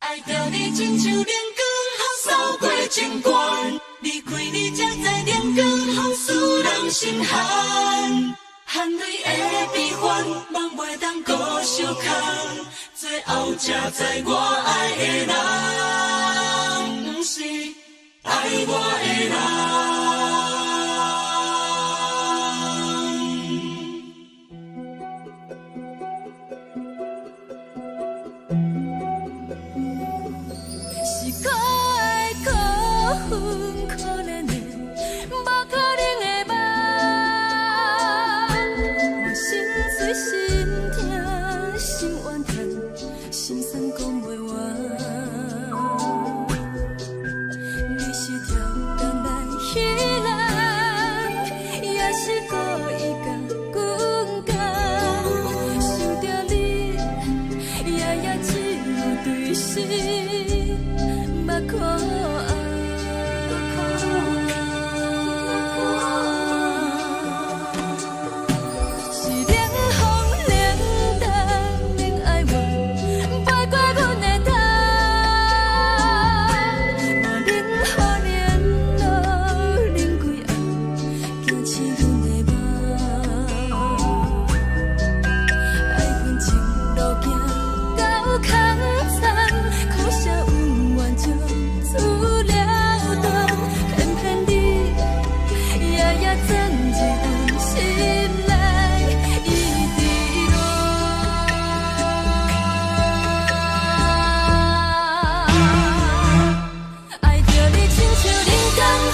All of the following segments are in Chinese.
爱着你亲像冷光，风扫过情关。离开你才知冷光风使人心寒。含泪的悲欢，望袂当搁相牵。最后才知我爱的人，不是爱我的人。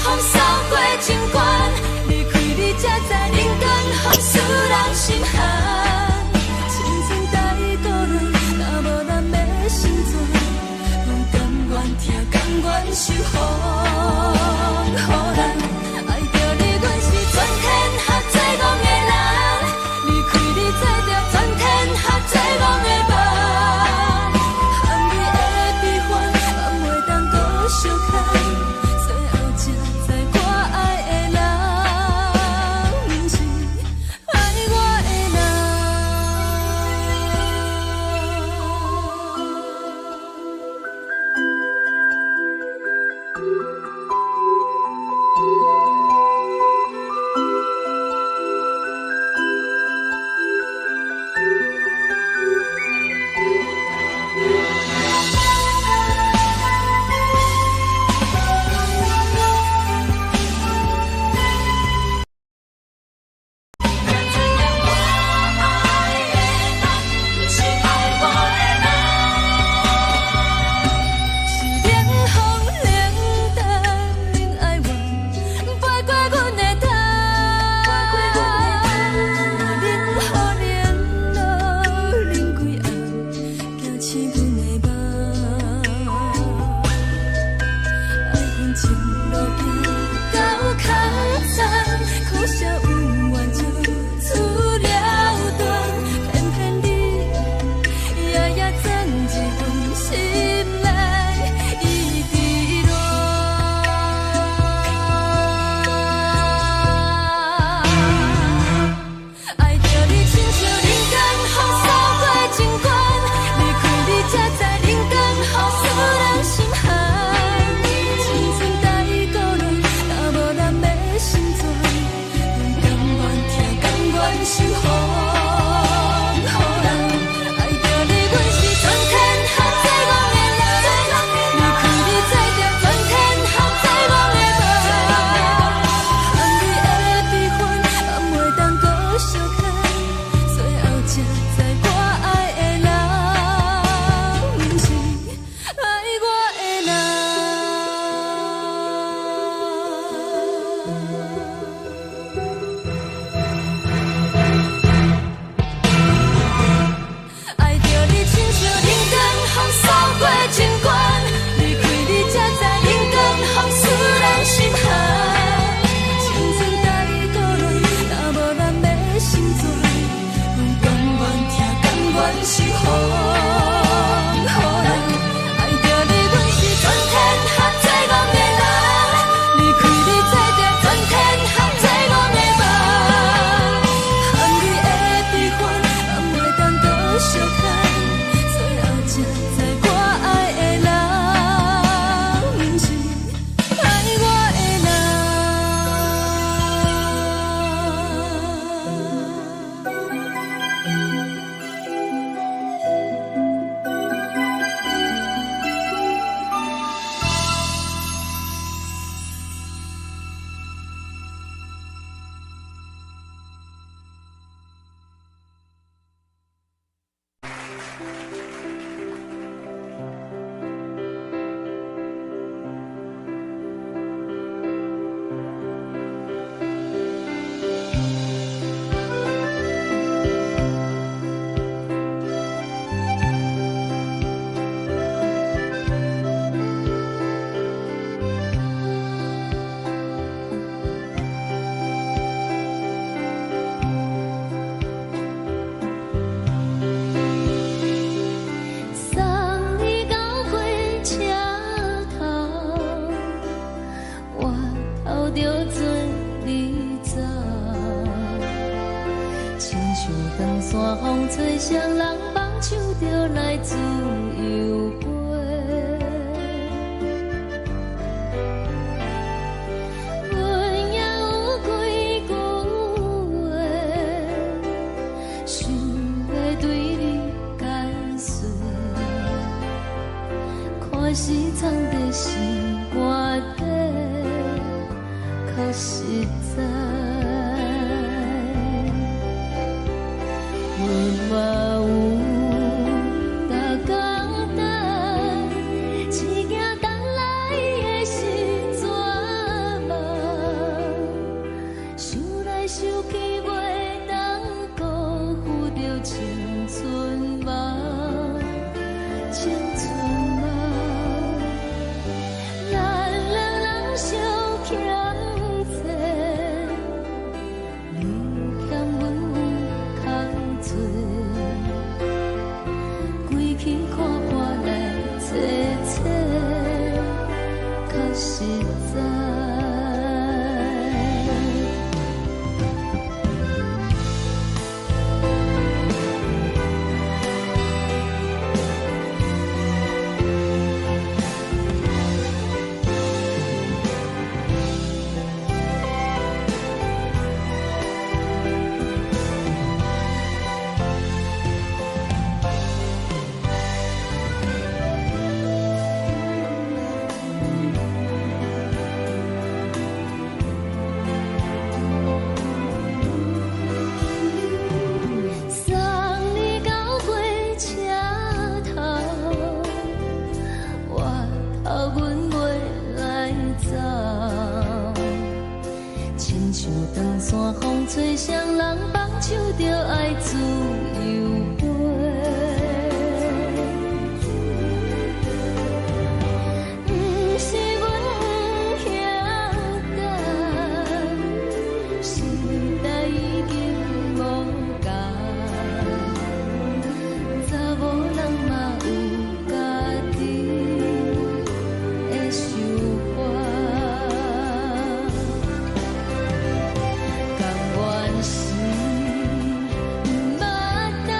风扫过情关，离开你才山风吹双人梦手着来自由飞。阮也有几句话，想要对你解释，看是藏在心肝底，较实在。阮嘛有逐工等，只惊等来的时阵嘛，想来想去袂当辜负着青春梦，青春梦。咱两人相欠债，你欠阮有空做，归去看看来坐坐，较实在。送你到火车头，我头阮袂来走，亲像长山风吹双人放手着爱自由飞。不是阮不晓等，时代已经无共，查某人嘛有家己的想法，甘愿是不捌等。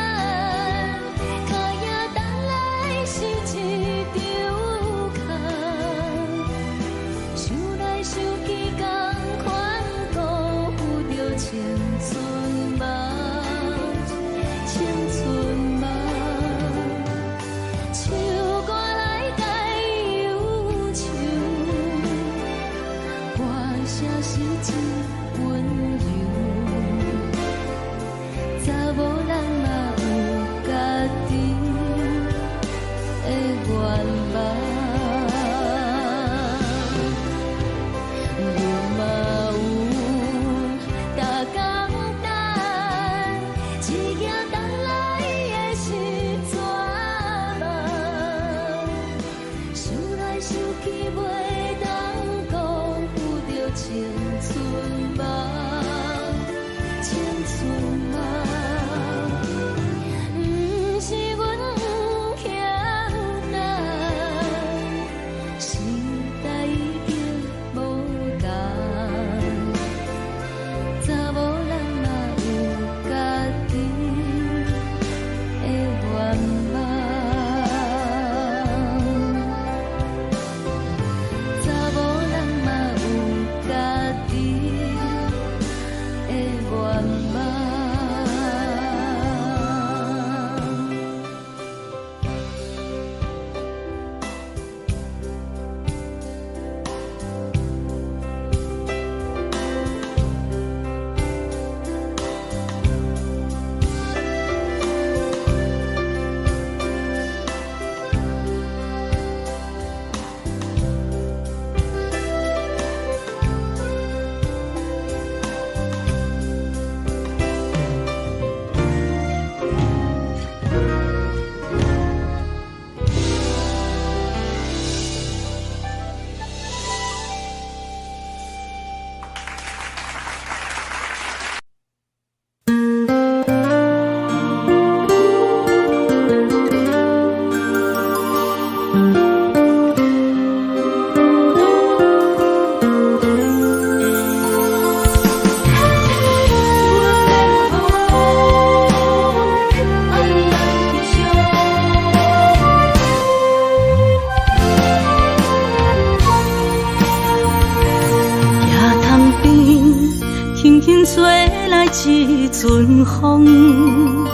轻吹来一阵风，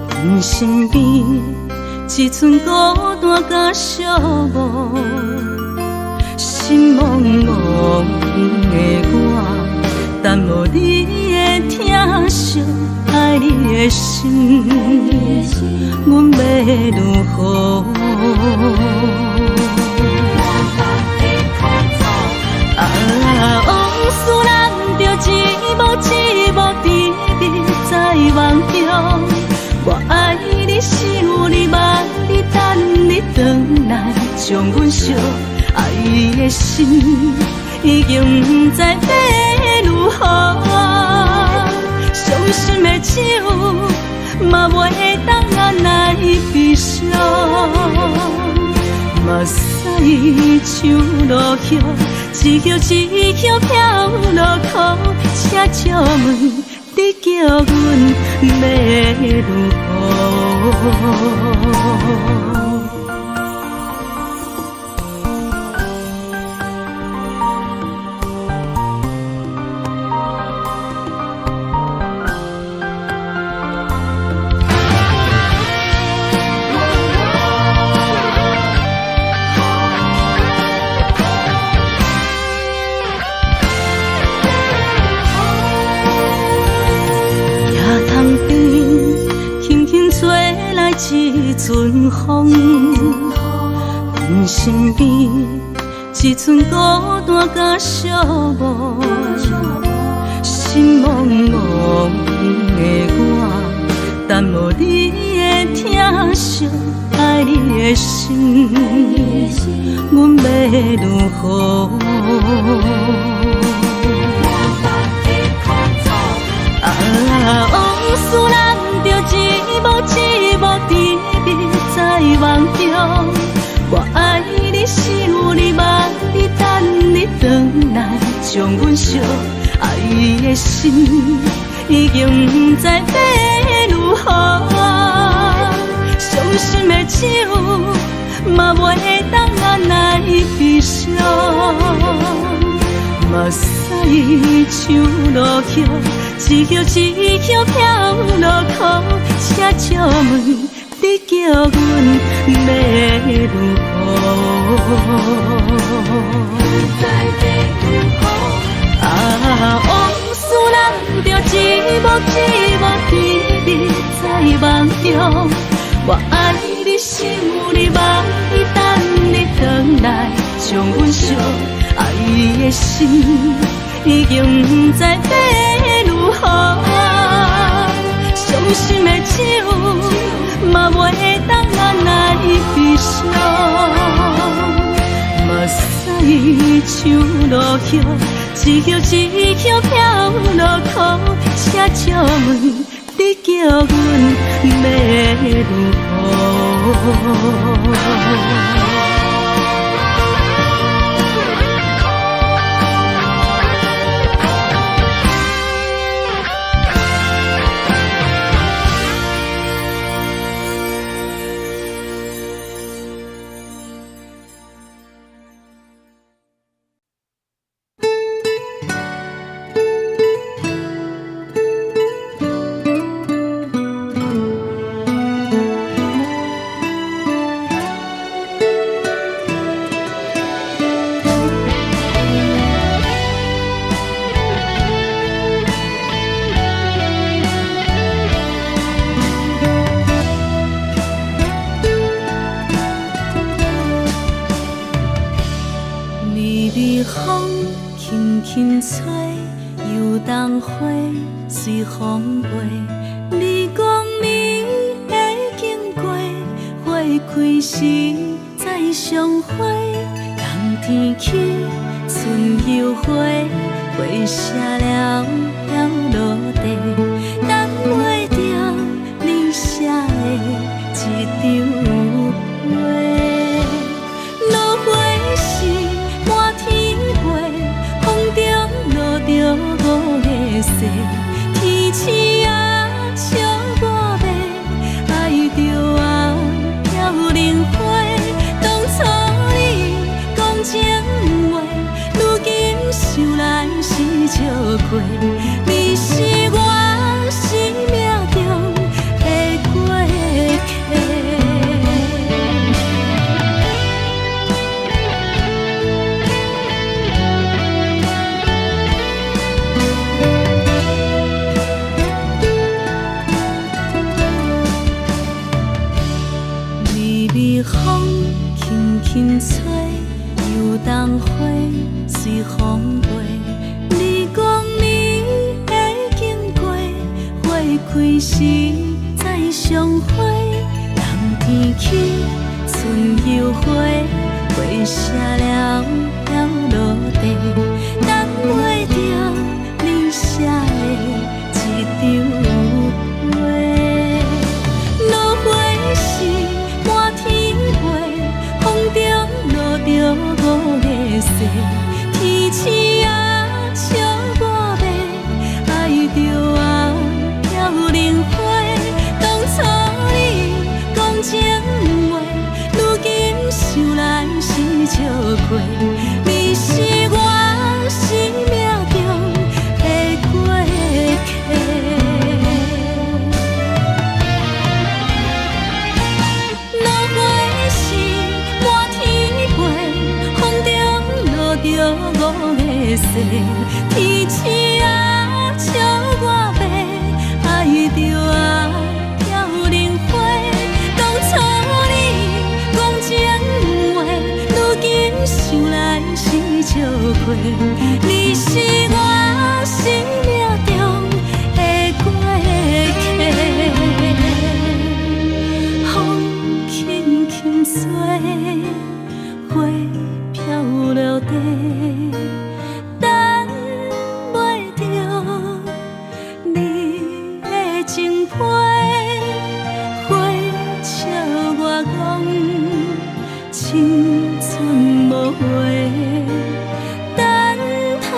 阮身边一寸孤单甲寂寞，心茫茫的我，等无你的疼惜，爱你的心，阮要如何？往事人着一幕一幕甜蜜在梦中。我爱你是有你望你等你回来，将阮惜爱的心已经不知要如何。伤心的手嘛袂当按来悲伤，目屎像落叶。一叶一叶飘落雨，请借问你叫阮要如何？一阵风，阮身边一寸孤单甲寂寞，心茫茫的我，等无你的疼惜，爱你的心，阮要如何？往事人着一幕一幕甜蜜在梦中。我爱你是有你望你等你回来，将阮惜爱的心已经不知要如何。伤心的手嘛袂当按来悲伤，目屎像落叶。一叶一叶飘落雨，请借问你叫阮要如何？往事人着一幕一幕甜蜜在梦中。我爱你是有你望你等你回来，将阮惜爱的心已经不知要如何。伤心的手嘛袂当按来悲伤，目屎像落叶，一叶一叶飘落雨，请借问你叫阮要如何？随风飞，你讲你会经过，花开时再相会。冬天起，春又花，花谢了要落地，等袂着你写的一张画。落花时满天飞，风中落着五个色。天星啊，笑我白，爱着啊飘零花。当初你讲情话，如今想来是笑亏。开时再相会，人天起，春又花，花谢了了落地，等袂着你写的一张话。落花时满天飞，风中落着五个星，天星啊笑我迷，爱着啊飘零花。当初你讲情话，如今想来是笑亏。你是我生命中的过客。落花时满天飞，风中落着五个星，天星啊笑我迷，爱着啊飘零花。当初你讲情话，如今想来是笑亏。你是我生命中的过客。风轻轻吹，花飘落地，等袂着你的情批。花笑我讲青春无话，等待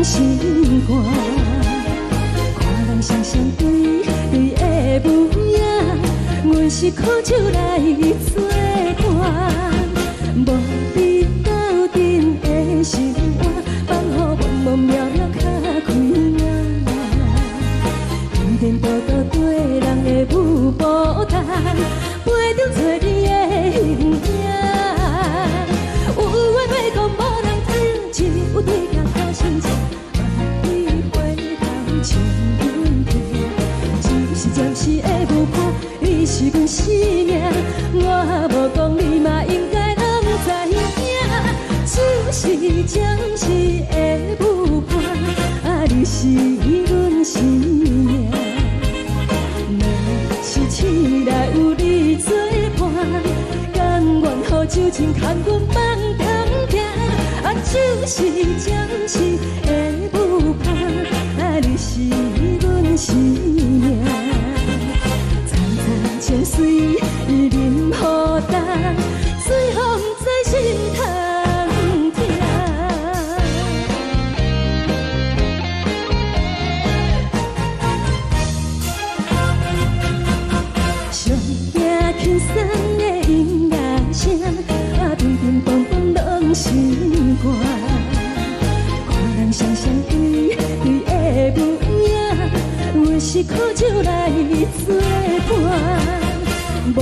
拢心肝。看人双双对对的模样，阮是苦酒来作伴。无你斗阵的心肝，放予茫茫渺渺较开眼。天天道道对人的舞步弹，陪着做你的形影。有话要讲无人听，只有对镜头先听，万里回头将阮听。只是暂时的舞伴，你是阮生命，我无讲你嘛应该拢知影。只是暂时的舞伴，啊，你是阮生命。若是醒来有你作伴，甘愿予酒精牵阮放通行。啊，就是暂时的舞伴，啊，你是阮生命。层层泉水任雨淡，水风在心通听。上听轻松的音乐声，啊，乒乒乓乓拢心肝。看人双双对对的模样，阮是苦酒来作伴。无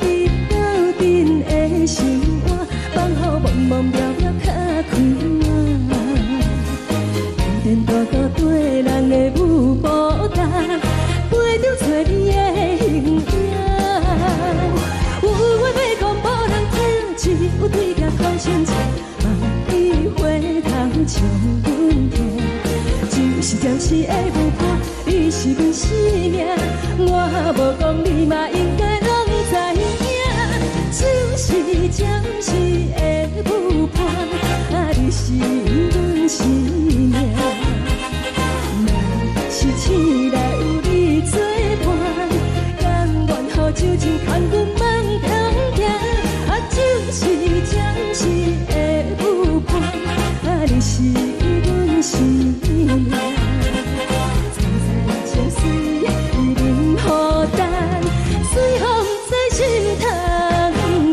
你斗阵的心肝，放予茫茫渺渺较开眼。天天道道对人的舞步弹，陪着做你的形影。有话要讲无人听，只有对镜头先听，万里回头将阮听。就是暂时的舞伴，你是阮生命，我无讲你嘛应该拢知影。就是暂时的舞伴，啊，你是阮生命。若是醒来有你作伴，甘愿予酒精牵阮放通行。啊，就是暂时的舞伴，啊，你是阮生命。层层泉水任雨淡，水风在心通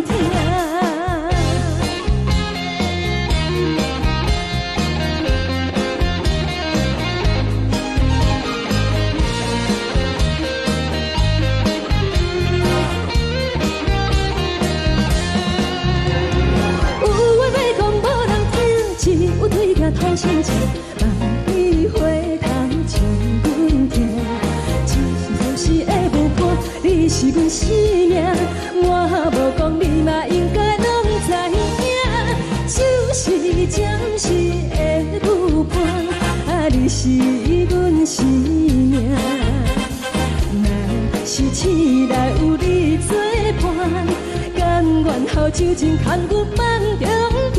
听。有话要讲无人听，只有对镜头先听，万里回头将阮听。只是暂时的舞伴，你是阮生命，我无讲你嘛应该拢知影。就是暂时的舞伴，啊，你是阮生命。若是醒来有你作伴，甘愿予酒精牵阮放中行。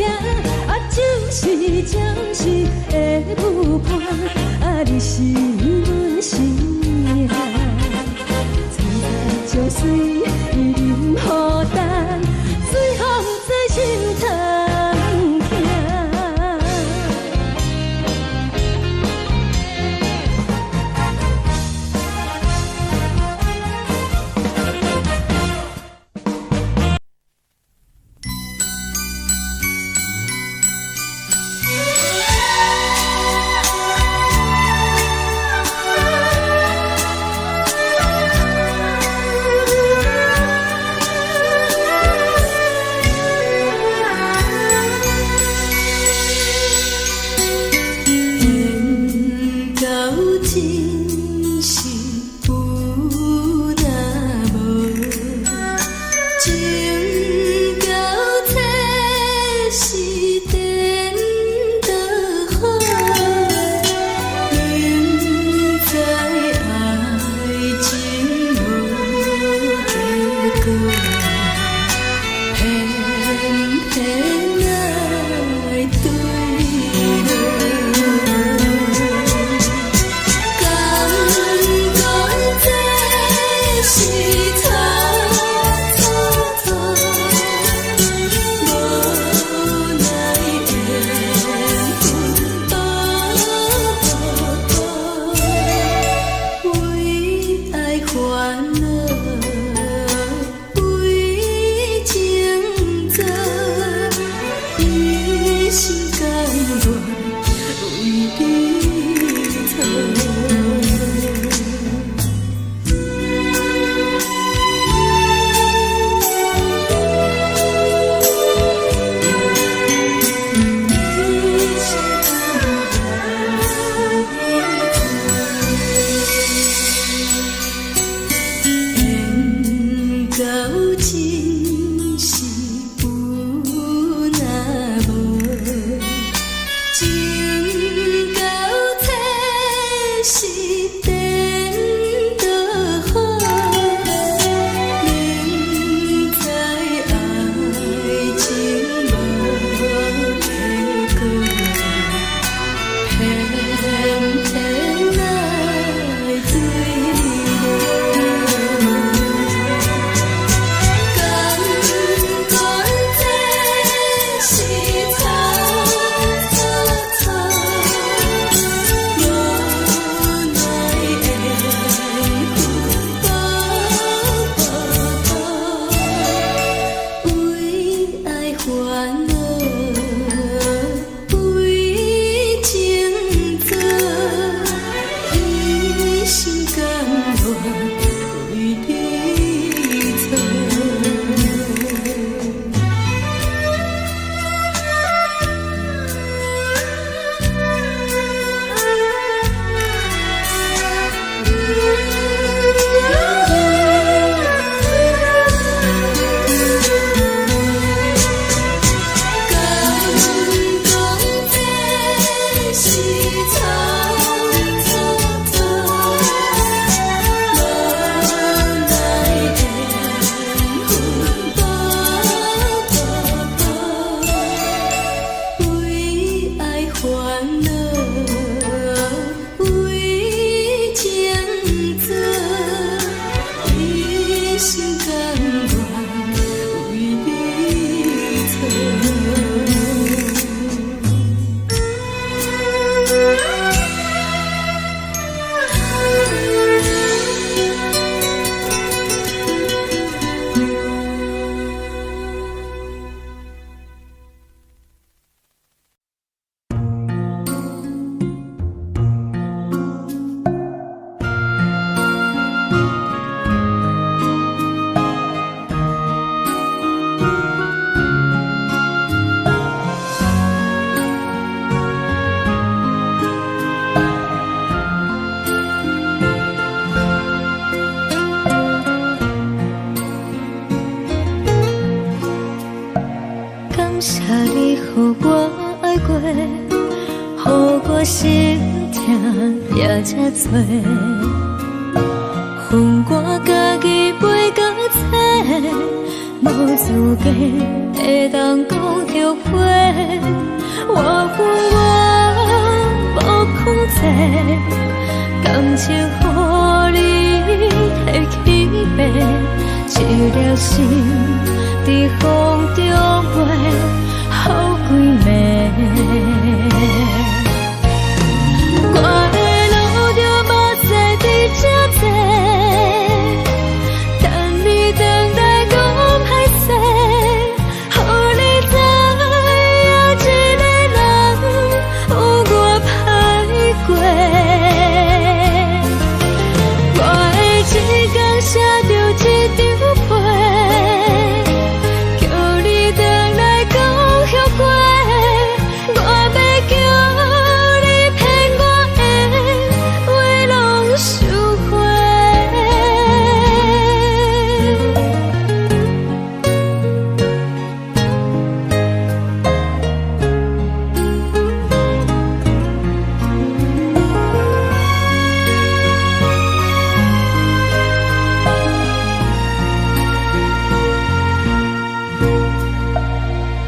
啊，就是暂时的舞伴，啊，你是阮生命。层层泉水任雨淡，水风在心通听。也这多，恨我家己袂到切，无资格会当讲后悔。我恨我无控制，感情予你提起白，一粒心在风中飞，好几暝。我的路就目屎在这多，等你等待讲歹势，予你知影一个人有我歹过。我的一天写着一张被，叫你回来讲后悔。我要叫你骗我的话拢收回。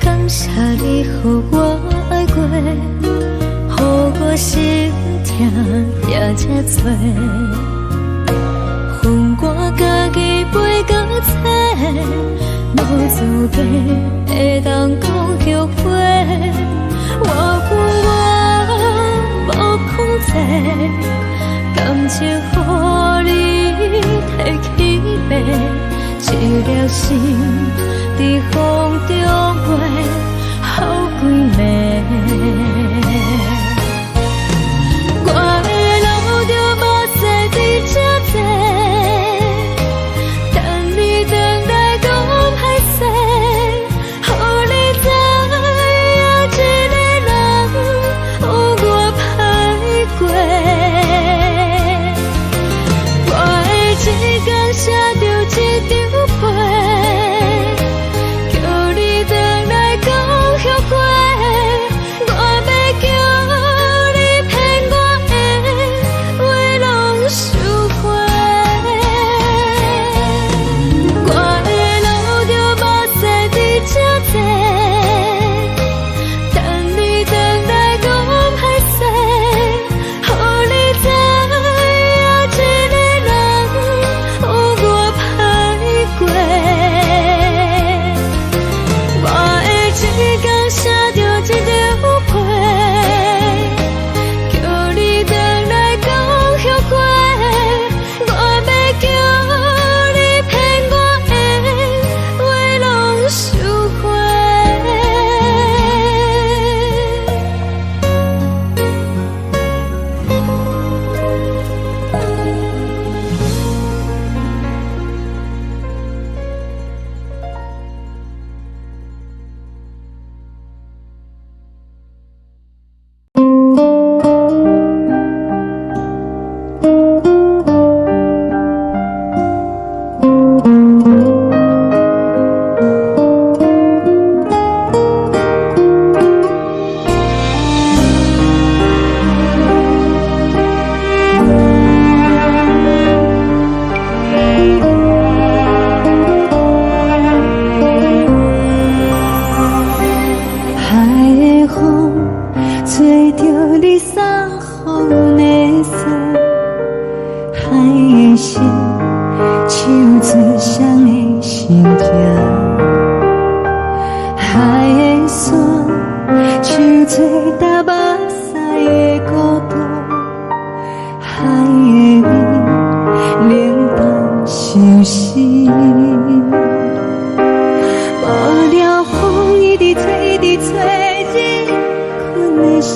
感谢你予我爱过，予我心痛也这多，恨我家己袂到切，无资格会当讲后悔。我恨我无控制，感情予你提起白，一粒心在风中飞，好几暝。我的路就目屎在这多，等你等待讲歹势，予你知影一个人有我歹过。我的一天写着一张被，叫你回来讲后悔。我要叫你骗我的话拢收回。我的路就目屎在这多，等你等待讲歹势，予你知影一个人有我歹过。我的一天写着一张被，叫你回来讲后悔。我要叫你骗我的话拢收回。海的风吹着你送予的伞，海的心手指双的心痛，海的山像吹打目屎的孤独，海的味冷淡伤心。无聊风一直吹，一直吹，日困的心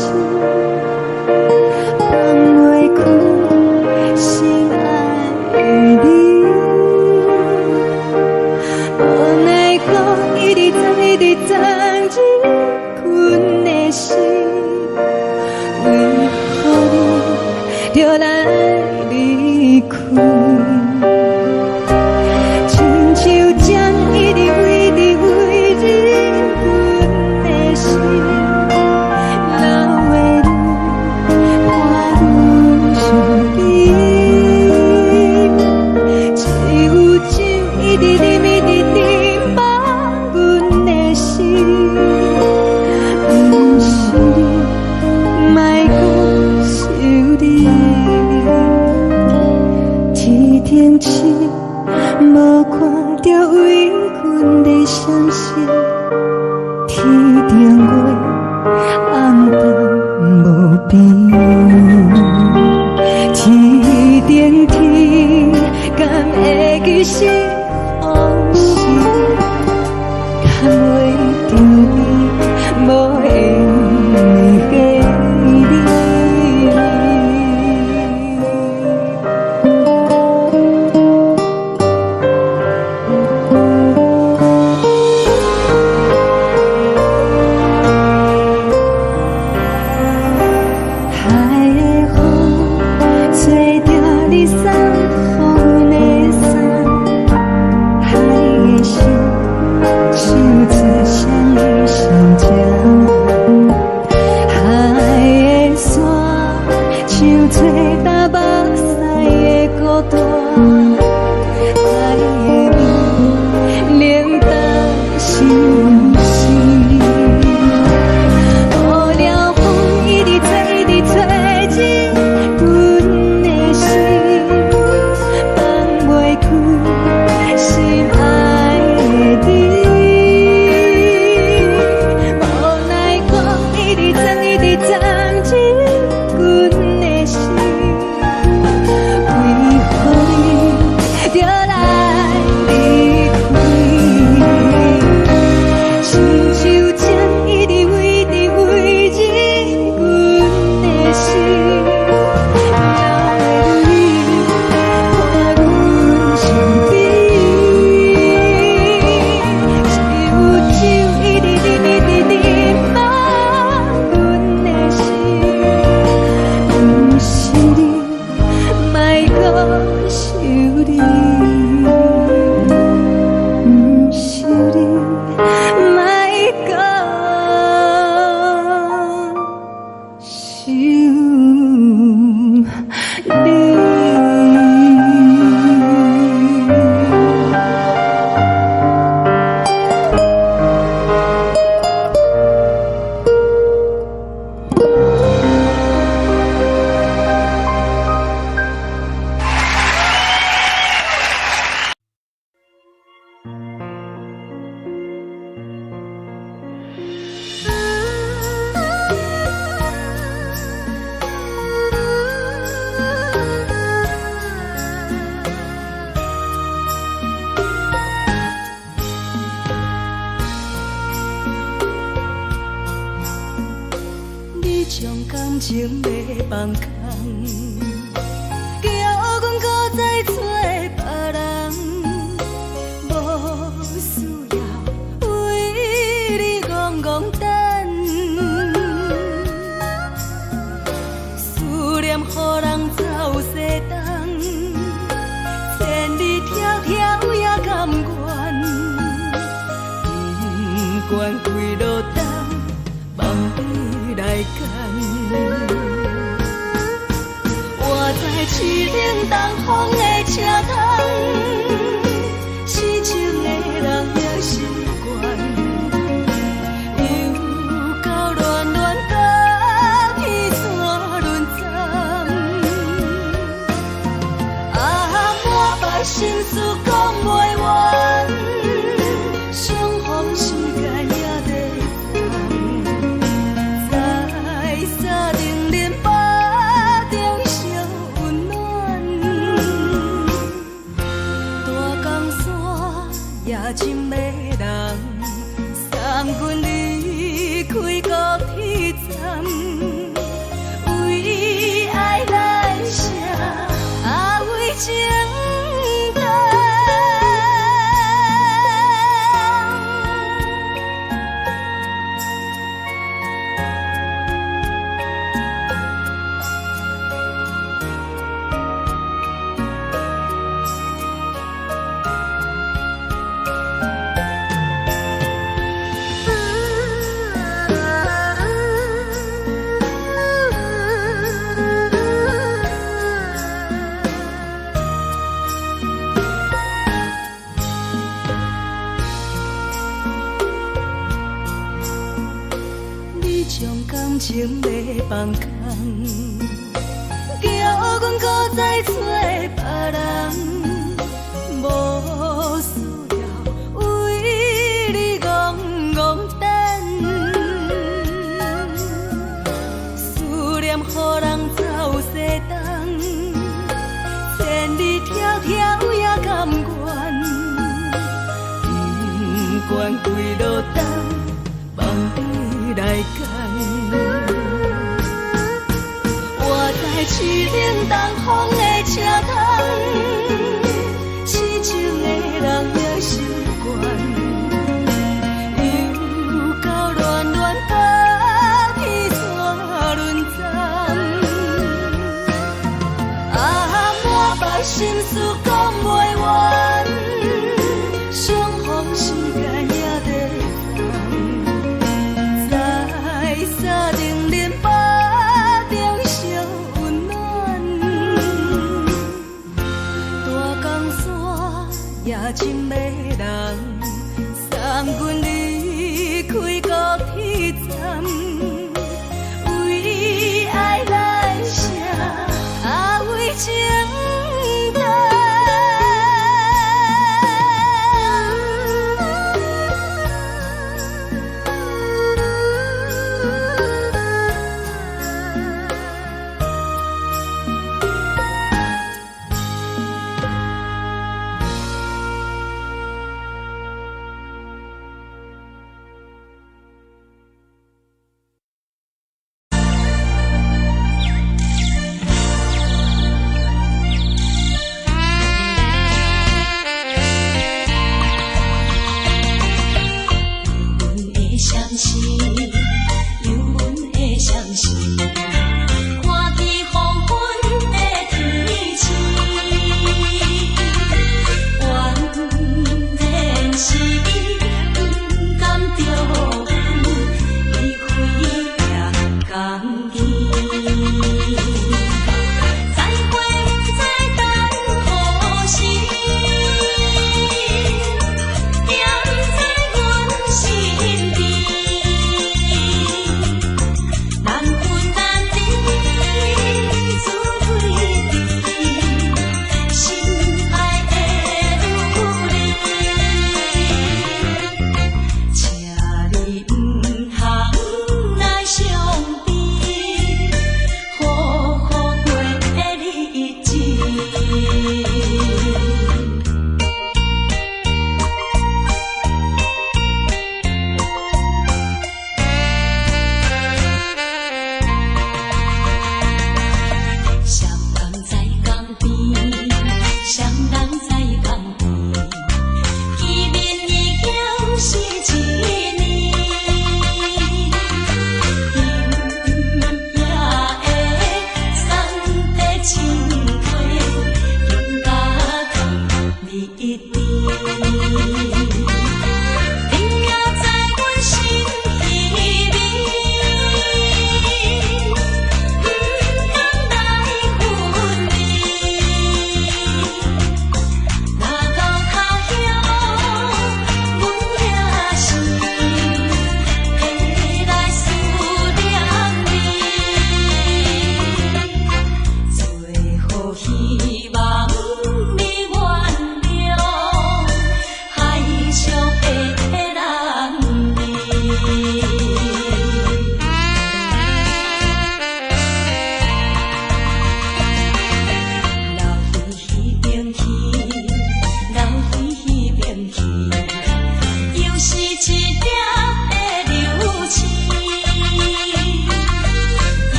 放袂开，心爱你。无奈何一直藏，一直藏，日困的心，为何你就来离开？亲像针一直为你为日困的心，流的泪，汗愈想找搭目屎的孤单，爱的你冷淡伤心。雨了风一直吹，一直吹进阮的心，放袂开心爱的你。无奈光一直钻，一直钻进阮的心，为何你就来离开？亲像针一直围着围进阮的心，了的你看阮伤悲，一有酒一直啉，一直啉满阮的心，不是你，莫搁想你，不是你，莫搁想你。你将感情要放空，叫阮搁再找别人，无需要为你戆戆等，思念予人走西东，千里迢迢也甘愿，不管开路灯，望你来赶。我在市顶东风的车窗，痴情的人也习惯，又到乱乱甲彼山论战。满腹心事讲袂完，相逢时间也在等，在沙定林巴中相温暖。大江山也深的人，送阮离开高铁站，为爱来写为情。将感情要放空，叫阮搁再找别人，无需要为你戆戆等，思念予人走西东，千里迢迢也甘愿，不管开路灯，望你来赶。我在市顶东风的车窗，痴情的人也习惯，又到乱乱甲彼山论战。满腹心事讲袂完，相逢时间也在等，在沙定林巴中相温暖。深的人，送阮离开高铁站，为爱来写，为情债。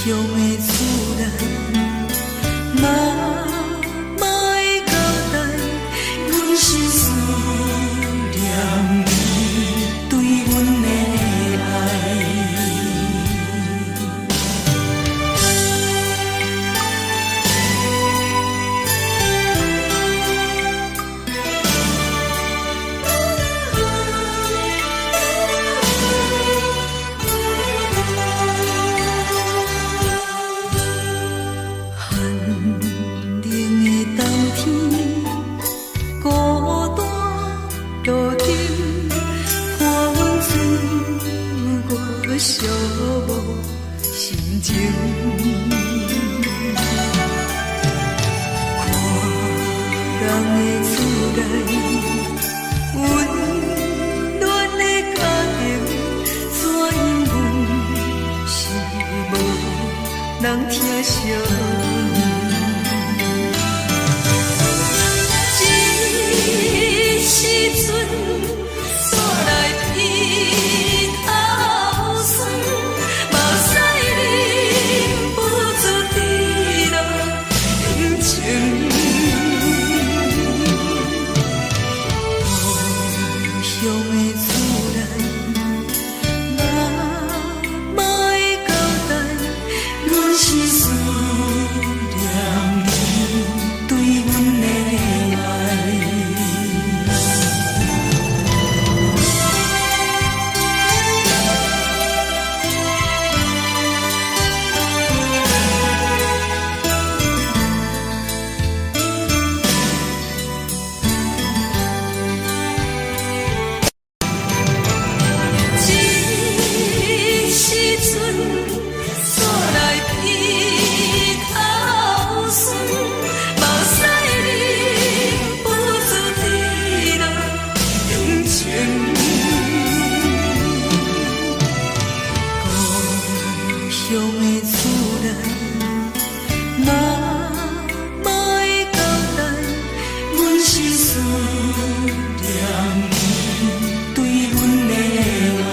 乡的厝内，嘛会交代，阮是思念你对阮的爱。寂寞心情，看人的厝内温暖的家庭，怎因阮是无人疼惜？这时阵煞来伊头酸，目屎忍不住滴落眼睛。故乡的厝内，嘛会交代，阮是思念你对阮的爱。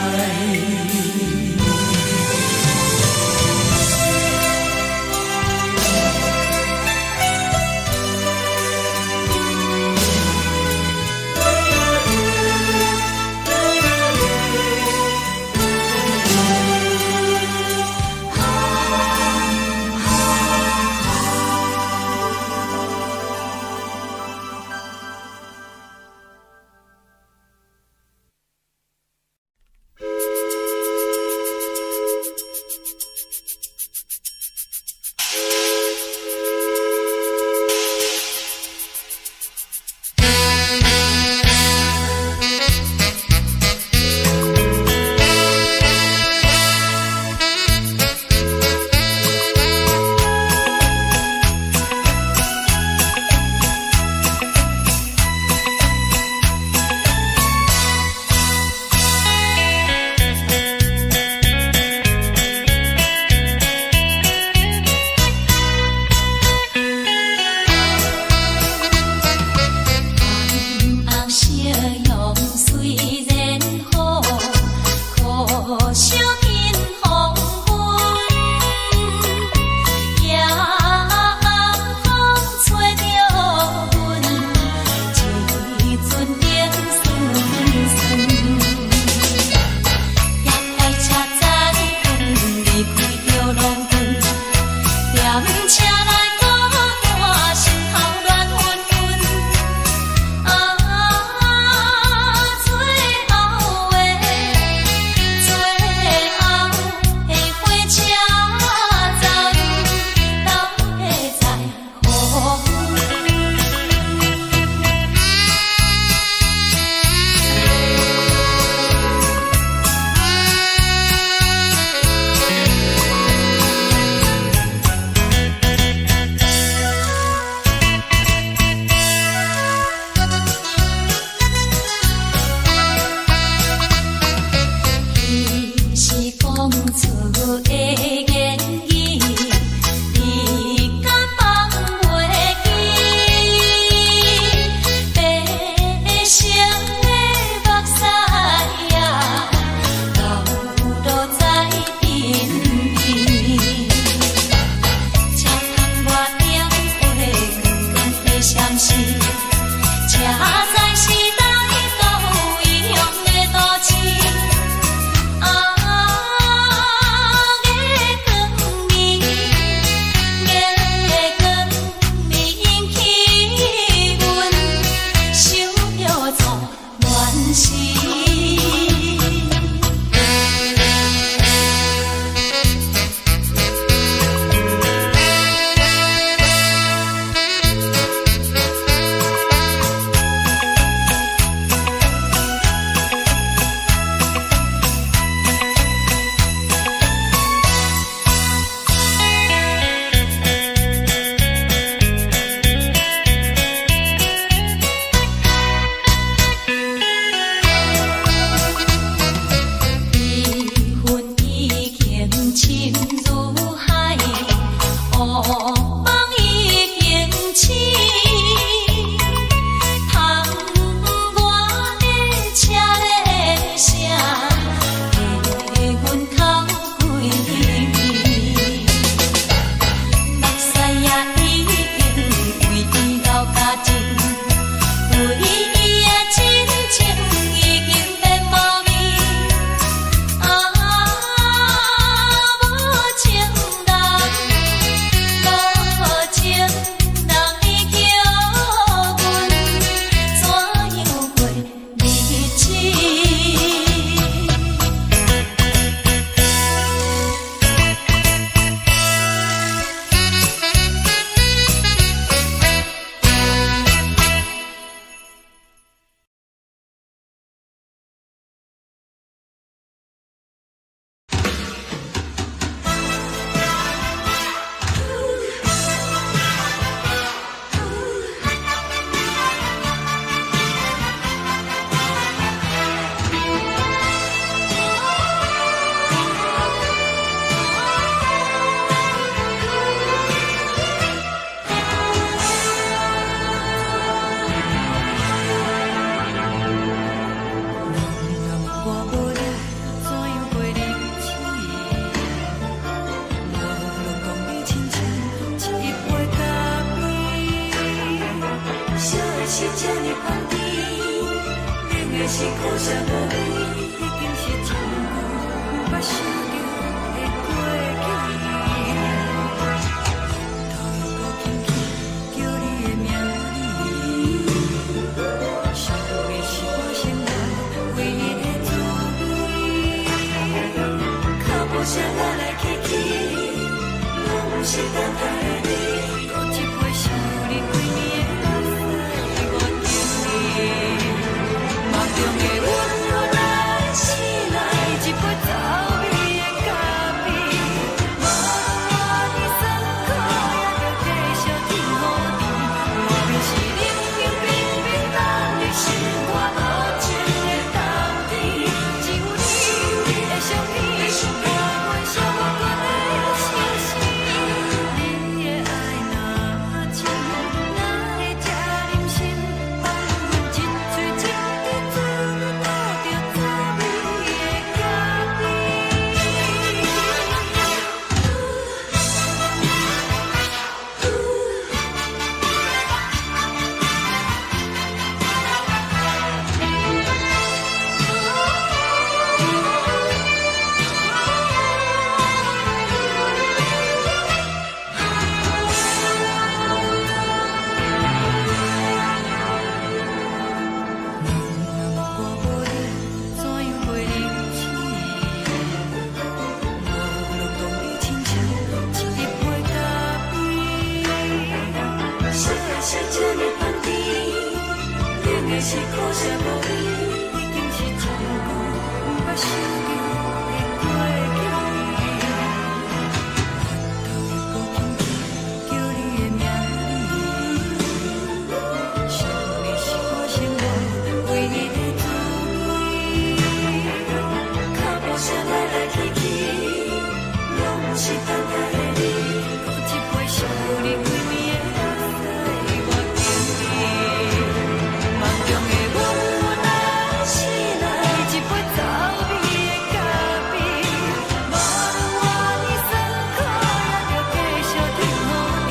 深如海，乌梦已经醒。窗外的车的声，在阮口几暝。目屎也已经为老家情，为伊的真情已经变无味。无情人已叫阮怎样过日子？是这呢香甜，冷的是苦涩无味，已经是真久无捌想着的过去。头又搁轻轻叫你的名字，想的是我生活唯一的滋味。脚步声来来去去，拢不是等待的你，搁一杯想你几年的目中的温柔来醒来，一杯走味的咖啡，无论我的酸苦，也着继续甜予你。外面是冷冷冰冰冷的心肝，无情的冬天，只有你的相片，陪阮相共的相思。你的爱若真，哪会这忍心放阮一嘴一滴水？是这呢香甜，冷的是苦涩无味，已经是真久无捌想着的过去。头又搁轻轻叫你的名字，想的是我生活唯一的滋味。脚步声来来去去，拢不是等待的你，搁一杯想你几暝的目屎。梦中的温柔来醒来，一杯走味的咖啡，无论我的酸苦，也着继续甜予你。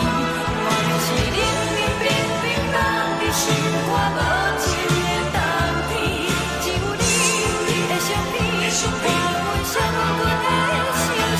外面是冷冷冰冰冷的心肝，无情的冬天，只有你的相片，陪阮相共的相思。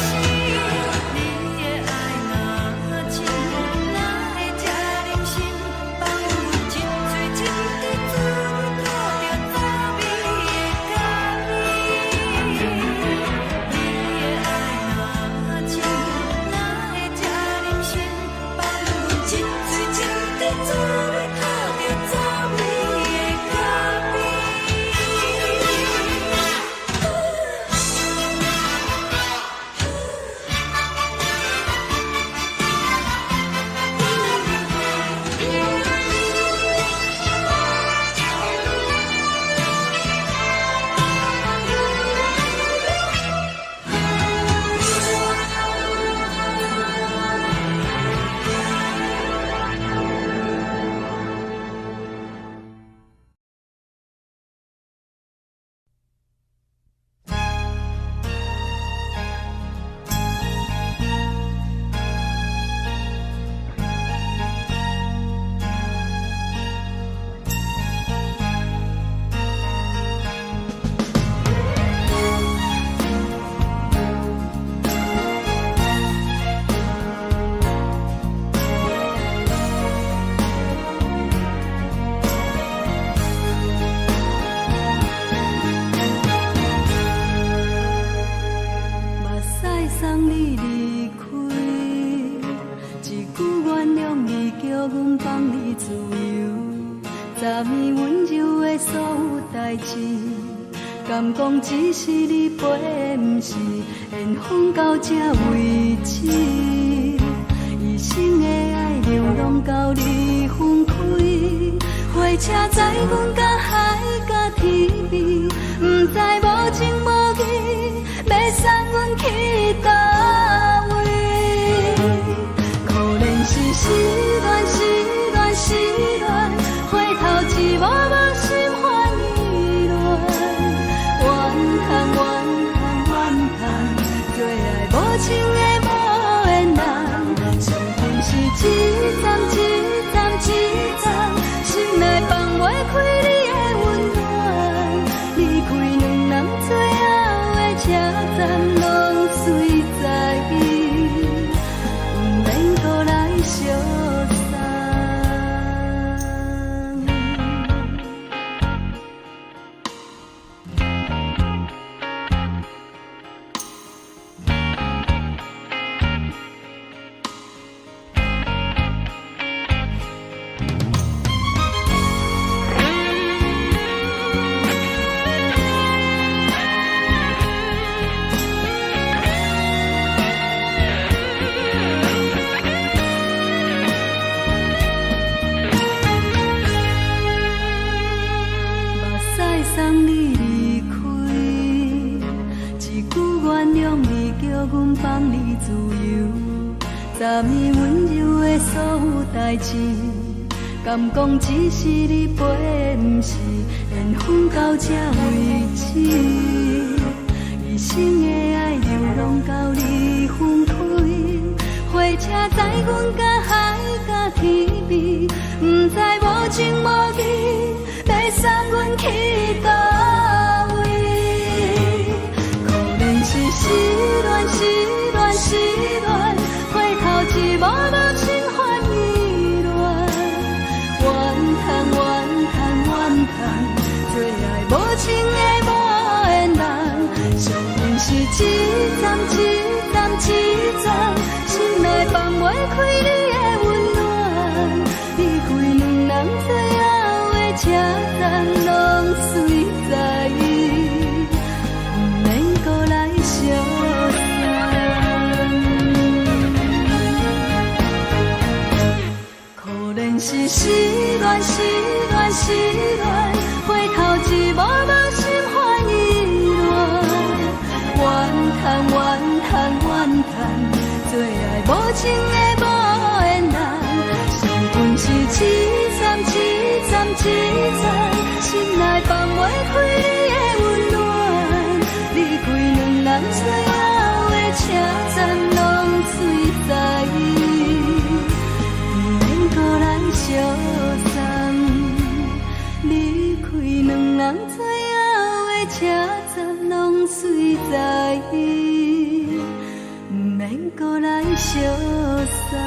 你离开，一句原谅你叫阮放你自由。昨暝温柔的所有代志，敢讲只是你陪，不是缘分到这为止。一生的爱流浪到你分开，火车载阮到海甲天边，不知无情无义，要送阮去倒位？可怜是失恋，失恋，失恋，回头一幕幕心烦意乱，怨叹，怨叹，怨叹，最爱无情的无缘人，上恨是一站一站一站，心内放袂开你的温暖，离开两人最后的车站，拢随在意，不免搁来相送。送你离开，一句原谅你叫阮放你自由。昨暝温柔的所有代志，敢讲只是你陪，不是缘分到这为止。一生的爱流浪到你分开，火车载阮到海甲天边，不知无情无义，要送阮去倒位？可怜是失恋，失恋，失恋，回头一幕幕心烦意乱，怨叹，怨叹，怨叹，最爱无情的无缘人，上恨是一站一站一站，心内放袂开你的温暖，离开两人最后的车站，拢随在意，不免搁来相送。可怜是失恋，失恋，失恋，回头一幕幕心烦意乱，怨叹，怨叹，怨叹，最爱无情的无缘人，上恨是一站一站一站，心内放袂开你的温暖，离开两人最后的车站，拢随在意，不免搁来相送。离开两人最后的车站，拢随在意，不免搁来相送。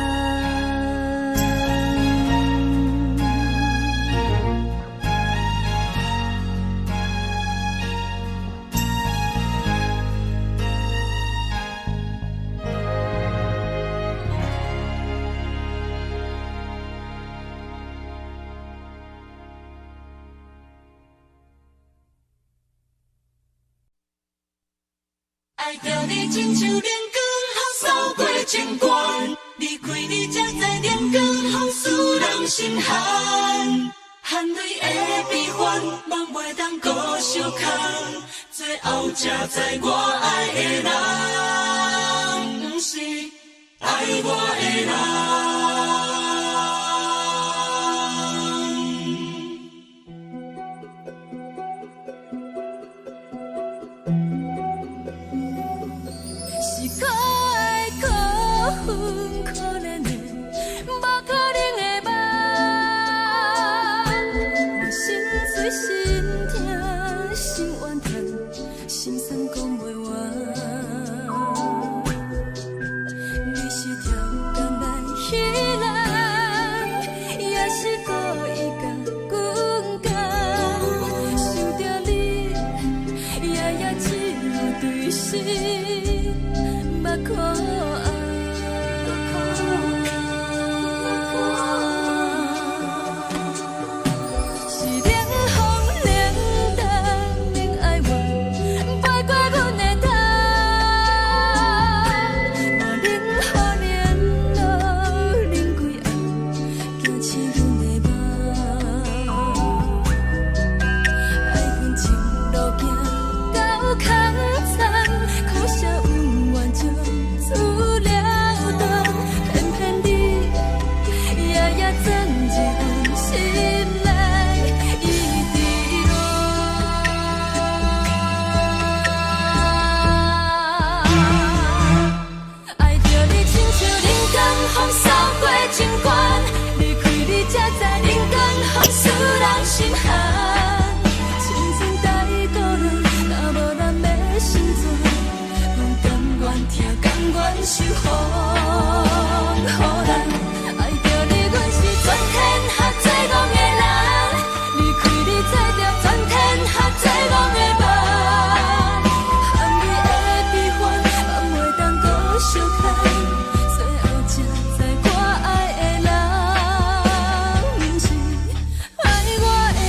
爱着你亲像连光风扫过情关，离开你才知连光风使人心寒。含泪的悲欢，望袂当搁相牵，最后才知我爱的人，不是爱我的人。是可爱可恨可怜的，无可能的梦。我心碎心痛心怨叹，心酸讲袂完。守护，予人爱着你，阮是全天下最戆的人。离开你，才着全天下最戆的梦。含你的悲欢，放袂当搁相牵。最后才知我爱的人，毋是爱我的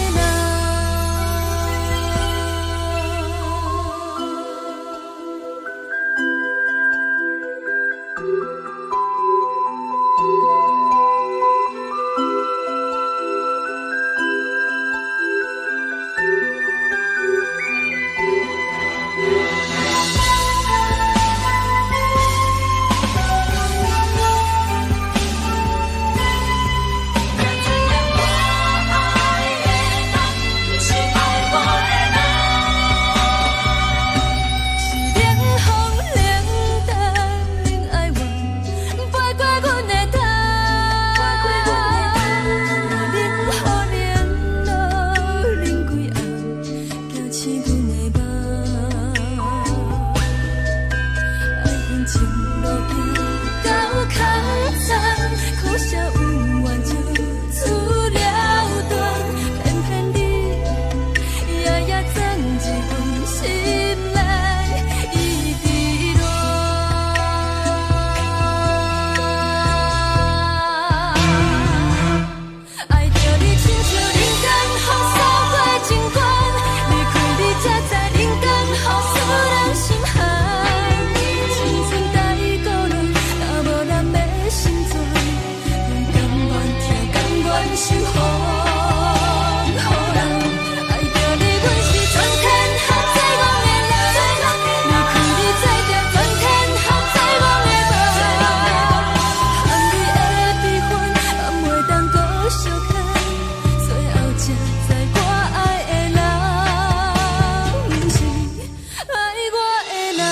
人。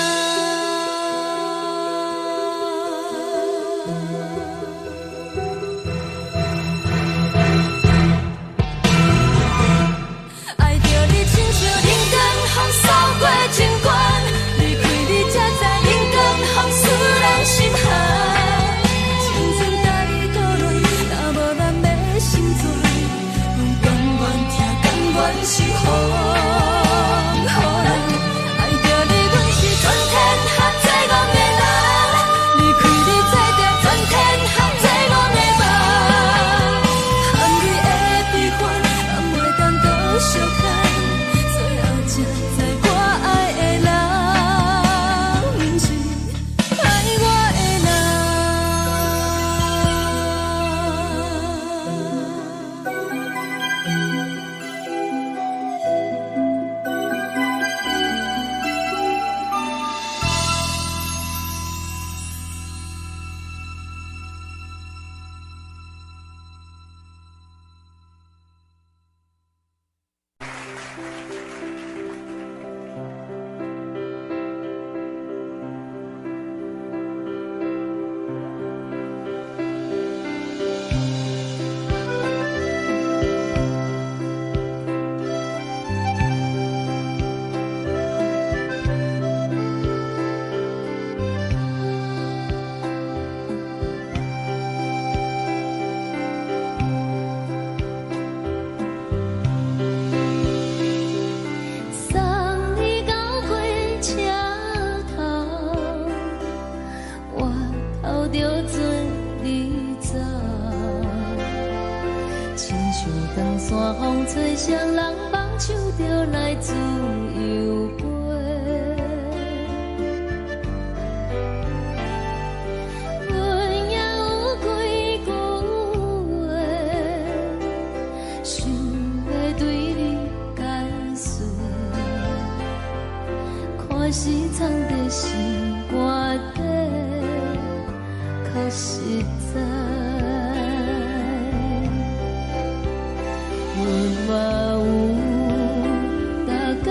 山风吹双人梦手着来自由飞。阮也有几句话，想要对你解释，看是藏在心肝底，较实在。 阮嘛有逐工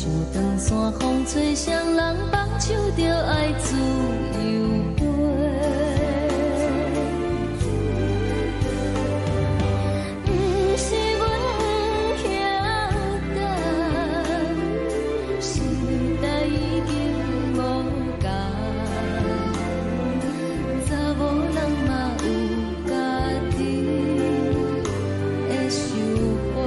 像长山风吹双人放手着爱自由飞。不是阮不晓得，时代已经无同，查某人嘛有家己的想法。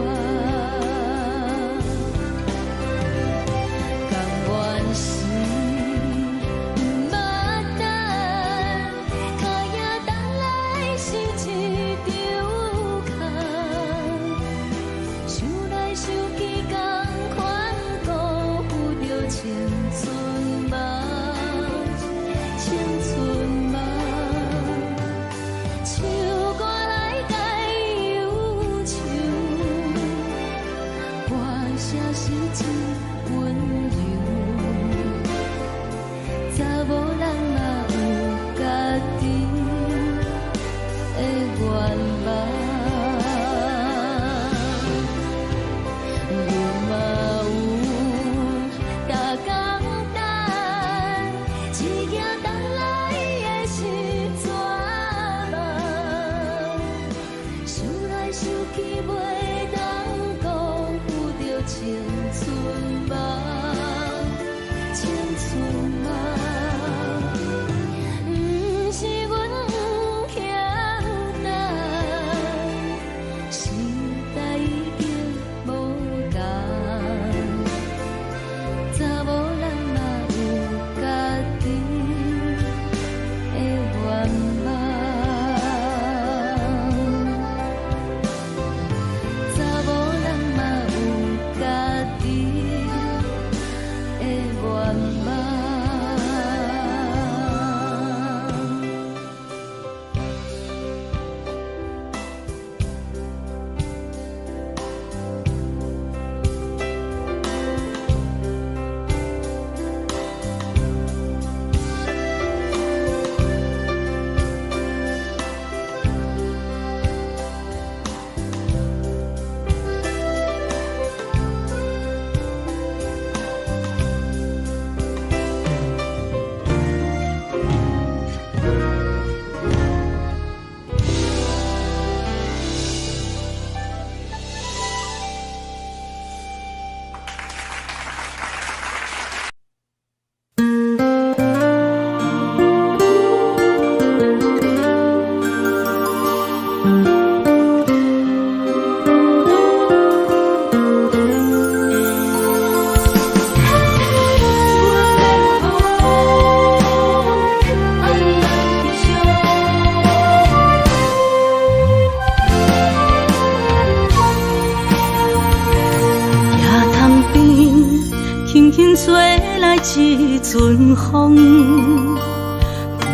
一阵风，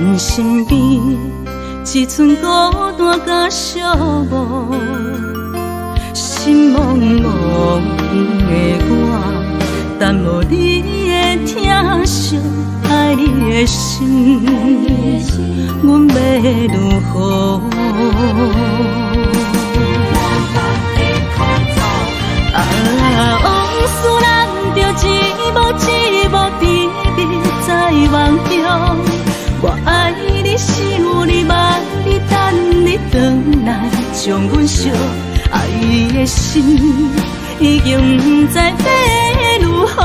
阮身边一阵孤单甲寂寞，心茫茫的我，等无你的疼惜，爱你的心，阮要如何？往事人着一幕一幕甜蜜在梦中，我爱你想你望你等你回来，将阮惜爱的心已经不知要如何，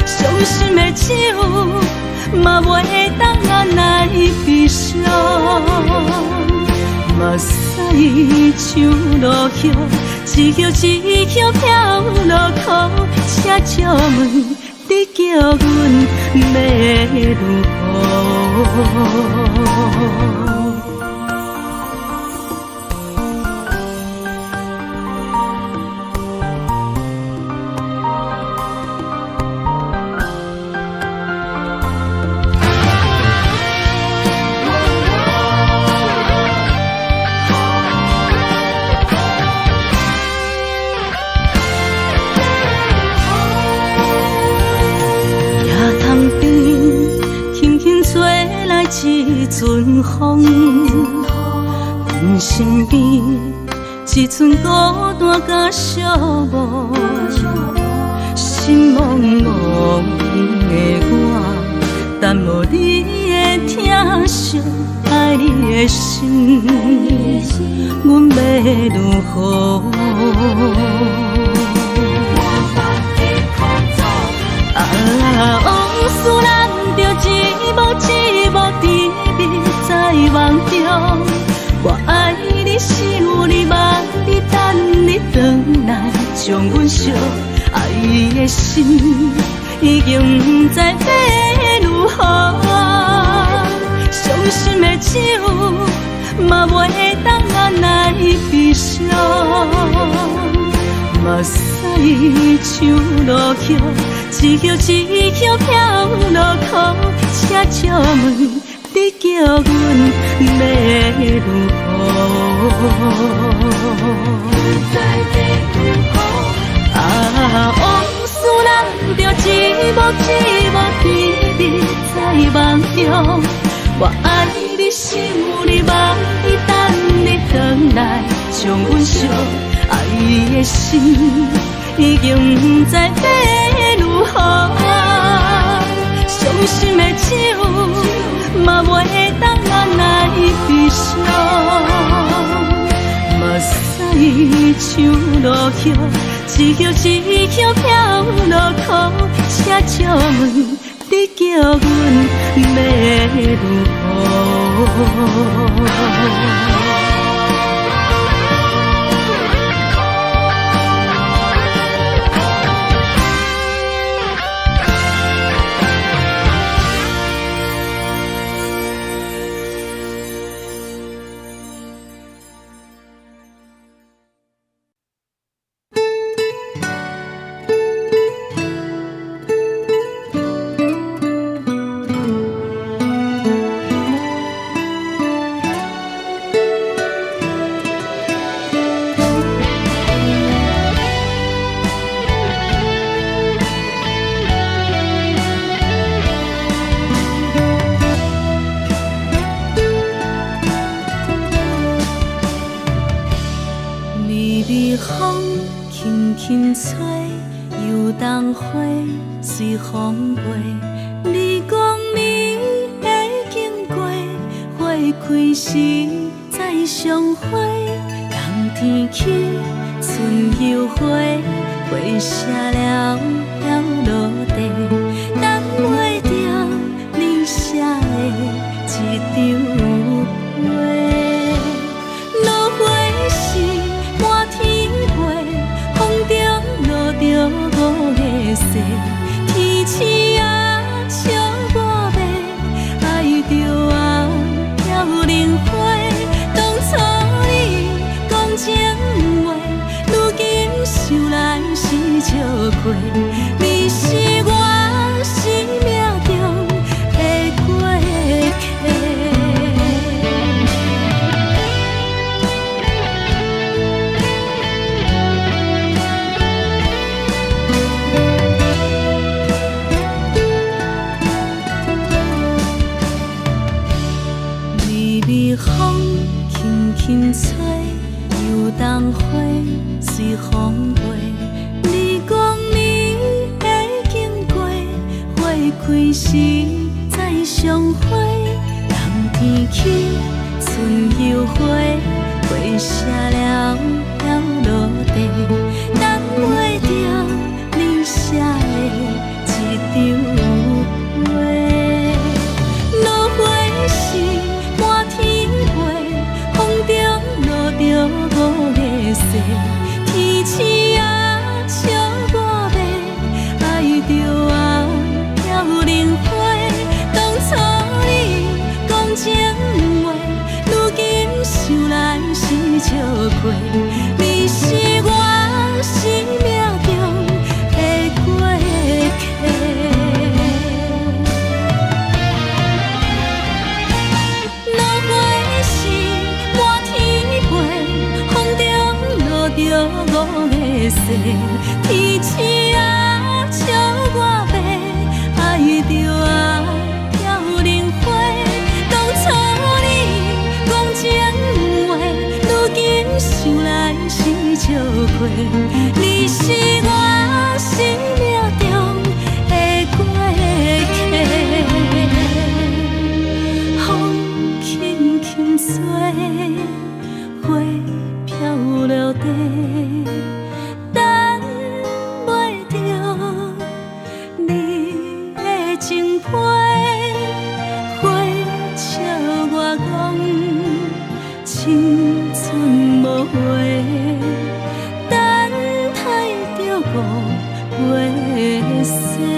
伤心的手嘛袂当按来悲伤，目屎像落雨。一叶一叶飘落雨，请借问你叫阮要如何？一阵风，阮身边一阵孤单甲寂寞，心茫茫的我，耽误你的疼惜，爱你的心，阮要如何？往事难着一幕一幕甜蜜在梦中，我爱你想你望你等你回来，将阮惜爱的心已经不知要如何。伤心的酒嘛袂当按来悲伤，目屎像落雨，一叶一叶飘落雨。请借问你叫阮要如何？往事难着一幕一幕甜蜜在梦中，我爱你想你望你等你回来，将阮惜爱的心已经不知要如何。伤心的酒嘛袂当按来悲伤，目屎像落雨，一叶一叶飘落雨。请借问你叫阮要如何？风轻轻吹，游动花随风飞。你讲你会经过，花开时再相会。冬天起，春又花，花谢了落地，等袂着你写的一张画。落花时满天飞，风中落着五个色。天星啊，笑我迷，爱着我飘零花。当初你讲情话，如今想来是笑过。你是我生命中的过客。微风轻轻吹，游动花随风飞。你讲你会经过，花开时再相会。冬天起，春又花，花谢了落地，等袂着你写的一张画。落花时满天飞，风中落着五个色。天星啊，笑我迷，爱着我飘零花。当初你讲情话，如今想来是笑过。你是我生命中的过客。落花时满天飞，风中落着五个色。天星啊，笑我迷，爱着我飘零花。当初你讲情话，如今想来是笑过。你是我生命中花谢。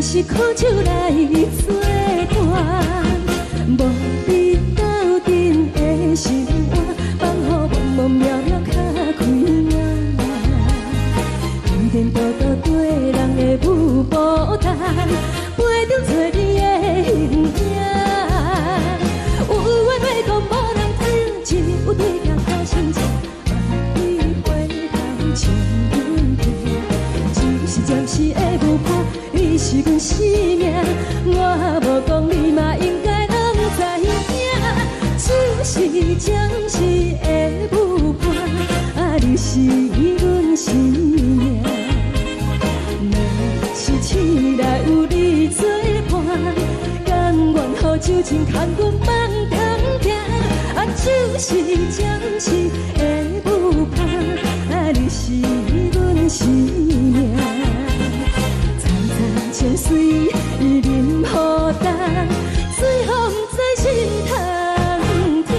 是苦酒来作伴，无你斗阵的心肝，放予茫茫渺渺较开眼。颠颠倒倒对人的舞步弹，陪着做你的形影。有缘要讲无人知，只有对镜看心情。万里回头像云片，只是暂时的舞伴。 你是阮生命，我无讲你嘛应该拢知影。只是暂时的舞伴，啊，你是阮生命。若是醒来有你作伴，甘愿予酒情牵阮放通行，啊，酒就是暂时的舞伴，你是阮生命。层层情水任孤单，水风在心通听。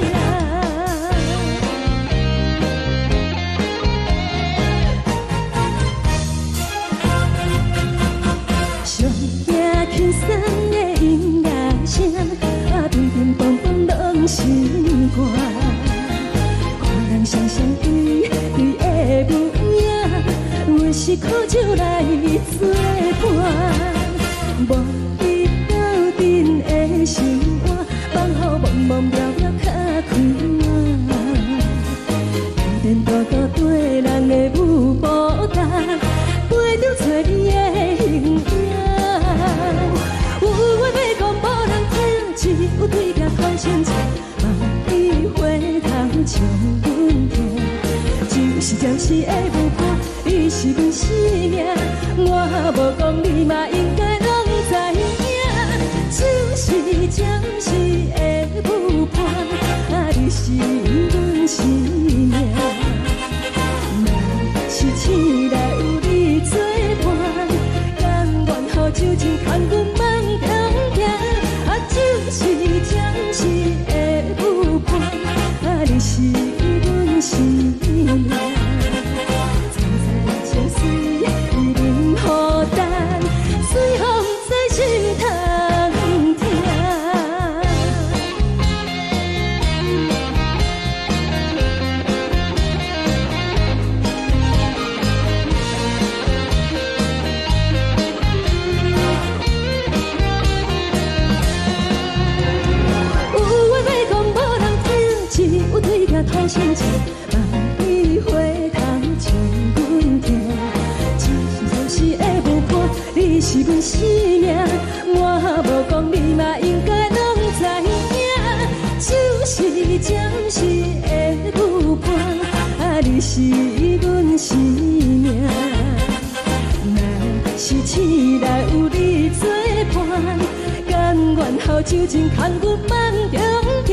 上惊轻松的音乐声，乒乒乓乓拢心肝。看人双双对对的模样，阮是苦酒来作伴。无伊斗阵的心肝，放予茫茫渺渺较开满。颠颠倒倒对人的舞步单，陪着找你的形影。有话要讲无人听，只有对镜头前唱，梦里回头将阮听。就是暂时的舞伴，你是阮生命，我无讲你嘛应该拢知影。就是暂时的舞伴，你是阮生命。若是醒来有你作伴，甘愿予酒精牵阮梦中行。就是暂时的舞伴，你是阮生命。层层情水任孤单，随风在心通听。头前唱，梦里回头将阮听。就是暂时的舞伴，你是阮生命。我无讲你嘛应该拢知影。就是暂时的舞伴，你是阮生命。若是醒来有你作伴，甘愿予酒精牵阮梦中行。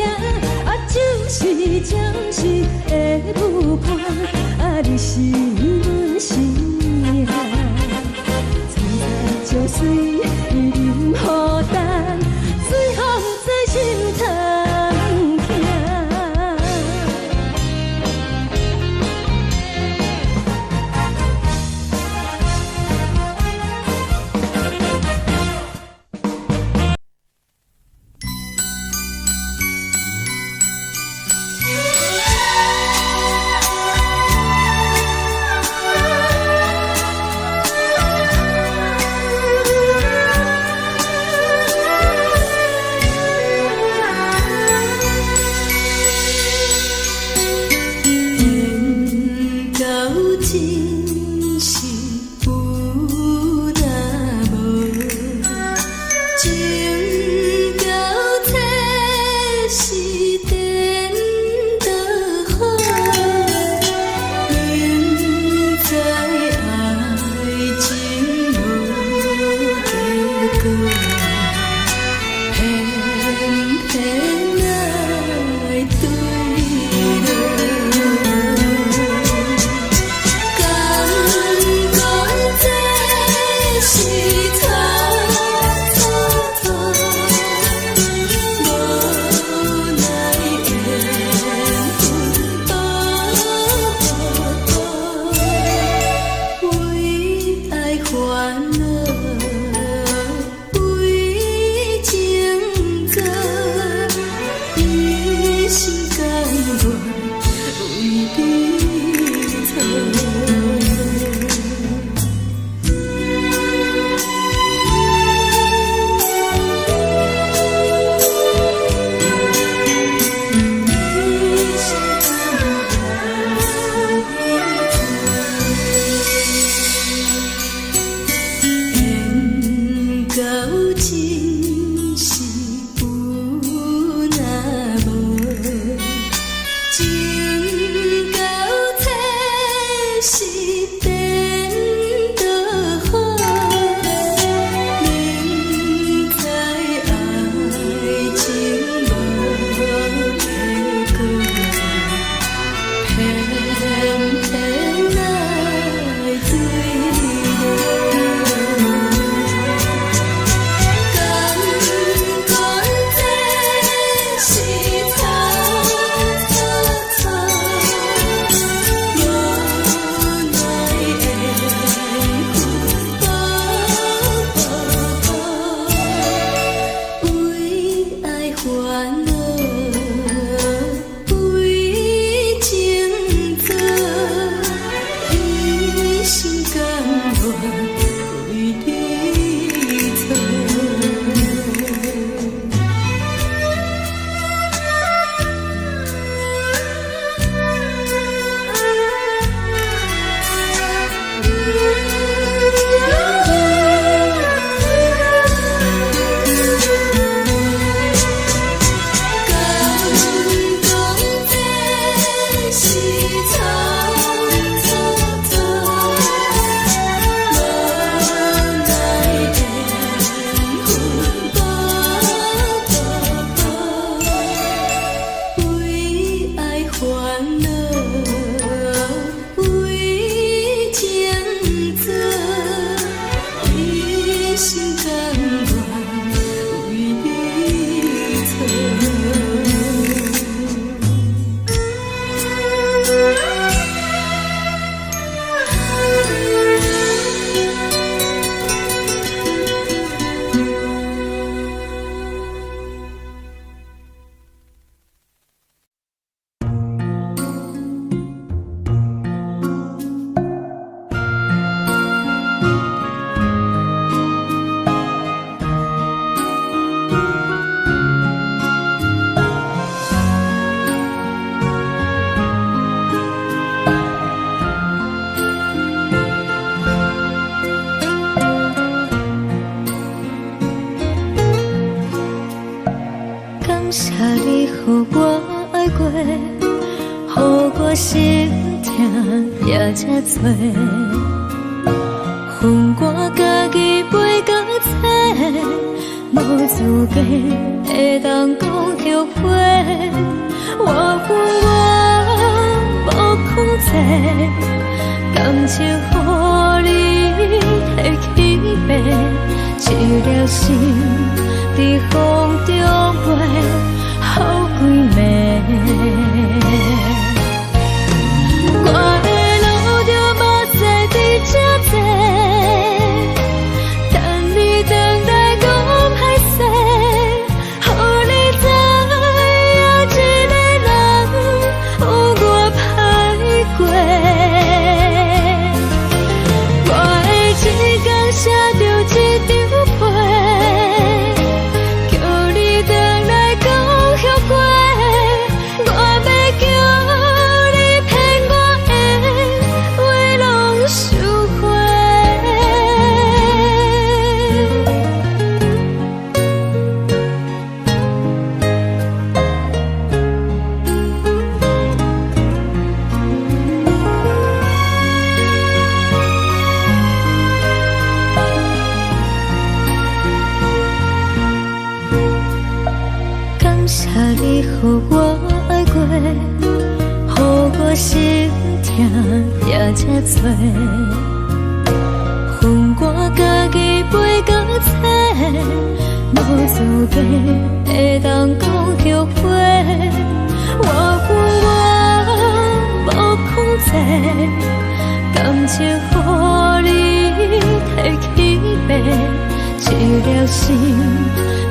就是暂时的舞伴，你是阮生命。层层情水任孤单，随风在心通听。爱过，予我心痛也这多。恨我家己袂到切，无资格会当讲后悔。我恨我无控制，感情予你会起飞，一粒心在风中飞，好几暝。我的路就目屎在这多。你予我爱过，予我心痛也这多。恨我家己袂到切，无资格会当讲后悔。我恨我无控制，感情予你摕起飞，一粒心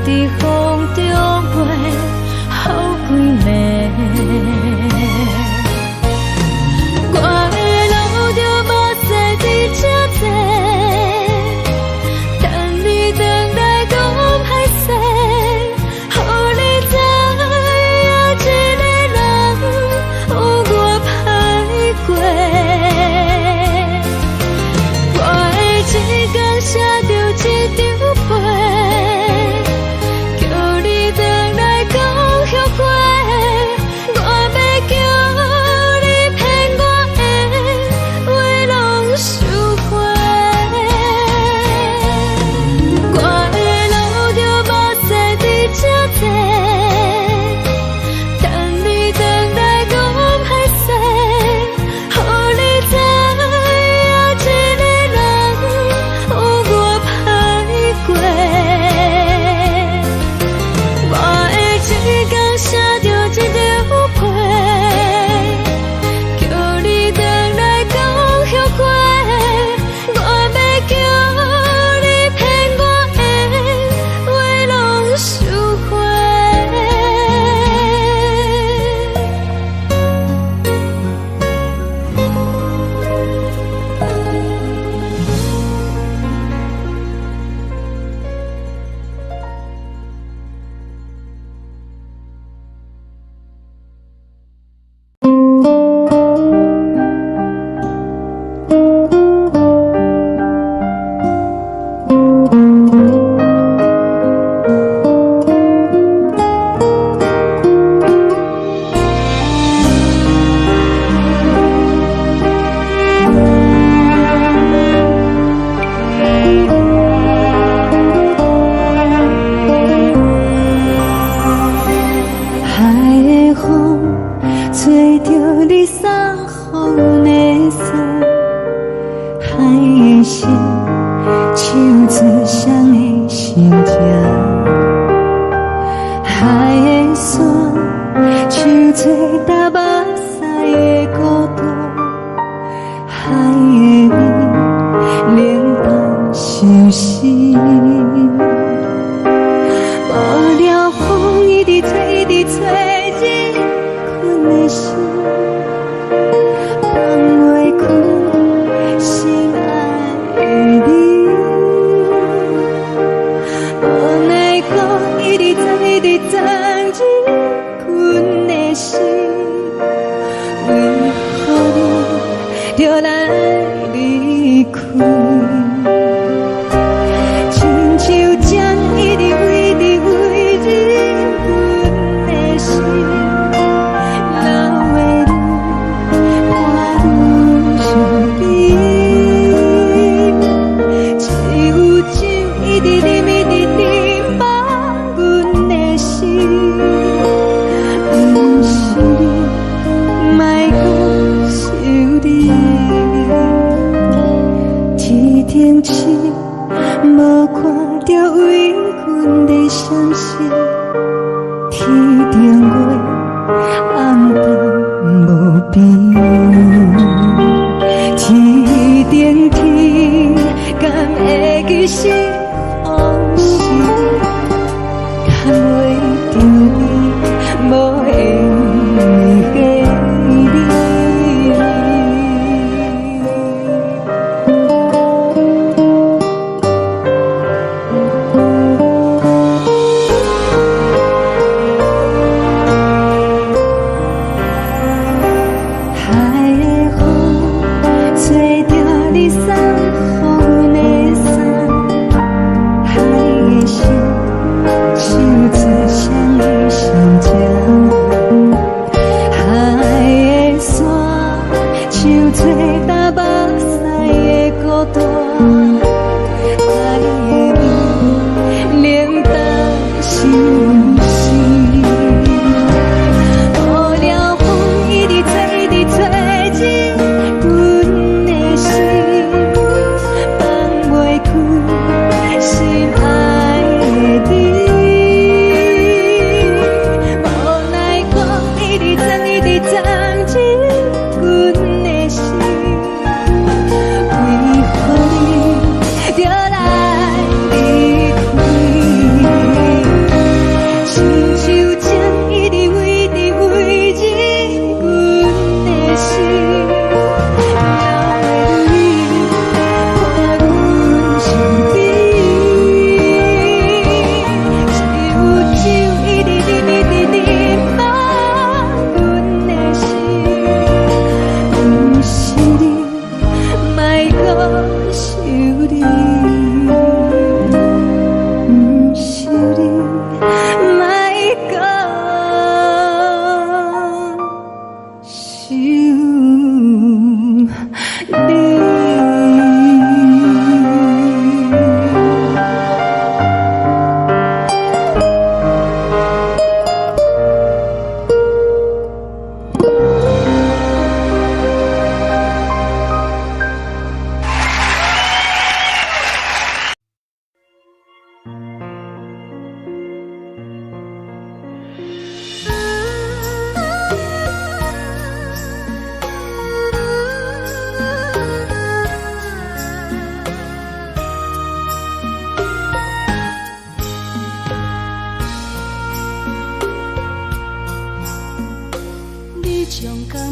在风中飞。好几暝，我的路就目屎在这多，等你回来讲歹势，予你知影一个人有我歹过。我会一天写着一张被，叫你回来讲。我要叫你骗我的话拢收回，我的路就目屎在这多，等你回来讲歹势，予你知影一个人有我歹过。我会一天写着一张被，叫你回来讲后悔。我要叫你骗我的话拢收回。边，天顶天，敢会记是往事，敢袂着你，无缘给你。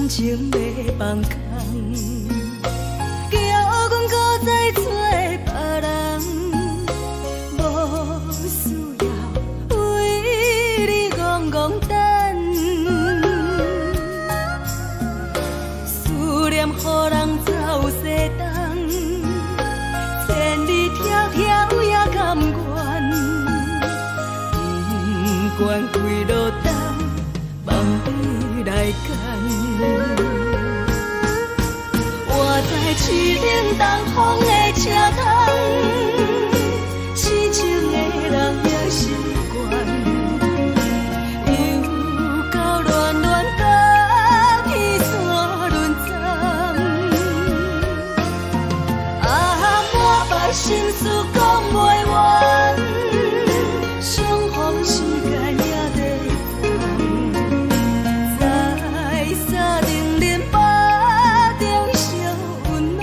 情袂放空，叫阮搁再找别人，无需要为你戆戆等，思念予人走西东，千里迢迢也甘愿，不管开路灯，望你来干。我在市顶东风的车窗，痴情的人也习惯，又到乱乱甲天山轮转。啊，满腹心事讲袂完，相逢时间也在等，在山顶连巴中烧温暖，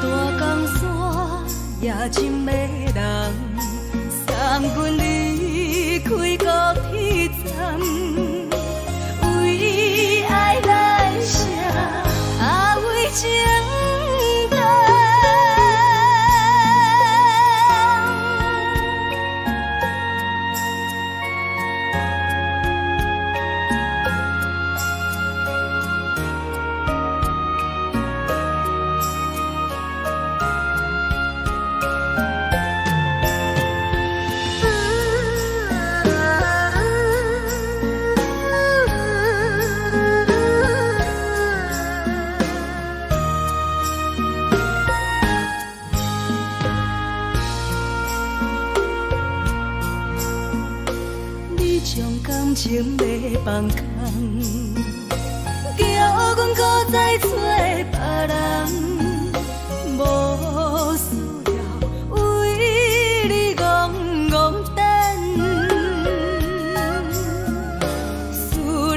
大江山也深的人，送阮离开高铁站，为爱来写为情长。将感情袂放空，叫阮搁再找别人，无需要为你戆戆等，思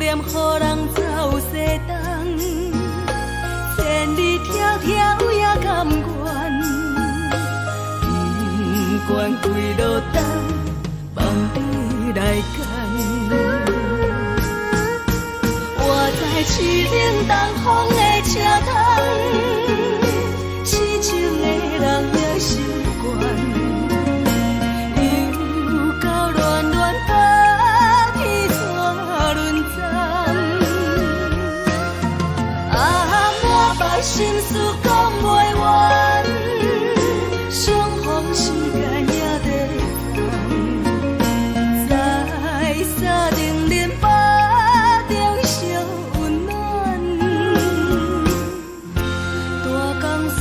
念予人走西东，千里迢迢也甘愿，不管几落冬，望你来牵。我在市顶东风的车窗，痴情的人也心倦。心事讲袂完，相逢时间也在等，在沙丁林巴中相温暖。大江山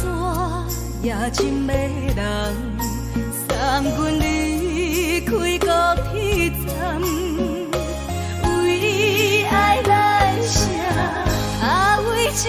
也真迷人，送阮离开高铁站，为爱来写，为情。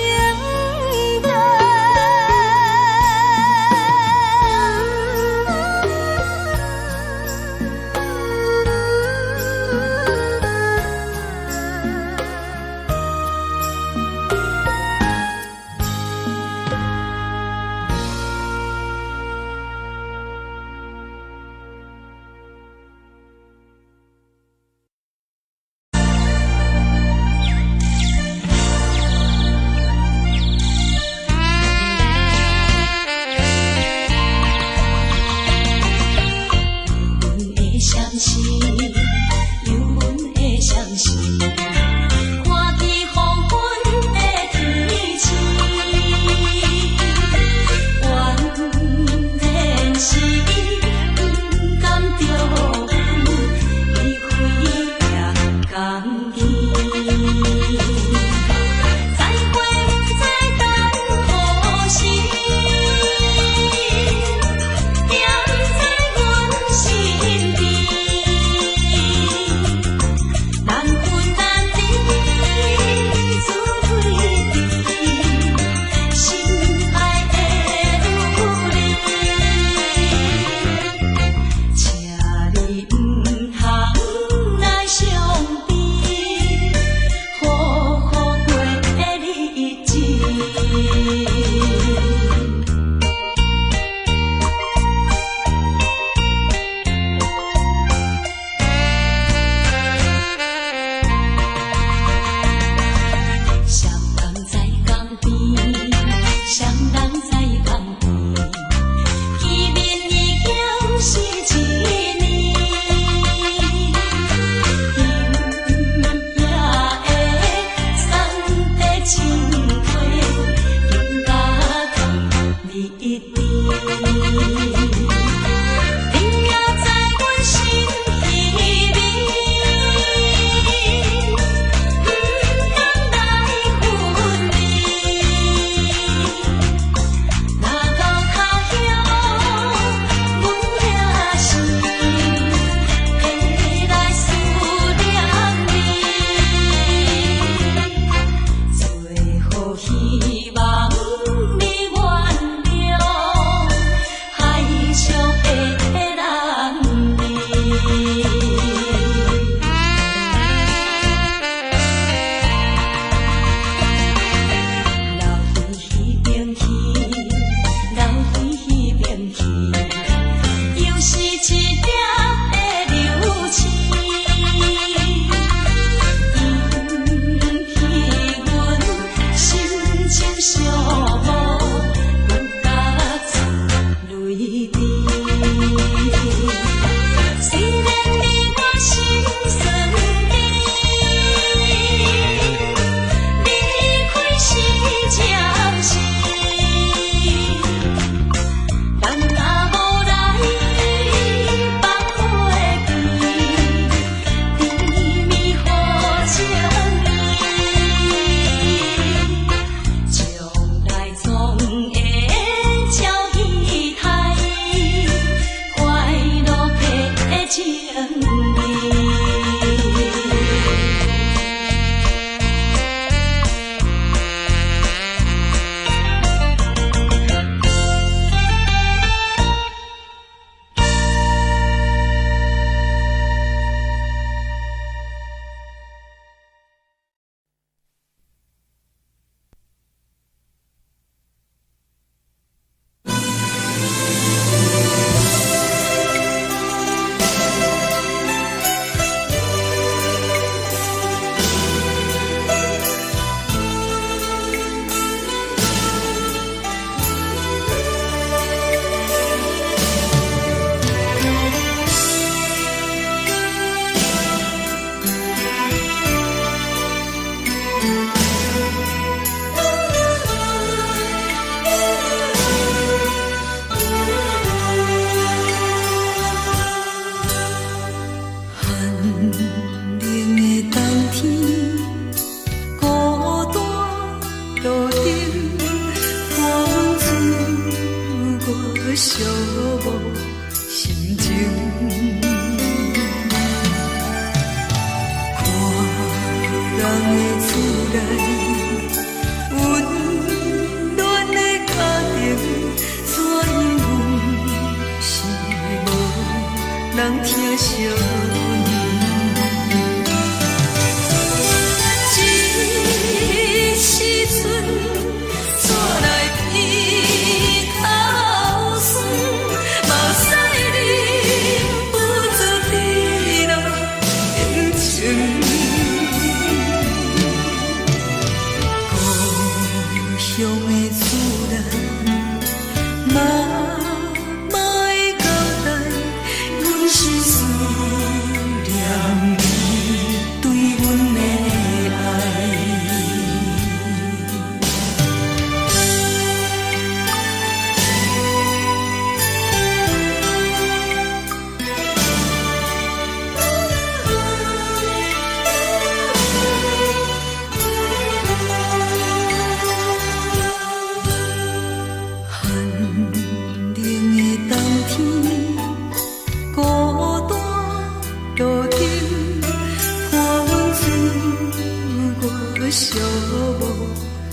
寂无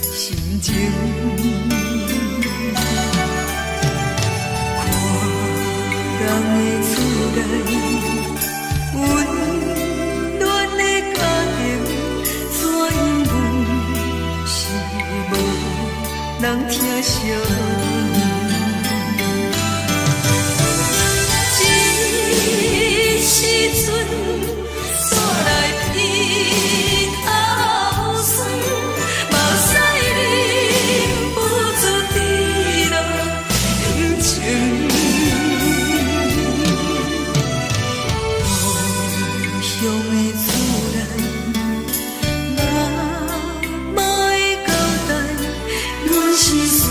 心情。看人的厝内，温暖的家庭，怎因为是无人疼惜？这时阵，煞来鼻头酸，目屎忍不住滴落眼睛。故乡的厝内，妈妈的交代，阮是输。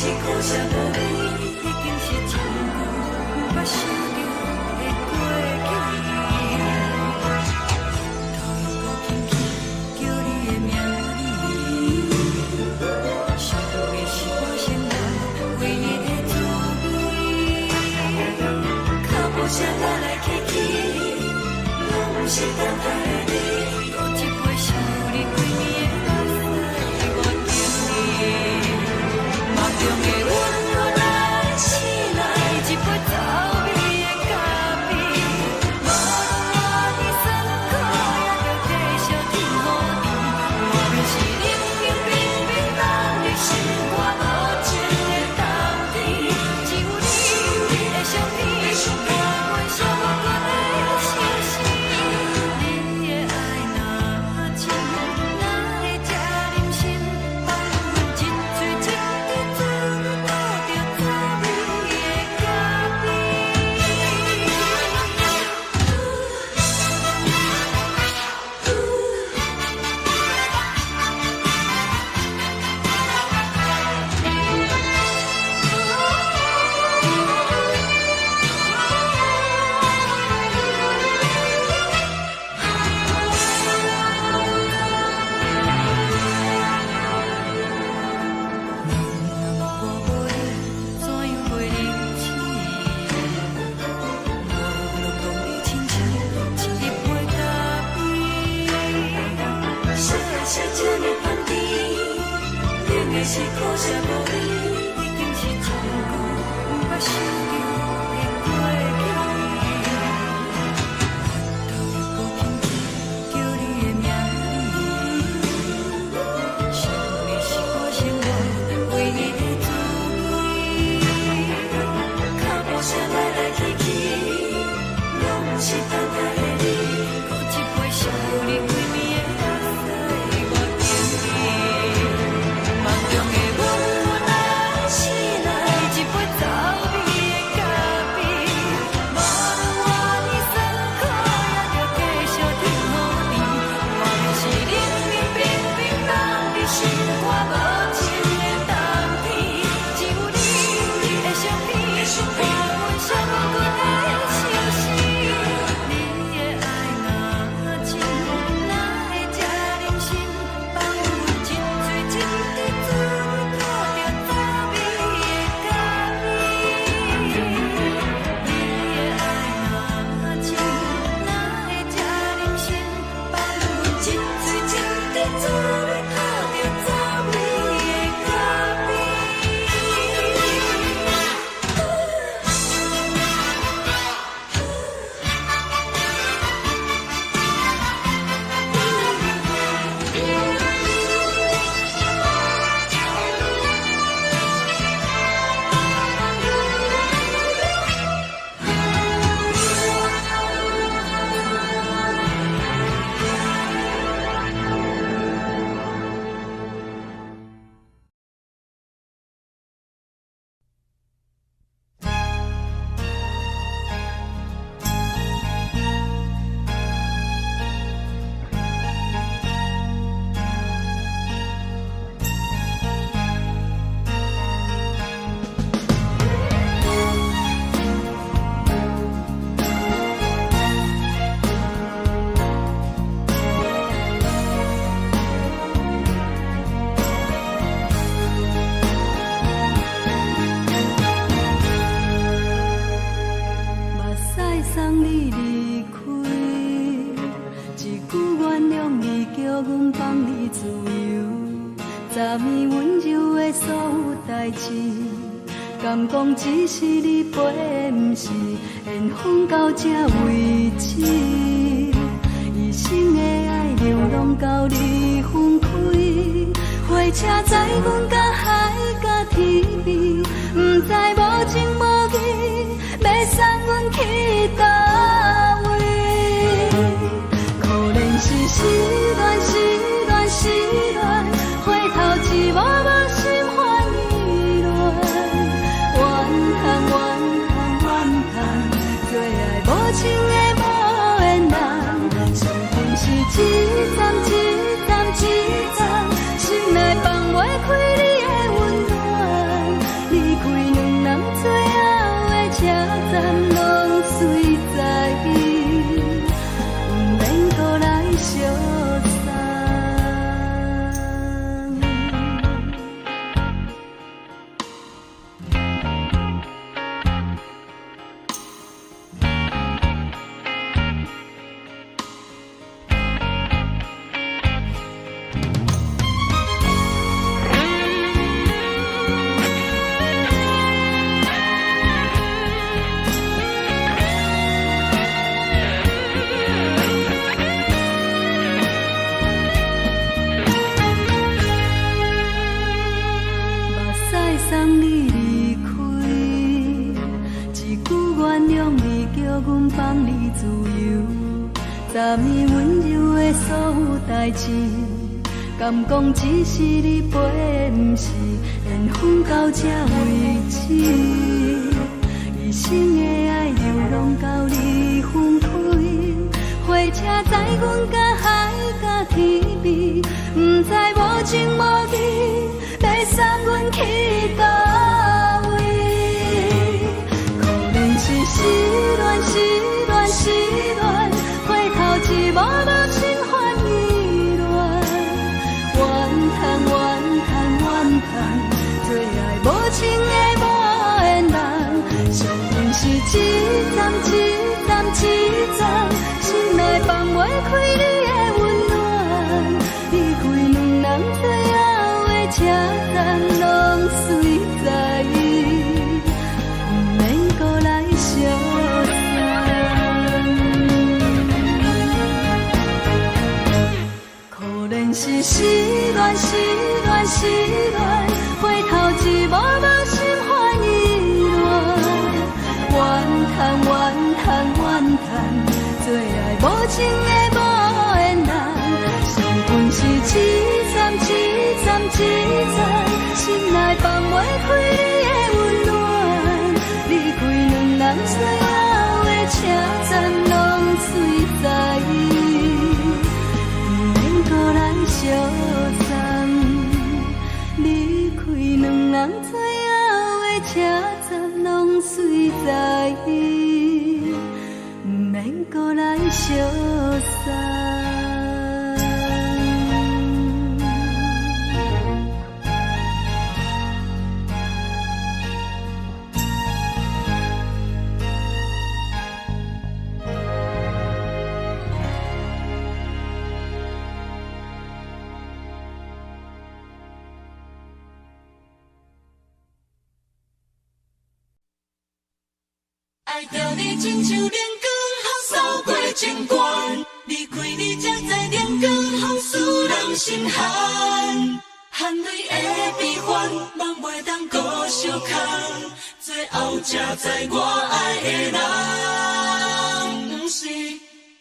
是苦涩无味，已经是一句无法想着的过去。头又搁轻轻叫你的名字，想的是我心内唯一的滋味。脚步声来来去去，拢不是等待的你，搁一杯想你几暝的目屎，我等你。梦中的阮落来醒来，一杯走味的咖啡，无论我的酸苦，也着继续甜予你。外面是冷冷冰冰冷的心肝，无情的冬天，只有你的相片，陪阮寂寞过的相思。你的爱若真，哪会这忍心放阮一嘴一滴珠，倒着滋味的咖啡。是苦涩无味，已经是一句无法想着的过去。头又搁轻轻叫你的名字，想的是我生活唯一的滋味。脚步声来来去去，拢不是等待的你，搁一杯想你几暝的目屎，我等你。梦中的阮落来醒来，一杯走味的咖啡，无论我的酸苦，也着继续甜予你。外面是冷冷冰冰冷的心肝，无情的冬天，只有你的相片，陪阮寂寞过的相思。你的爱若真，哪会这忍心放阮一嘴一滴珠，倒着滋味的咖啡。你的爱若真，哪会这忍心放阮一嘴一滴珠，倒着滋味的咖啡。目屎送你离开，一句原谅你，叫阮放你自由。昨暝温柔的所有代志，敢讲只是你陪，不是缘分到这为止。一生的爱流浪到你分开，火车载阮甲海甲天边，不知无情无义，要送阮去倒位？可能是失恋，失恋，失恋，回头一幕幕心烦意乱，怨叹，怨叹，怨叹，最爱无情的无缘人，上天是一站一站一站，心内放袂开你的温暖。站拢随在，不免搁来相送。送你离开，一句原谅你，叫阮放你自由。昨暝温柔的所有代志，敢讲只是你陪，不是缘分到这为止。一生的爱流浪到你分开，火车载阮甲海甲天边，不知无情无义，要送阮去倒位？可能是失恋，失恋，失恋，回头一幕幕心烦意乱，怨叹，怨叹，怨叹，最爱无情的无缘人，上阮是一站一站一站，心内放袂开你的温暖，离开两人最后的车站拢随在，不免搁来相送。可能是失恋，失恋，失恋，回头一幕幕心烦意乱，怨叹，怨叹，怨叹，最爱无情的无缘人，上阮是一站一站一站，心内放袂开你的温暖，离开两人最后的车站拢随在，不免搁来相送，离开两人最后的车站拢随在，不免搁来相送。爱着你亲像连光风扫过情关，离开你才知连光风使人心寒，含泪的悲欢，望袂当搁相牵，最后才知我爱的人，不是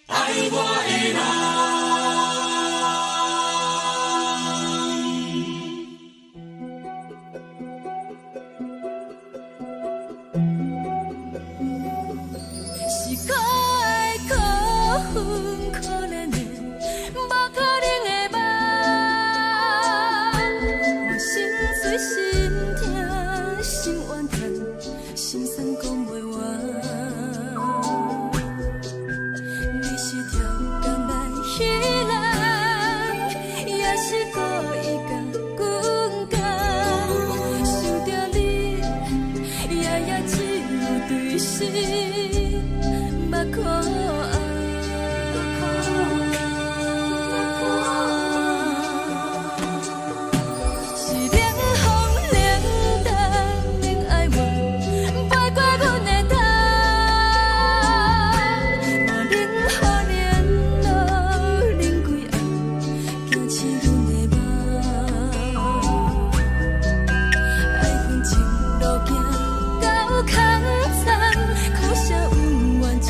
爱我的人。空残，苦涩温婉就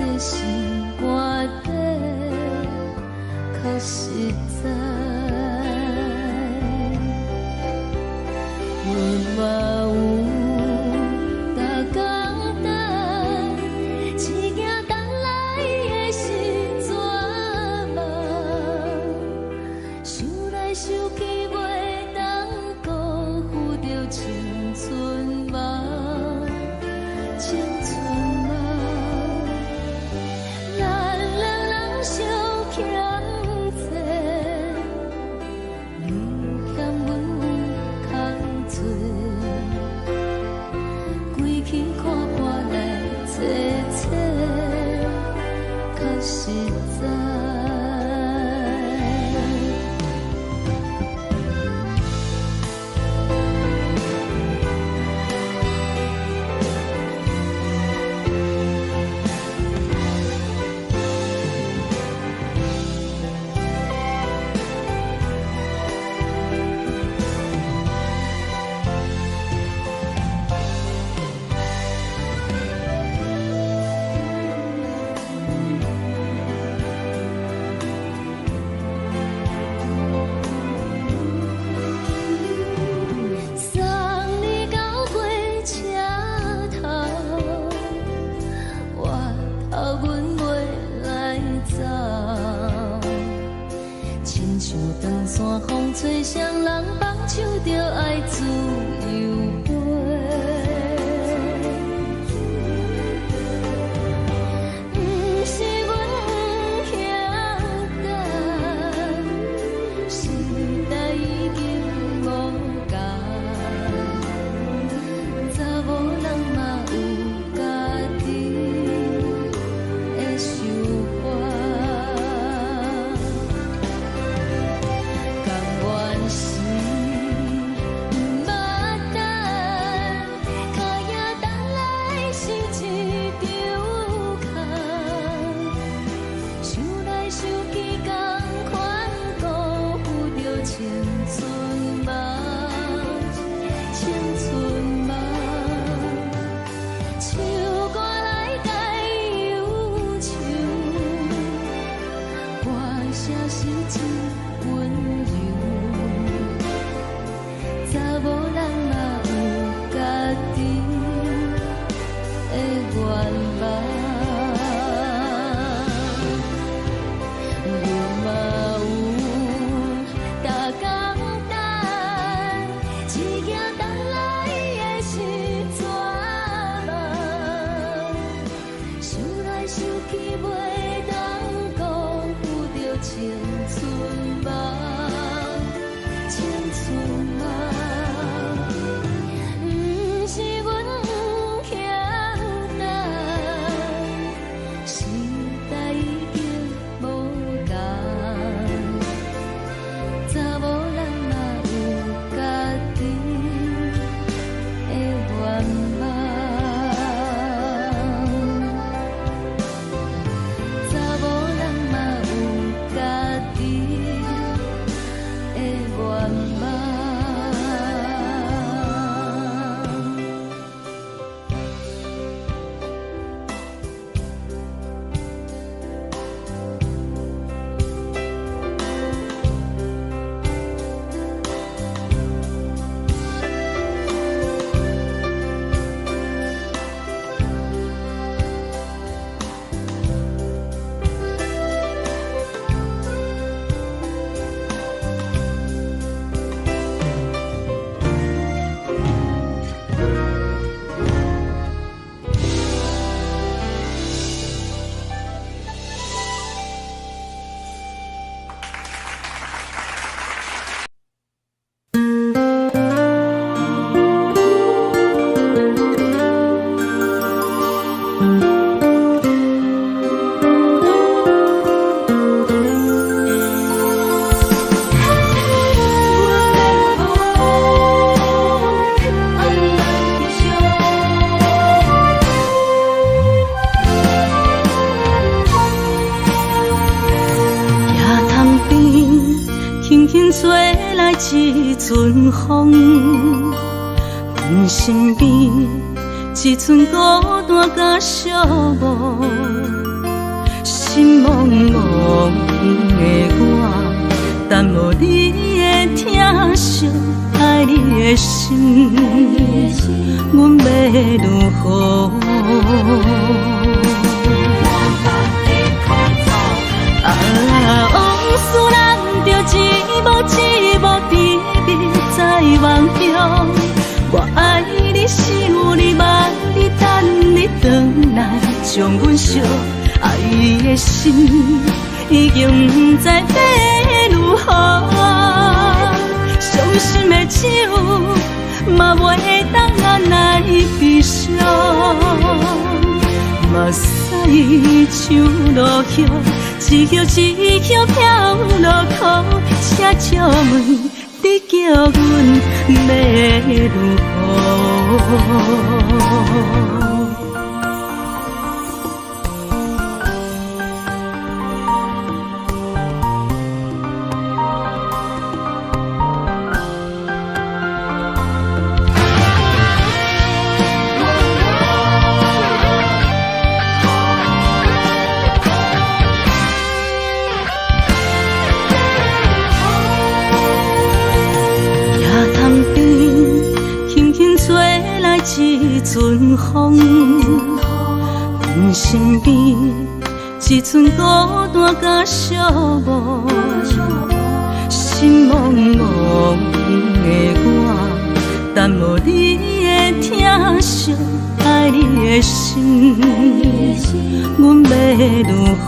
的心肝底，较实在。阮嘛有逐工等，只惊等来的时阵梦，想来想去袂当辜负着青春梦，青春梦。咱两人相欠债，你欠阮空罪，归去看破来切切，较实在。山风吹双人放手着爱自由飞，不是阮不晓等，时代已经无同，查某人嘛有家己的想法。一阵风，阮身边一寸孤单甲寂寞。心茫茫的我，等无你的疼惜，爱你的心，阮要如何？往事人着一幕一幕甜蜜在梦中，我爱你想你望你等你回来，将阮惜爱的心已经不知要如何。伤心的手嘛袂当按来悲伤，目屎像落叶，一叶一叶飘落雨，车借问你叫阮要如何？一阵风，阮身边一阵孤单甲寂寞，心茫茫的我，等无你的疼惜，爱你的心，阮要如何？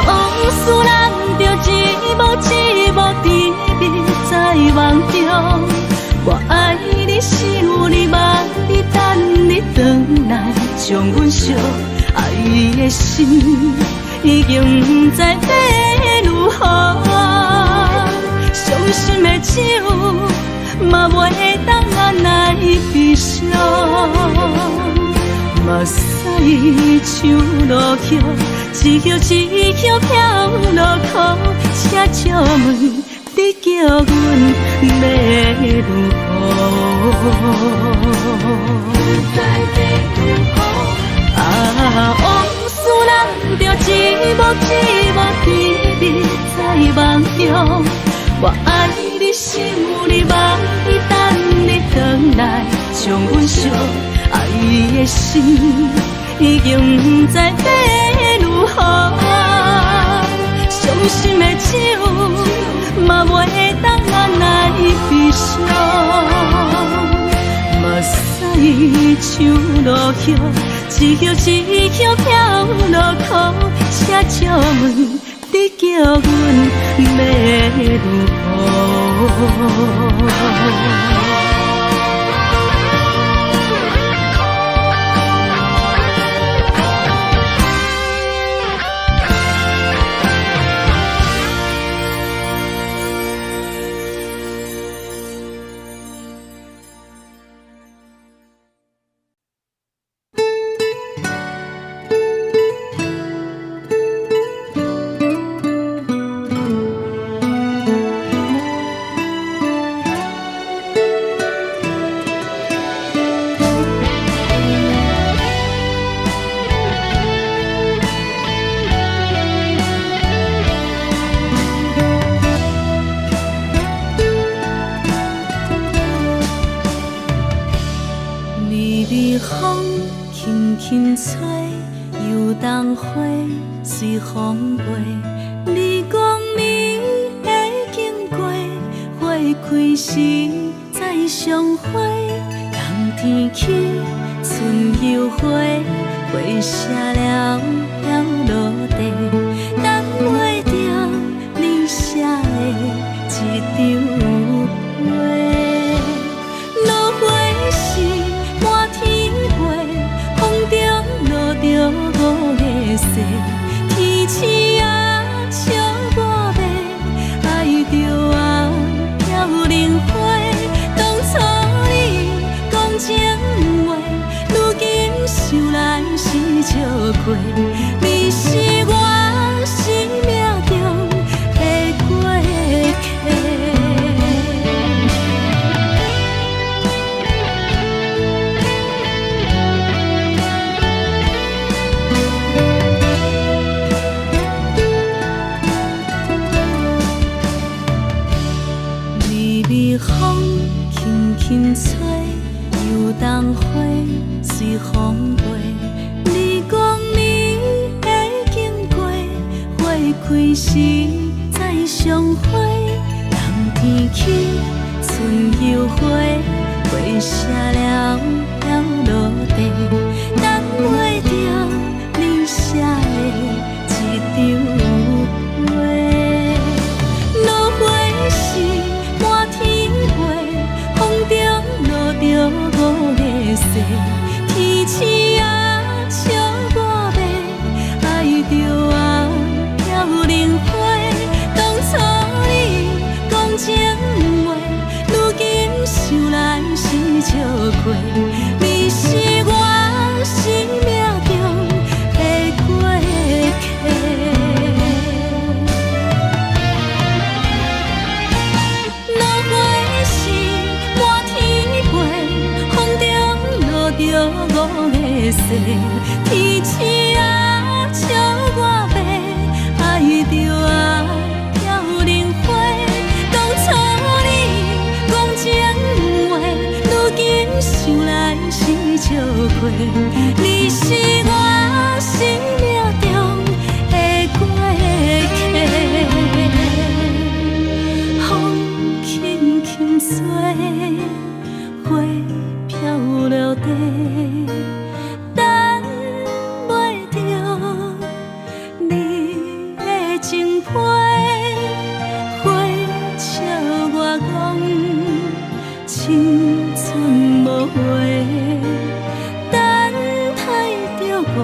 往事人着一幕一幕甜蜜在梦中，我爱你想你望你等你回来，将阮惜爱的心已经不知要如何。伤心的手嘛袂当按来悲伤，目屎像落叶，一叶一叶飘落雨，车借问你叫阮要如何？往事人着一幕一幕甜蜜在梦中，我爱你想你望你等你回来，将阮惜爱的心已经不知要如何。伤心的手嘛袂当按来悲伤，目屎像落叶，一叶一叶飘落雨，车借问你叫阮要如何？随风飞，你讲你会经过，花开时再相会。冬天起，春又回，花谢了要落地，等袂着你写的一张画。落花时满天飞，风中落着五个色。天星啊，笑我迷，爱着啊，飘零花。当初你讲情话，如今想来是笑过。你是我生命中的过客。人花随风飞，你讲你会经过，花开时再相会。人天起，春又花，花谢了飘落地，等袂着你写的一张话。落花时满天飞，风中落着五个色，天星啊笑我迷，爱着啊飘零花。当初你讲情话，如今想来是笑过，你是我生命中的过客。落花时满天飞，风中落着五个色，天星啊笑我迷，爱着啊飘零花。当初你讲情话，如今想来是笑过，你是我生命中的过客。风轻轻吹，花飘落地，等袂着你的情批。花笑我讲青春无话，等待着我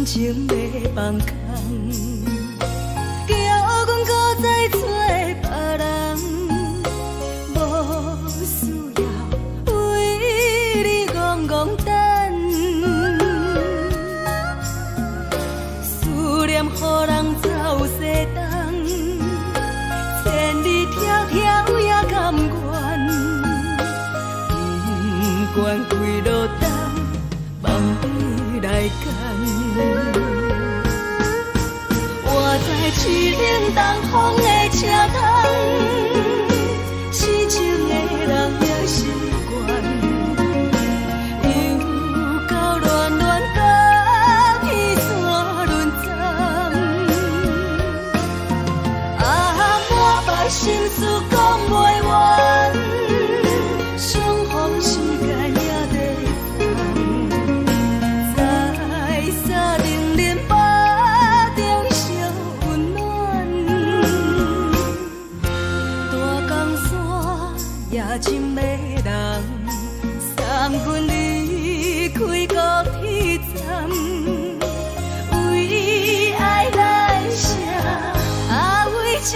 感情要放空，叫阮搁再找别人，无需要为你戆戆等，思念予人走西东，千里迢迢也甘愿，不管几路灯，梦比来赶。我在市顶东风的车窗，痴情的人也习惯，又到乱乱甲彼山论丛。满腹心事讲袂完，相逢时间也在等，在沙丁林巴中烧温暖。大江山夜深的人，送阮离开高铁站，为爱来写为情。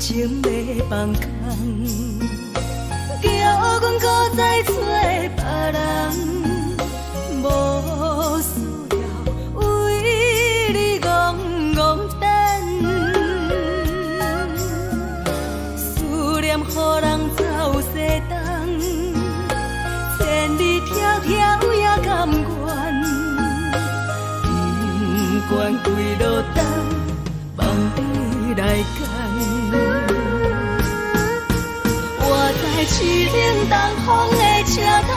情要放空，叫阮搁再找别人，无需要为你戆戆等，思念予人走西东，千里迢迢也甘愿，不管几路灯，梦比来赶。在市顶东风的车窗，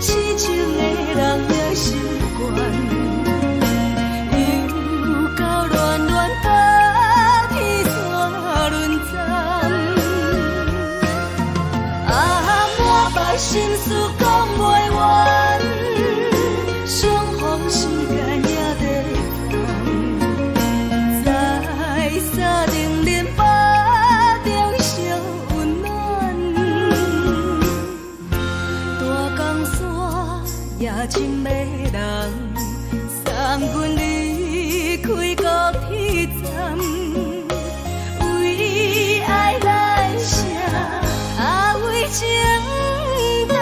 痴情的人也习惯，又到乱乱甲彼山论丛。满腹心事讲袂完，相逢时间也在等，在沙丁林巴。夜深的人，送阮离开高铁站，为爱来写为情等。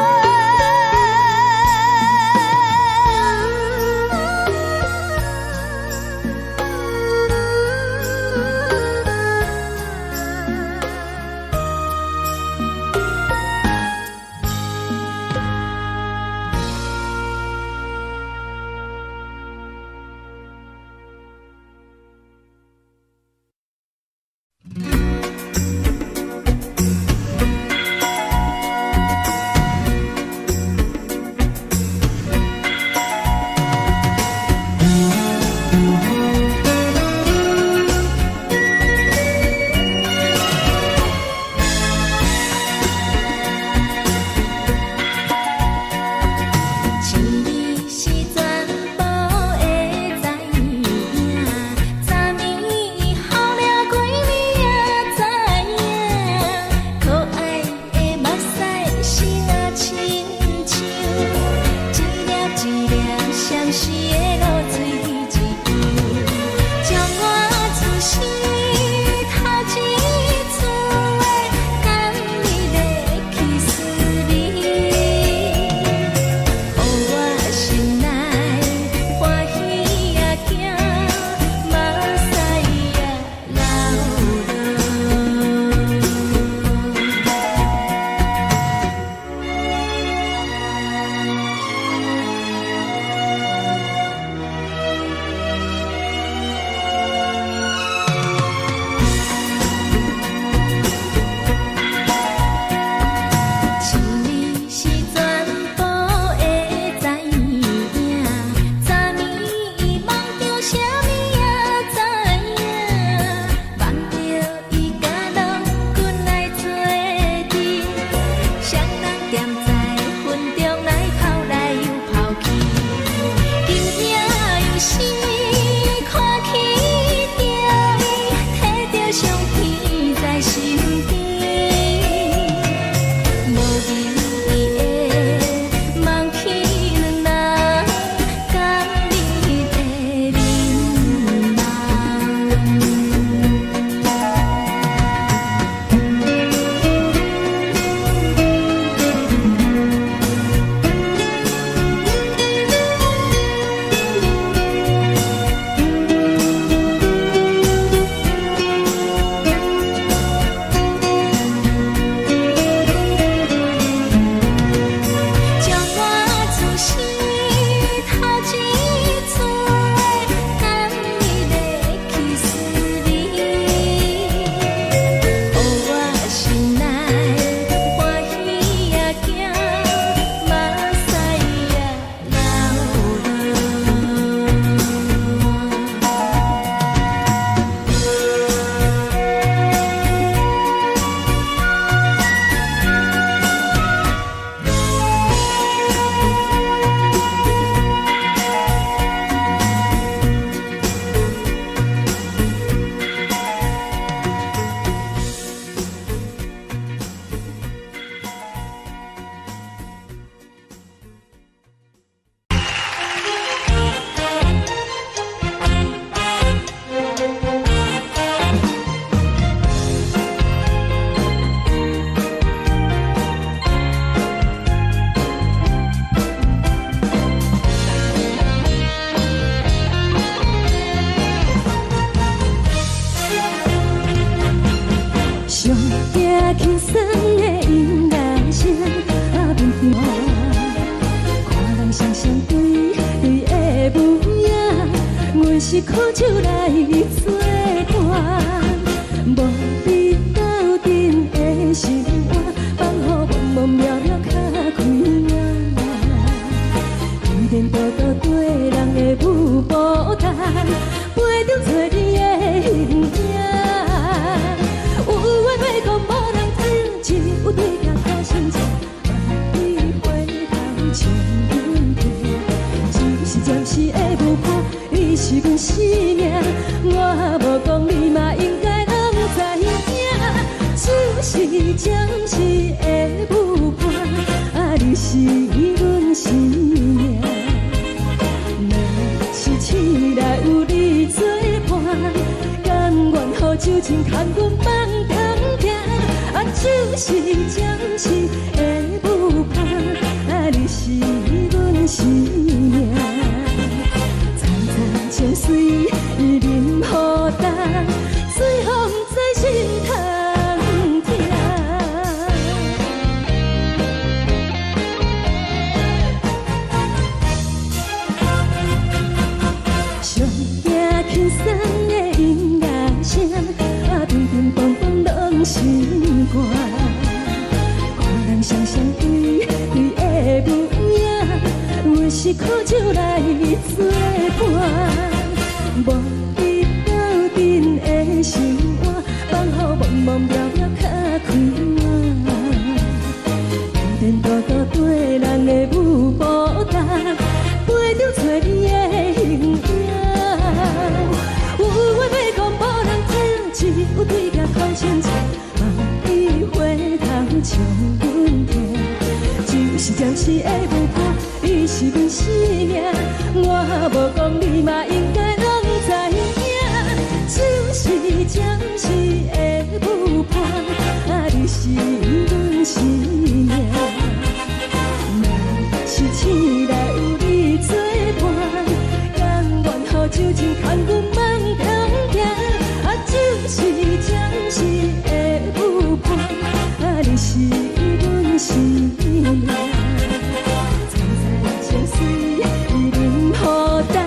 送的音乐声，啊，面对看人双双对对的模样，阮是苦酒来作伴，无你斗阵的生活，放予茫茫渺渺较开朗。一点多多对人的舞步弹，陪着做你的形影。有话要讲无人知，只有对镜头先知。你回头将阮听，就是暂时的舞伴，你是阮生命。我无讲你嘛应该通知影，就是暂时的舞伴，啊，你是阮生命。是醒来有你作伴，甘愿予酒精牵阮放通行，啊，就是暂时的舞伴，啊，你是阮生命。层层情水任孤单，水风在心通听。上惊轻松的音乐声，啊，乒乒乓乓拢心肝。看人双双对对的模样，阮是苦酒来作伴。无你斗阵的生活，放予茫茫渺渺较开朗。一点多多对人的舞步弹，陪着做你的形影。有话要讲无人知，只有对镜头先知。望你回头将阮听，就是暂时的舞伴，你是阮生命。我无讲你嘛应该拢知影，就是暂时的舞伴，啊，你是阮生命。若是醒来有你作伴，甘愿予酒精牵阮放通行，啊，就是暂时的舞伴，啊，你是阮生命。层层情水任孤单，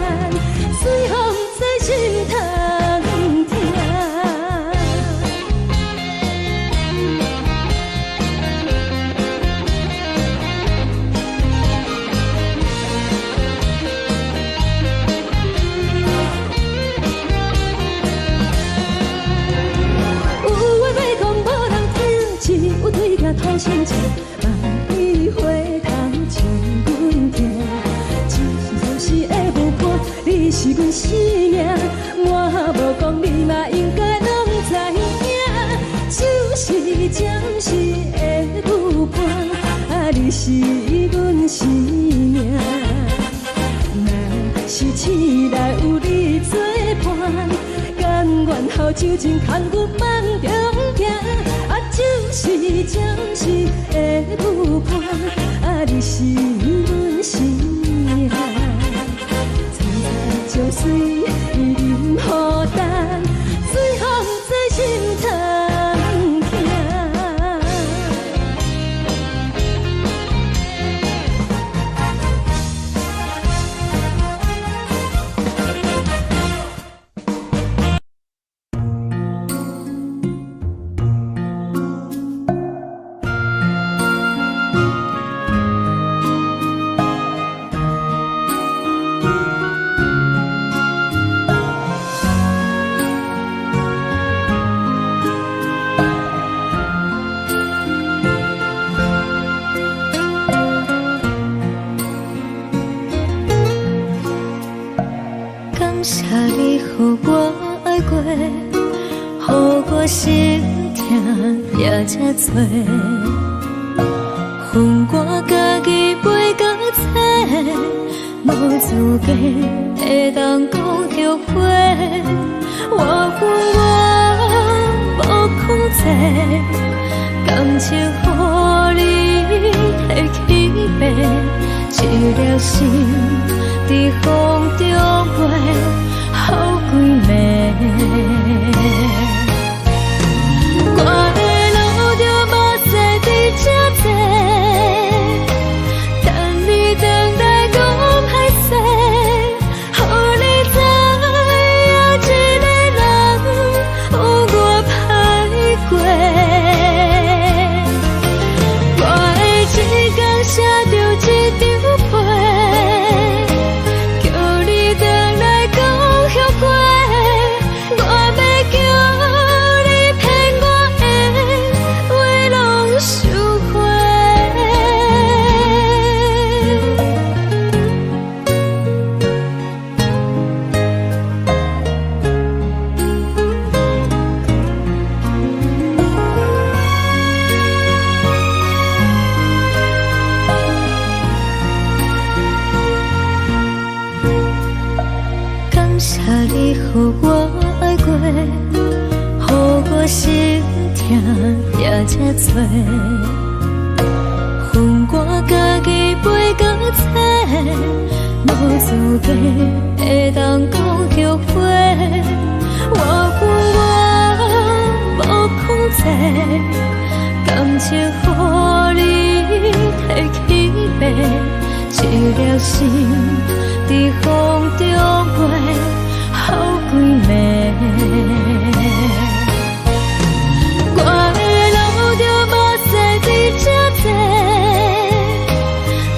随风在心通听。头先知，望你回头将阮听，就是暂时的舞伴，你是阮生命。我无讲你嘛应该拢知影，就是暂时的舞伴，啊，你是阮生命。若是醒来有你作伴，甘愿予酒精牵阮放中行，啊，就是暂时的舞伴，啊，你是阮生命。层层情水任孤单，随风在心通听。心痛也这多，恨我家己袂到切，无资格会当讲着话。我恨我无控制，感情予你摕去卖，一粒心伫风中飞，好几暝。我的路着无谢你，予我爱过，予我心痛也这多。恨我家己飞到这，无资格会当讲后悔。我恨我无控制，感情予你摕去卖，一粒心在风中飞，好几暝。我的路就无西伫这多，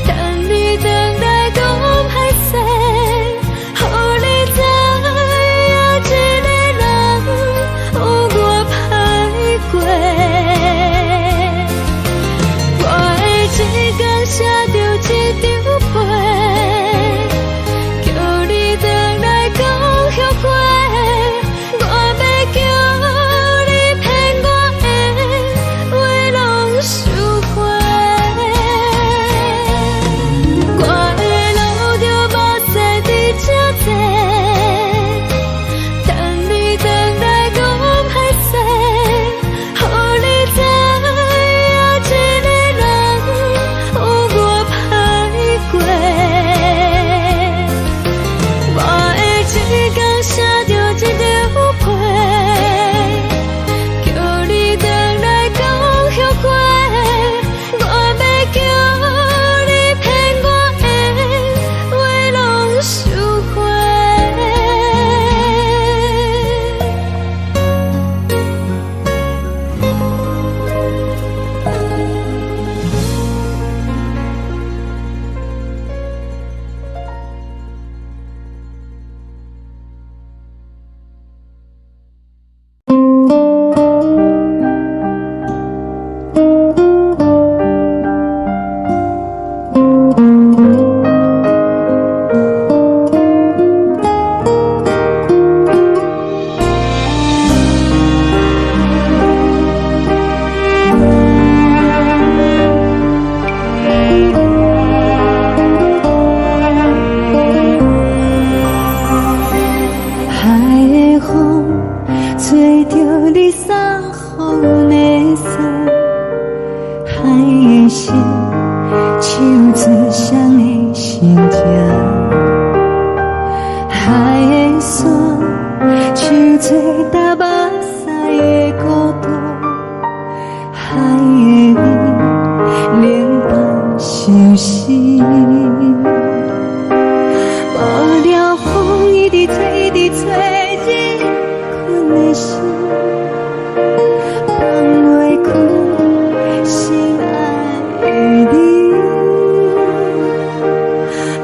等你回来讲歹势，予你知影一个人有我歹过。我会一天写着一张被，叫你回来讲后悔。我要叫你骗我的话拢收回。我的路就无西伫这多，等你回来讲歹势，予你知影一个人有我歹过。我会一天写着一张被，叫你回来讲后悔。我要叫你骗我的话拢收回。海的风吹着你送予的伞，海的心手指双的心情，海的山手吹打目屎的孤独，海的你冷淡伤心。无聊风一直吹，一直吹，日困的心放袂开，心爱你。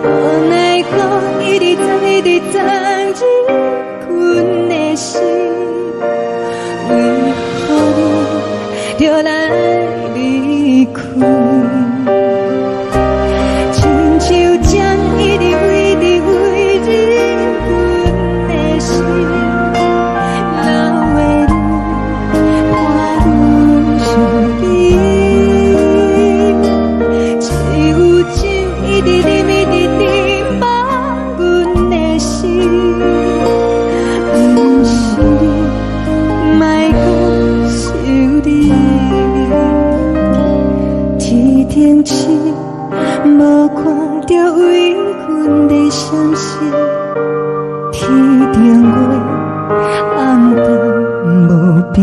无奈何一直等，一直等，日困的心，为何你就来离开？亲像将一直为你为日阮的心，流的泪看愈伤悲，只有酒一直啉，一直啉，放阮的心，不是你，莫讲受你。天顶星无看着为阮的闪烁，天顶月暗淡无边，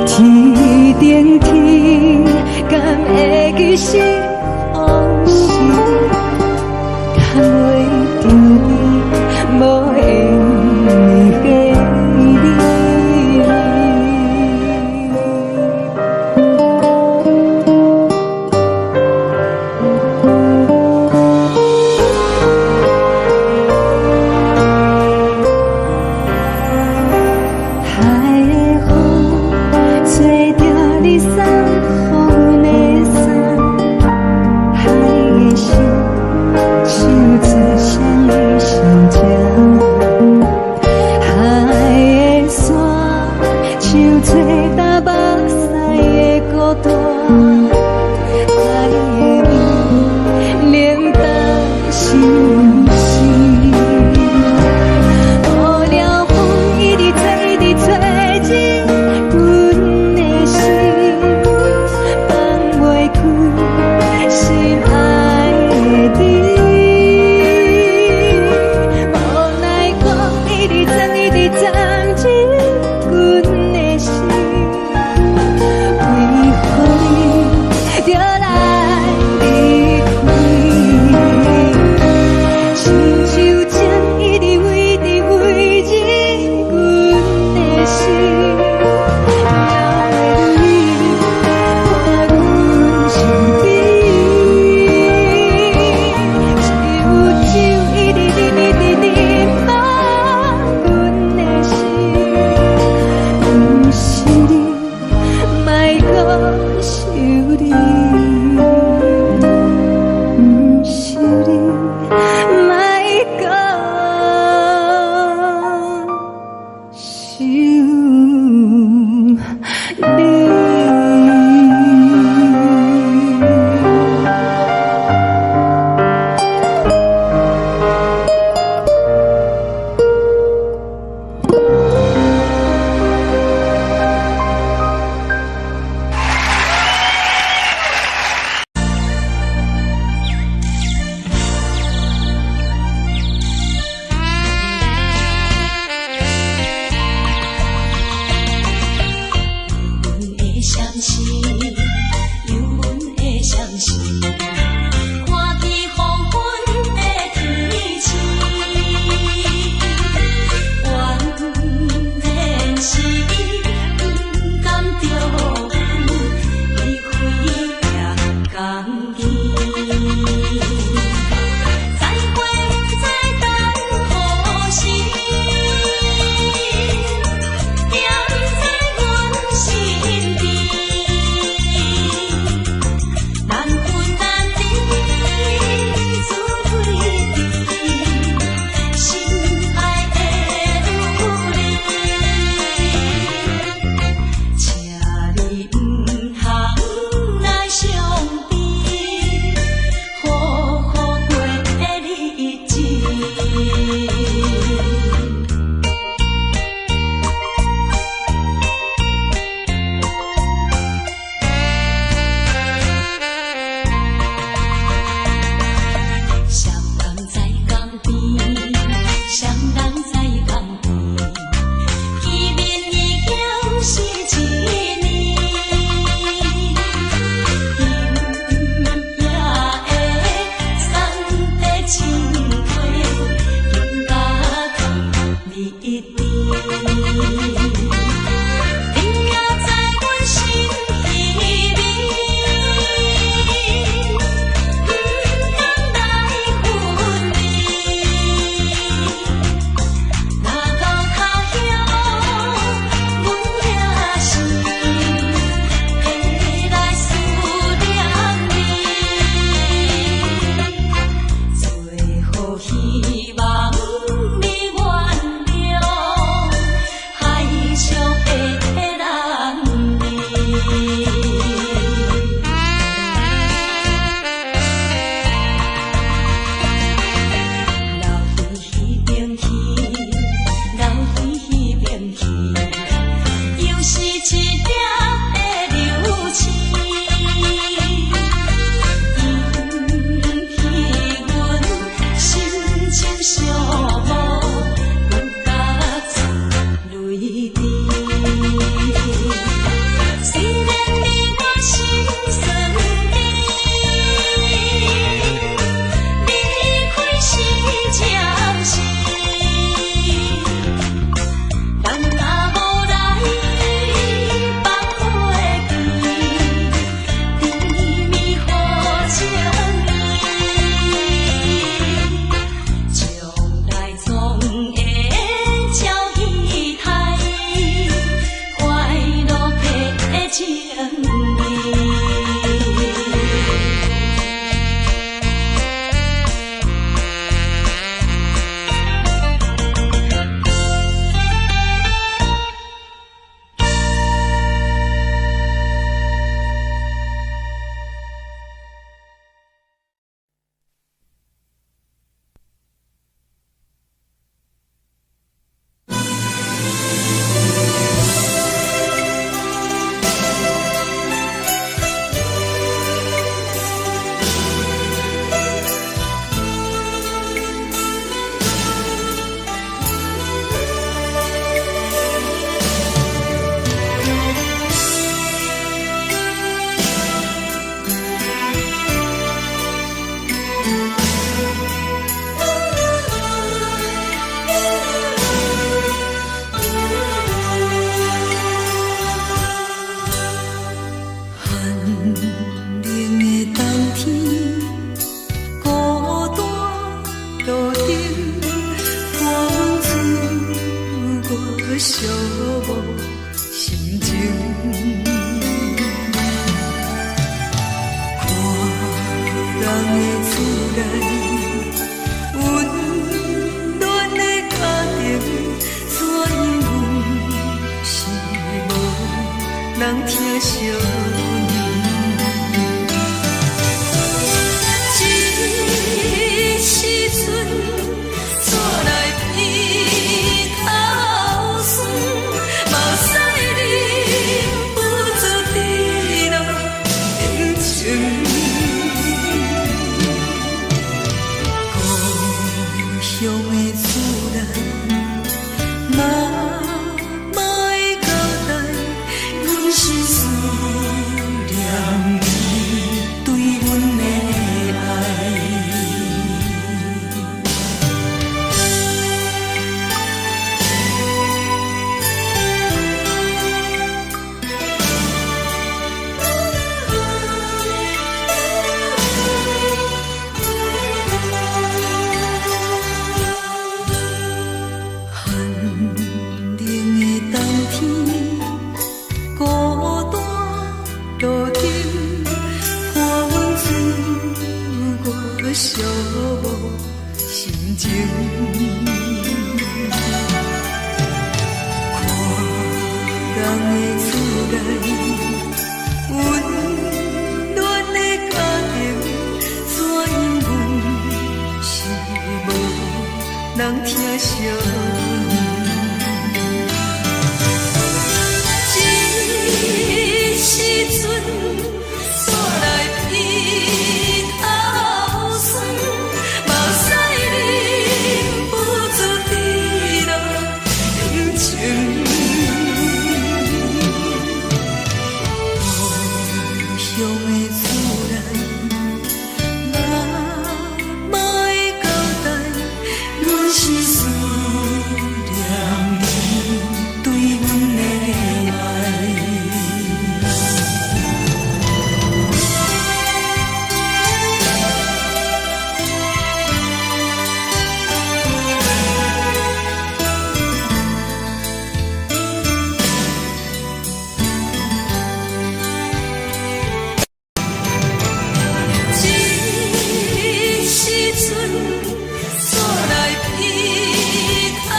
天顶天敢会记是往事，敢袂着你无缘给你。海的风吹着你送予的伞，海的心手指双的心情。情。看人的厝内，温暖的家庭，怎因阮是无人疼惜？时阵，煞来鼻头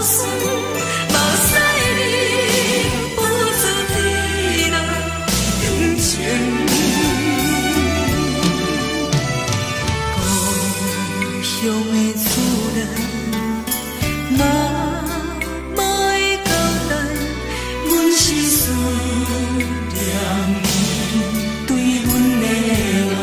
酸，目屎忍不住滴落眼睛。故乡的厝内，妈妈的交代，阮是思念你对阮的爱。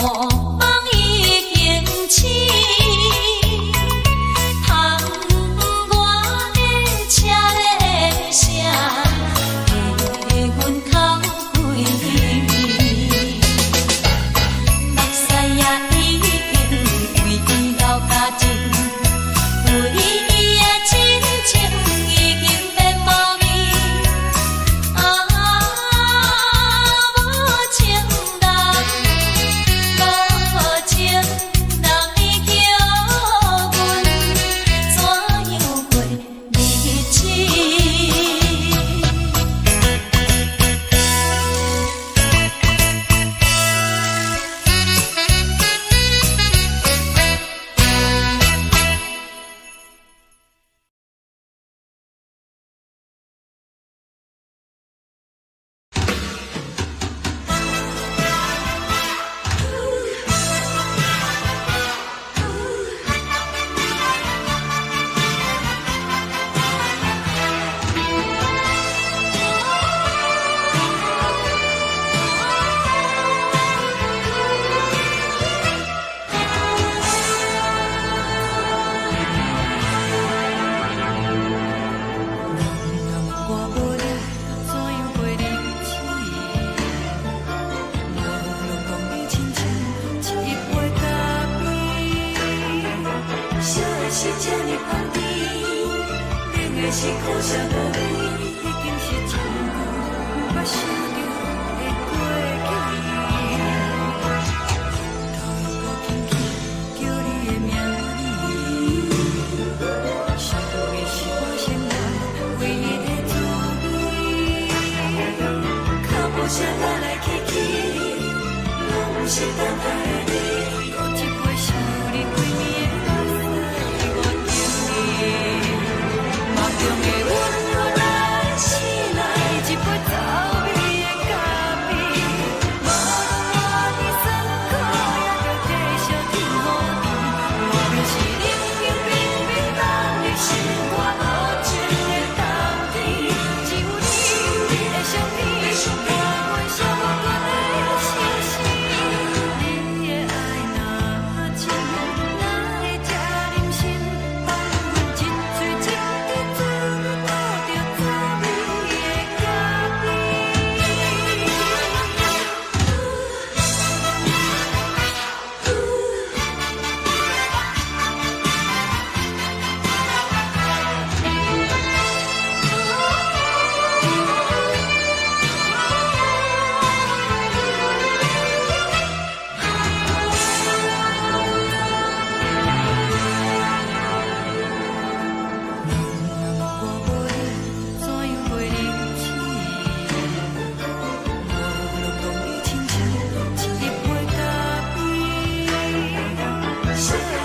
梦已经醒，窗外的车的声，在阮头开暝。目屎也已经为了家境，为伊的亲情已经变无味。无情人，无情人，你叫阮怎样过日子？是这呢香甜，冷的是苦涩无味，已经是真久捌想着的过去。头又搁轻轻叫你的名字，想的是我心内为你的滋味，脚步声来来去去，拢不是等待的你，搁一杯想你几暝的。中的温暖来醒来，一杯走味的咖啡，无论我的酸苦，也着继续甜予你。我就是冷冰冰冰冷的心，我无情的冬天，只有你的相片，甲阮寂寞过的心事。你的爱若真，哪会这忍心放阮一嘴一滴？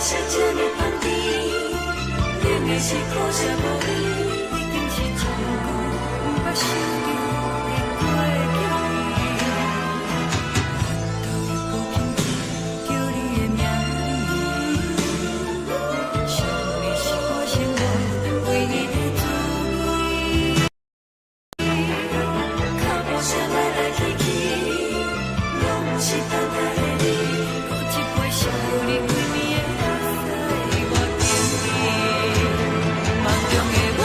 是这呢香甜，冷的是苦涩无味，已经是真久捌想着的过去。头又搁轻轻叫你的名字，想的是我心内为你的滋味，脚步声来来去去，拢不是等待的你，搁一杯想你几暝的。梦中的我。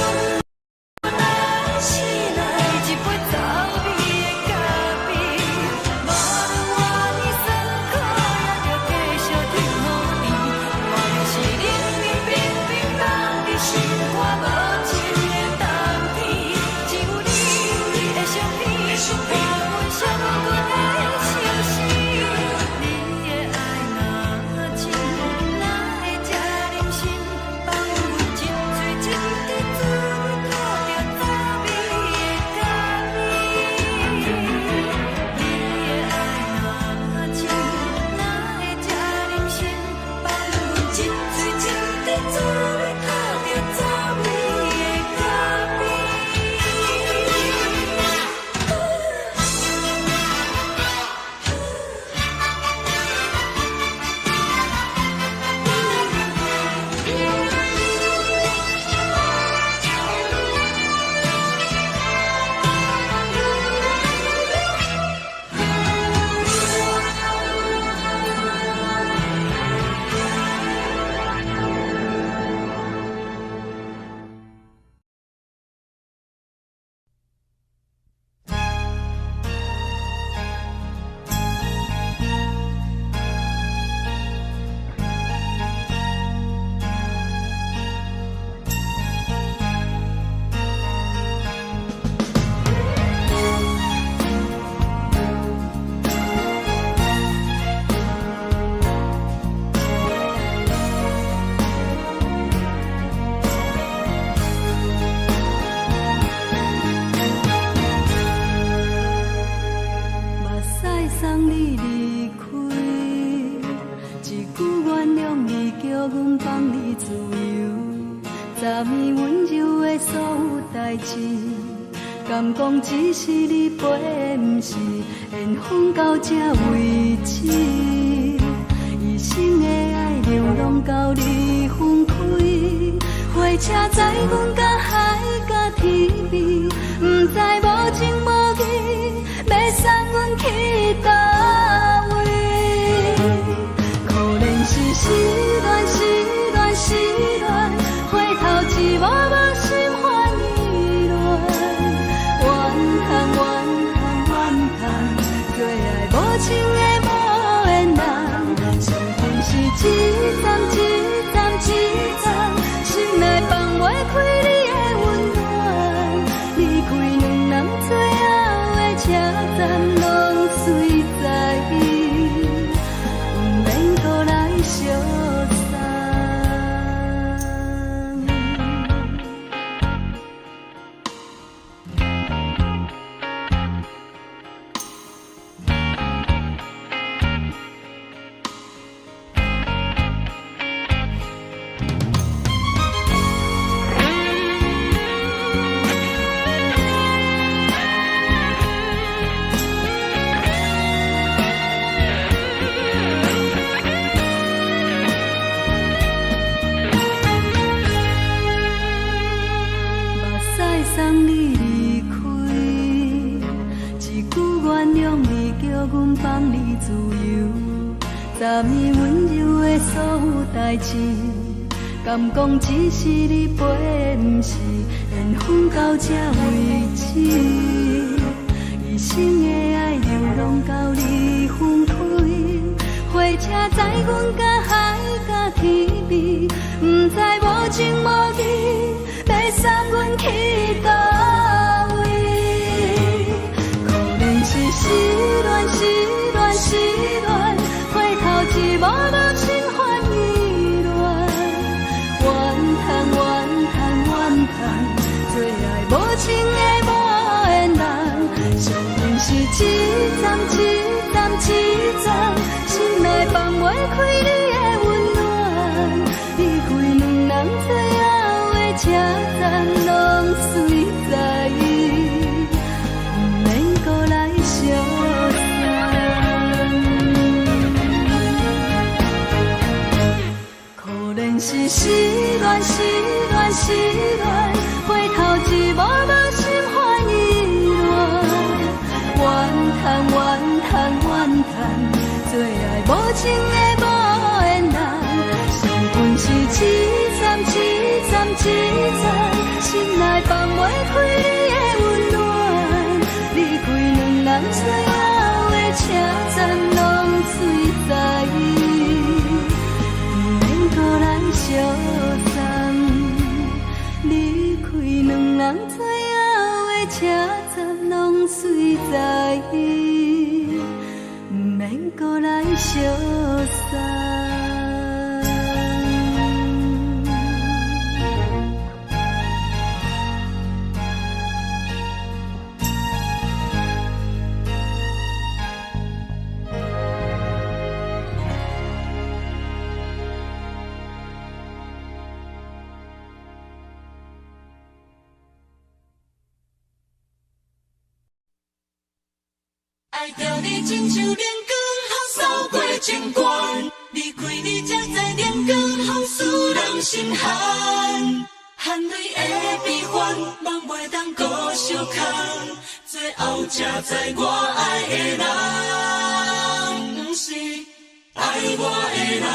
放你自由，昨暝温柔的所有代志，敢讲只是你陪，不是缘分到这为止。一生的爱流浪到你分开，火车载阮到海甲天边，不知无情无义，要送阮去倒位？可怜是失恋，失恋，失恋，回头一幕幕心烦意乱，怨叹，怨叹，怨叹，最爱无情的无缘人，上恨是一站一站一站，心内放袂开你的温暖，离开两人最后的车站，拢随在意，不免搁来相送。送你离开，一句原谅你，叫阮放你自由。昨暝温柔的所有代志，敢讲只是你陪，不是缘分到这为止。一生的爱流浪到你分开，火车载阮到海甲天边，不知无情无义，要送阮去倒位？可怜是失恋，失恋，失恋，回头一幕幕心烦意乱，怨叹，怨叹，怨叹，最爱无情的无缘人，上恨是一站一站一站，心内放袂开你的温暖，离开两人最后的车站，拢随在意，不免搁来相送。可怜是失恋，失恋，失恋，回头一幕幕心烦意乱，怨叹，怨叹，怨叹，最爱无情的无缘人，上恨是一站一站一站，心内放袂开你的温暖，离开两人最后的车站，拢随在意，不免搁来相送。离开两人最后的车站，拢随在意，不免搁来相送。爱着你亲像连光风扫过情关，离开你才知连光风使人心寒。含泪的悲欢，望袂当搁相牵，最后才知我爱的人，不是爱我的人。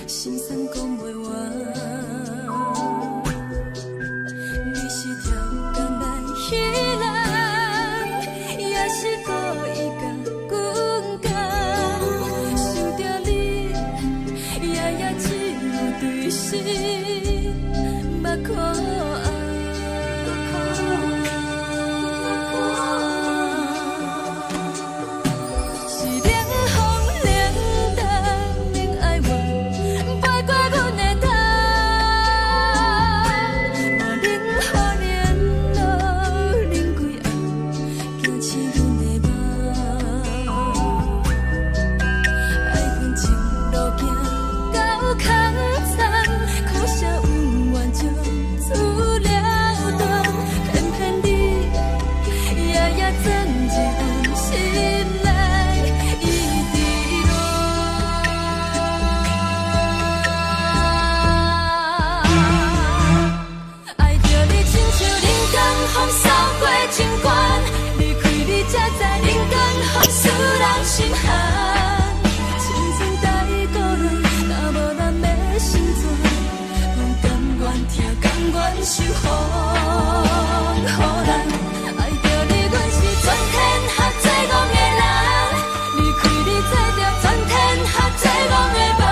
心酸讲袂完，你是条像人间风扫过情关，离开你才知人间风使人心寒。青春待孤单，若无咱要成全，阮甘愿听，甘愿受风雨咱。爱着你，阮是全天下最戆的人，离开你才着全天下最戆的梦。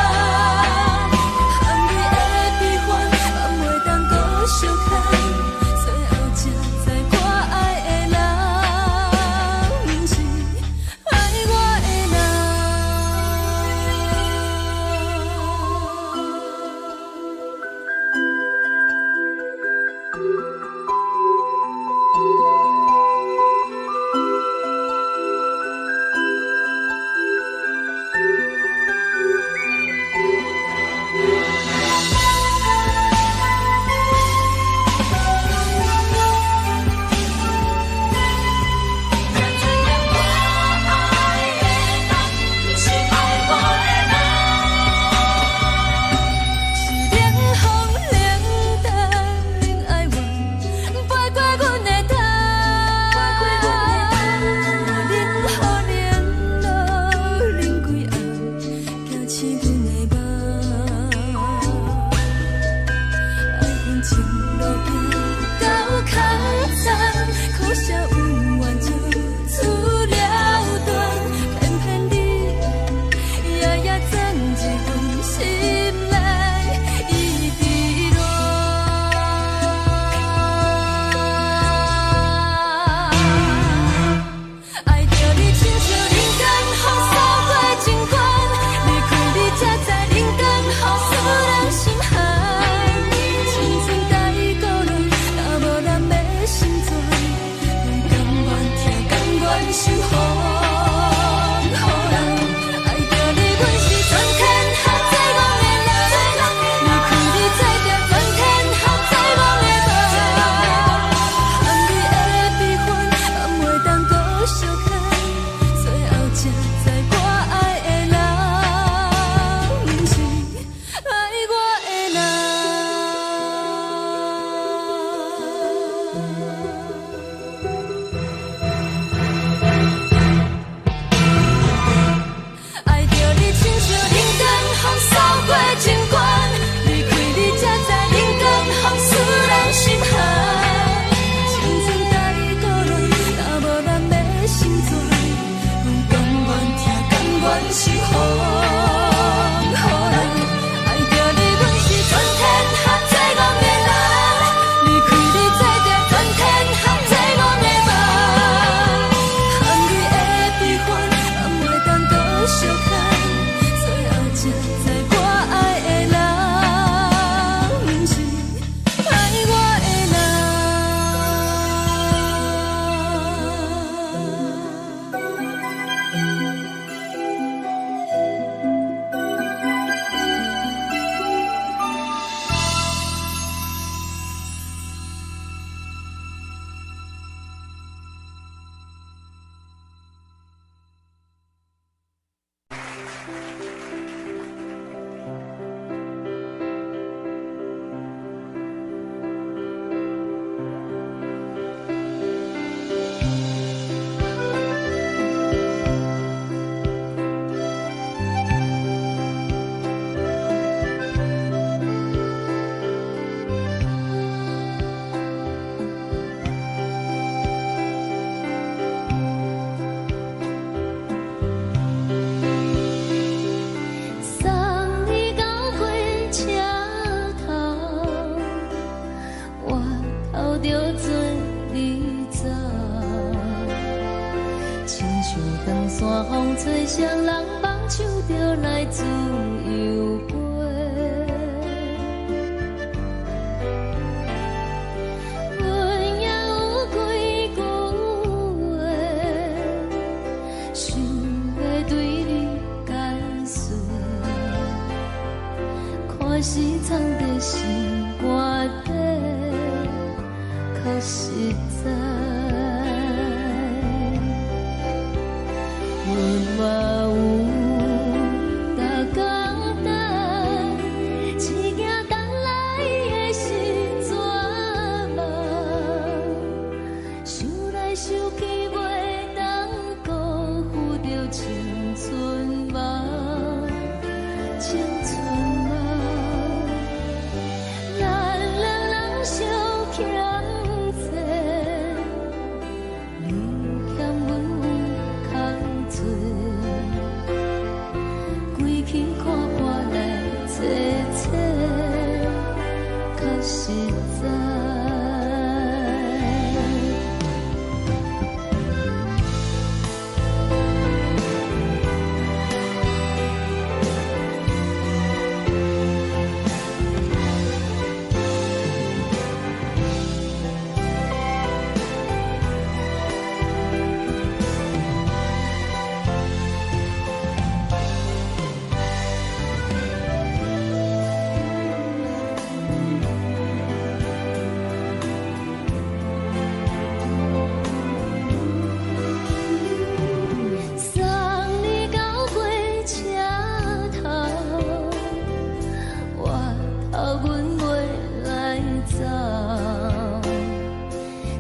含泪的悲欢，放袂当搁相牵。最后才知我爱的人，不是爱我的人。吹双人梦唱着来自由飞，阮也有几句话，想要对你解释，看是藏在心肝底，可实在。 我有大简单，一件等来的时阵嘛，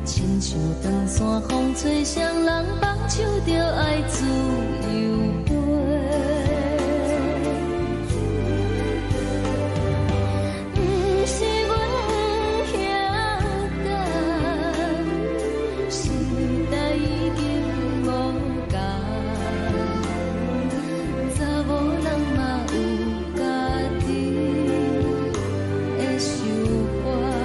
亲像长山风吹双人放手着爱自由飞。不是阮嫌干，时代已经无同，查某人嘛有家己的想法。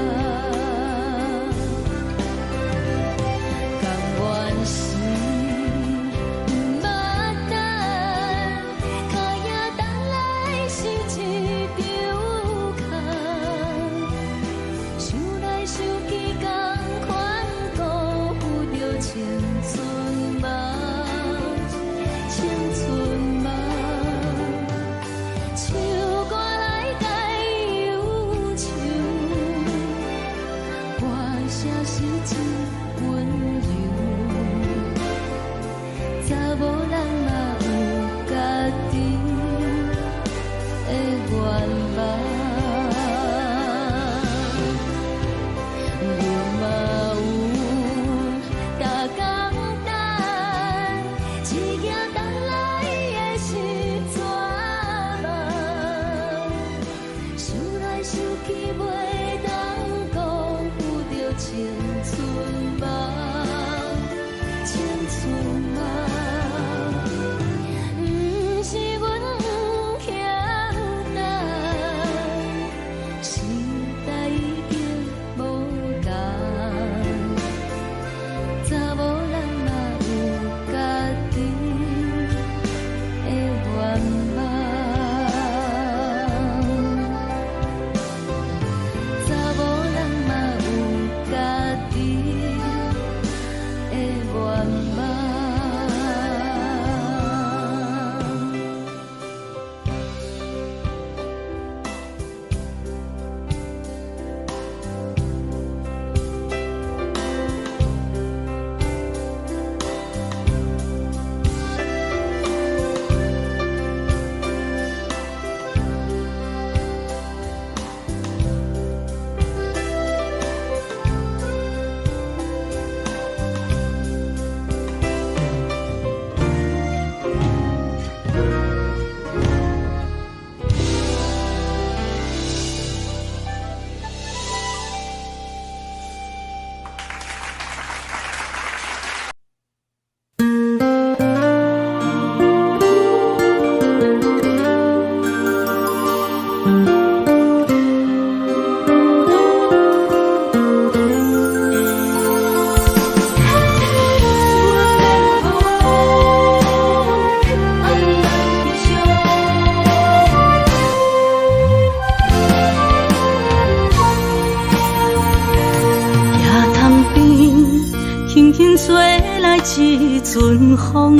一阵风，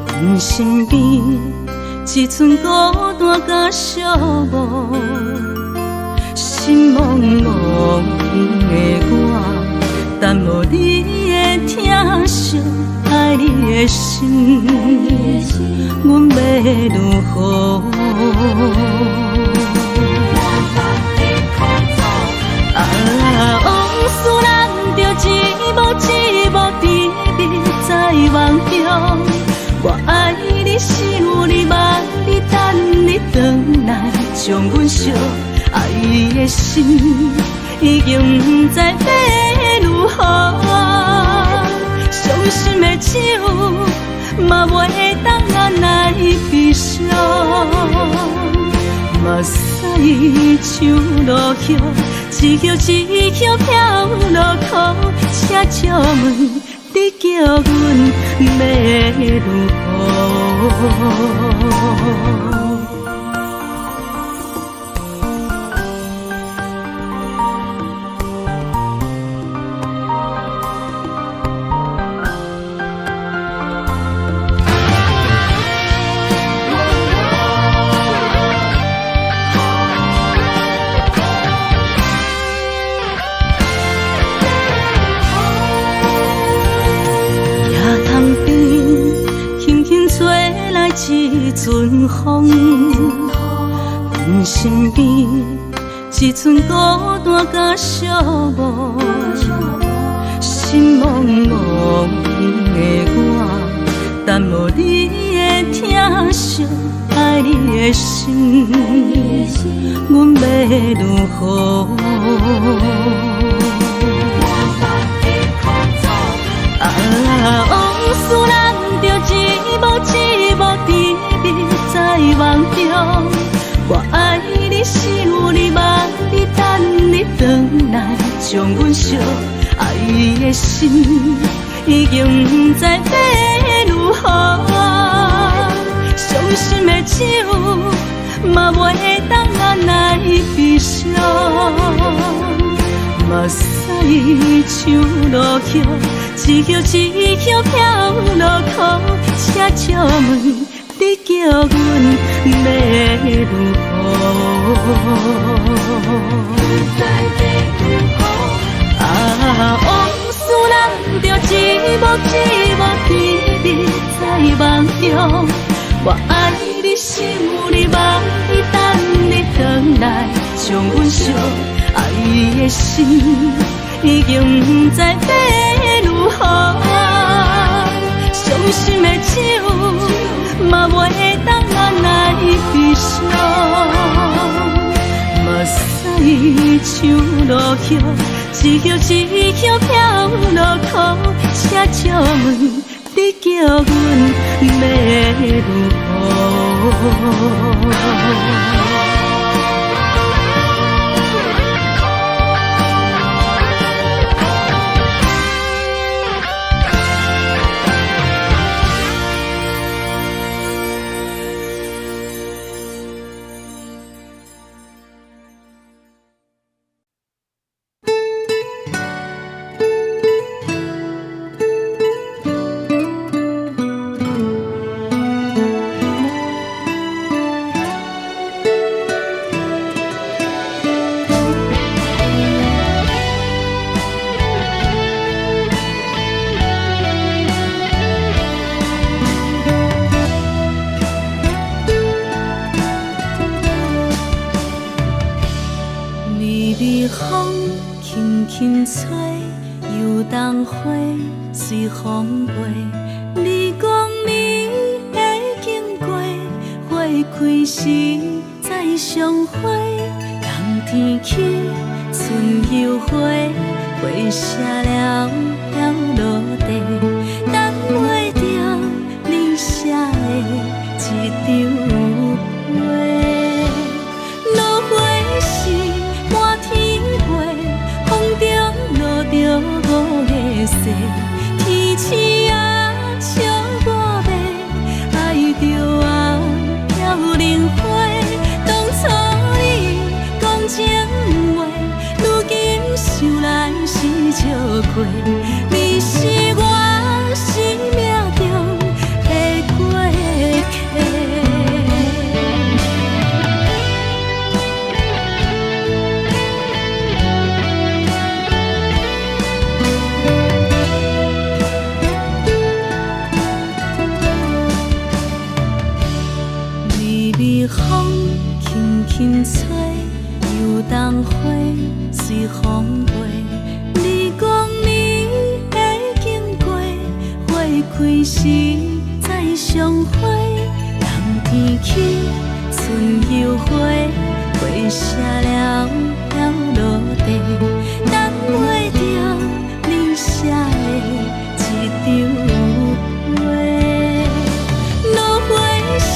阮身边一寸孤单甲寂寞，心茫茫的我，等无你的疼惜，爱你的心，阮要如何？往事人着一幕一幕甜蜜在梦中，我爱你想你望你等你回来，将阮惜爱的心已经不知要如何，伤心的手嘛袂当按来悲伤，目屎像落雨。一叶一叶飘落雨，请借问你叫阮要如何？一阵风，阮身边一寸孤单甲寂寞。耽误你的疼惜，爱你的心，阮要如何？往事人着一幕一幕甜蜜在梦中。我爱你，想你，望你，等你回来，将阮惜爱的心已经不知要如何。伤心的酒嘛袂当按来悲伤，目屎像落雨，一曲一曲飘落雨。请借问你叫阮要如何？往事人着一幕一幕甜蜜在梦中。我爱你，想你，望你，等你回来，将阮惜爱的心已经不知要如何。伤心的酒嘛袂当按来悲伤，目屎像落雨，一曲一曲飘落雨。请借问你叫阮要如何？吹，游东花随风飞。你讲你会经过，花开时再相会。冬天起，春又回，花谢了飘落地，等袂着你写的一张画。落花时满天飞，风中落着五个色，天星啊笑我迷，爱着我飘零花。当初你讲情话，如今想来是笑过，你是我生命中的过客。微微风轻轻吹，游东花随风飞。你讲你会经过，花开时再相会。冬天起，春又回，花谢了飘落地，等袂着你写的一张画。落花时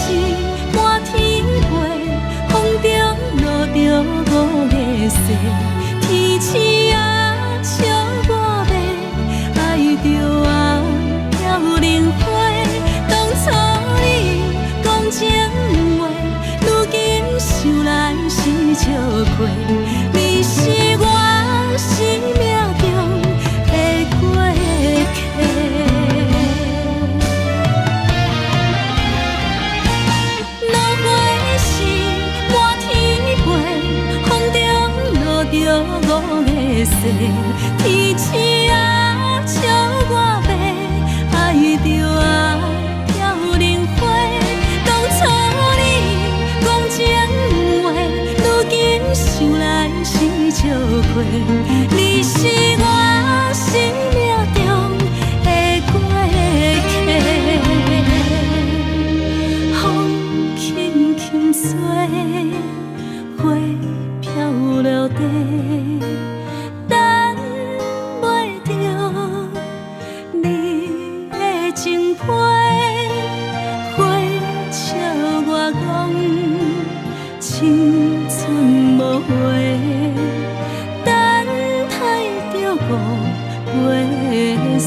满天飞，风中落着五个色，天星啊笑我迷，爱着我飘零花。当初你讲情话，如今想来是笑过，你是我生命中的过客。落花时满天飞，风中落着五个色，天星啊笑我迷，爱着我飘零花。当初你讲情话，如今想来是笑过，你是我生命中的过客。花谢。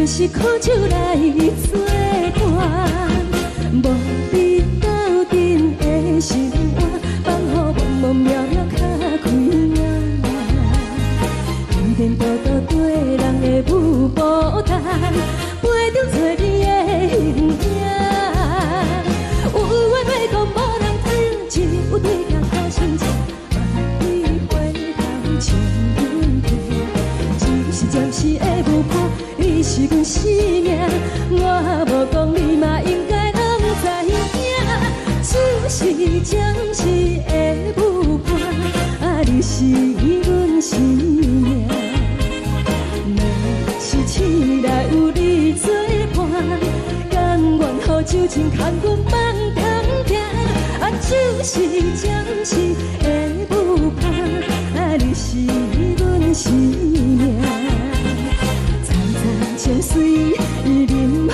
是苦酒来作伴，无你斗阵的心肝，放予茫茫渺渺较开眼。颠颠倒倒对人的舞步弹，陪着找你的形影。有话要讲无人听，只有对镜头心情，万里回头冲云天，是暂时的舞伴。 你是阮生命，我无讲你嘛应该拢知影。只是暂时的舞伴，啊，你是阮生命。若是醒来有你作伴，甘愿予酒精牵阮放通听，啊，就是暂时的舞伴，你是阮生命。层层情水任孤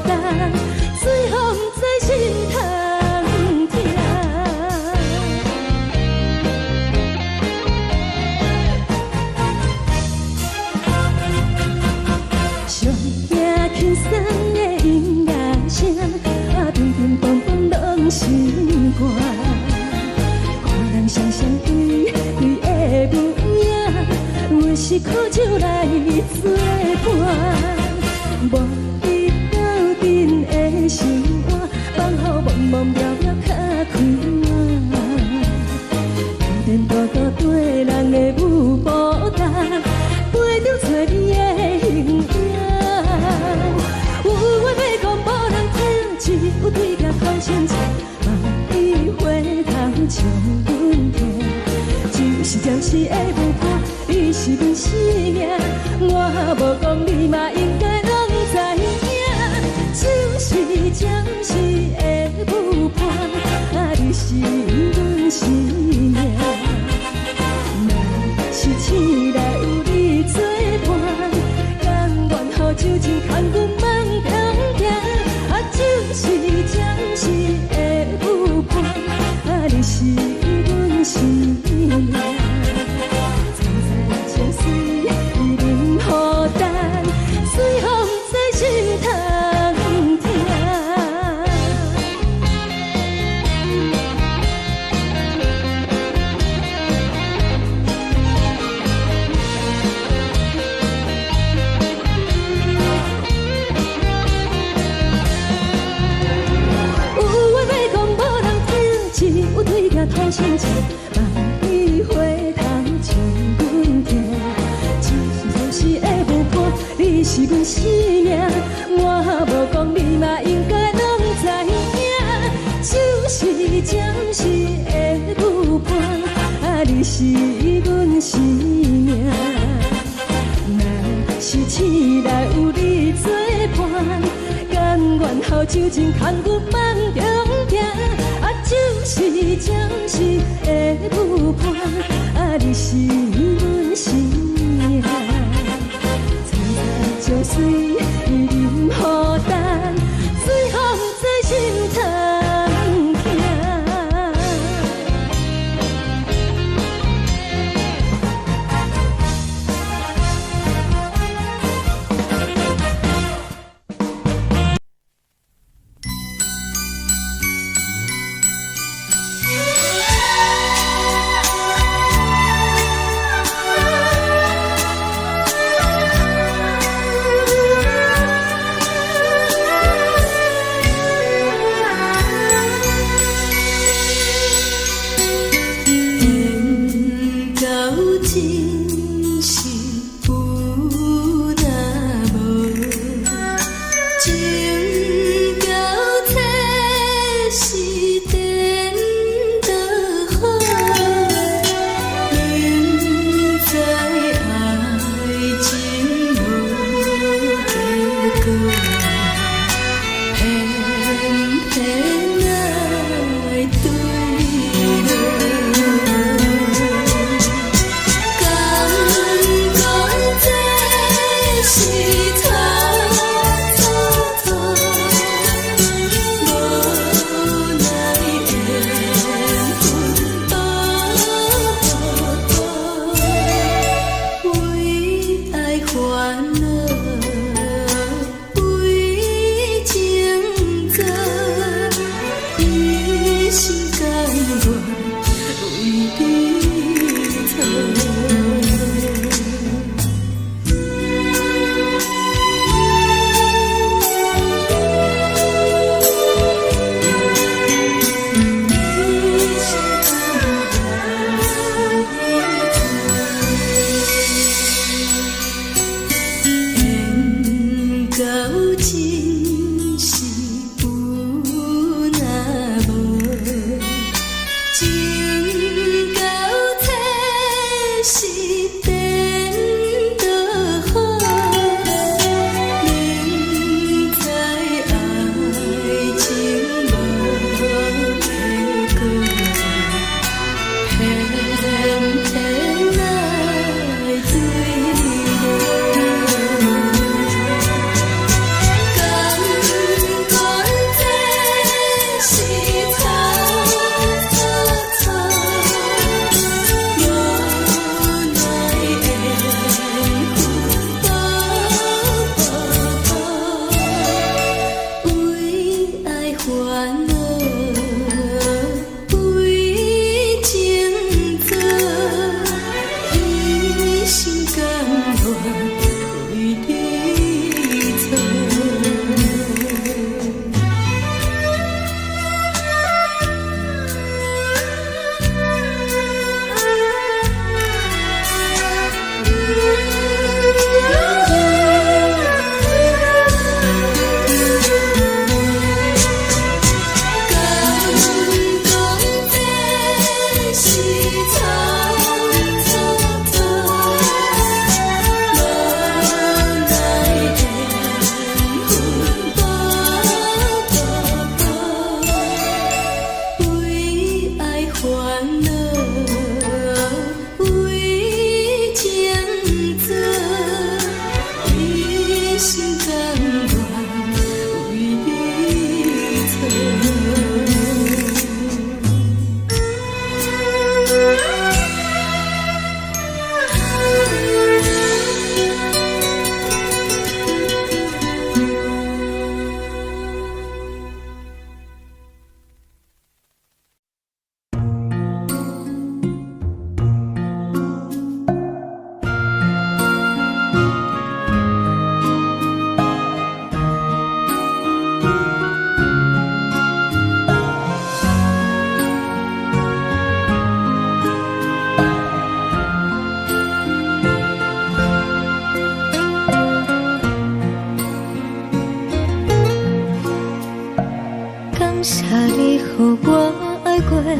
单，水风在心通听。上听轻松的音乐声，乒乒乓乓拢心肝。看人双双对对的舞影，阮是苦酒来作伴。无伊斗阵的心肝，放予茫茫渺渺较开满。颠颠倒倒对人的舞步踏，陪着找你的形影。有话要讲无人听，只有对镜头前唱，梦里回头将阮听。就是暂时的舞伴，你是阮生命。我无讲你嘛应该拢知影，就是暂时的舞伴，你是阮生命。若是醒来有你作伴，甘愿予酒精牵阮梦中行。就是暂时的舞伴，你是阮生命。层层情水任孤单，水风在心通听。有对镜头前唱，梦里回头将阮听。就是暂时的舞伴，你是阮生命。我无讲你嘛应该拢知影，就是暂时的舞伴，你是阮生命。若是醒来有你作伴，甘愿予酒精牵阮梦中行。就是暂时的舞伴，你是阮生命。层层情水任孤单，水风在心通听。歌。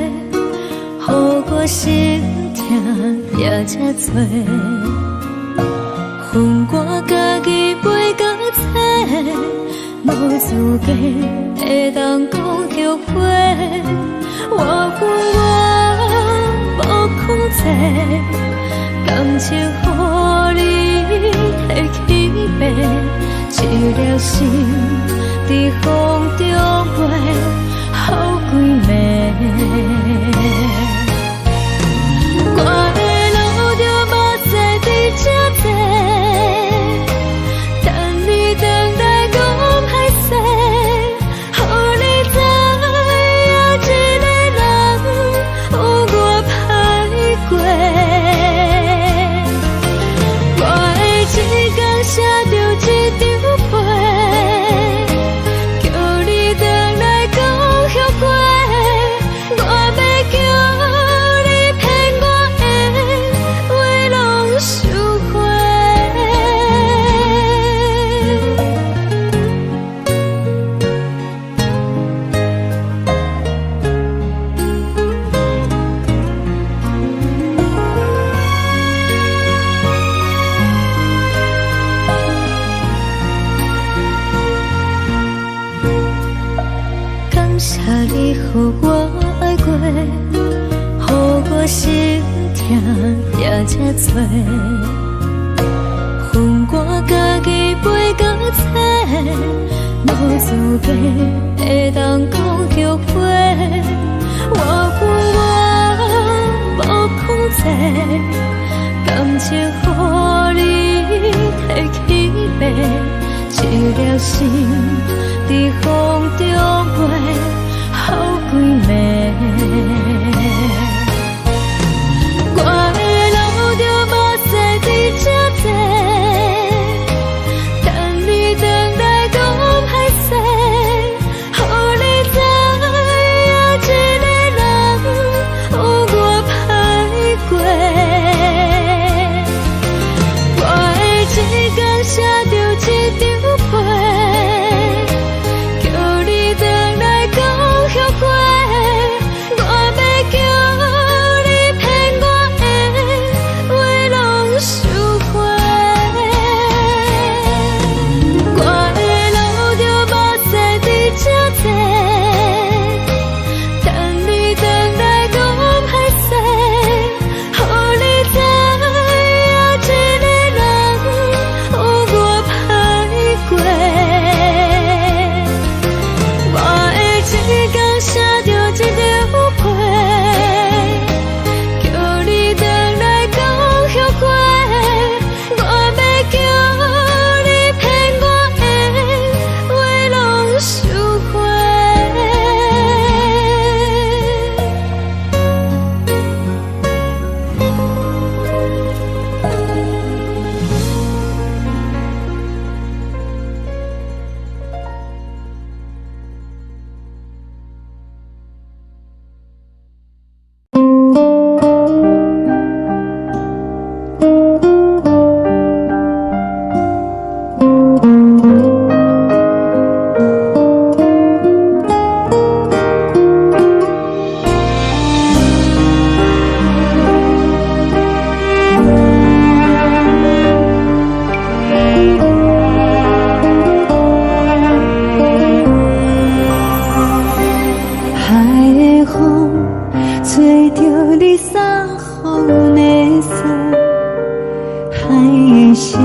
予我心痛也这多。恨我家己袂到切，无资格会当讲后悔。我恨我无控制，感情予你提起白，一粒心在风中飞，好几暝。我的路就目屎在这多，等你等待讲歹势，予你知影一个人有我歹过。我的一天写着一张被，叫你回来讲后悔。我要叫你骗我的话拢收回。感谢你予我爱过，予我心痛也这多。恨我家己袂到切，无资格会当讲后悔。我恨我无控制，感情予你提起白，一粒心在风中飞，好几暝。我的路就目屎在这多，等你等待讲歹势，予你知影一个人有我歹过。我的一天写着一张被，叫你回来讲后悔。我要叫你骗我的话拢收回。我的路就目屎在这多，等你等待讲歹势，予你知影一个人有我歹过。我的一天写着一张被，叫你回来讲后悔。我要叫你骗我的话拢收回。海的风吹着你送风的伞，海的心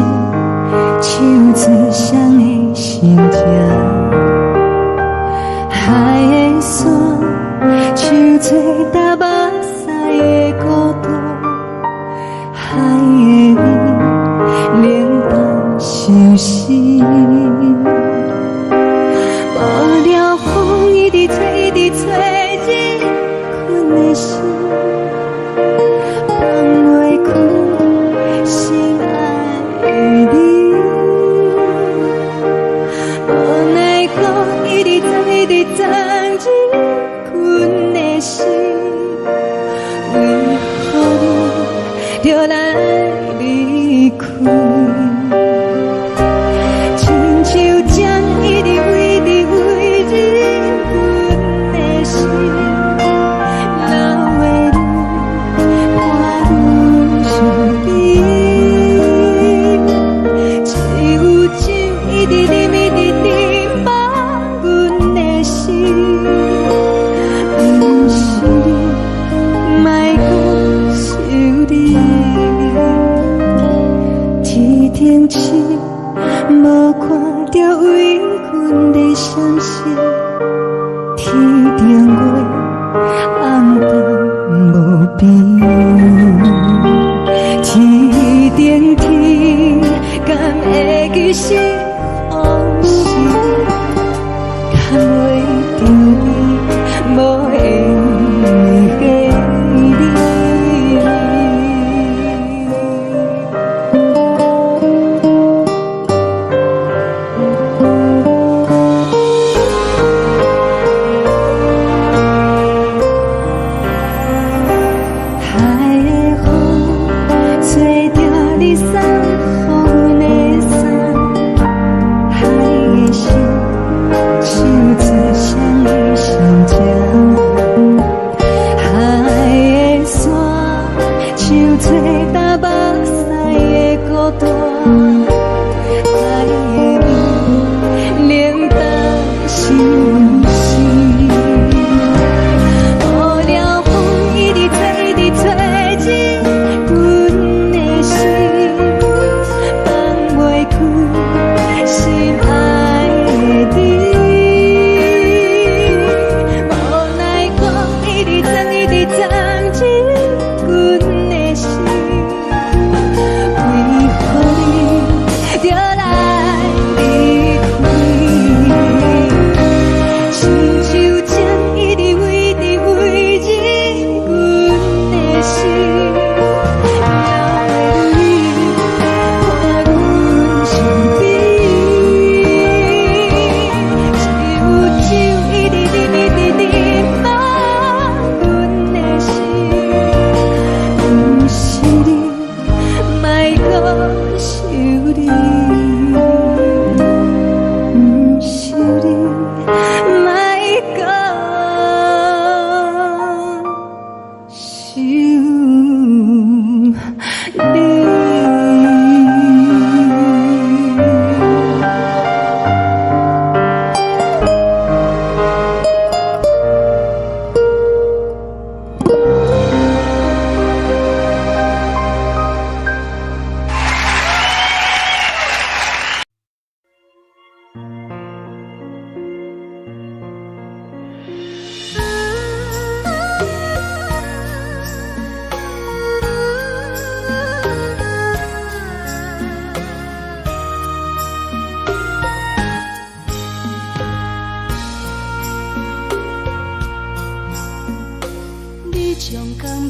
唱出双的心情，海的山唱出打目屎的孤独，海的你冷淡伤心。无聊风一直吹，一直吹，日困的心放袂开，心爱你。无奈讲一直藏，一直藏，日困的心，为何你就来离开？亲像针一直为日困的心。冷清，无看到为阮的相思。天顶月，暗淡无边。天顶天，敢会记是往事？敢袂着你，无缘的你。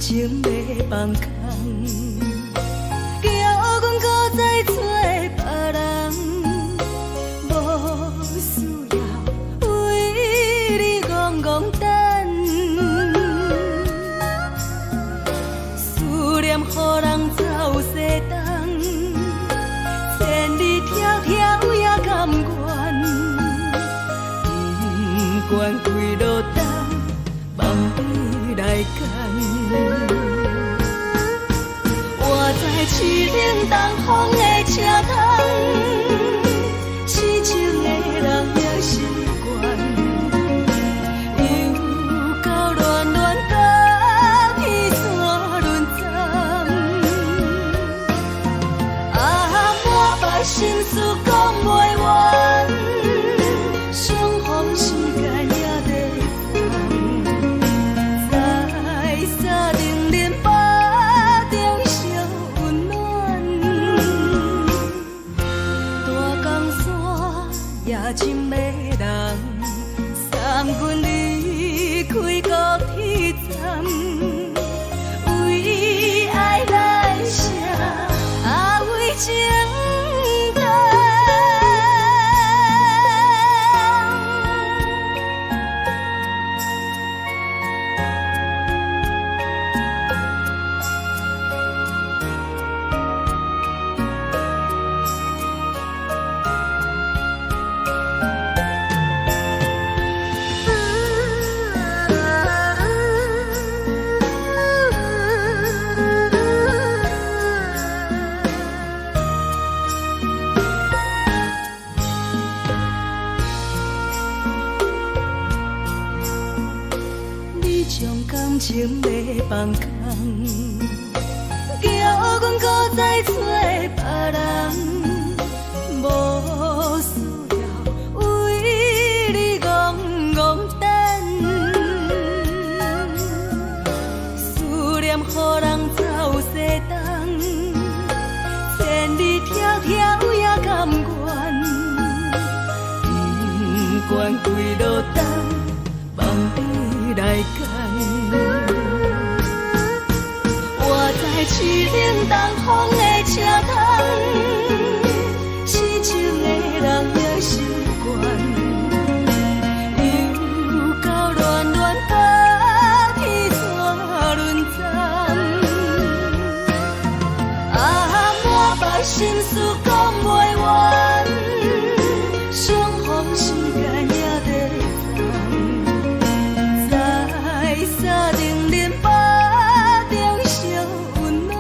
情要放空，叫阮搁再找别人，无需要为你戆戆等。思念予人走西东，千里迢迢也甘愿，不管几落冬，梦里来干。我在市顶东风的车窗，痴情的人也习惯，又到乱乱甲彼山论站。啊，满腹心事讲袂完，相逢时间也在等，在沙丁林巴中相温暖。大江山也深的人，送阮离开高铁站，为爱来写，为情。将感情要放空，叫阮搁再找别人。念，予人走西东，千里迢迢也甘愿，不管归路东，望你来干。我在市岭东风的车头，痴情的人也习惯。心事讲袂完，相逢时间也在等，在山林林巴中相温暖。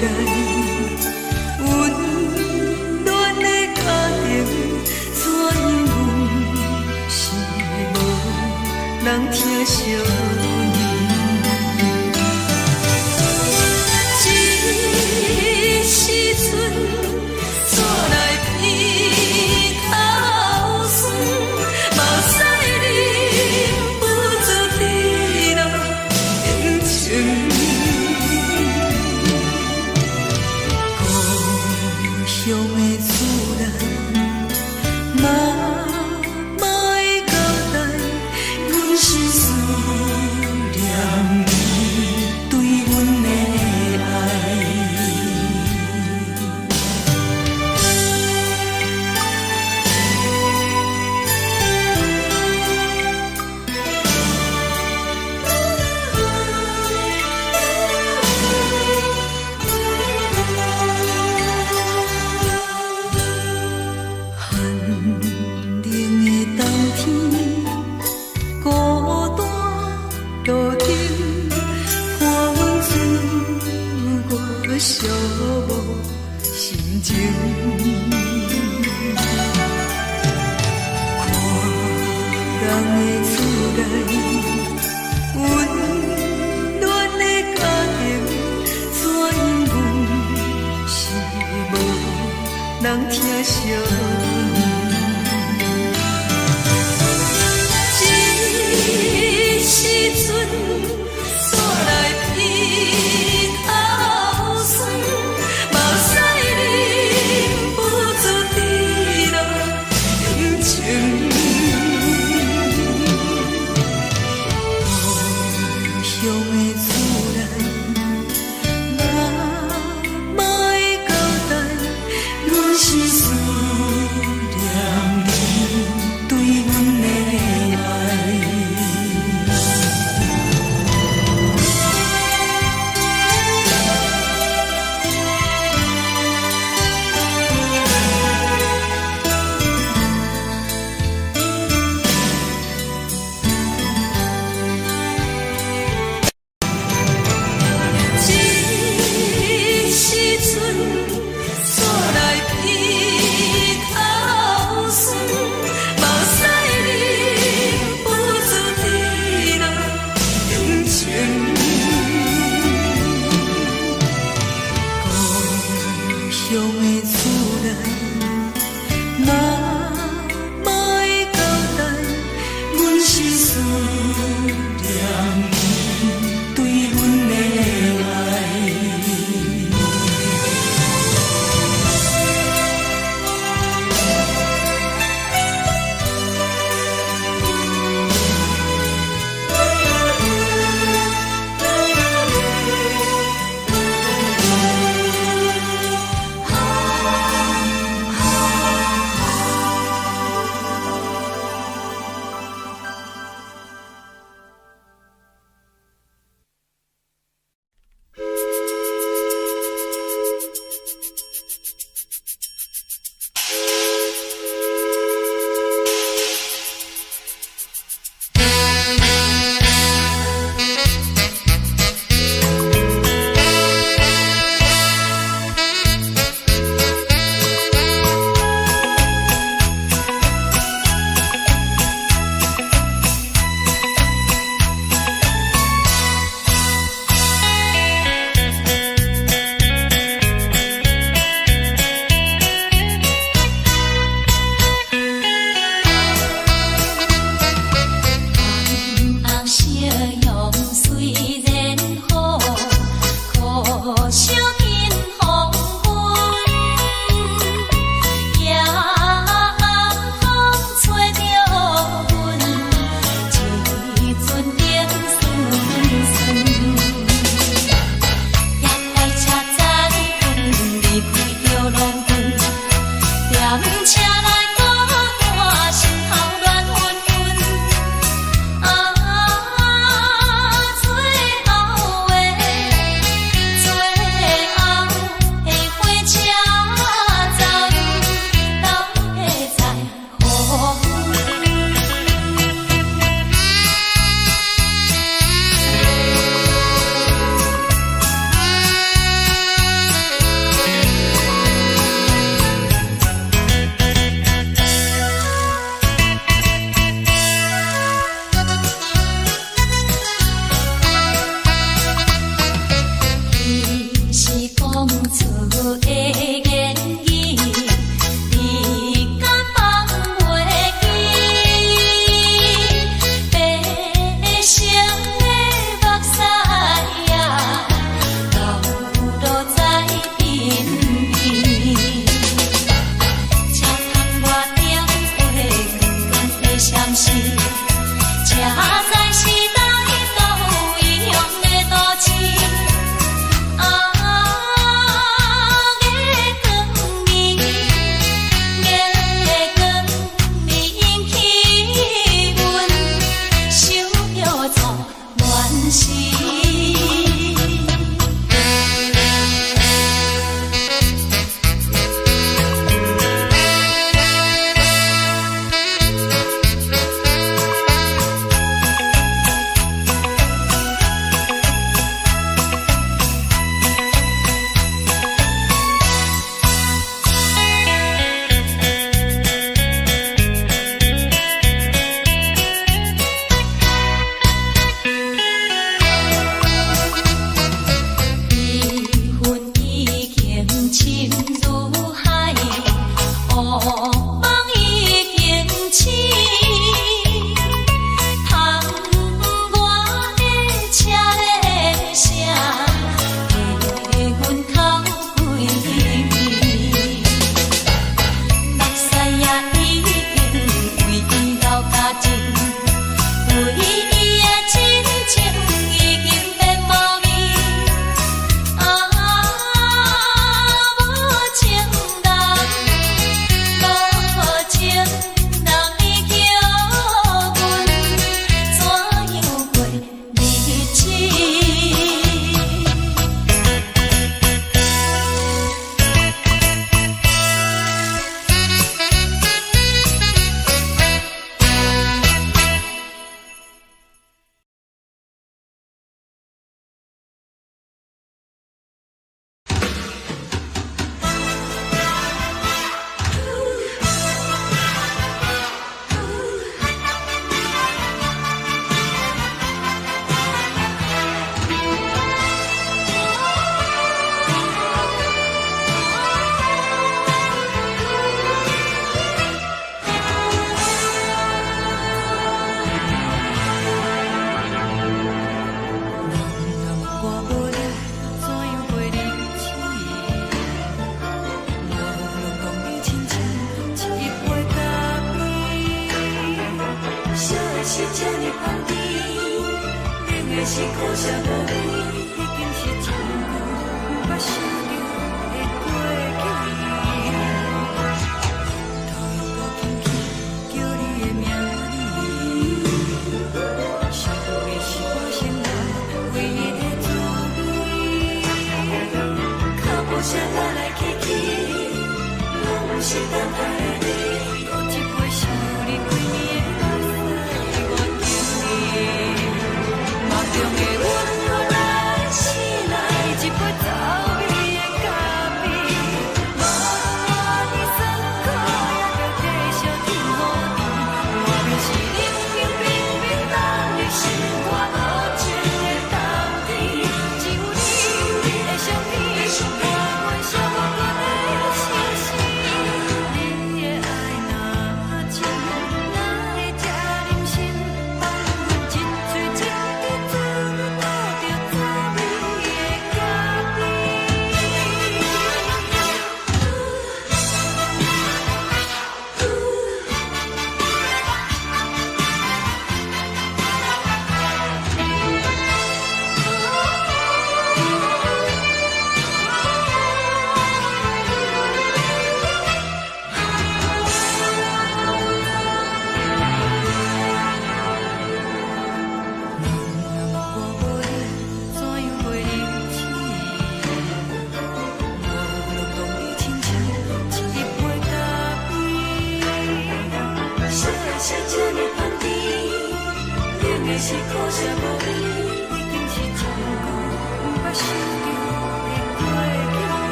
来，温暖的家庭，怎样是无人疼惜你？这时阵怎来鼻头酸？目屎忍不住滴落眼睛。故乡的厝内，妈妈的交代，阮是思念你对阮的爱。寒冷的冬天，孤单路顶，看阮自我寂寞心情。看人的厝内，温暖的家庭，怎样是无人疼惜你？这时阵怎来鼻头酸？目屎忍不住滴落眼睛。故乡的厝内，妈妈的交代，阮是思念你对阮的爱。这时阵怎来鼻头酸？目屎忍不住滴落眼睛。故乡的厝内，妈妈的交代，阮是思念你对阮的爱。厝的言语，你敢放袂记？白成的目屎呀，流落在眼边。车窗外点火光的闪烁，车载时代都异乡的都市。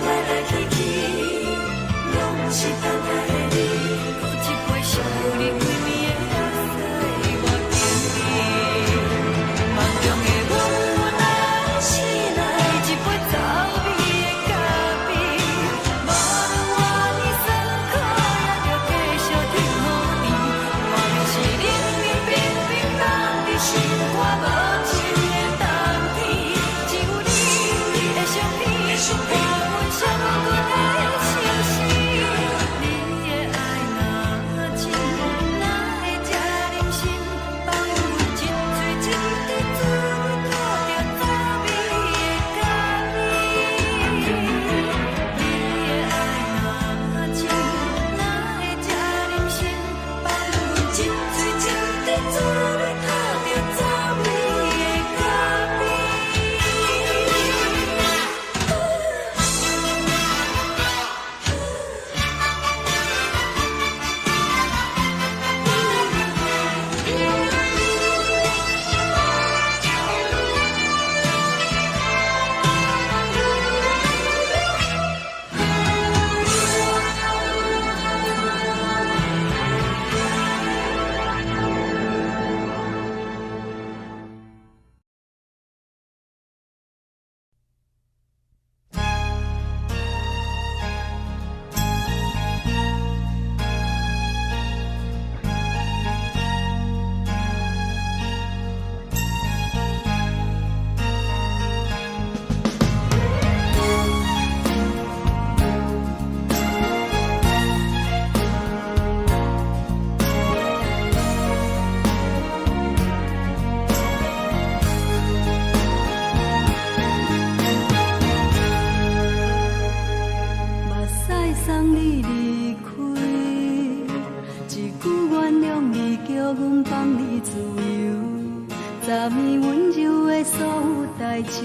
来来去去。送你离开，一句原谅你叫阮放你自由，昨暝温柔的所有代志，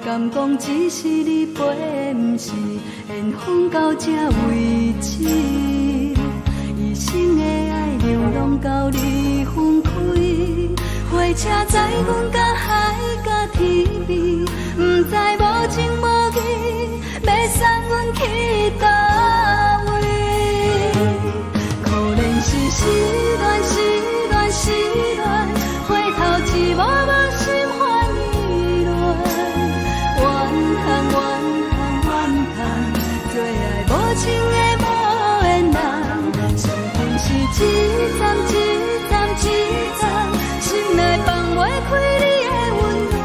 敢讲只是你陪，不是缘分到这为止。一生的爱流浪到你分开，火车载阮到海到天边，不知无情无义，要送阮去倒位？可怜是失恋，失恋，失恋，回头只无梦心欢意乱，怨叹，怨叹，怨叹，最爱无情的无缘人，上恨是一站一站一站，心内放袂开你的温暖，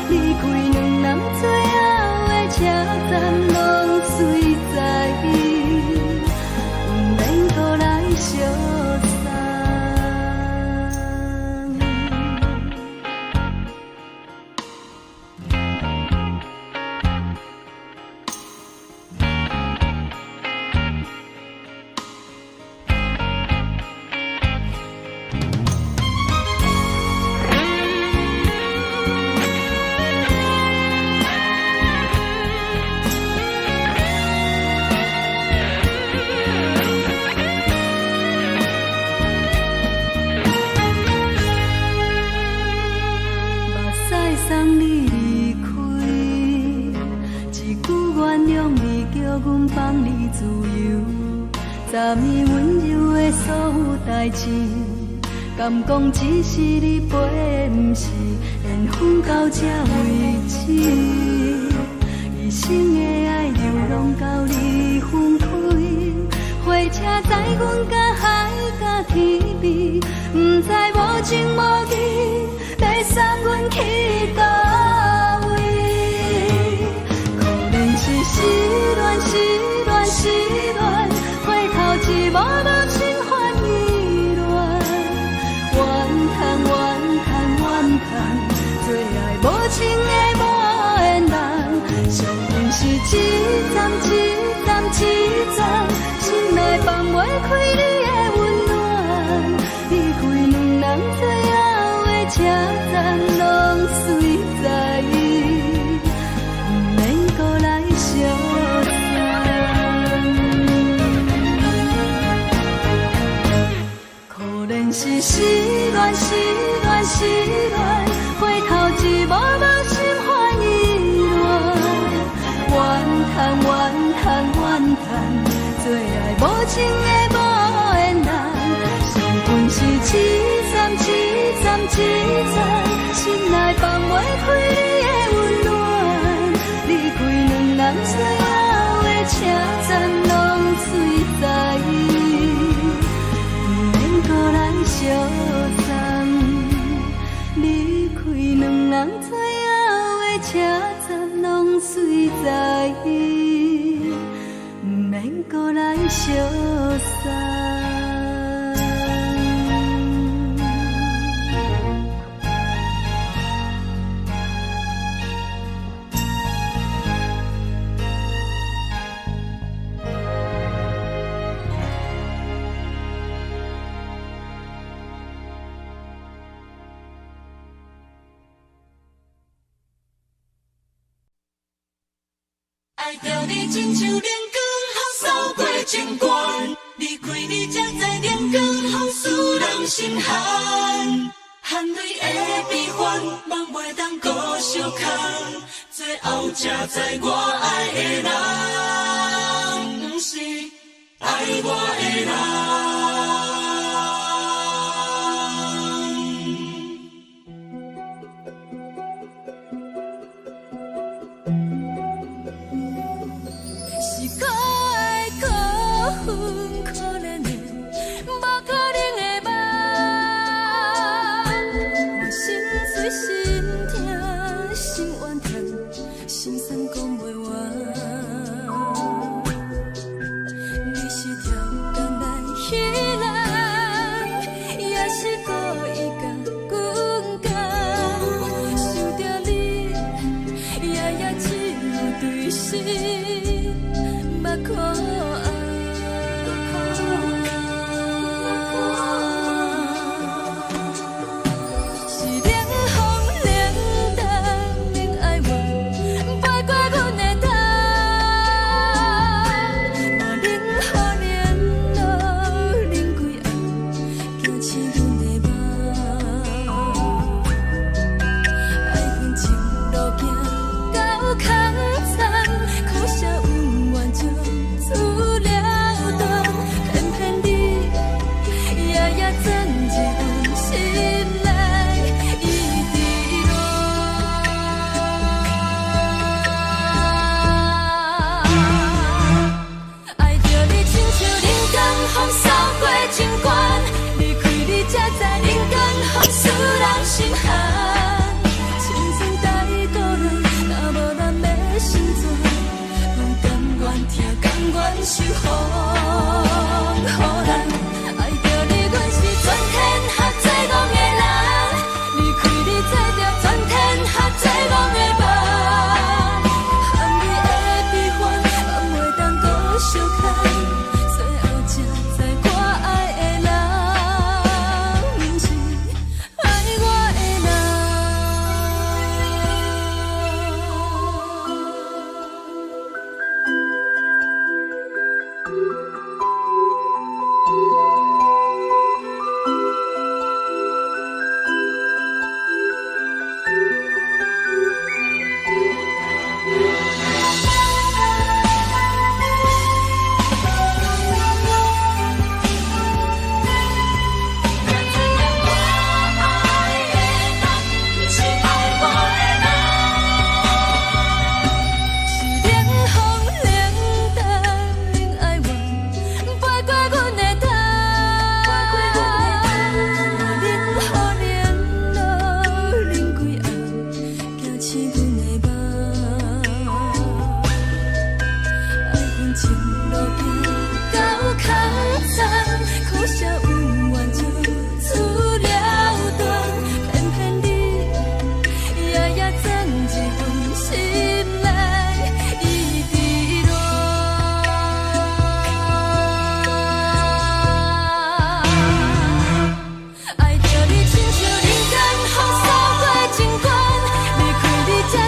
离开两人最后的车站，拢随在伊，不免搁来相送。送你离开，一句原谅你叫阮放你自由，昨暝温柔的所有代志，敢讲只是你陪，不是缘分到这为止。一生的爱流浪到你分开，火车载阮到海到天边，不知无情无义，要送阮去倒位？可怜是失恋，失恋，失恋，回头只无梦心欢意乱，怨叹，怨叹，怨叹，最爱无情的无缘人，上恨是一站一站一站，心内放袂开你的温暖，离开两人最后的车站，拢随在伊，不免搁来相送。可怜是失恋，失恋，失恋，回头只无梦心欢意乱，怨叹，怨叹，怨叹，最爱无情的无缘人，上恨是一站一站一站，心内放袂开你的温暖，离开两人最后的车站，拢随在伊，不免搁来相送。离开两人最后的车站，拢随在伊，不免搁来相送。爱着你亲像连光风扫过情关，离开你才知连光风使人心寒，含泪的悲欢，望袂当搁相牵，最后才知我爱的人，不是爱我的人。梦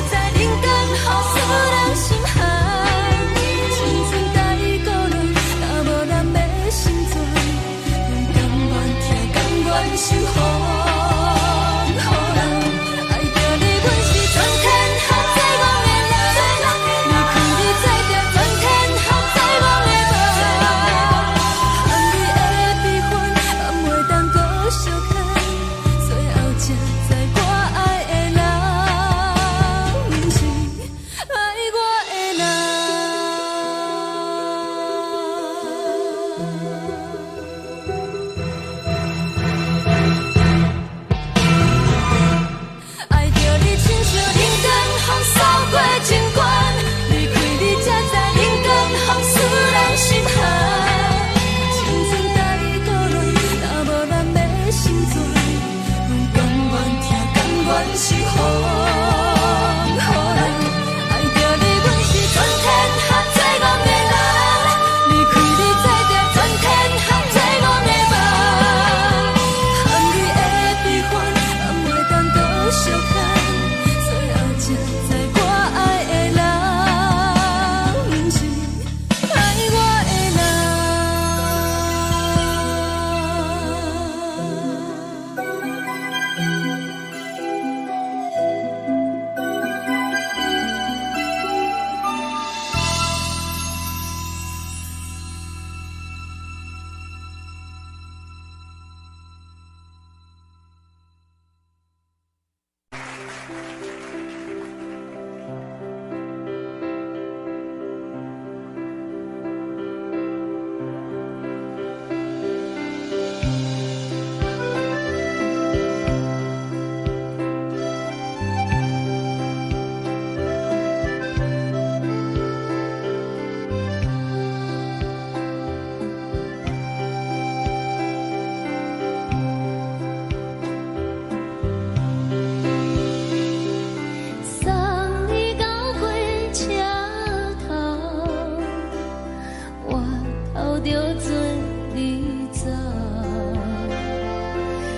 才知人间好使人心寒，青春着做你走，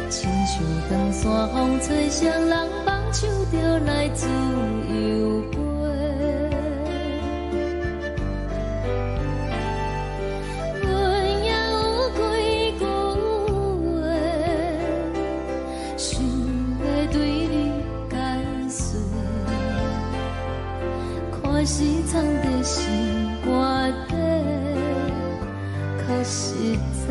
亲像长山风吹双人放手就来自由飞。阮也有几句话，想要对你解释，可是藏在心肝底，较实在。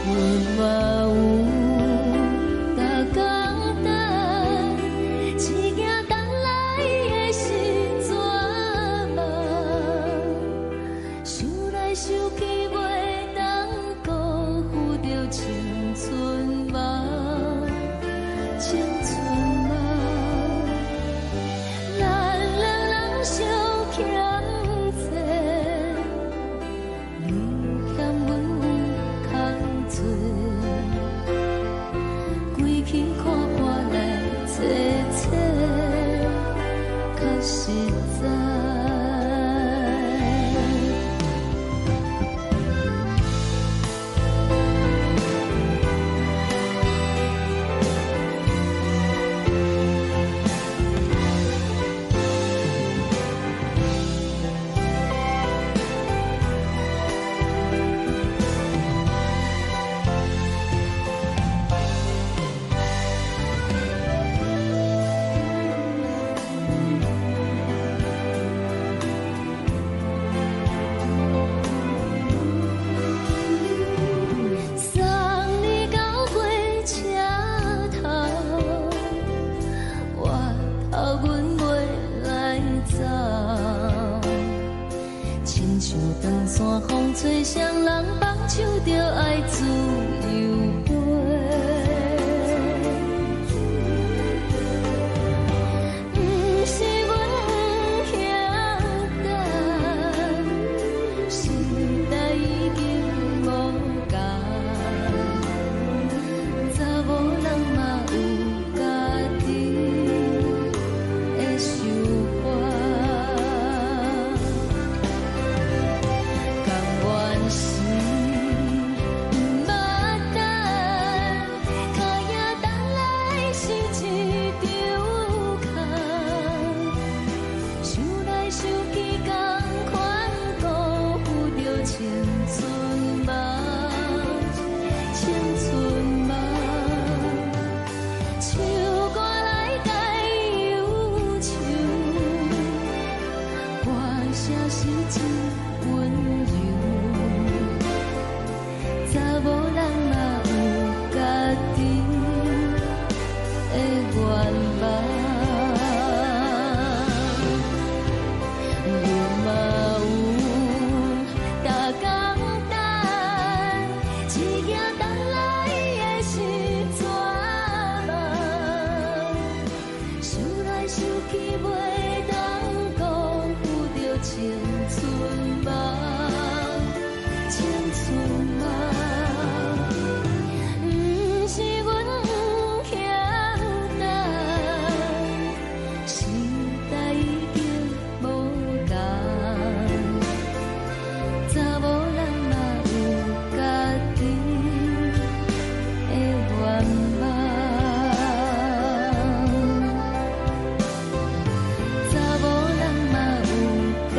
阮嘛有逐工等，只惊等来的是绝望，想来想去袂当辜负着青春梦，青春梦。咱两人相欠债，你欠阮空多，归去看破来切切，较实在。长山风吹双人放手就爱自由飞，不是阮不晓等，时代已经无同，查某人嘛有家己的想法。青春梦，青春梦，唱歌来解忧愁，歌声是真温柔，查某人嘛有家己的愿望。青春梦，青春梦，不是阮不晓等，时代已经无同，查某人嘛有家己的愿望。查某人嘛有家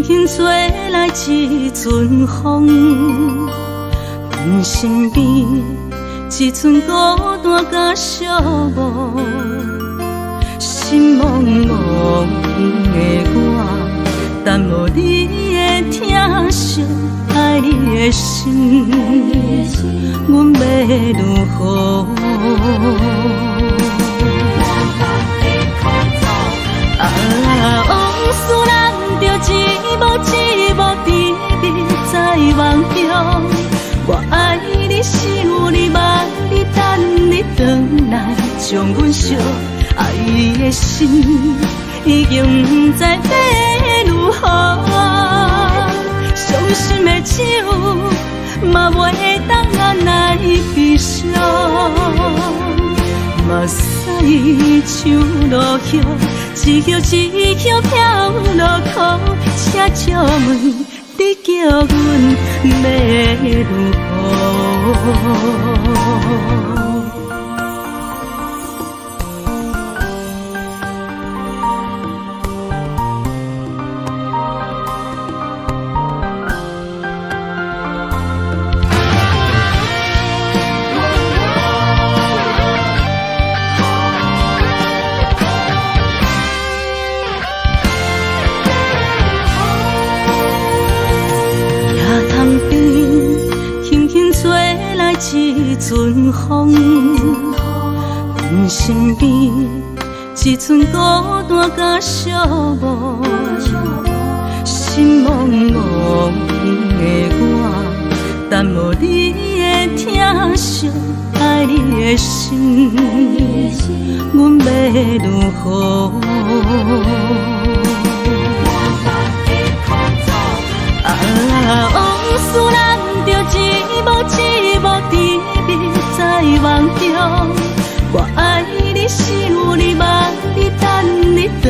轻吹来一阵风，阮身边一寸孤单甲寂寞，心茫茫的我，等无你的疼惜，爱你的心，阮要如何？往事人着一幕一幕甜蜜在梦中，我爱你想你望你等你回来，将阮惜爱的心已经不知要如何，伤心的手嘛袂当按来悲伤。目屎像落叶，一叶一叶飘落雨，车借问你叫阮要如何？一阵风，阮身边一寸孤单甲寂寞，心茫茫的我，等无你的疼惜，爱你的心，阮要如何？往事人着一幕一幕甜蜜在梦中，我爱你想你望你等你回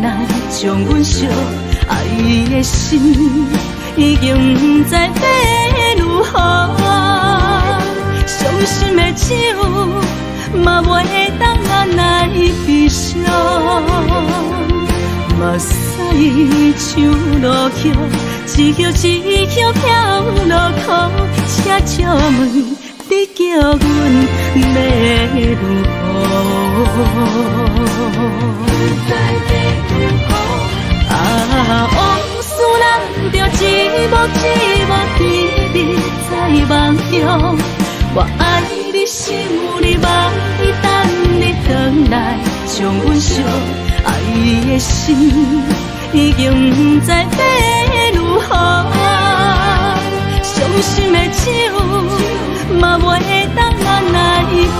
来，将阮惜爱的心已经不知要如何，伤心的手嘛袂当按来悲伤。目屎像落叶，一叶一叶飘落雨，车借问你叫阮要如何？往事人着一幕一幕甜蜜在梦中，我爱你想你望你等你回来，将阮惜爱的心已经不知要如何，伤心的手嘛袂当按来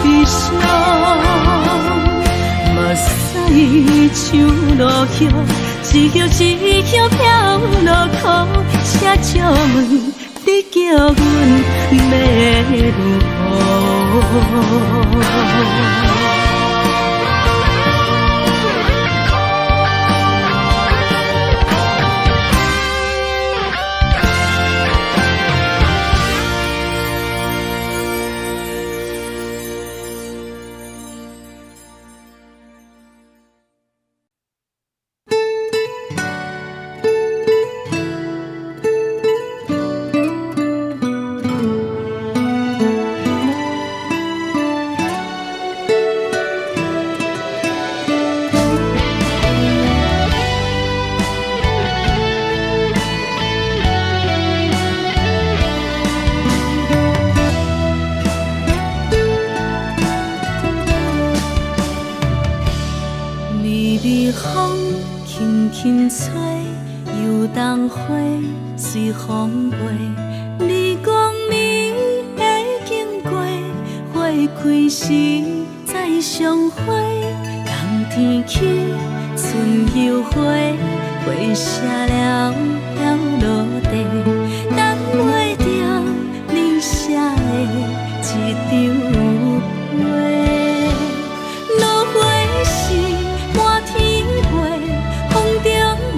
悲伤。目屎像落叶，一叶一叶飘落雨，车借问你叫阮要如何？随风飞，你讲你会经过，花开时再相会。冬天起，春又花，花谢了落地，等袂着你写的一张画。落花时满天飞，风中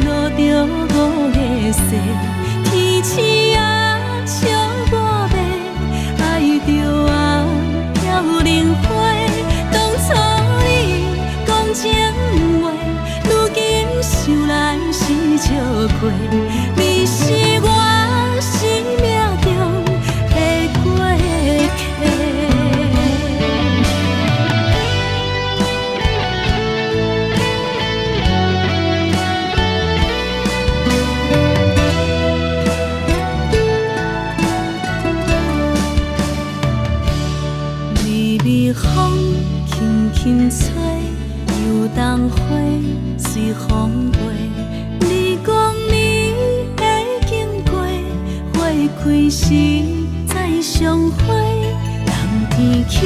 落着五个色。天星啊，笑我迷，爱着啊飘零花。当初你讲情话，如今想来是笑亏。随风飞。你讲你会经过，花开时再相会。人天起，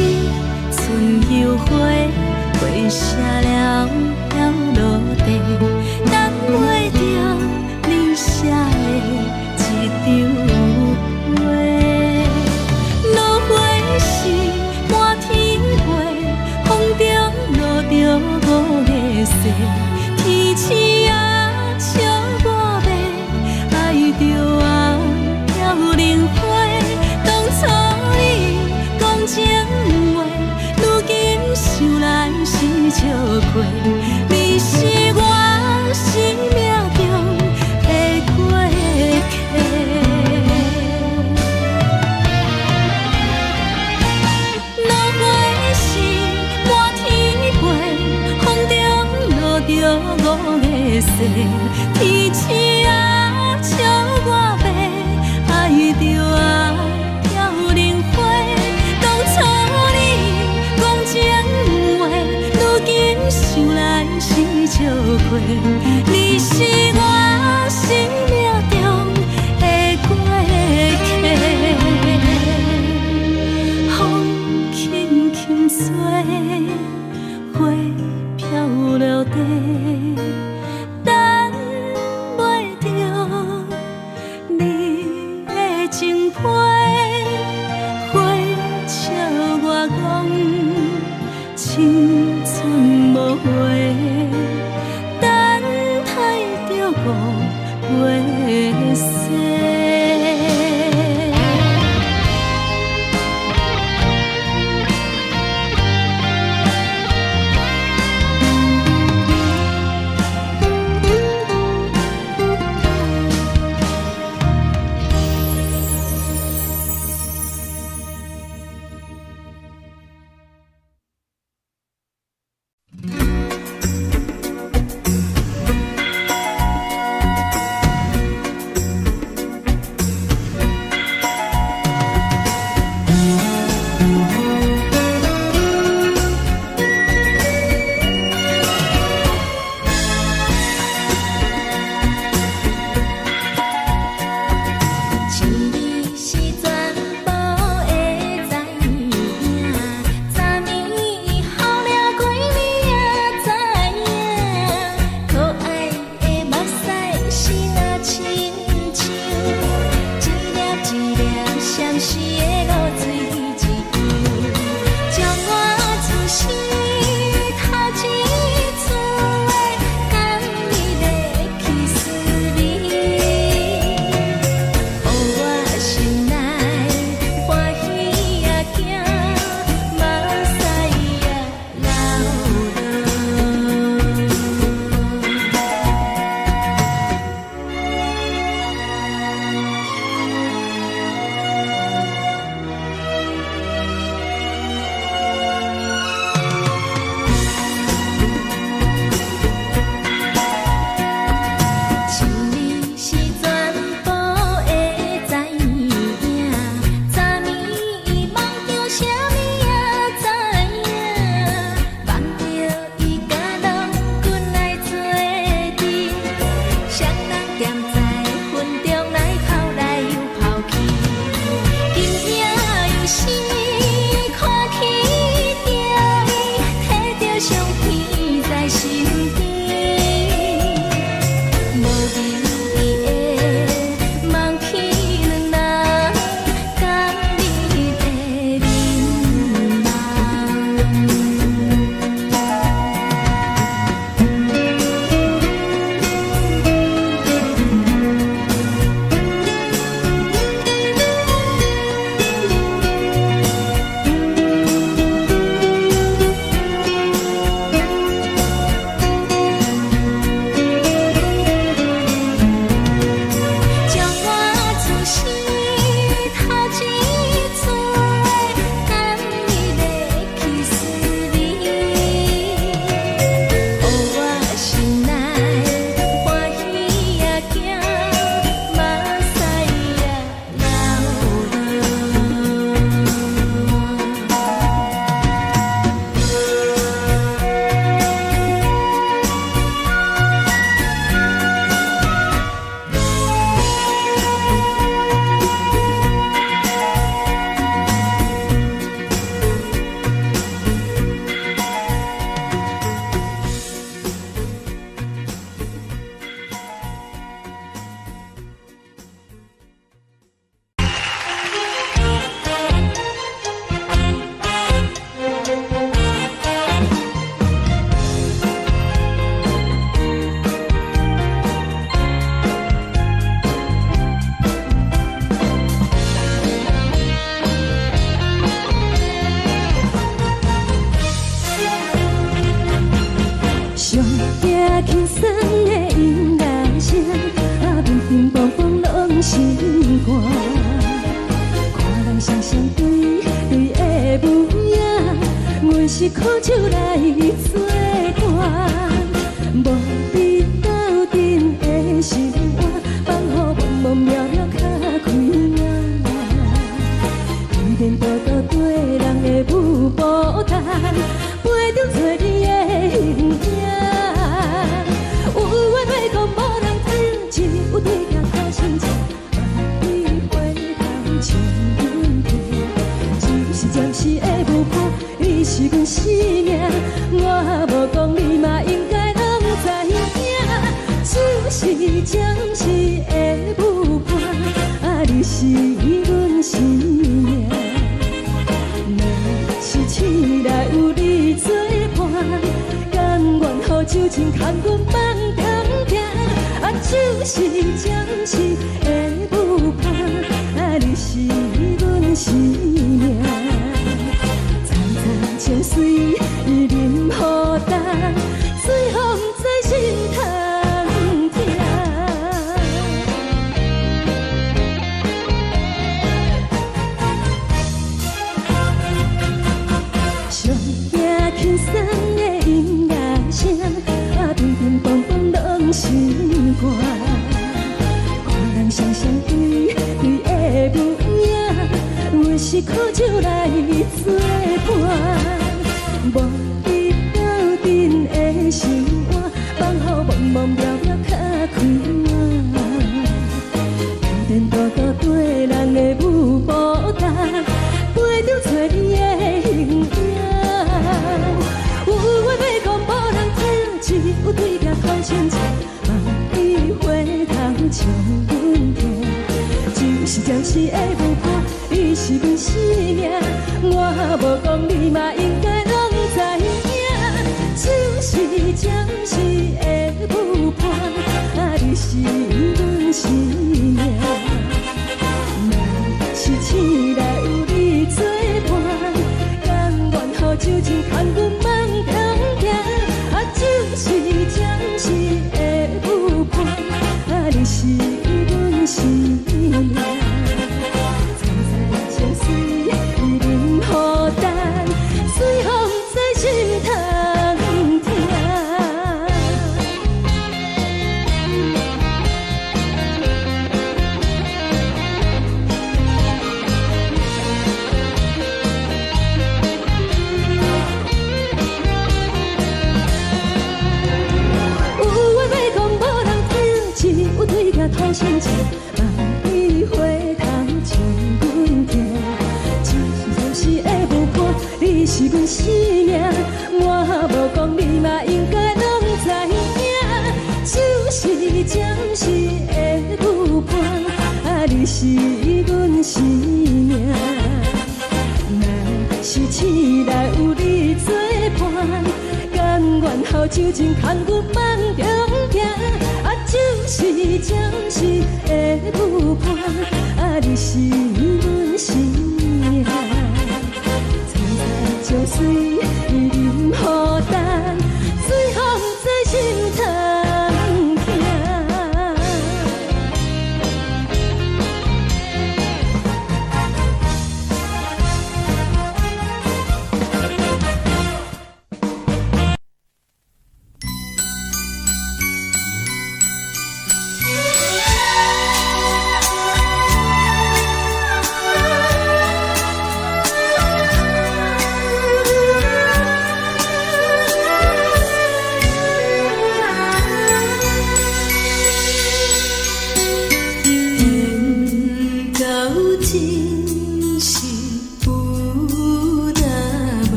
春又花，花谢了要落地，等袂着你写的一张话。落花时满天飞，风中落着五月雪。天星啊，笑我迷，爱着我飘零花。当初你讲情话，如今想来是笑过。你是我生命中的过客。落花时满天飞，风中落着五月雪。天星啊，笑我迷，爱着我飘零花。当初你讲情话，如今想来是笑过。你是我生命中的过客。风轻轻吹，花飘落地，等袂着你的情批。花笑我讲青春无悔，等待着五月雪。行轻松的音乐声，平平淡淡拢心肝。看人双双对的模样，阮是苦酒来作伴。无你斗阵的心肝，放予茫茫渺渺较开朗。一点多多对人的舞步弹，陪着做你的形影。有话要讲无人知，只有对镜头先知。万里回头像阮听，就是暂时的舞伴，你是阮生命。我无讲你嘛应该拢知影，就是暂时的舞伴，你是阮生命。是醒来有你作伴，甘愿予酒精牵阮放通行，就是暂时的舞伴，你是阮生命。层层情水任何淡，水风在心通听。上行轻松的音乐声，平平淡淡拢心肝。看人双双对的模样，阮是苦酒来作伴。无你斗阵的心肝，放予茫茫渺渺较开朗。一点多多对人的舞步弹，陪着做你的形影。有话要讲无人知，只有对镜头先知。万里回头像阮听，就是暂时的舞伴，你是阮生命。我无讲你嘛应该拢知影，就是暂时的舞伴，你是阮生命。若是醒来有你作伴，甘愿予酒精牵阮放通行，就是暂时的舞伴，你是阮生命。层层情水任何淡，随风在心通听。头先知，万里回头像阮听，就是暂时的舞伴，你是阮生命。我无讲你嘛应该拢知影，就是暂时的舞伴，你是阮生命。若是醒来有你作伴，甘愿予酒精牵阮放中行。就是暂时的舞伴，你是阮生命。层层情水任何淡，随风在心通听。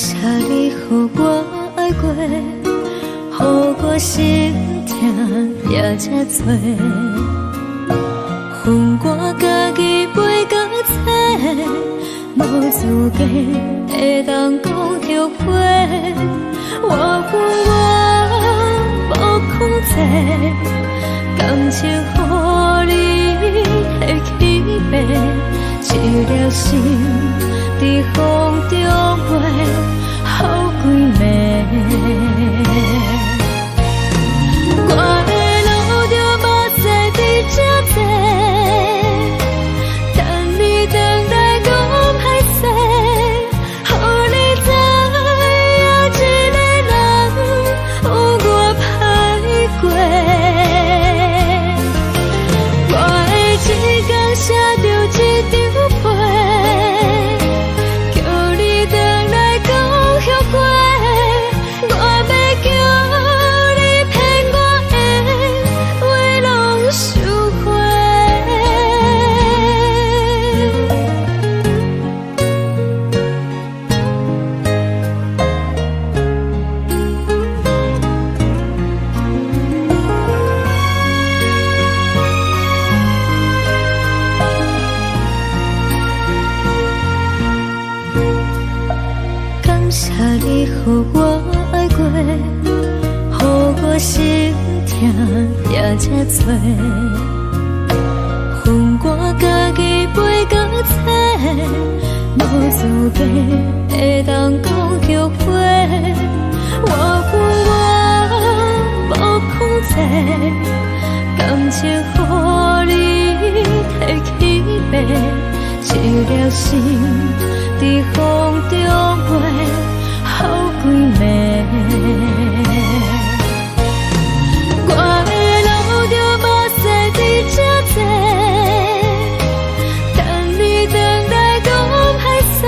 谢你，予我爱过，予我心痛也这多。恨我家己袂到切，无资格会当讲后悔。我恨我无控制，感情予你会起飞，一粒心在风中飞，好几暝。我的路着目屎在这多，等你等来讲歹势，予你知影一个人有我歹过。我的一天写着一张被，叫你回来讲后悔。我要叫你骗我的话拢收回。感谢你，予我爱过，予我心痛也这多。恨我家己袂到切，无资格会当讲后悔。我恨我无控制，感情予你摕起飞，一粒心在风中飞，好几暝。我的路着目屎在这多，等你回来讲歹势，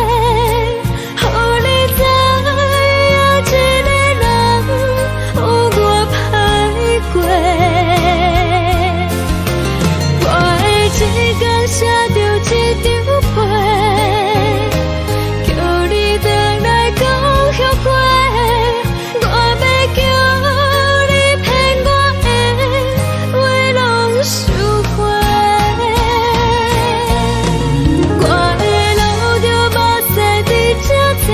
予你知影一个人有我歹过。我的一天写着一张被，叫你回来讲后悔。我要叫你骗我的话拢收回。我的路着目屎在这多，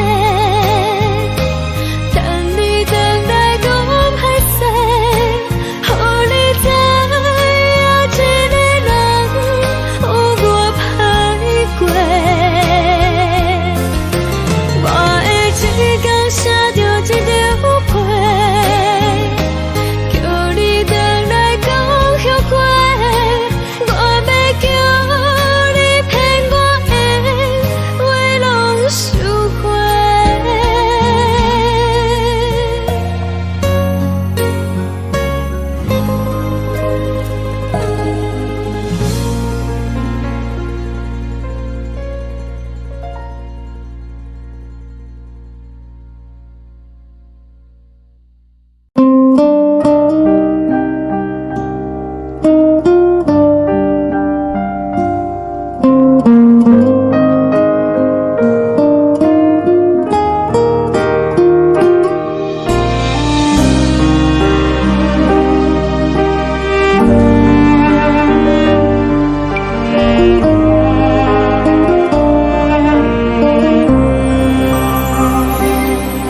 等你回来讲歹势，予你知影一个人有我歹过。我的一天写着一张被，叫你回来讲后悔。我要叫你骗我的话拢收回。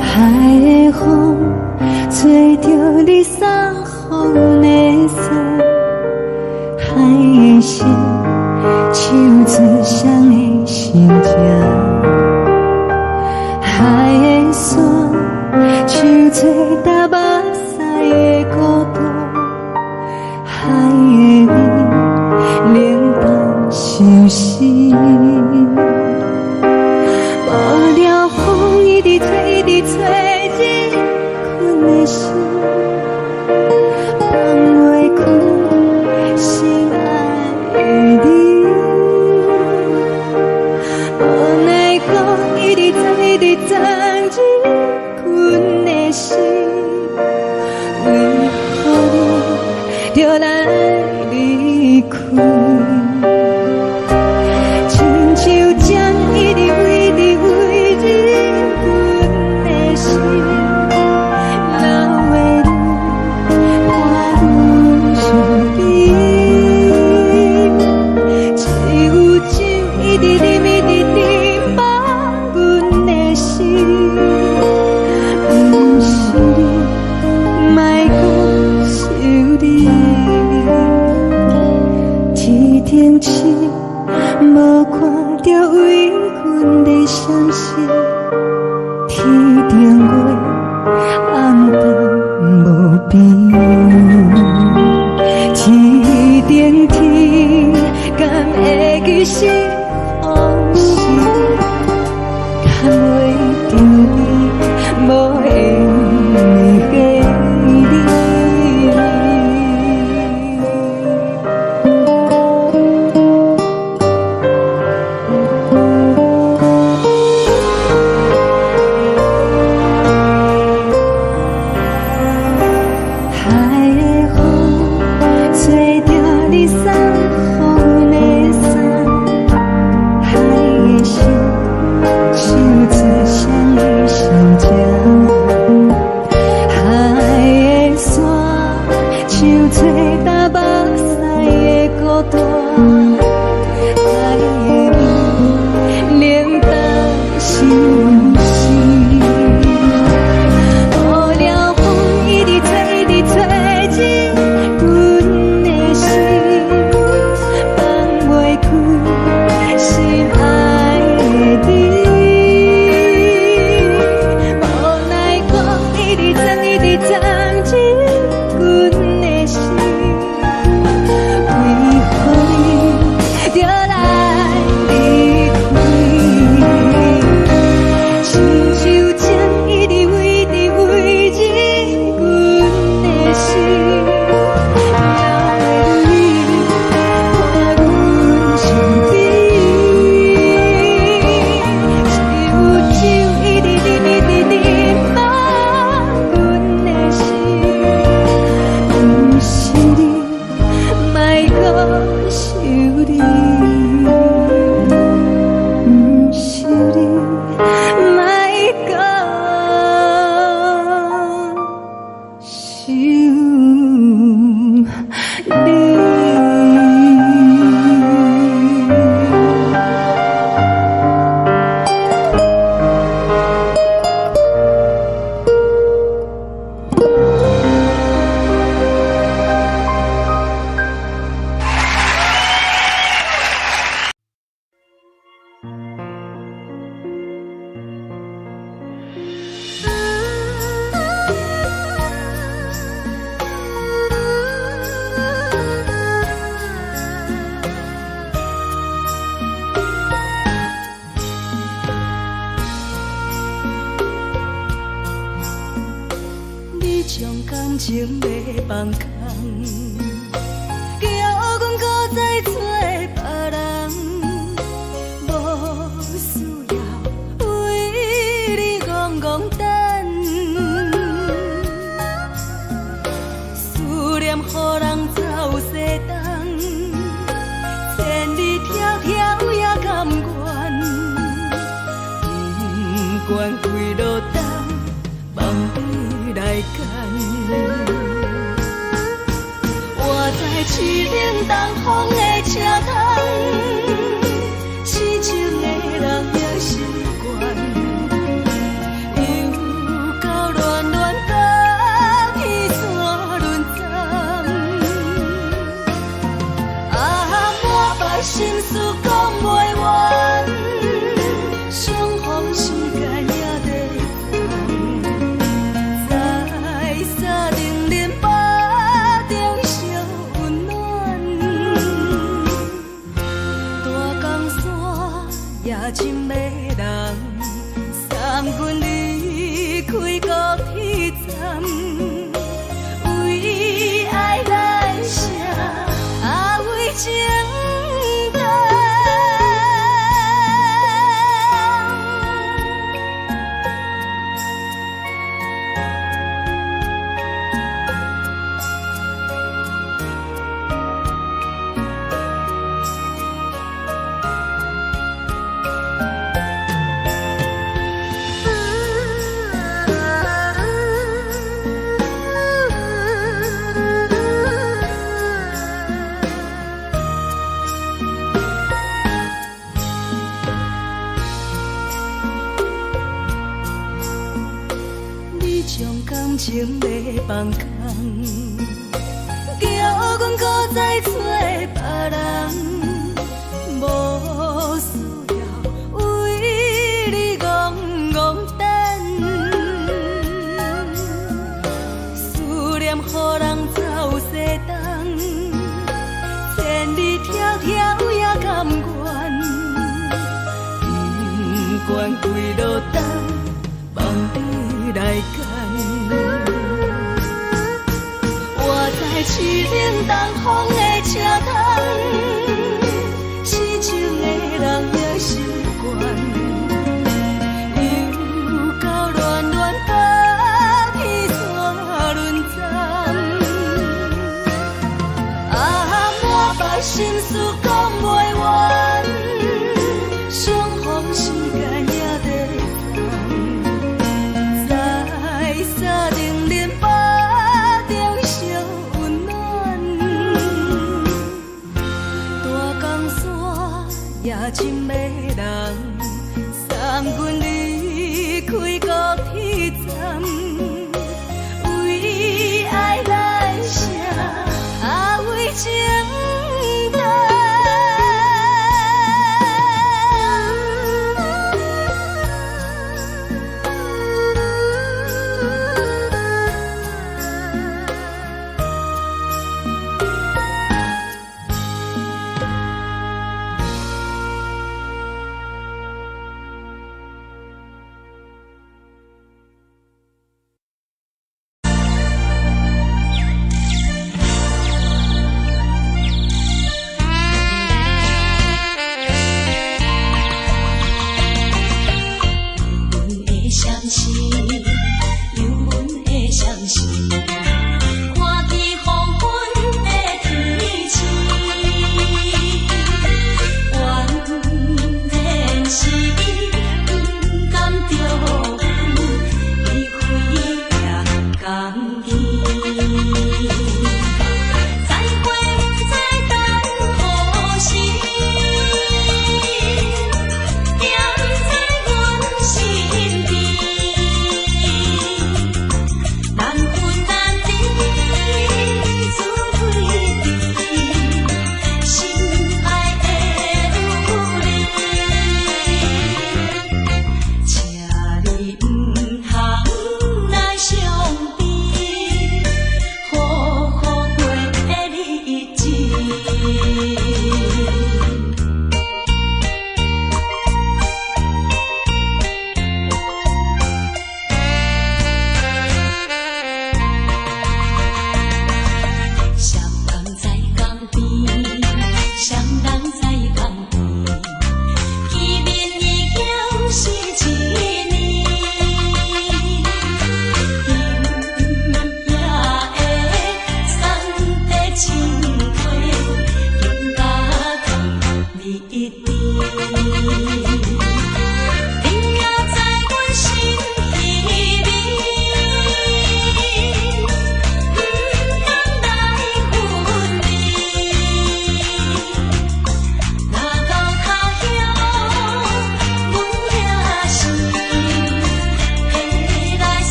海的风吹着你送风的伞，海的心手指上的心情，海的山手吹打目屎的孤独，海的你冷淡伤心。无聊风一直吹，一直吹，日困的心，放袂开心爱的你。无奈讲一直走，一直走，日困的心，为何你就来离开？亲像将一直为日困天顶月，红灯无边。天顶天，敢会记是往事？敢袂着你，无缘给你。情袂放空，叫阮搁再找别人，无需要为你戆戆等，思念予人走西东，千里迢迢也甘愿，不管开路东，望你来干。我在市冷东风的车窗，痴情的人也习惯，又到乱乱甲彼山论战。啊，满腹心事讲袂完，相逢时间也在等，在沙丁林巴中相温暖。大江山也真迷人，送阮离开高铁站，为爱来写，为情等。将感情袂放空，叫阮搁再找别人，无需要为你戆戆等，惯规路灯，望你来牵。我在市顶东风的车头，四周的人也习惯，又到乱乱甲天山轮站。满腹心事讲袂完，相逢时间也在站，在山顶恁巴中烧温暖。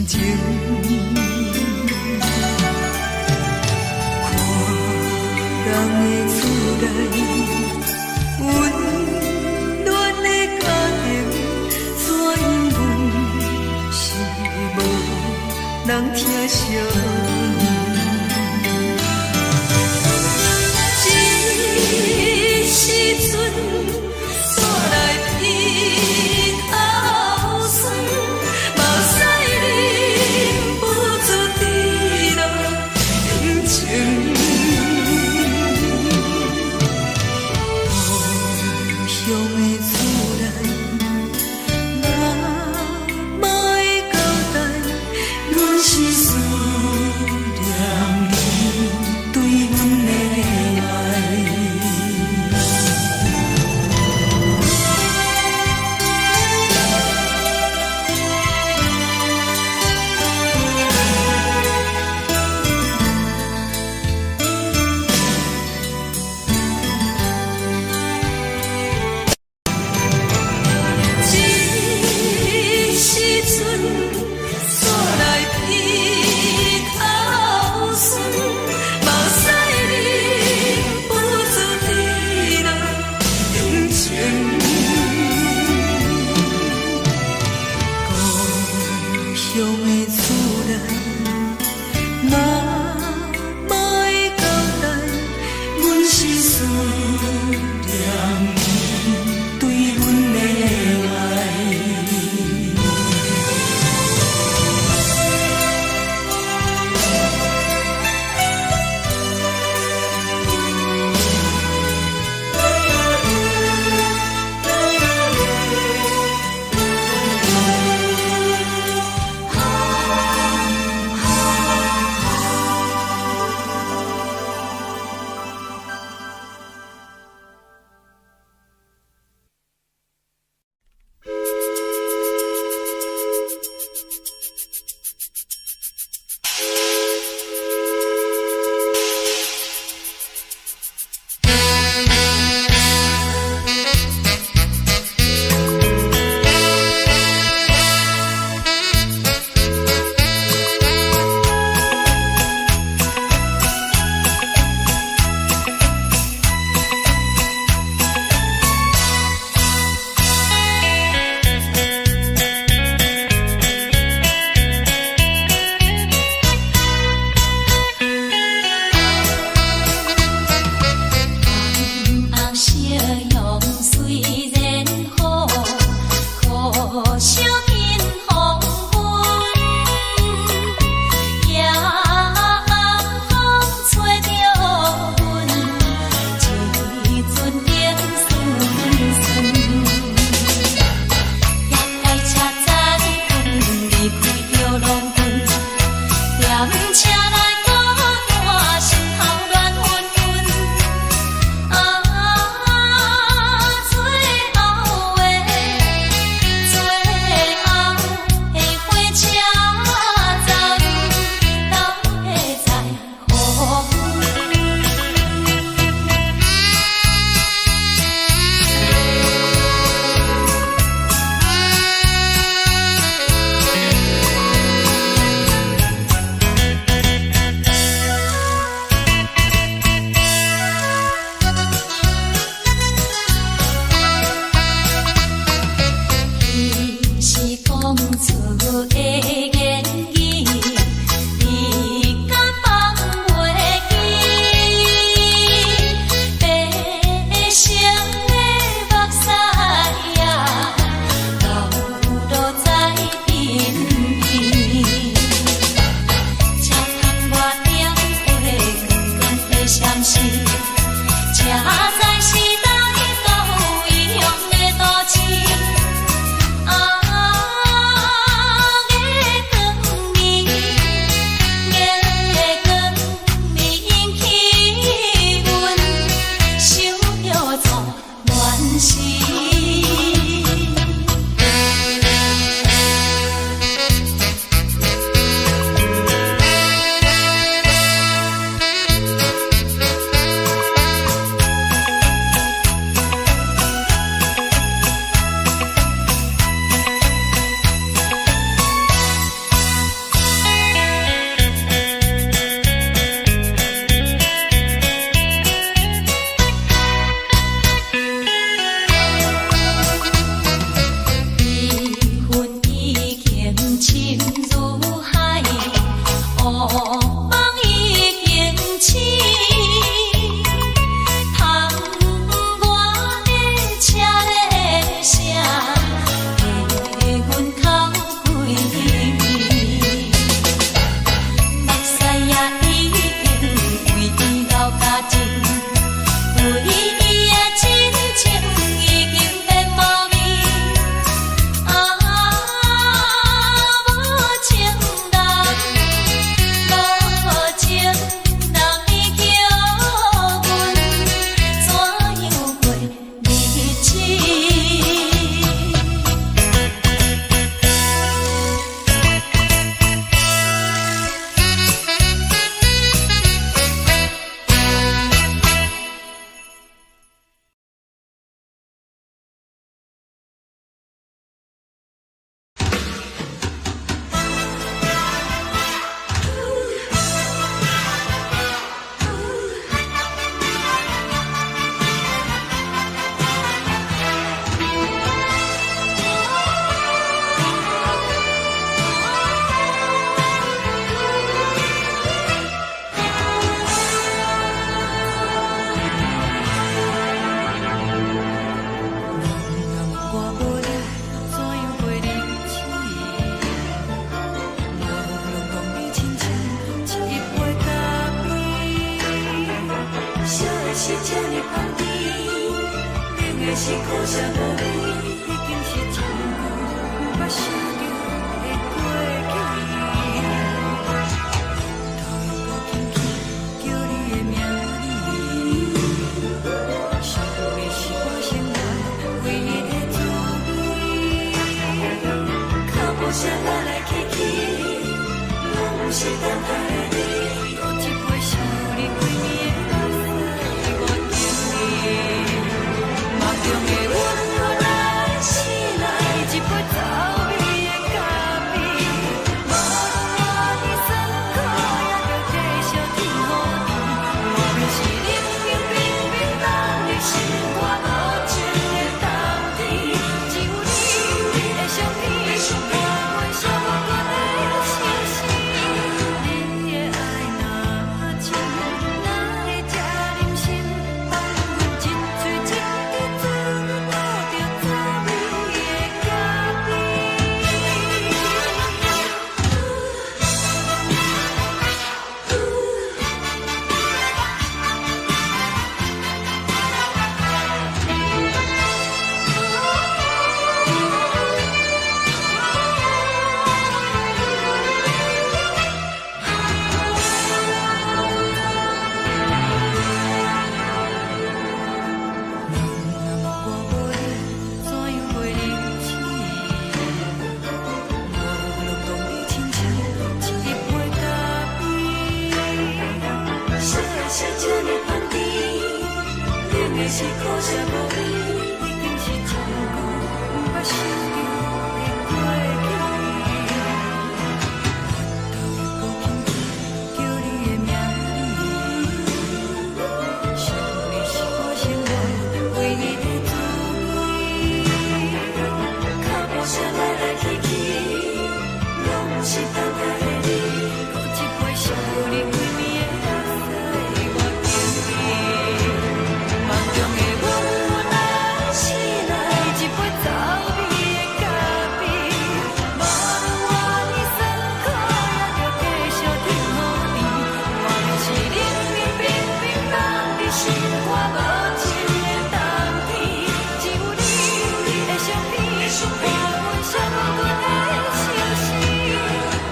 情。看人的厝内，温暖的家庭，怎因阮是无人疼惜？时阵煞来鼻头酸，目屎忍不住滴落眼睛。故乡的厝内，妈妈的交代，阮是思念你对阮的爱。苦涩无味，已经是一句不想着的过去。头又搁轻轻叫你的名字，想的是我生活唯一的滋味。脚步声来来去去，拢不是等待的你，搁一杯想你几暝的目屎我敬你。梦中的阮何来醒来，一杯走味的咖啡，无论我的酸苦，也着继续甜予你。我便是冷冷冰冰放入心肝无情的冬天，只有你的相片，我袂寂寞过的心事。你的爱若真，哪会这忍心放阮一嘴一滴滋味，吐着滋味的咖啡。我无你，怎样袂忍起？无论讲你亲像一杯咖啡，小的是这呢香甜，冷的是苦涩无味，已经是一句不想着的过去。头又搁轻轻叫你的名字，想的是我生活唯一的滋味。脚步声来来去去，拢不是等待的你，搁一杯想你几暝的目屎我敬你。梦中的阮原来醒来，一杯走味的咖啡，无论我的酸苦，也着继续甜予你。我便是冷冷冰冰放入心肝无情的冬天，只有你的相片，我袂寂寞过的心事。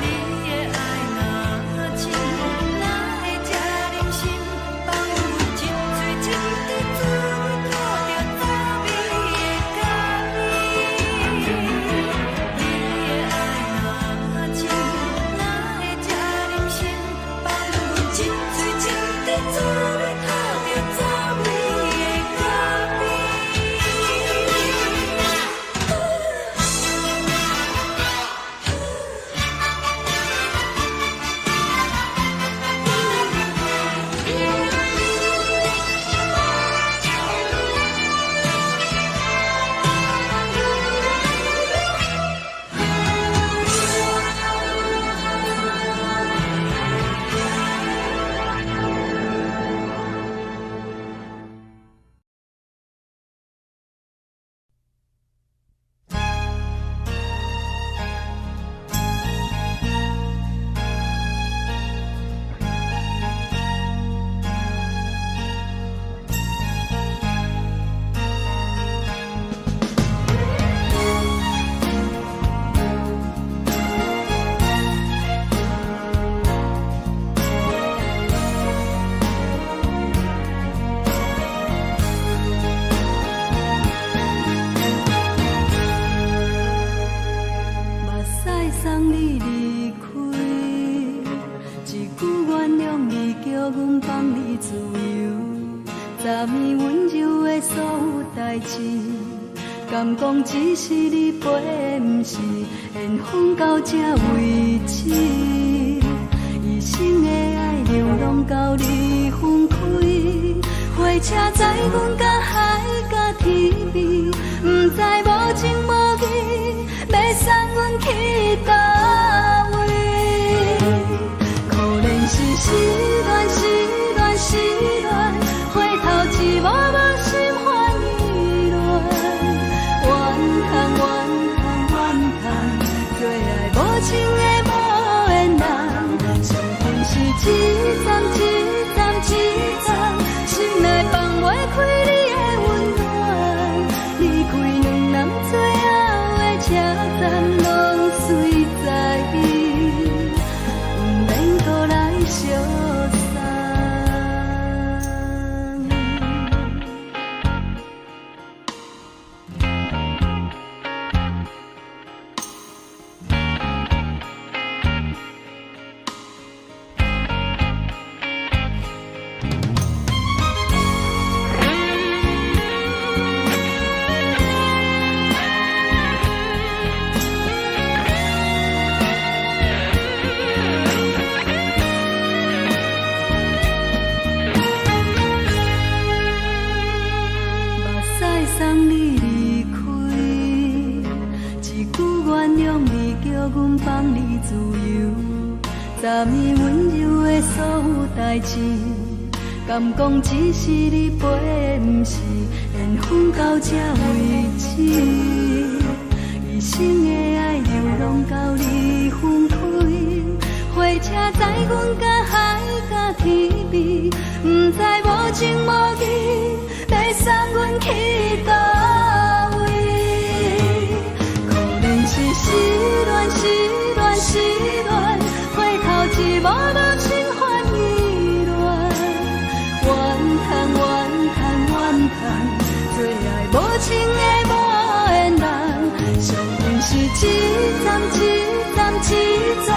你的爱若真，哪会这忍心放阮一嘴一滴滋味，吐着滋味的咖啡。你的爱若真，哪会这忍心放阮一嘴一滴滋味，吐着滋味的咖啡。目屎送你离开，一句原谅你，叫阮放你自由，昨暝温柔的所有代志，敢讲只是你陪，不是缘分到这为止。一生的爱流浪到你分开，火车载阮甲海甲天边，不知无情无义，要送阮去倒位？可怜是失恋，失恋，失恋，回头一幕幕心烦意乱，怨叹，怨叹，怨叹，最爱无情的无缘人，上天是一站一站一站，心内放袂开你的温暖，你放你自由，昨暝温柔的所有代志，敢讲只是你陪，不是缘分到这为止。一生的爱流浪到你分开，火车载阮甲海甲天边，不知无情无义，要送阮去倒位？可能是失恋，失恋，失恋，回头一幕幕心烦意乱，怨叹，怨叹，怨叹，最爱无情的无缘人，上恨是一站一站一站，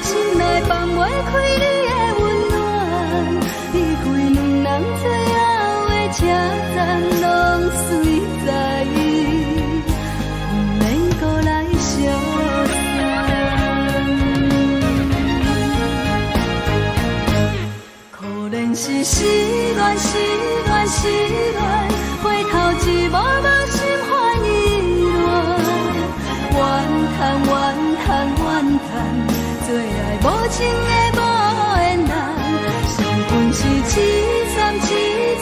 心内放袂开你的温暖，离开两人最后的车站，拢随在意，不免搁来相送。可能是失恋，失恋，失恋，回头一幕幕心烦意乱，怨叹，怨叹，怨叹，最爱无情的无缘人，上恨是一站一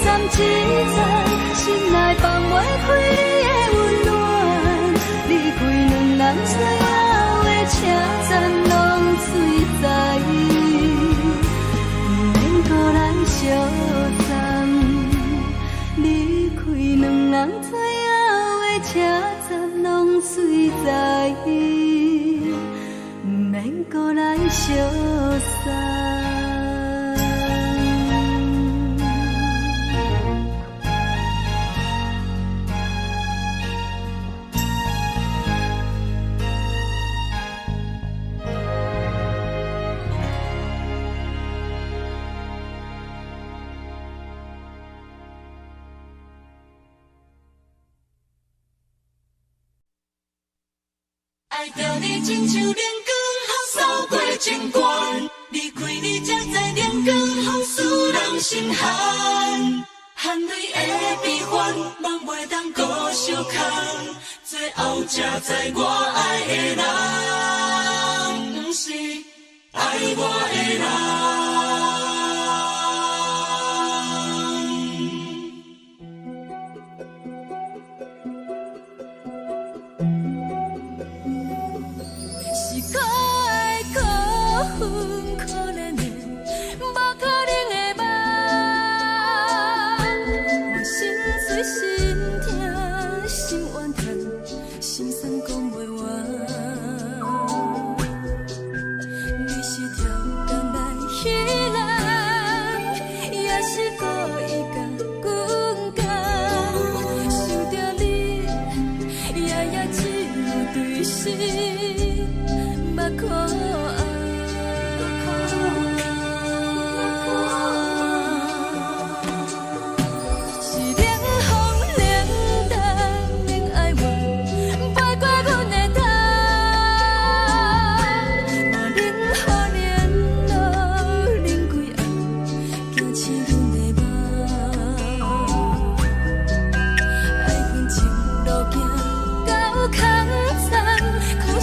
站一站，心内放袂开你的温暖，离开两人最后的车站，拢随在意，不免搁来相送，离开两人最后的车站，拢随在意，不免搁来相送。爱着你亲像阳光扫过情关，离开你才知阳光风使人心寒，含泪的悲欢，望袂当搁相牵，最后才知我爱的人，不是爱我的人。路行到空残，可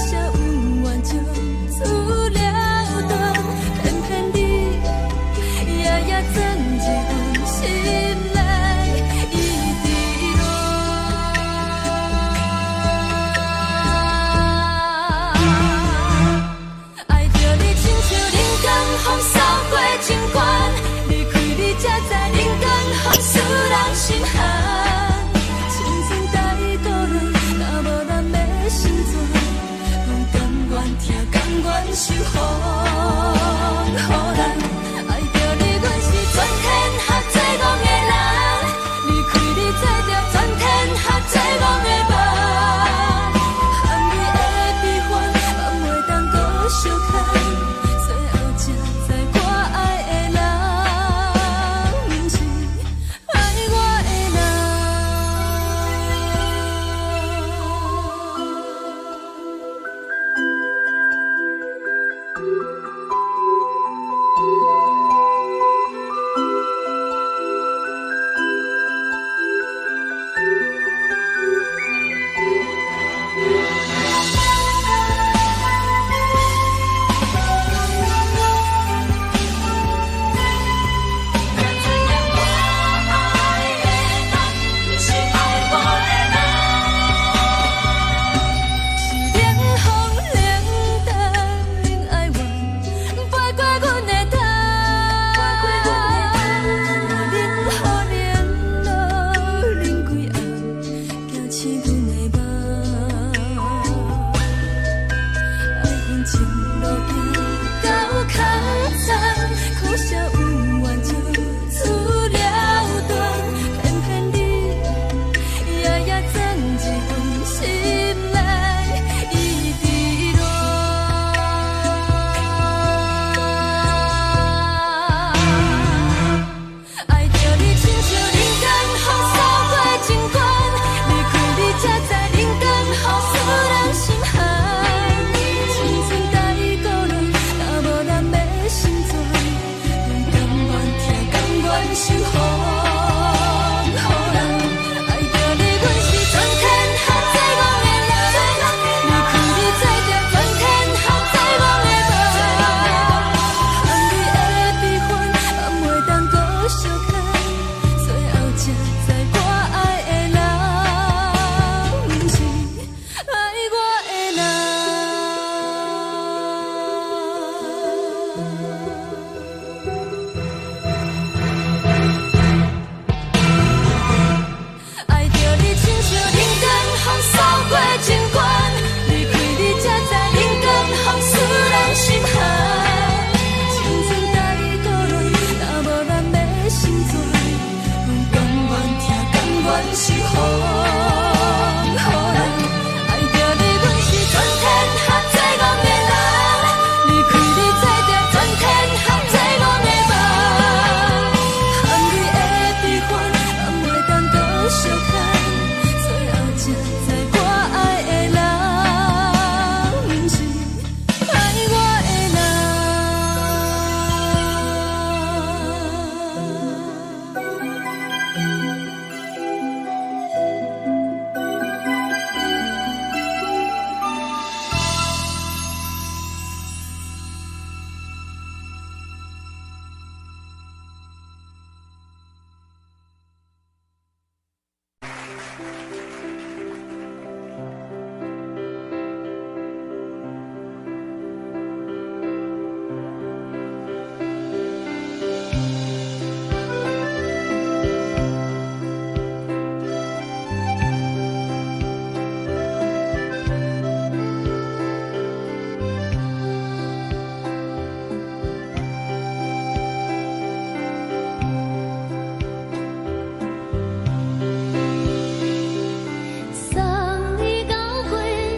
路行到较早，苦笑有缘就出了段，偏偏你夜夜装一份心内伊伫乱。爱着你亲像人间风扫过情关，离开你才知人间好使人心寒。青春待过落，若无咱要心酸，甘愿听甘愿受风雨人。爱着你，阮是全天下最戆的人，离开你才知全天下最戆的梦。含你的悲欢，也袂当搁相牵。最后才知我爱的人，不是爱我的人。爱着你亲像人间风扫过情关，离开你才知人间风使人心寒。青春待过落，若无咱要心酸，甘愿听甘愿受风雨人。爱着你，阮是全天下最戆的人，离开你才知全天下最戆的梦。含你的悲欢，也袂当搁相牵，最后才知我爱的人，不是爱我的送你到火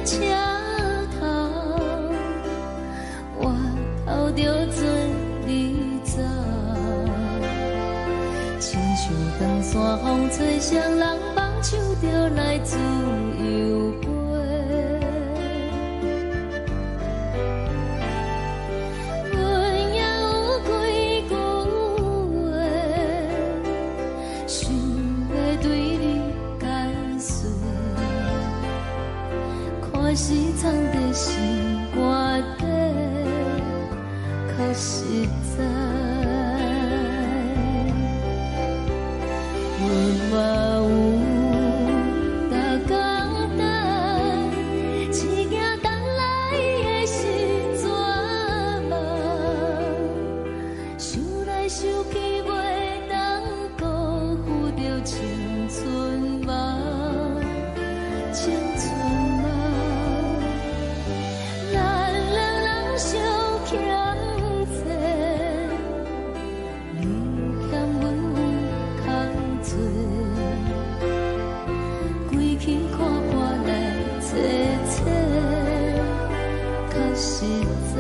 车头，我头着准你走，亲像长山风吹双人放手着来自由飞。阮也有几句话，想要对你解释，看是藏在心肝底，较实在。阮嘛有逐工等，一件等来的是怎梦？想来想去袂当辜负着青春梦，青春梦。咱两人相欠债，你欠阮有空多，归去看破来切切，较实在。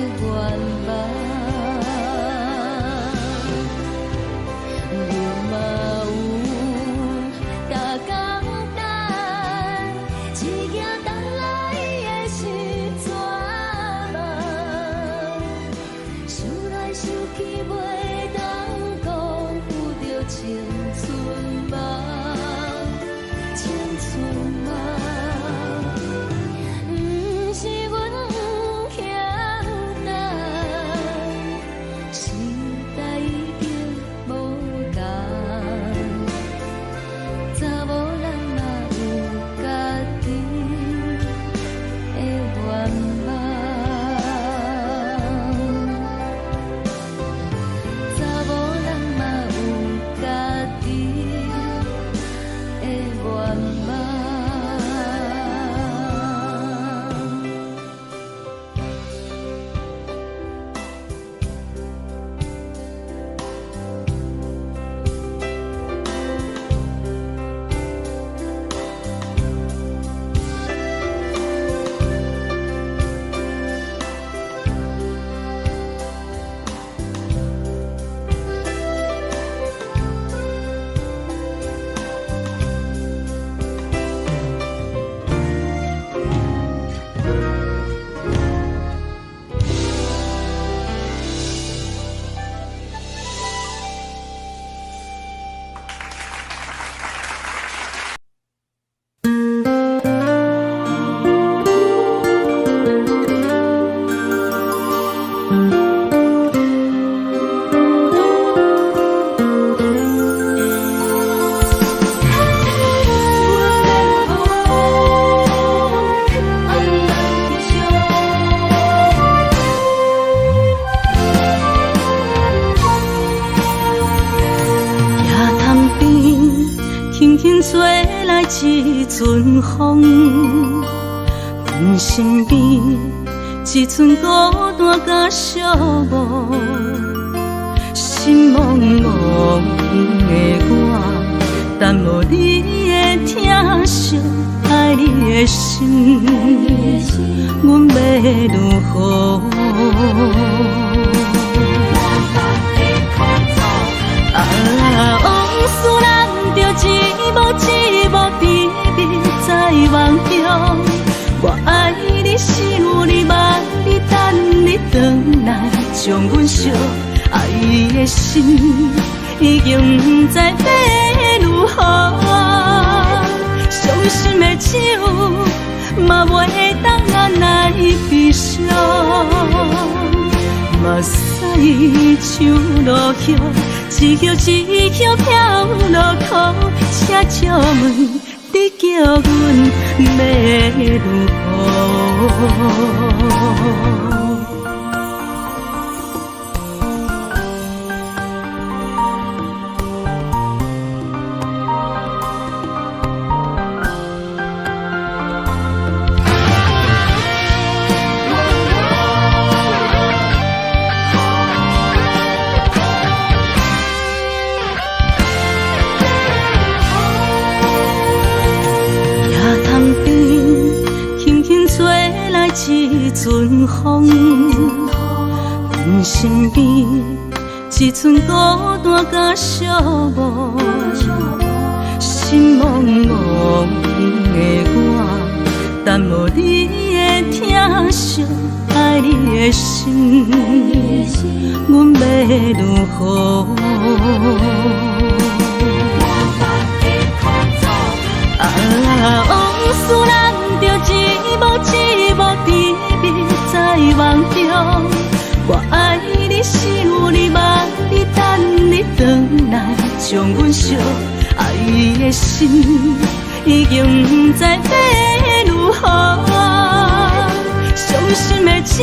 愿望。你嘛有大港等，一件等来的是怎梦？想来想去袂当讲，有着青春梦，青春梦。不是阮欠等，时代已经无同，查某人嘛有家己的愿望，查某人嘛有家己的愿望。吹来一阵风，阮身边一寸孤单甲寂寞，心茫茫的我，等无你的疼惜，爱你的心，阮要如何？往事人着一幕一幕甜蜜在梦中，我爱你是有你望你等你回来，将阮惜爱的心已经不知要如何，伤心的手嘛袂当按来悲伤，目屎像落叶。一叶一叶飘落雨，请借问你叫阮要如何？一阵风，阮身边一寸孤单甲寂寞，心茫茫的我，等无你的疼惜，爱你的心，阮要如何？往事人着一幕一幕甜蜜在梦中，我爱你是有你望你等你回来，将阮惜爱的心已经不知要如何，伤心的手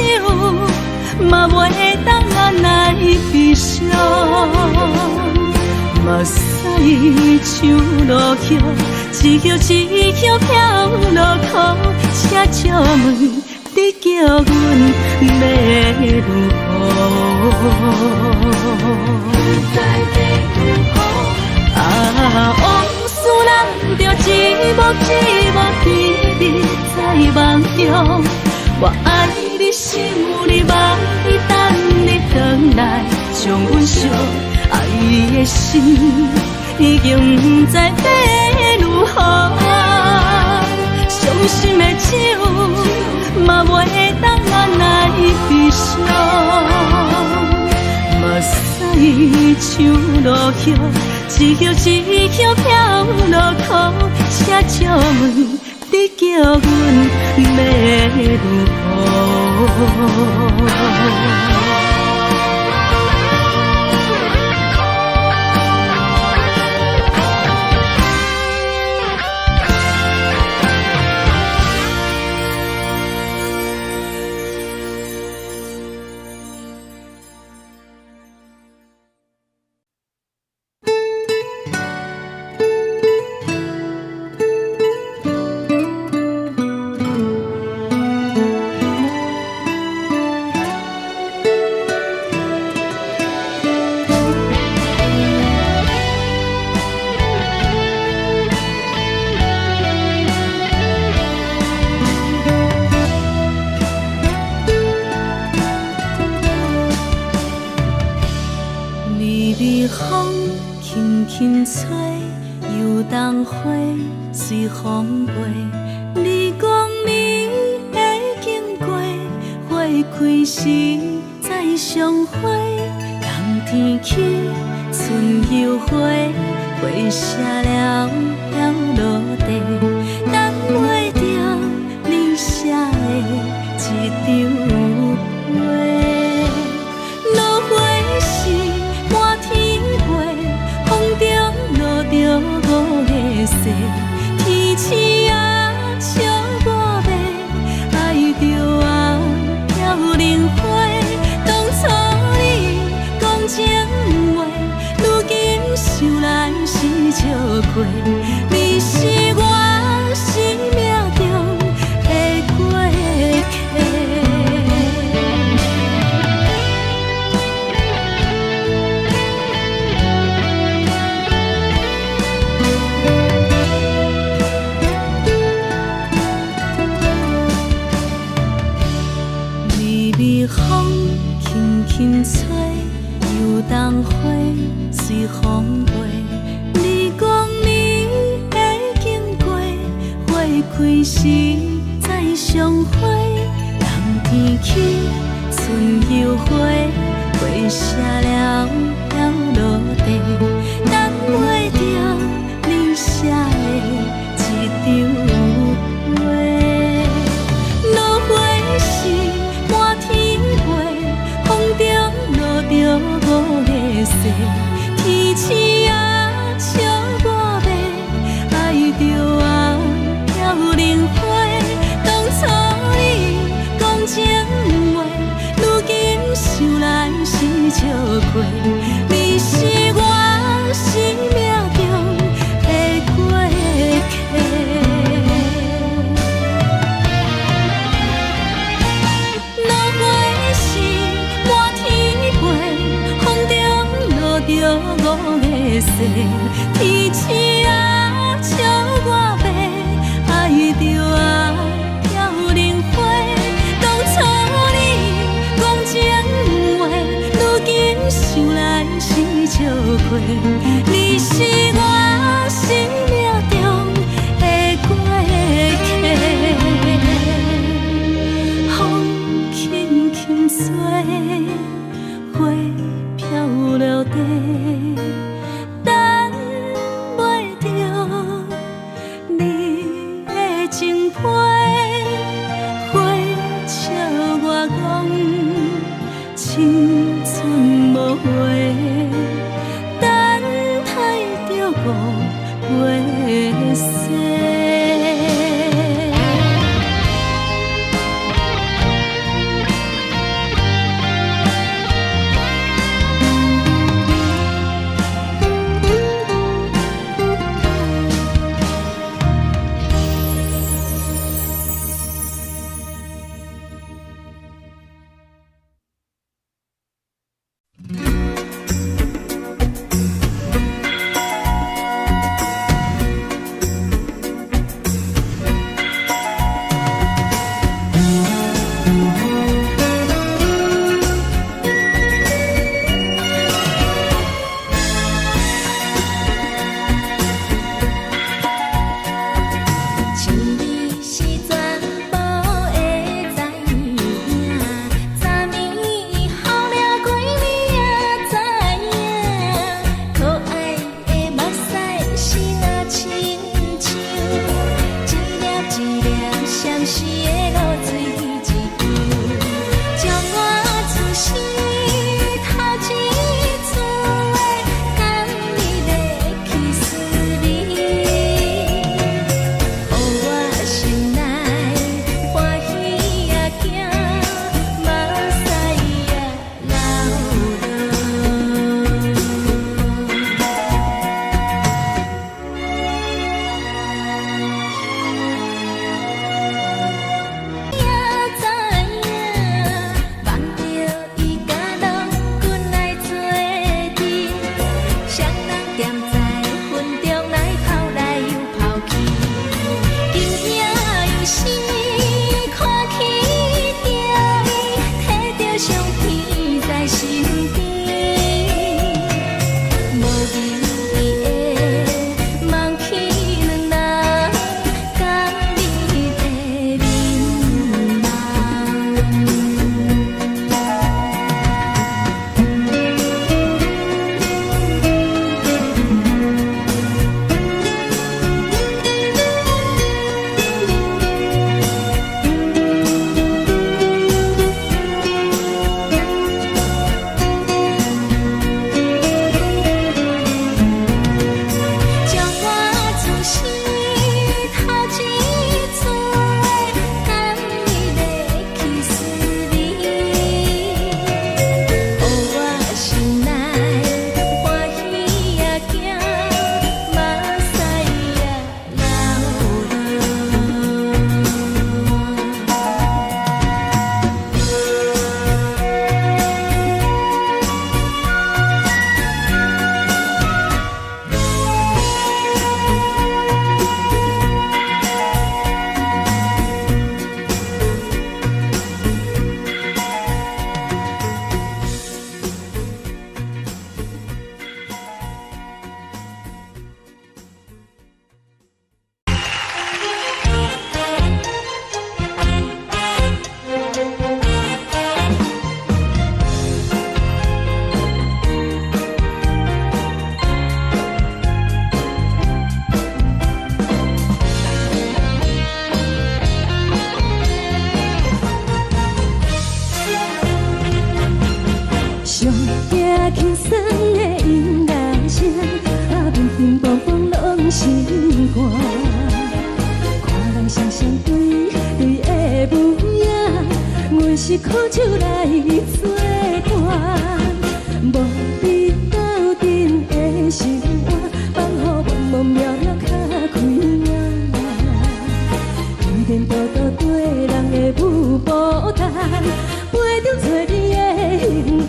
嘛袂当按来悲伤，目屎像落叶。一叶一叶飘落雨，请借问你叫阮要如何？往事人着一幕一幕甜蜜在梦中，我爱你想你梦你等你回来，将阮惜爱的心已经不知要如何。伤心的酒嘛袂当咱来悲伤，目屎像落叶，一叶一叶飘落土，车借问你叫阮要如何？风轻轻吹，游动花随风飞。你讲你会经过，花开时再相会。冬天起，春又回，花谢了要落地，等袂着你写的一张画。落花时满天飞，风中落着五个色，天星啊笑我迷，爱着啊飘零花。当初你讲情话，如今想来是笑亏。你是我生命中的过客。微微风轻轻吹，游动花随风飞。你讲你会经过，花开时再相会。冬天起，春又回，花谢了要落地，等袂着你写的一张画。落花时满天飞，风中落着五个色，天星啊笑我迷，爱着啊飘零花。当初你讲情话，如今想来是笑亏。你是我生命中的过客。落花时满天飞，风中落着五个色，天星啊笑我迷，爱着啊飘零花。当初你讲情话，如今想来是笑亏。你是我生命中的过客。风轻轻吹，花飘落地，等袂着你的情批。花笑我讲青春无回，等待着五月色。上惊轻松的音乐声，乒乒乓乓拢心肝。看人双双对对的舞影，阮是苦酒来作伴。无你斗阵的心肝，放予茫茫渺渺较开眼。一点多多对人的舞步弹，陪着做你的形影。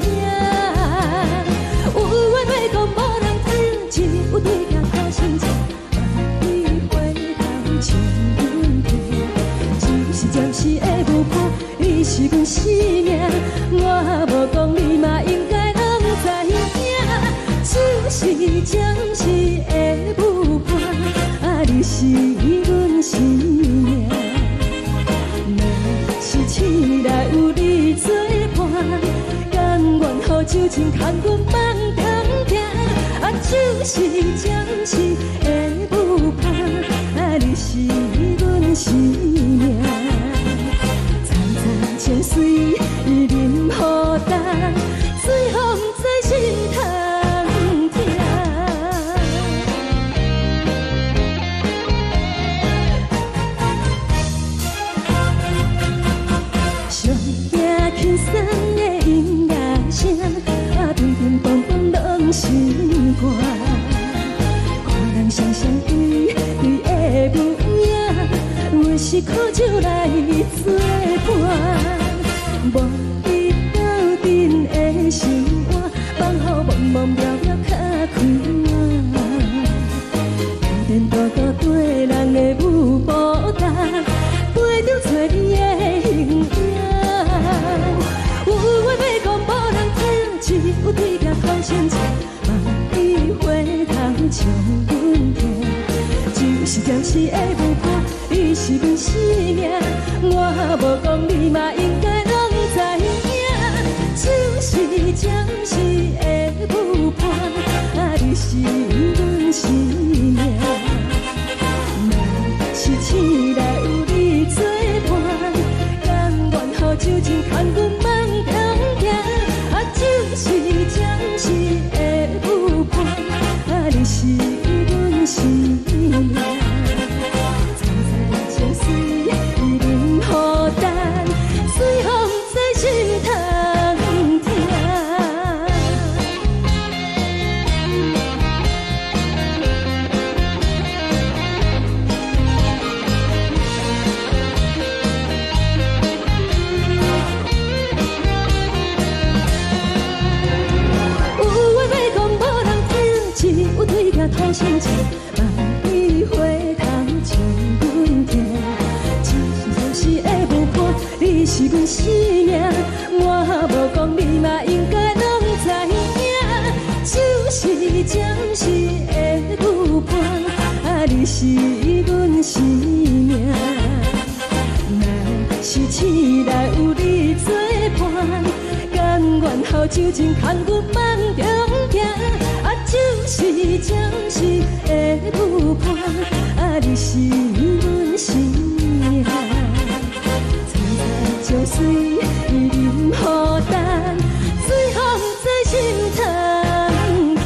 有话要讲无人听，只有对镜头先唱，万里回头唱阮听。就是暂时的舞伴，你是阮生命，我无讲你嘛应该拢知影。就是暂时的舞伴，你是阮生命。是醒来有你作伴，甘愿予酒精牵阮放通行。就是暂时的舞伴，你是阮生命。层层泉水伊任何担，水风在心通听。上惊轻松的音乐声，乒乒乓乓拢心肝。看人双双对对的舞影，阮是苦酒来作伴。无你斗阵的心肝，放予茫茫渺渺较开眼。一点多多对人的舞步弹，陪着做你的形影。有话要讲无人听，只有对镜头先唱，万里回头唱阮听。就是暂时的舞伴，你是阮生命，我无讲你嘛应该拢知影。就是暂时的舞伴，你是阮生命。若是醒来有你作伴，甘愿予酒精牵阮放通行。就是暂时的舞伴，你是阮生命。层层泉水伊任何担，水风在心通听。头先唱，万里回头唱阮听。就是暂时的舞伴，你是阮生命，我无讲你嘛应该拢知影。就是暂时的舞伴，你是阮生命。若是醒来有你作伴，甘愿予酒精牵阮放中行。就是暂时的舞伴，你是阮生命。层层泉水伊任何担，水风在心通听。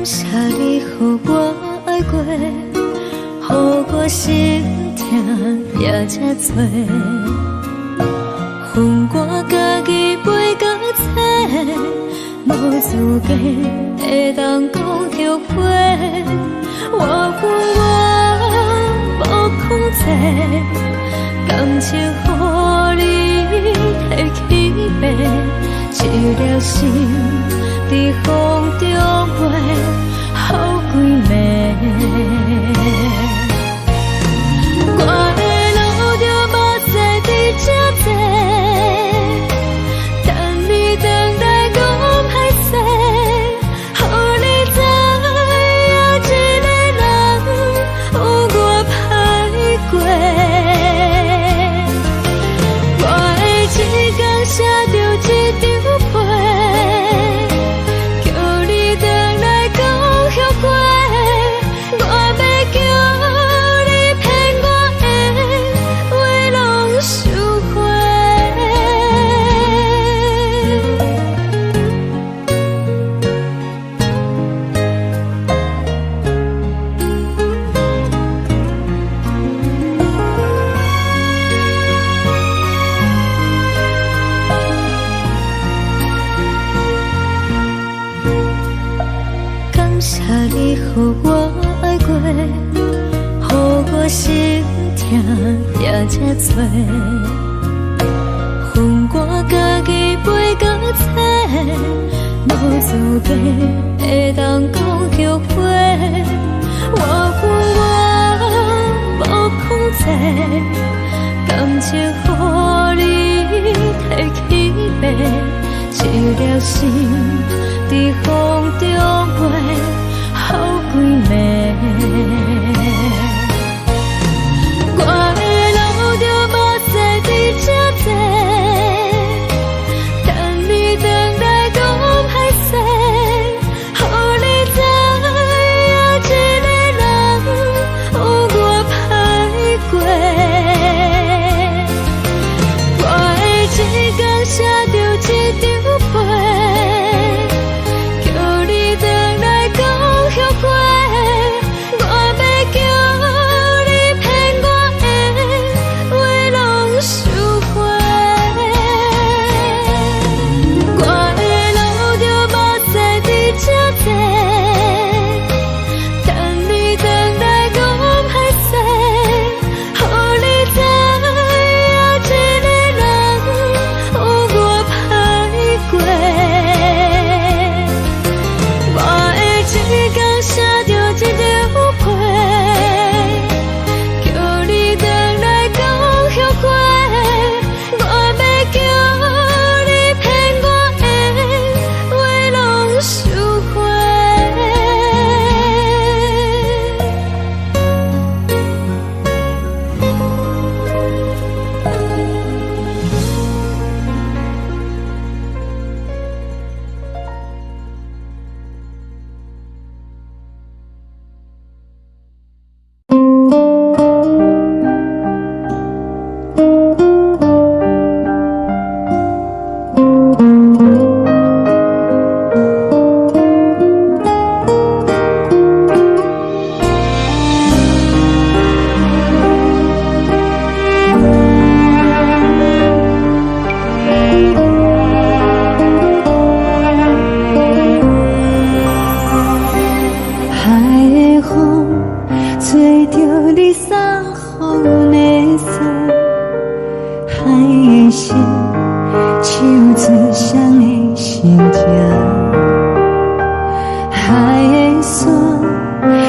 谢你，予我爱过，予我心痛也这多。恨我家己袂到切，无资格会当讲后悔。我恨我无控制，感情予你提起白，一粒心在风中飞，好几暝。我的路就目屎伫这多，等你等待讲歹势，予你知影一个人有我歹过。我的一天写着一张被，叫你回来讲后悔。我要叫你骗我的话拢收回。感谢你，予我爱过，予我心痛也这多。恨我家己袂到切，无资格会当讲后悔。我恨我无控制，感情予你提起白，一粒心在风中飞，好几暝。我的路就目屎伫这多，等你等待讲歹势，予你知影一个人有我歹过。我的一天写着一张被，叫你回来讲后悔。我要叫你骗我的话拢收回。我的路就目屎伫这多，等你等待讲歹势，予你知影一个人有我歹过。我的一天写着一张被，叫你回来讲后悔。我要叫你骗我的话拢收回。海的风吹着你送予的伞，海的心手指双的心情，海的山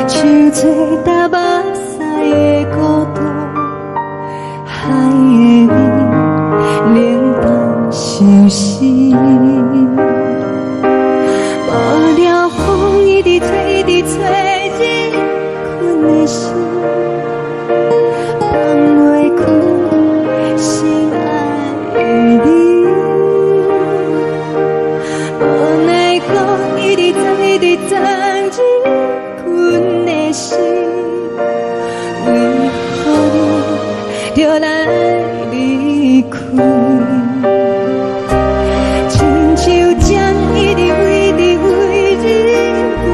手吹打目屎的孤独，海的味冷淡伤心。无聊风一直吹，一直吹，日困的心，放袂开心爱的你。无奈何一直等，一直等，日困的心，为何你就来离开？亲像针一直为日困。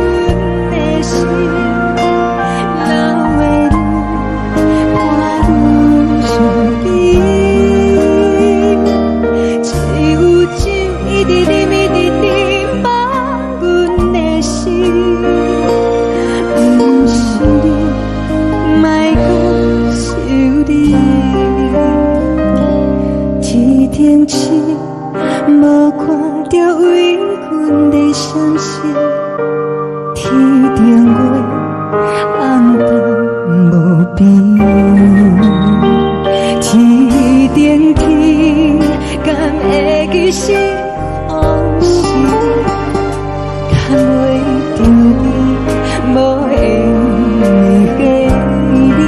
无缘给你。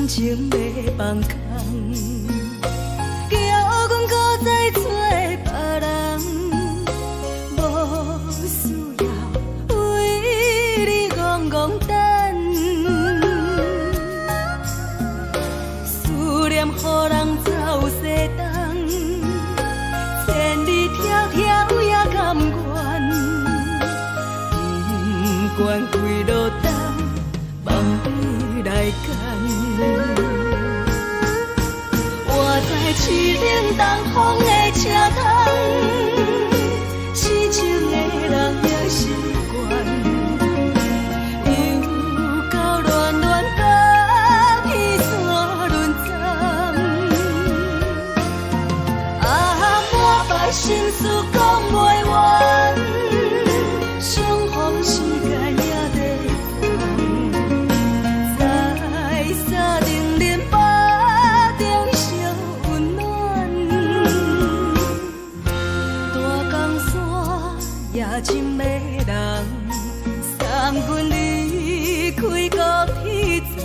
情要放空，叫阮搁再找别人，无需要为你戆戆等。思念予人走西东，千里迢迢也甘愿，不管几路灯，望你来干。我在市冷东风的车窗，痴情的人也习惯，又到乱乱甲天山轮站。啊，满腹心事讲袂完，相逢时间也在等，在沙定连巴中烧温暖。大江山夜深的人，送阮离开高铁站，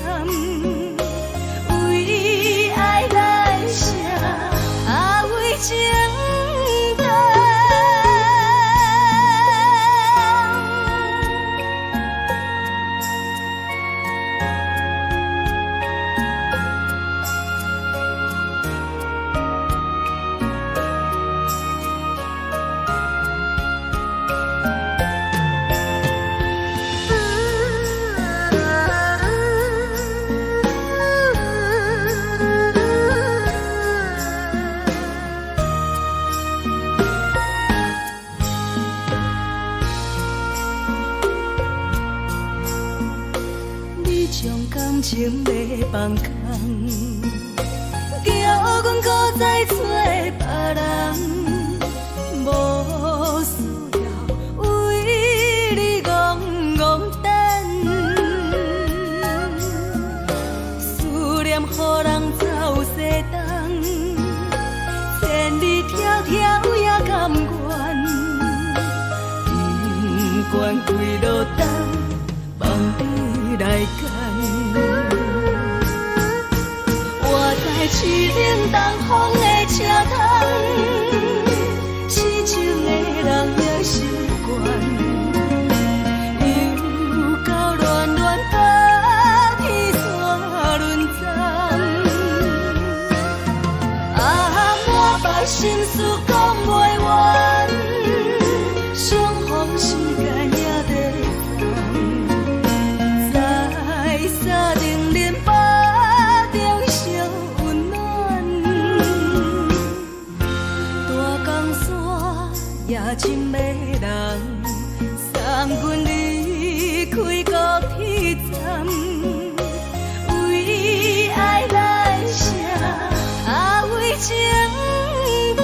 为爱来写为情长。你将感情要放空，叫阮搁再找别人，无需要为你戆戆等。思念予人走西东，千里迢迢也甘愿，不管几路灯。来干。我在市顶东风的车头，痴情的人也习惯，又到乱乱把天线轮转。啊，满腹心事讲袂完，相逢时间也在等，在沙定林巴中相温暖。大江山也深的人，送阮离开高铁站，为爱来写，为情等。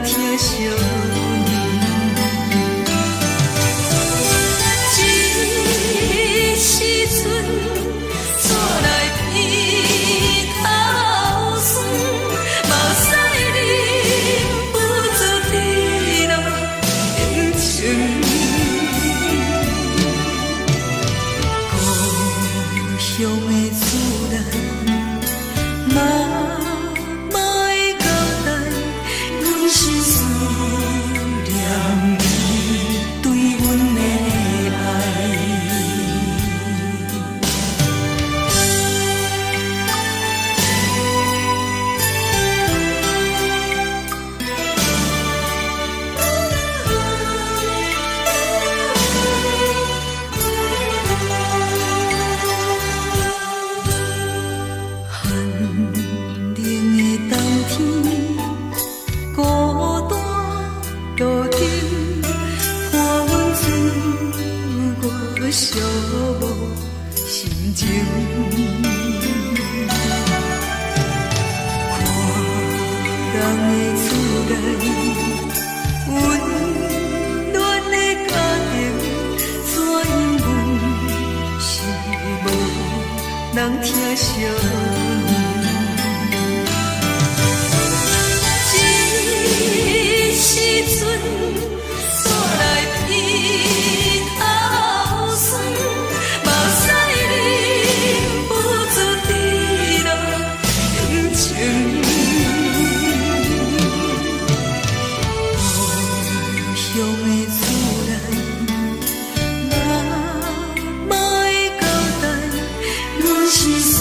疼惜你。这时阵怎来鼻头酸，目屎忍不住滴落眼睛。故乡的自然，妈妈的交代，阮是思念你对阮的爱。寒冷的冬天，孤单路顶，看阮自我寂寞心情。看人的厝内，温暖的家庭，怎因阮是无人疼惜你？这时阵怎来鼻头酸，目屎忍不住滴落眼睛。故乡的自然，妈妈的交代，阮是思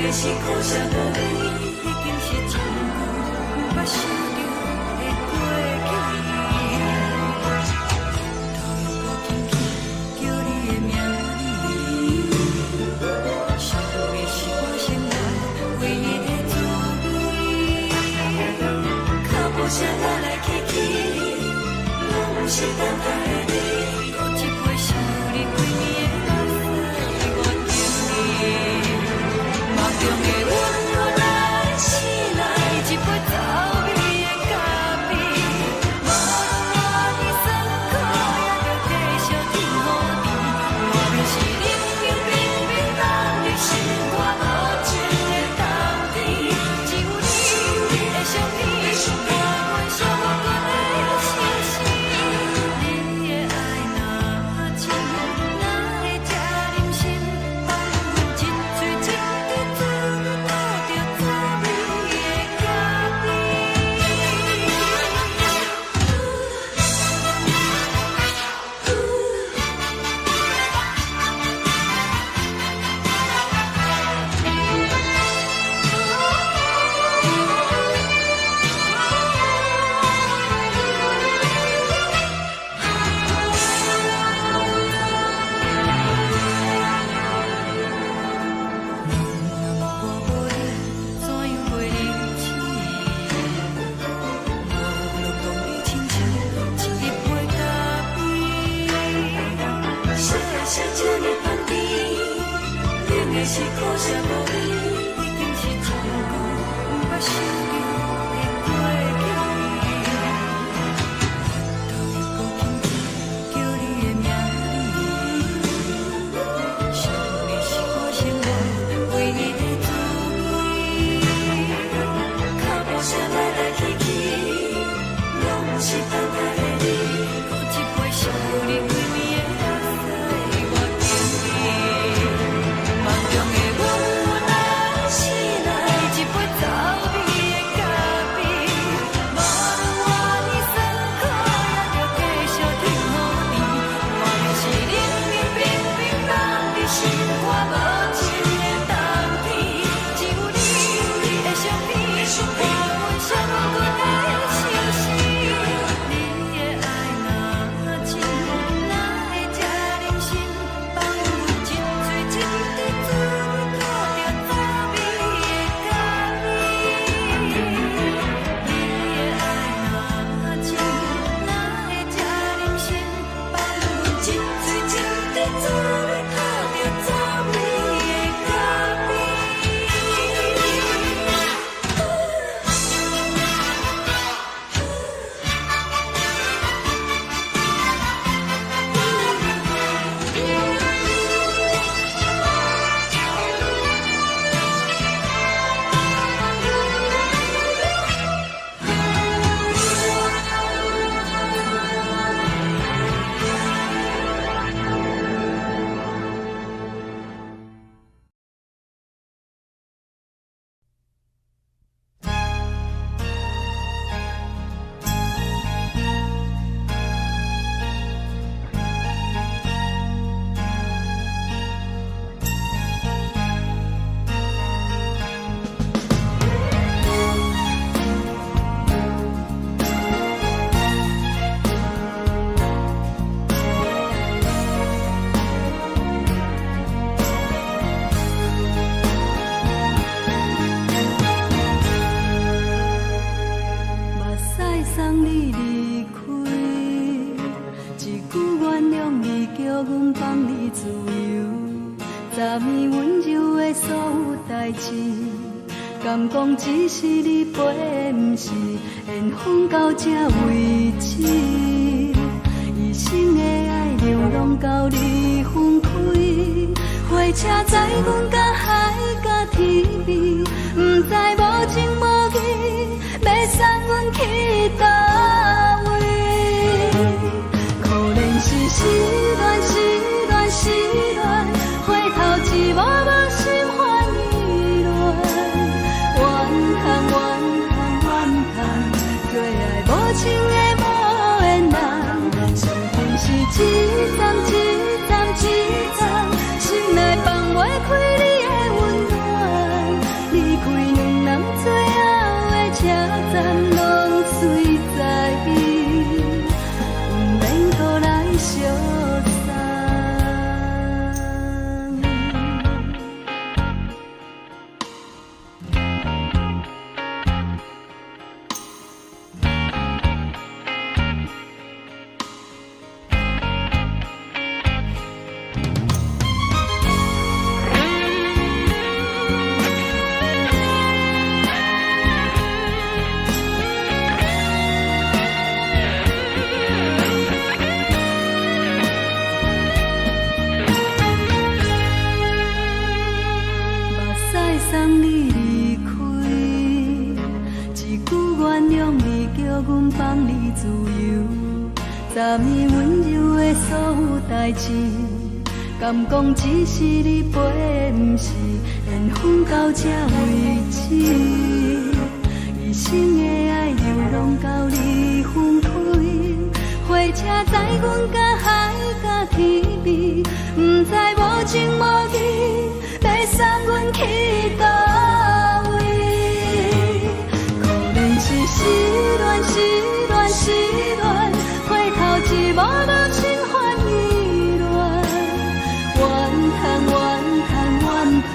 的是苦涩无味，已经是真久无法想着的过去。头又无轻轻叫你的名字，想的是我生来唯一的滋味。脚步声来来去去，拢是等待你。搁一杯想你几年的目屎，我敬你。梦中的阮我来醒来，一杯走味的咖啡。无论我的酸苦，也着继续甜乎甜。我就是冷冷冰冰放入心肝无情的冬天，只有你的相片，我阮上无关的心事。你的爱若真，哪会这忍心放阮一嘴一滴水，倒着滋味的咖啡。小小酒的旁边，冷的是苦涩无味。已经是真久无法想着的过去。头又无轻轻叫你的名字，想的是我生来唯一的滋味。脚步声来来去去，拢是等待你。搁一杯想你几年的目屎，我敬你。梦中的阮我来醒来，一杯走味的咖啡。无论我的酸苦，也着继续甜乎甜。我就是冷冷冰冰放入心肝无情的冬天，只有你的相片，我阮上无关的心事。你的爱若真，哪会这忍心放阮一嘴一滴水，倒着滋味的咖啡。你的爱若真，哪会这忍心放阮一嘴一滴水，倒着滋味的咖啡。目屎送你离开，一句原谅你，叫阮放你自由，昨暝温柔的所有代志，敢讲只是你陪，不是缘分到这为止。一生的爱流浪到你分开，火车载阮甲海甲天边，不知无情无义，要送阮去倒位？可怜是失恋，失恋，失恋，回头一幕幕心烦意乱，怨叹，怨叹，怨叹，最爱无情的无缘人，上天是一站一站一站，心内放袂开你的送你离开，一句原谅你，叫阮放你自由。昨暝温柔的所有代志，敢讲只是你陪，不是缘分到这为止。一生的爱又拢到你分开，火车载阮甲海甲天边，不知无情无义，要送阮去倒位？可能是失恋，失恋，失恋，回头一幕幕心烦意乱，怨叹，怨叹，怨叹，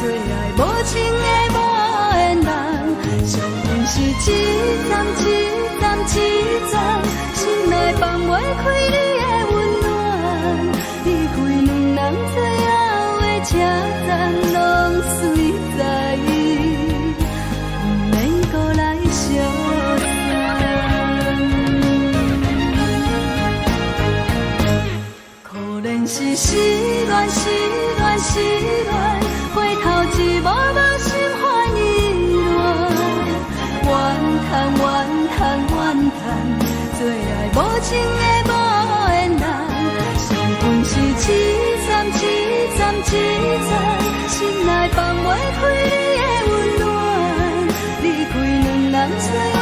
最爱无情的无缘人，上恨是一站一站一站，心内放袂开你的温暖，离开两人最后的车站，拢随在意，不免搁来相送。可能是失恋，失恋，失恋，回头一幕幕心烦意乱，怨叹，怨叹，怨叹，最爱无情的无缘人，上恨是一站一站一站，心内放袂开你的温暖，离开两人最后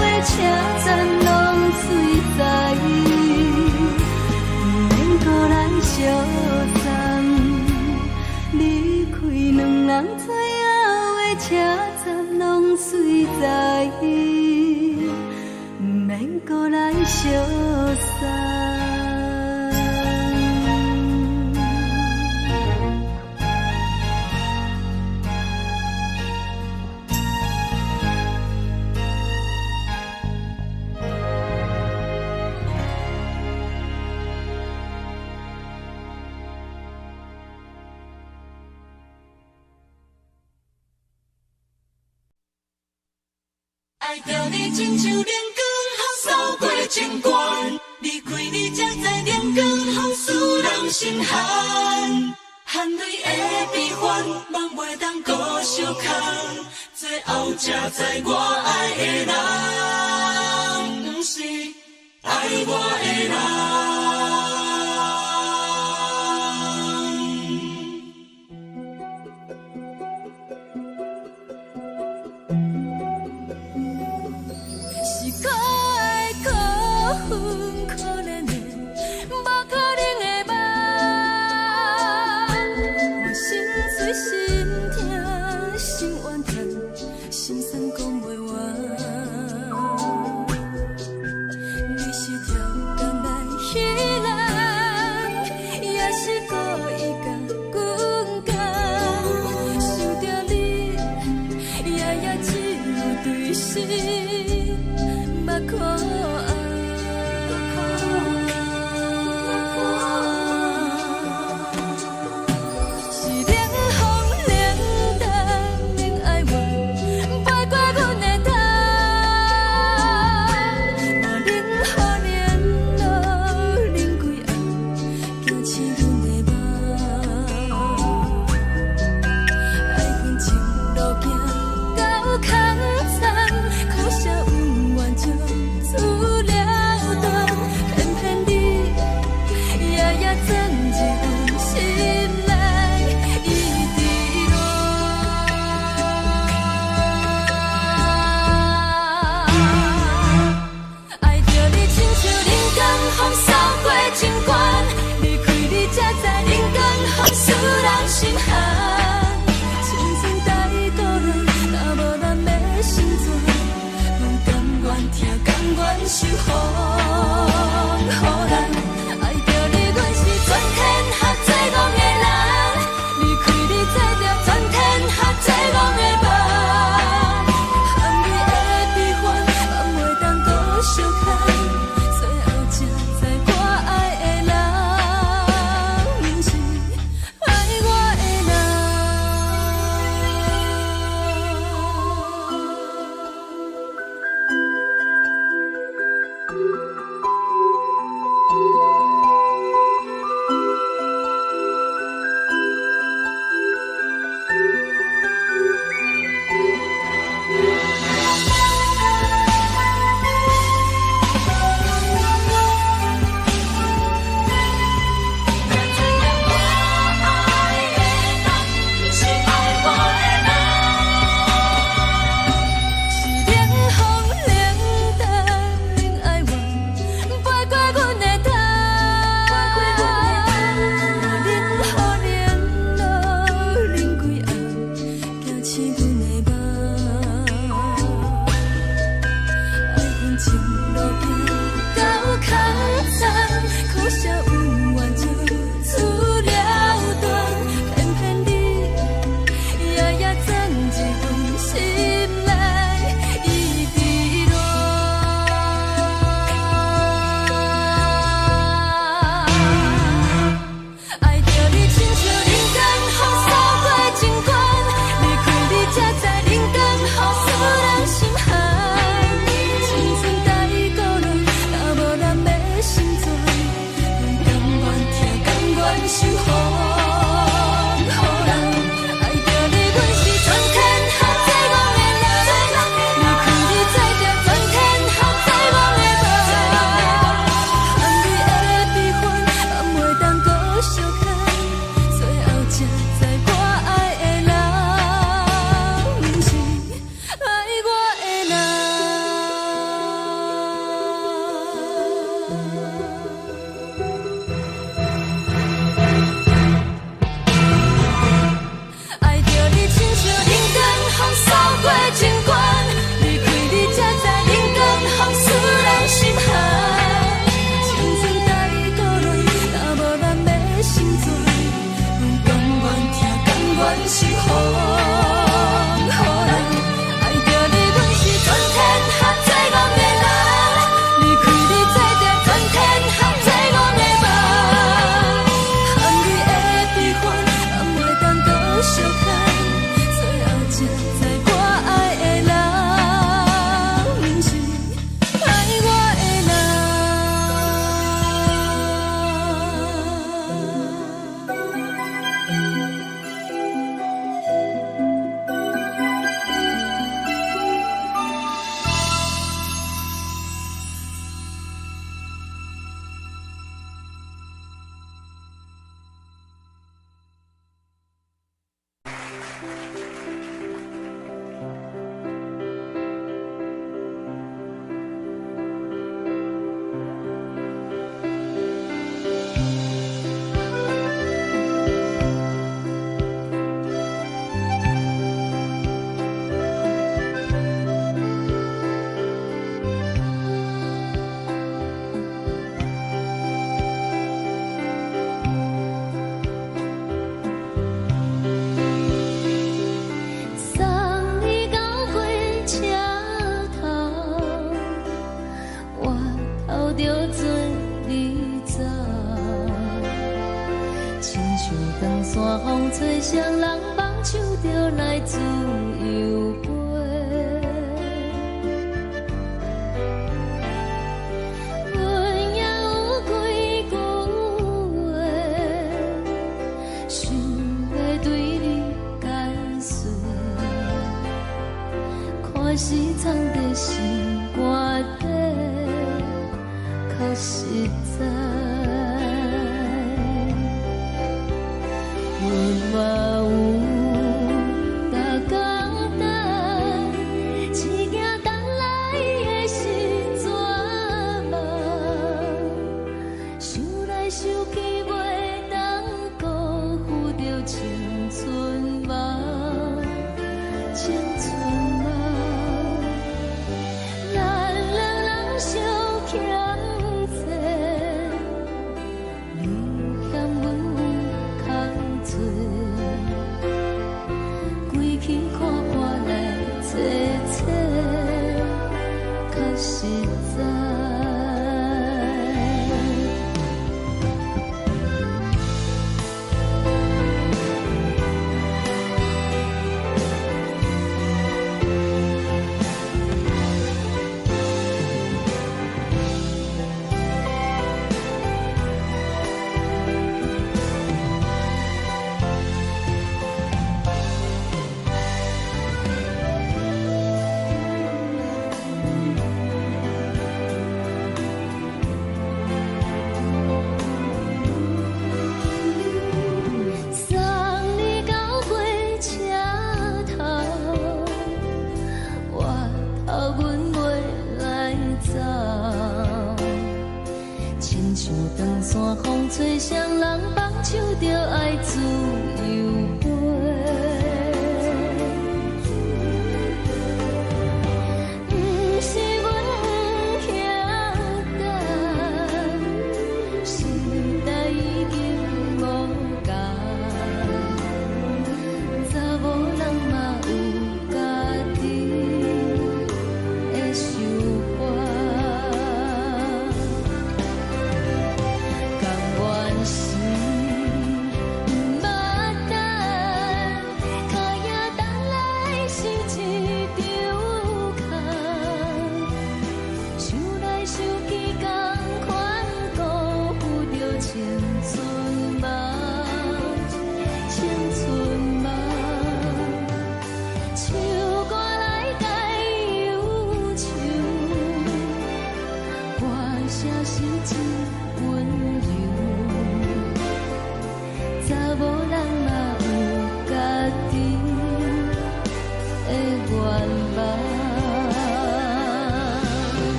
的车站，拢随在意，不免搁来相送。离开两人最后的车站，拢随在意，不免搁来相送。爱着你亲像连光风扫过情关，离开你才知连光风使人心寒。含泪的悲欢，望袂当搁相牵，最后才知我爱的人，不是爱我的人。你是条工来彼来。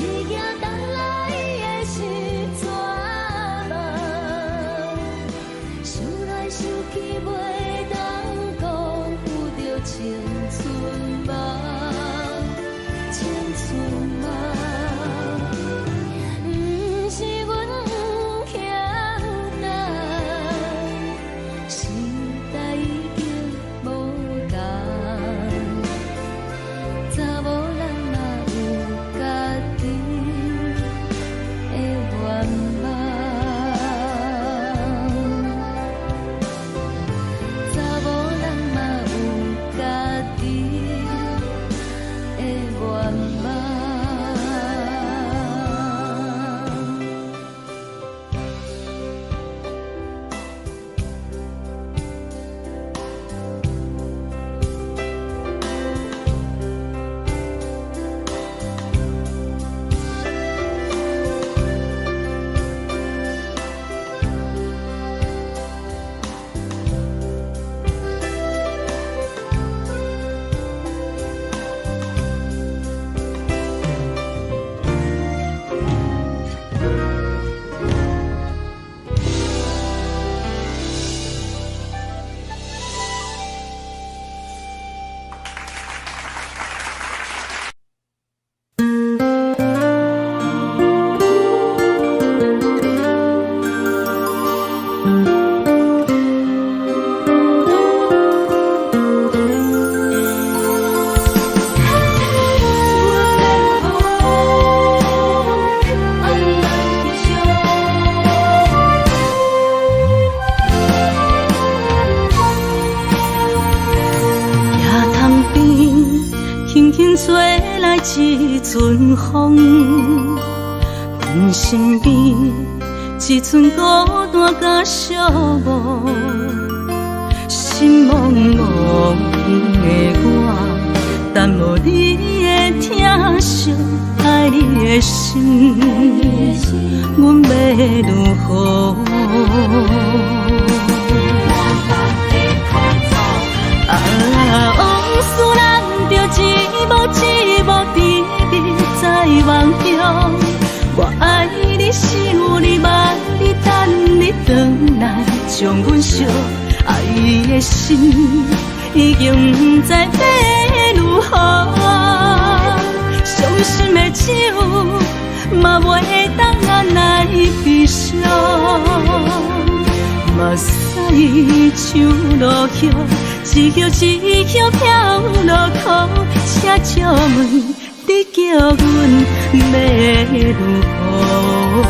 一夜等来的是怎梦？一阵风，阮身边一寸孤单甲寂寞，心茫茫的我，等无你的疼惜，爱你的心，阮要如何？往事人着一幕一幕甜蜜在梦中，我爱你想你望你等你回来，将阮惜爱的心已经不知要如何。伤心的手嘛袂当按来悲伤，目屎像落叶，一叶一叶飘落雨，请借问你叫阮要如何？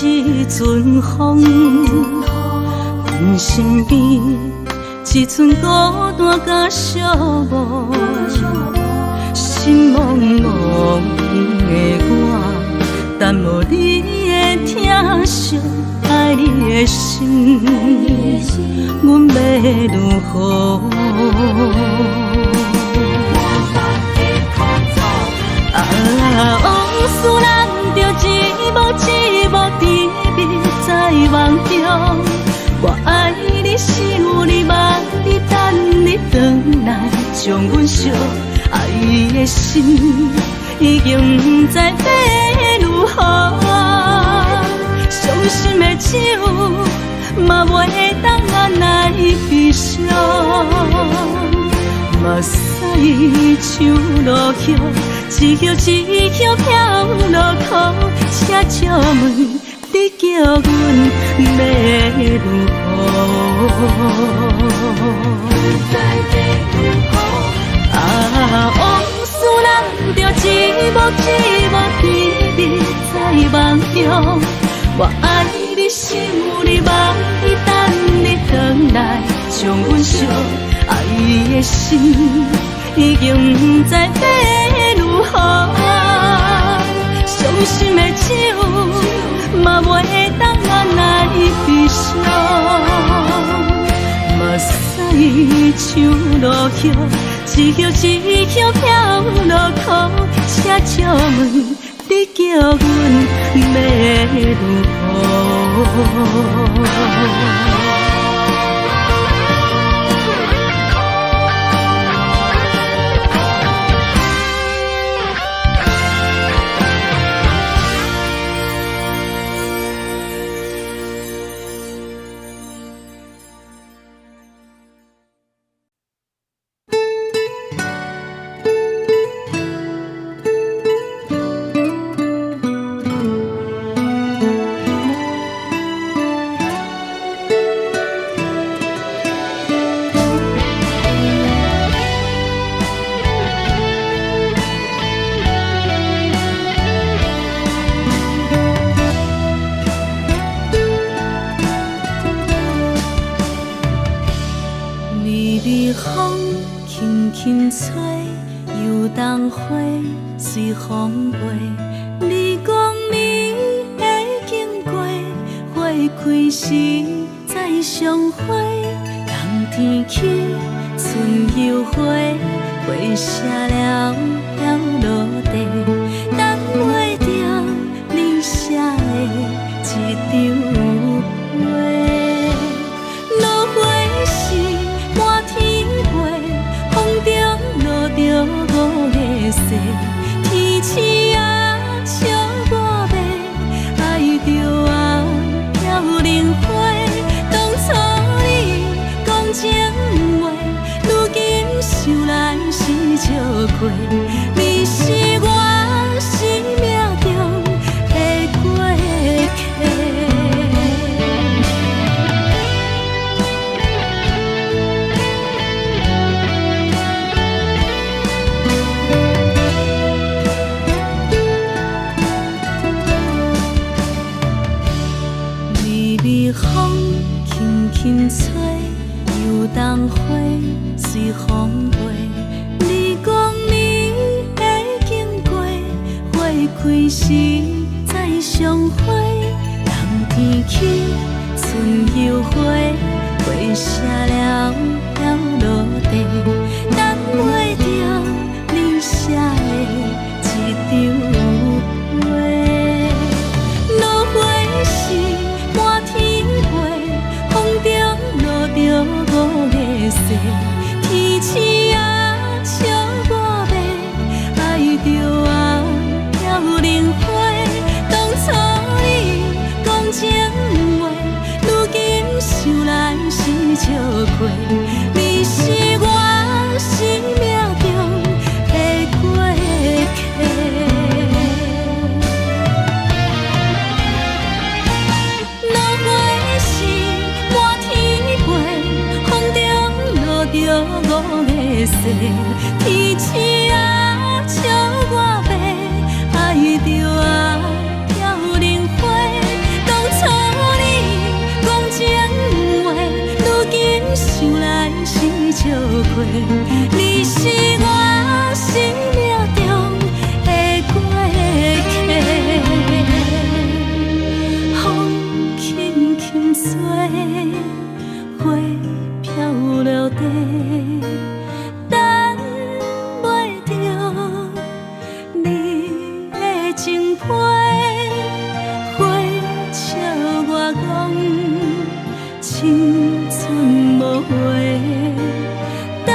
一阵风，阮身边一寸孤单甲寂寞，心茫茫的我，等无你的疼惜，爱你的心，阮要如何？往事人着一幕一幕甜蜜在梦中，我爱你想你望你等你回来，将阮惜爱的心已经不知要如何。伤心的手嘛袂当按来悲伤，目屎像落叶，一叶一叶飘落雨，请借问你叫阮要如何？往事人着一幕一幕甜蜜在梦中，我爱你想你望你等你回来，将阮惜爱的心已经不知要如何。伤心的手嘛袂当按来悲伤，目屎像落叶，一叶一叶飘落雨，请借问你叫阮要如何？风轻轻吹，游动花随风飞。你讲你会经过，花开时再相会。冬天起，春又回，花谢了要落地，等袂着你写的一张画。落花时满天飞，风中落着五个色，天星啊笑我迷，爱着啊飘零花。当初你讲情话，如今想来是笑亏，你是我。微风轻轻吹，游动花随风飞。你讲你会经过，花开时再相会。人天起，春又花，花谢了落地，等袂着你写的一张话。落花时满天飞，风中落着五个色。天星啊，笑我迷，爱着啊飘零花。当初你讲情话，如今想来是笑亏。你是我生命中的过客。落花时满天飞，风中落着五个色。天星啊，笑我迷，爱着啊飘零花。当初你讲情话，如今想来是笑亏。你是我生命中的过客。风轻轻吹，花飘落地，等袂着你的情批。花笑我讲青春无悔，等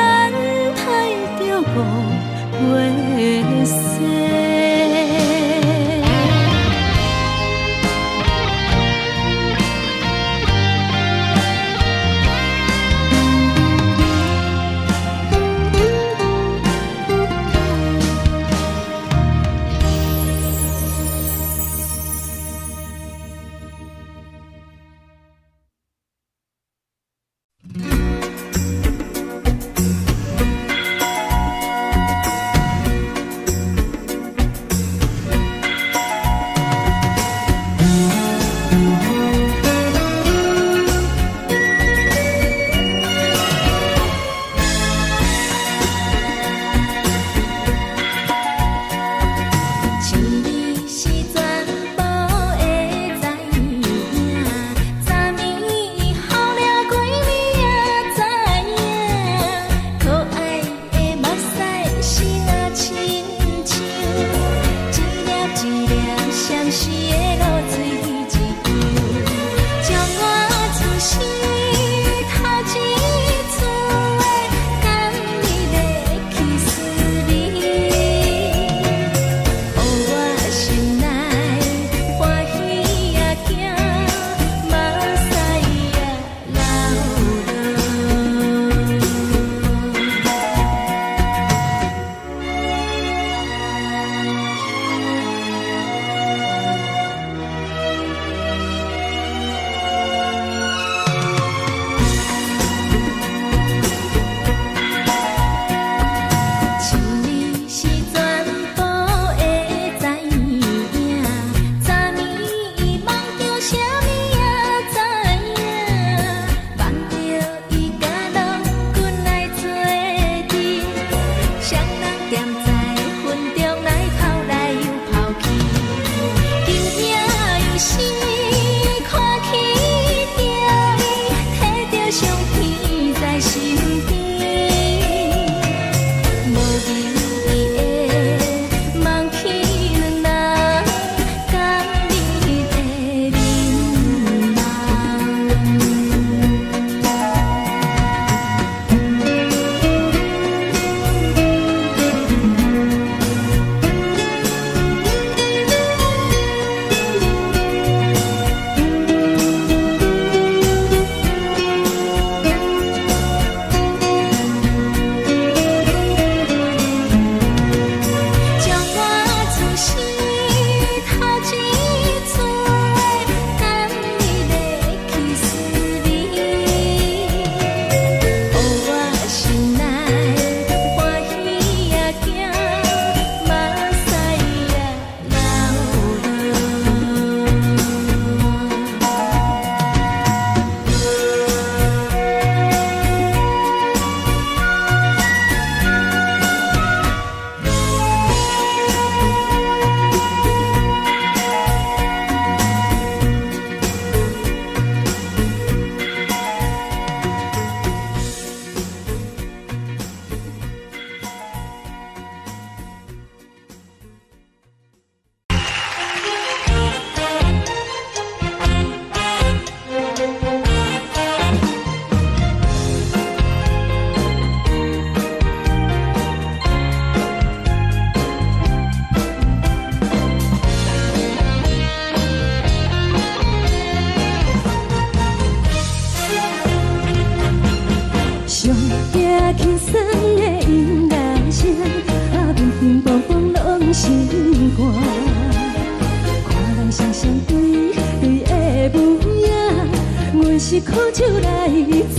是苦酒来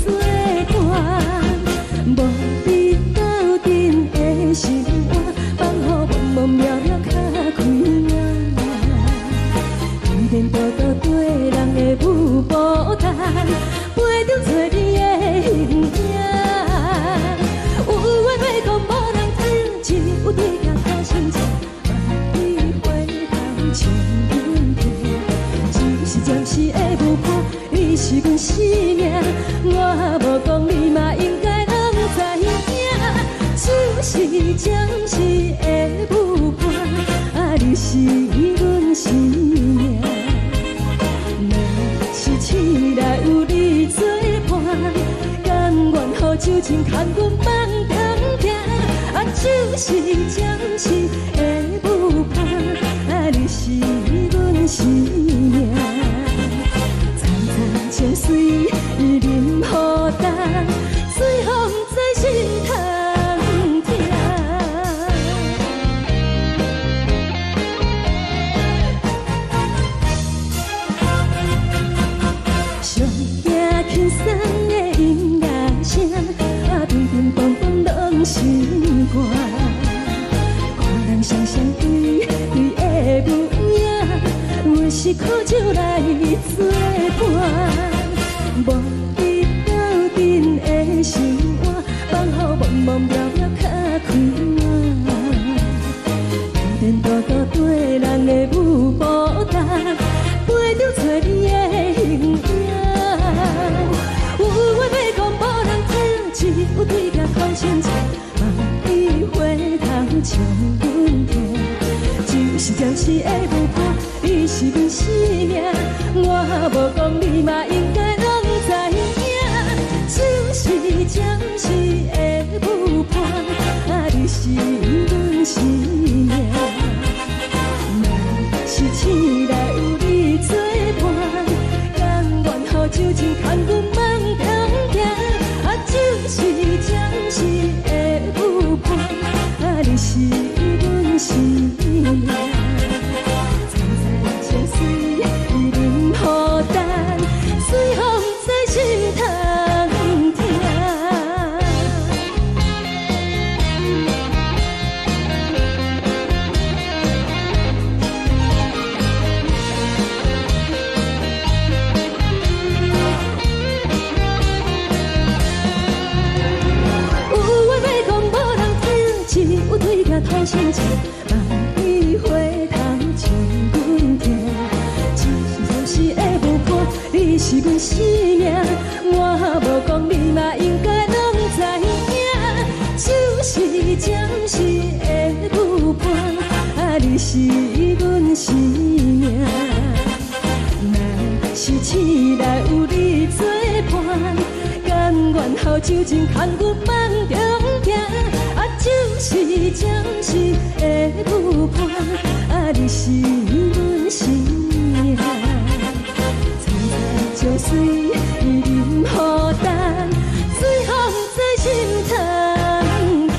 作伴，无你斗阵的心肝，放予茫茫渺渺较开眼。一连倒倒对人的舞步弹，陪着做你的形影。有话要讲无人听，只有对甲头先听，万里回头将阮听。就是暂时的舞伴，你是阮生命，我无讲你嘛应该拢知影。就是暂时的舞伴，啊，你是阮生命。若是醒来有你作伴，甘愿予酒精牵阮放长行。啊，就是暂时的舞伴，啊，你是阮生命。层层情水任何担，随风在心头。轻松的音乐声，啊，乒乒乓乓拢心肝。看人双双对对的舞影，我是苦酒来作伴。无你斗阵的心肝，放予茫茫渺渺较开眼。一连倒倒对人的舞步弹，陪着做你的形影。有话要讲无人听，只有对甲头先听，万里回头将阮听。就是暂时的舞伴，你是阮生命，我无讲你嘛应该拢知影。就是暂时的舞伴，啊，你是阮生命。若是醒来有你作伴，甘愿予酒精牵阮放长行。啊，就是暂时的舞伴，啊，你是阮生命。层层情水任何担，随风在心头听。有对甲头先听，万里回头将阮听。就是暂时的舞伴，你是阮生命，我无讲你嘛应该拢知影。就是暂时的舞伴，啊，你是阮生命。若是醒来有你作伴，甘愿予酒精牵阮放长行。啊，就是暂时的舞伴，啊，你是阮生命。层层情水任何担，随风在心头听。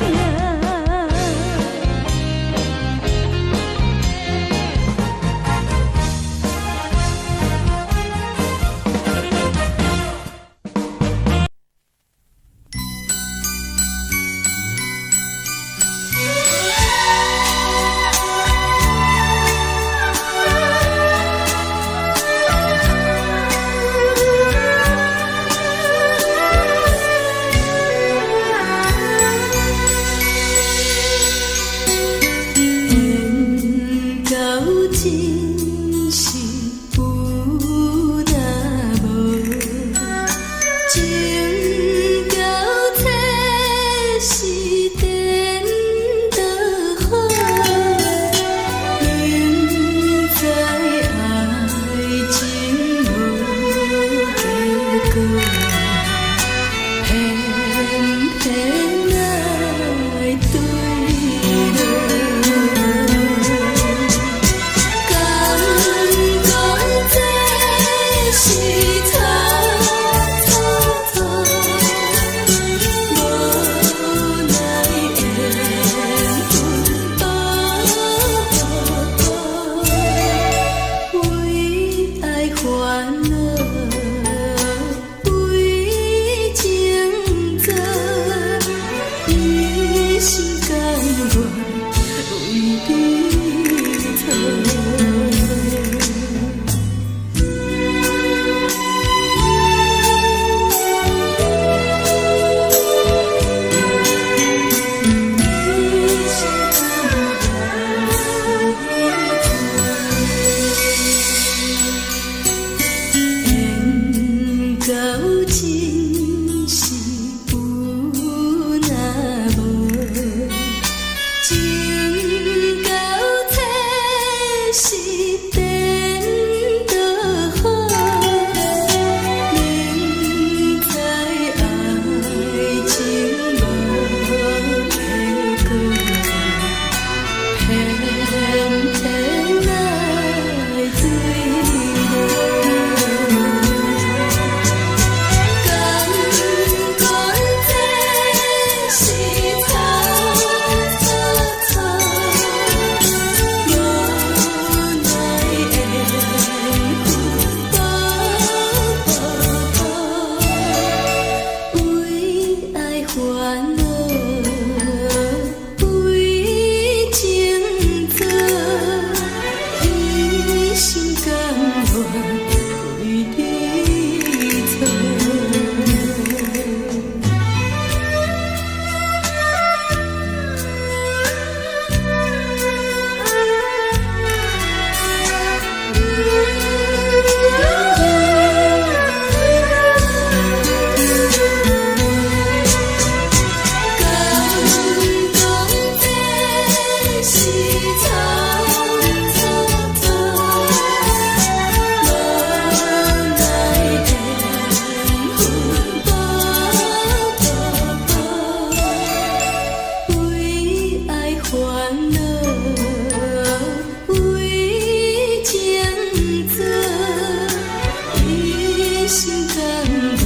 心甘愿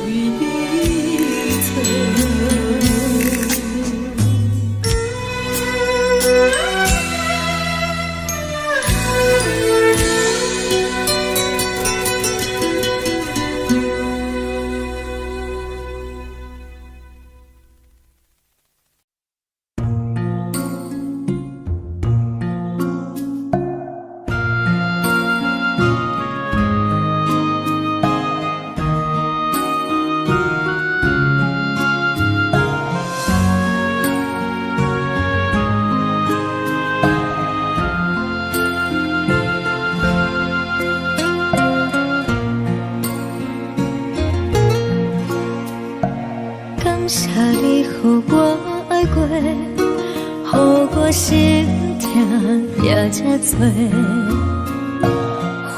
为你错。感谢你，予我爱过，予我心痛也这多。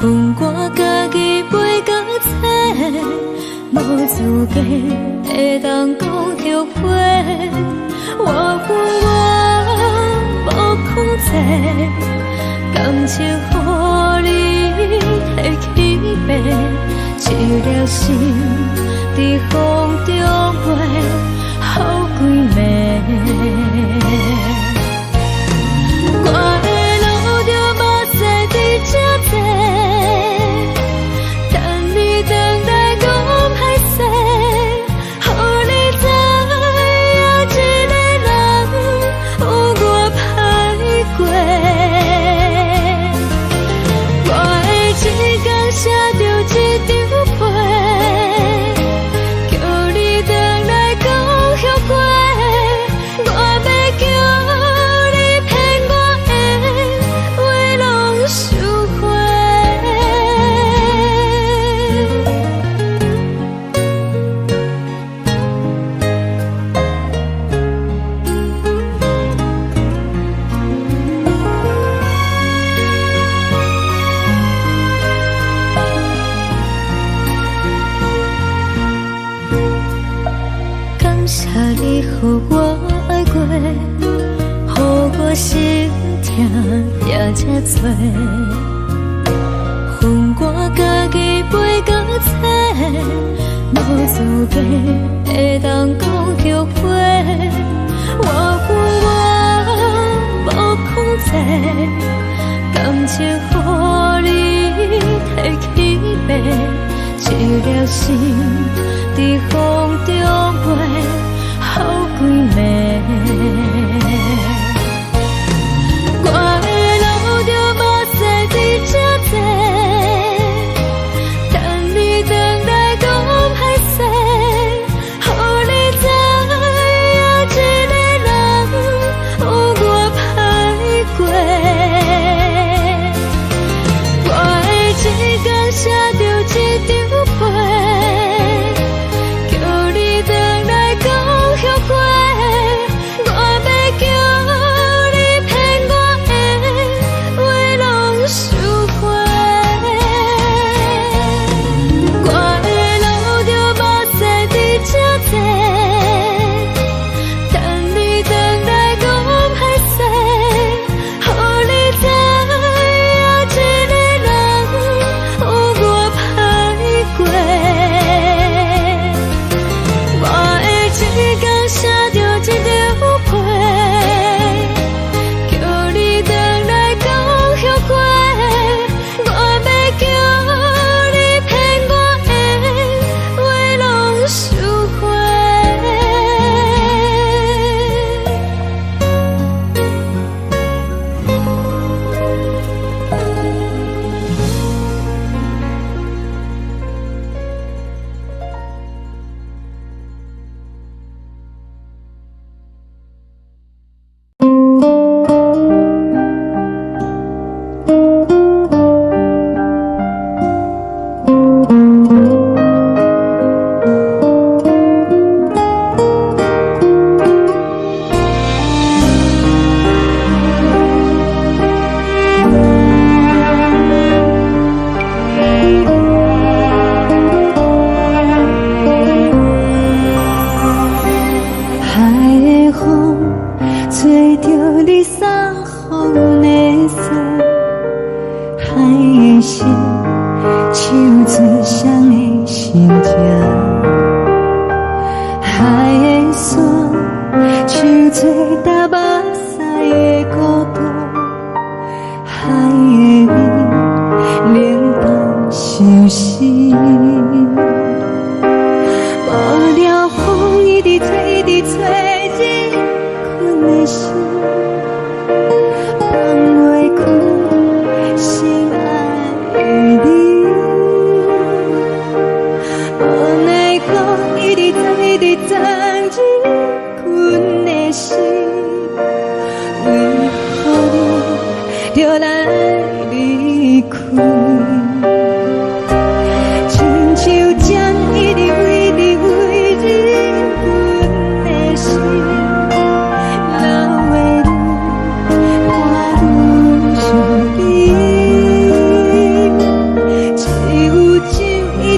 恨我家己袂到切，无资格会当讲后悔。我无控制，感情予你提起白，一条心在风中飞，好几暝。我的路就无再伫这多，等你回来讲歹势，予你知影一个人有我歹过。我的一天写着一张被，叫你回来讲后悔。我要叫你骗我的话拢收回。感谢你，予我爱过，予我心痛也这多。恨我家己袂到切，无资格会当讲后悔。我无控制，感情予你提起白，一条心在风中飞，好几暝。我的路就无再伫这多，等你回来讲歹势，予你知影一个人有我歹过。我的一天写着一张被，叫你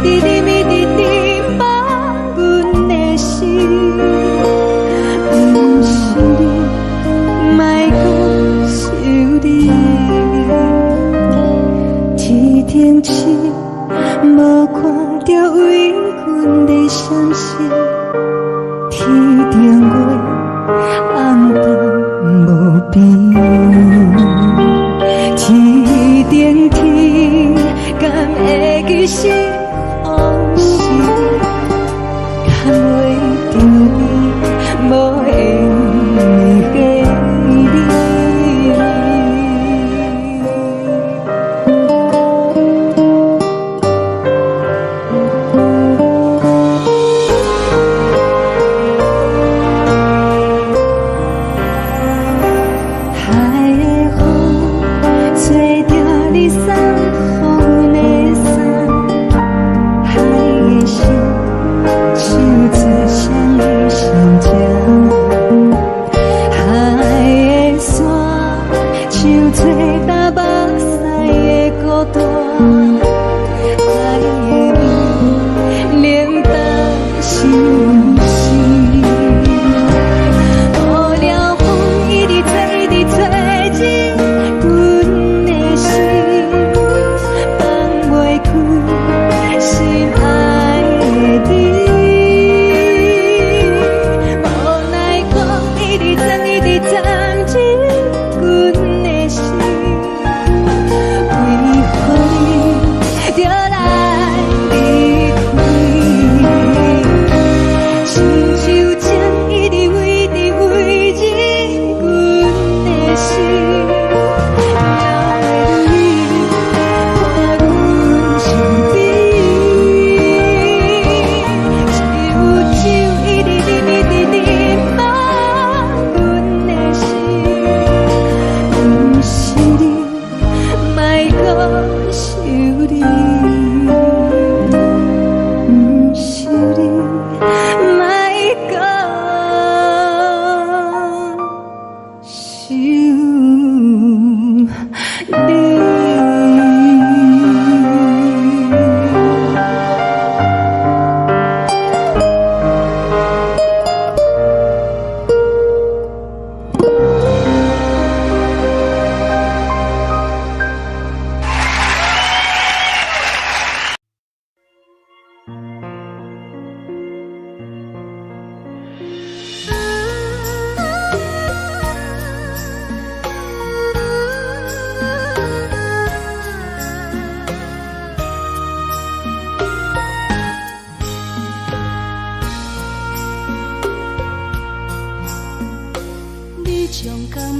一直念一直念把阮的心，不是你，莫讲想你。天顶星，无看到为阮的闪烁；天顶月，暗淡无边。天顶天，敢会记是往事？敢袂着你，无缘给你。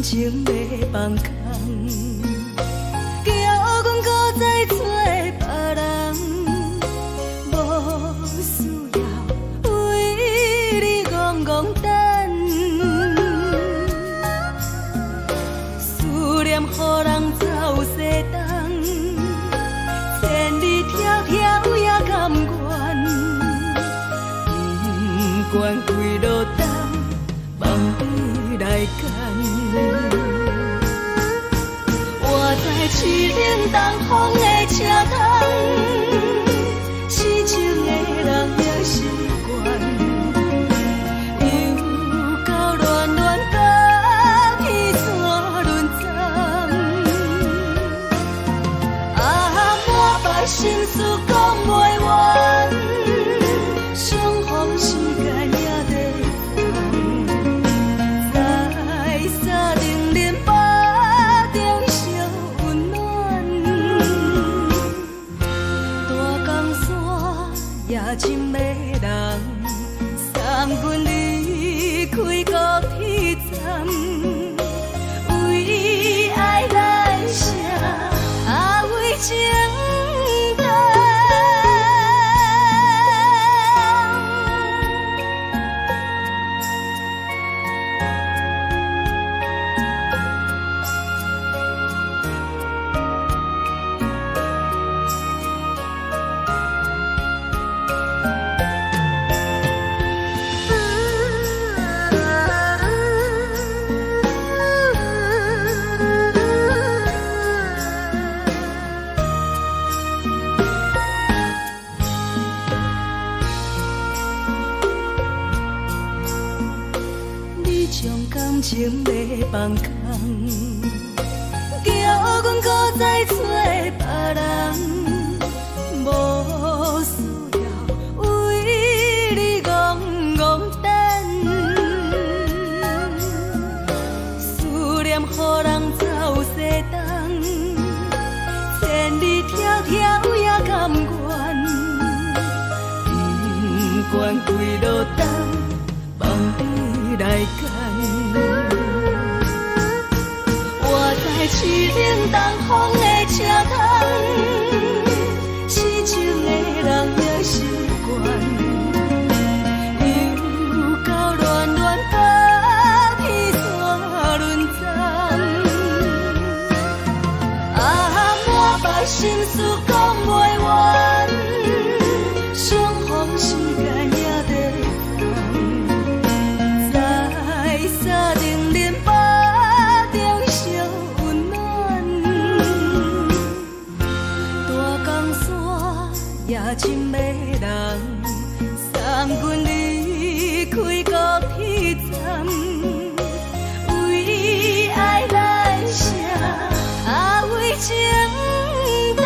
情要放空，叫阮搁再找别人，无需要为你戆戆等。思念予人走西东，千里迢迢也甘愿，不管几路灯，望你来干。我在市顶东风的车窗，痴情的人也习惯，又到乱乱甲彼山论战。啊，满腹心事讲袂完，相逢时间也在等，在沙定连巴中烧温暖。大江山也深的人，三军离开高铁站，为爱来写，啊为情。深情要放空，叫阮搁再找别人，无需要为你戆戆等，思念予人走西东，千里迢迢也甘愿，不管几路灯，望你来牵。我在市顶东风的车窗，痴情的人也习惯，又到恋恋把天线轮转。啊，满腹心事讲袂完，相逢时间也在放，在沙定林巴中烧温暖。大江山也深迷人，三军离开高铁站，为爱来写，为情等。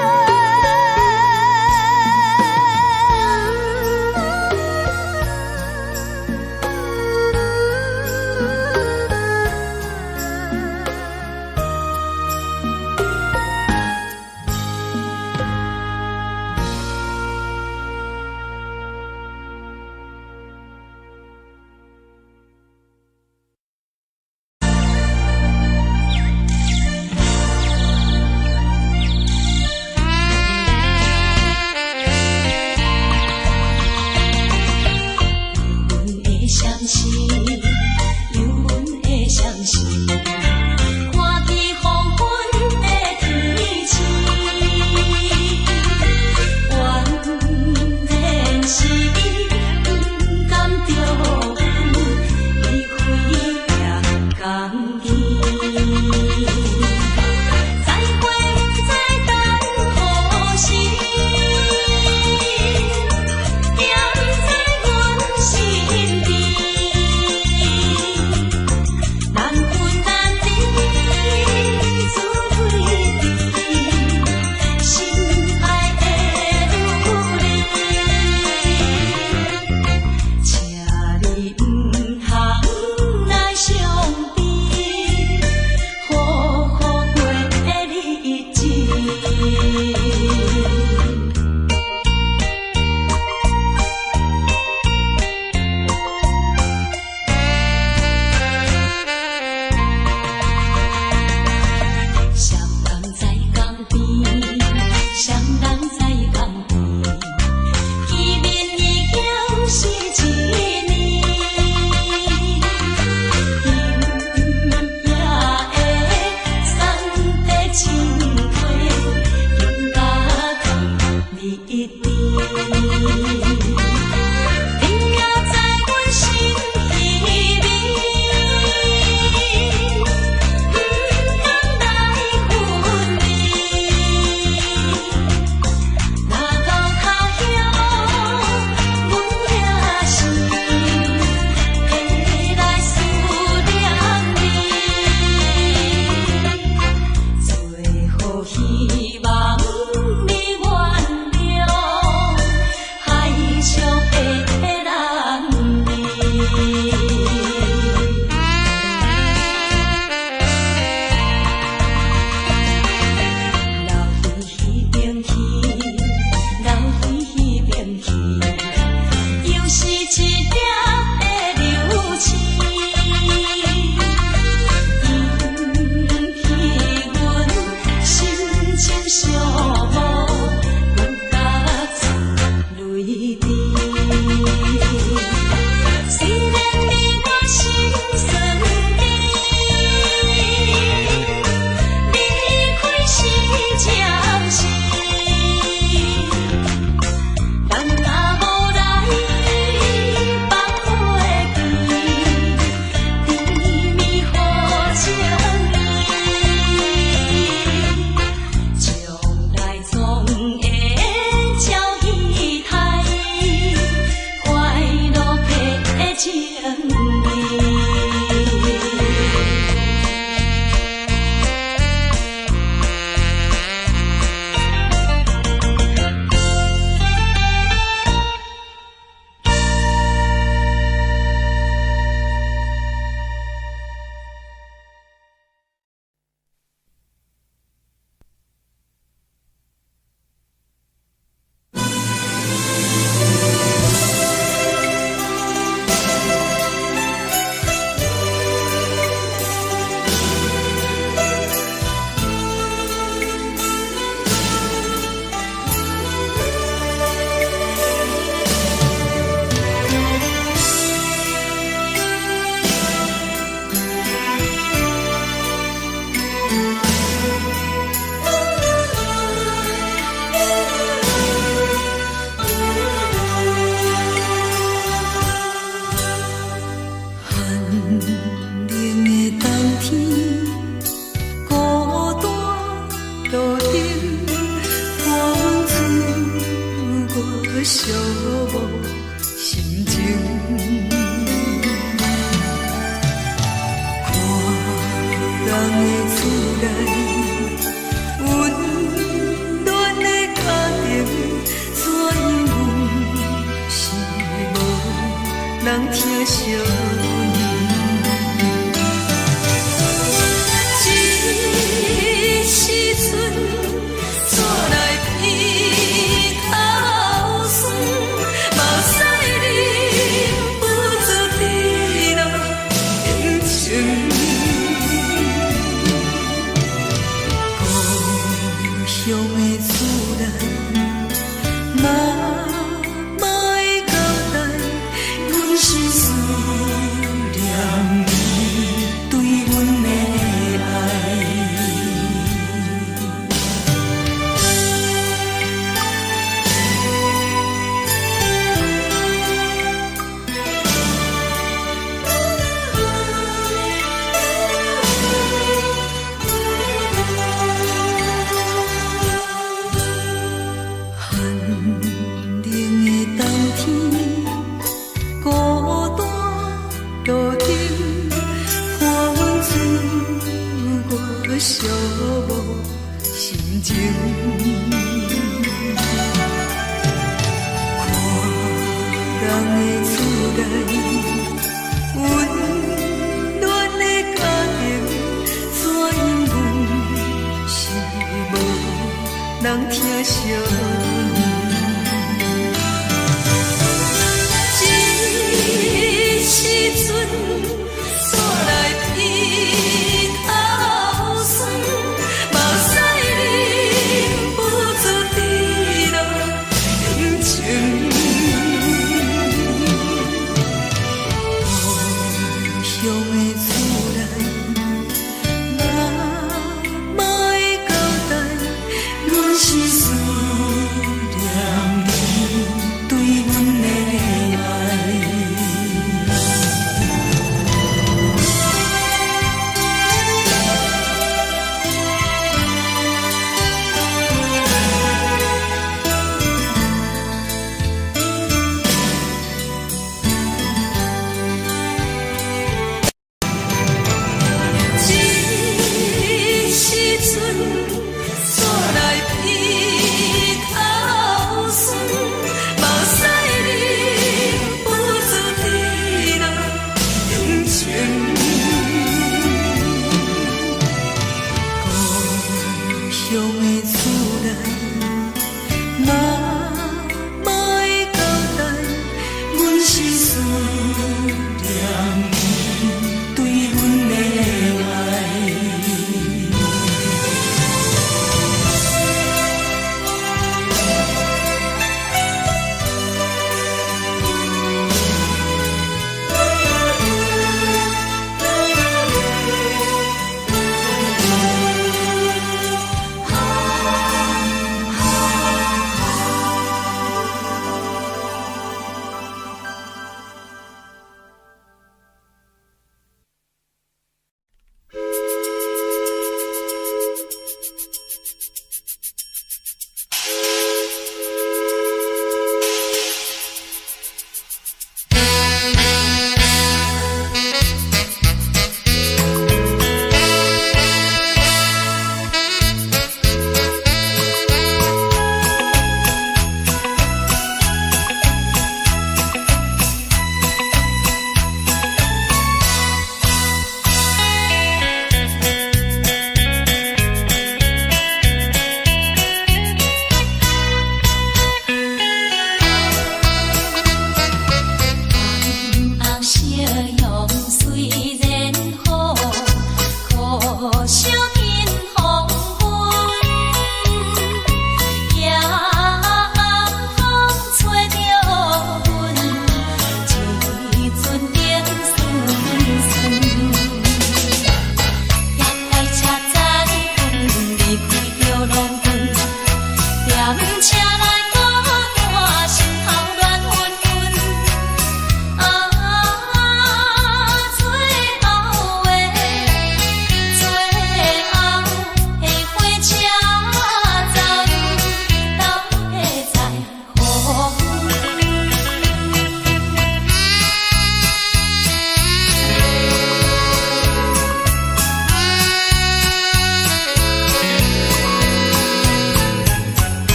希望你原谅，海上无心情。看人的厝内温暖的家庭，怎样是无人疼惜。寂无心情，看人的厝内温暖的家庭，怎样是无人疼惜。一时阵煞来鼻头酸，目屎忍不住滴落眼睛。故乡的厝内，妈妈的交代，阮是思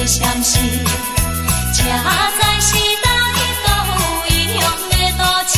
袂相信，车载时代都一样的多情。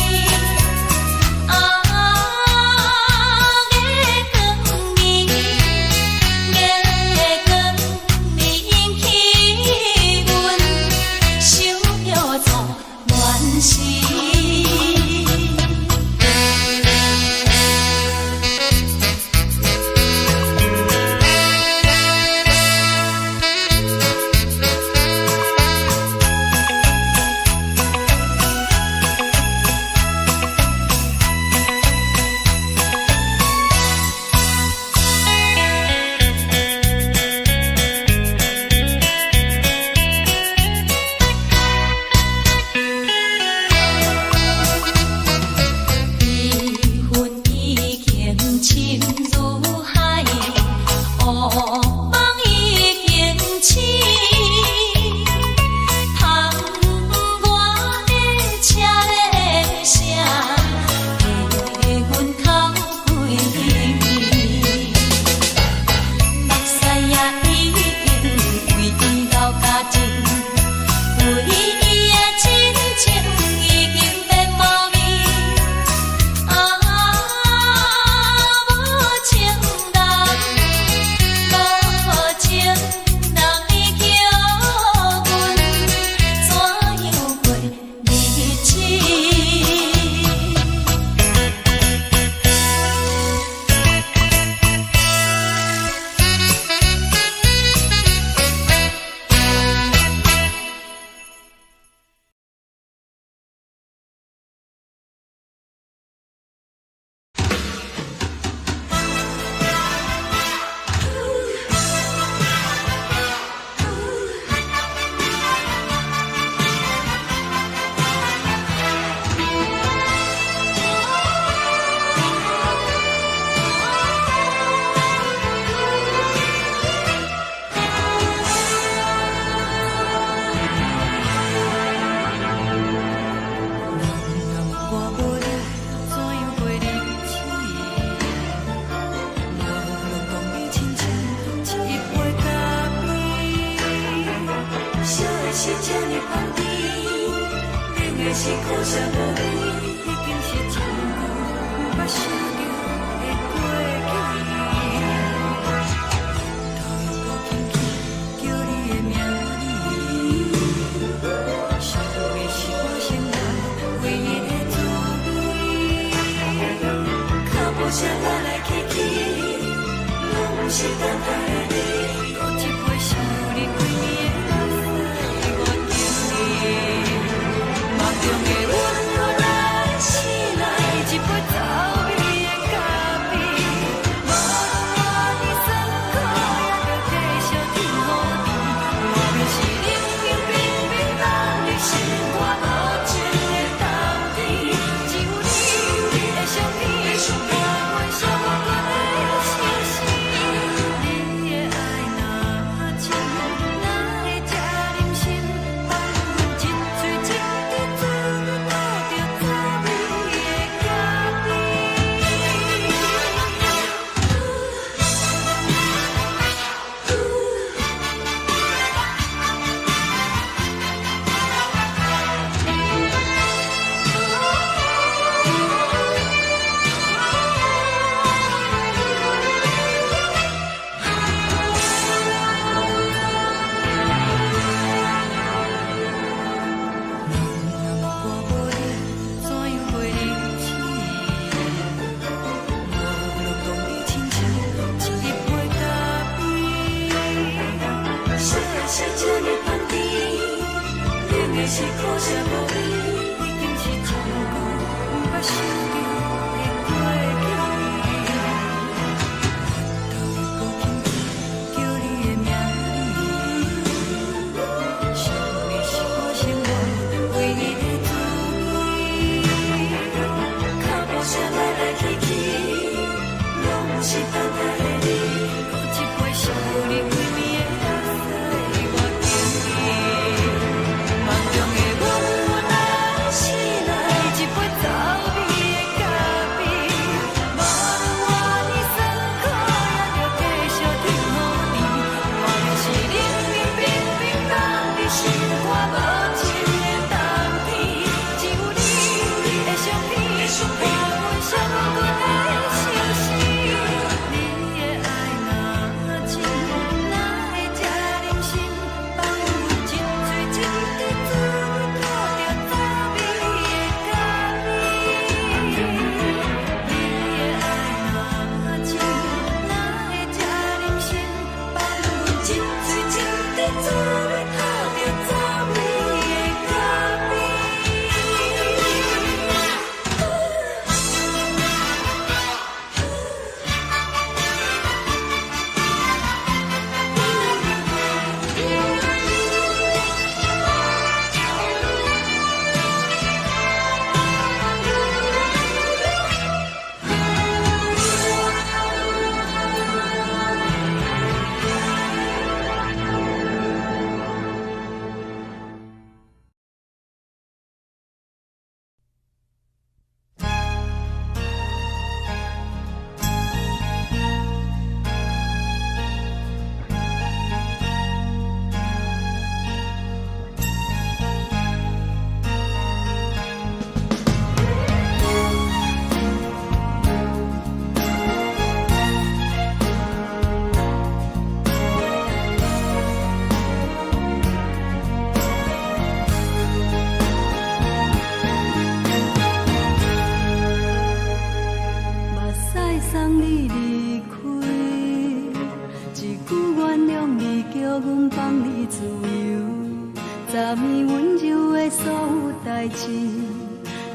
昨暝温柔的所有代志，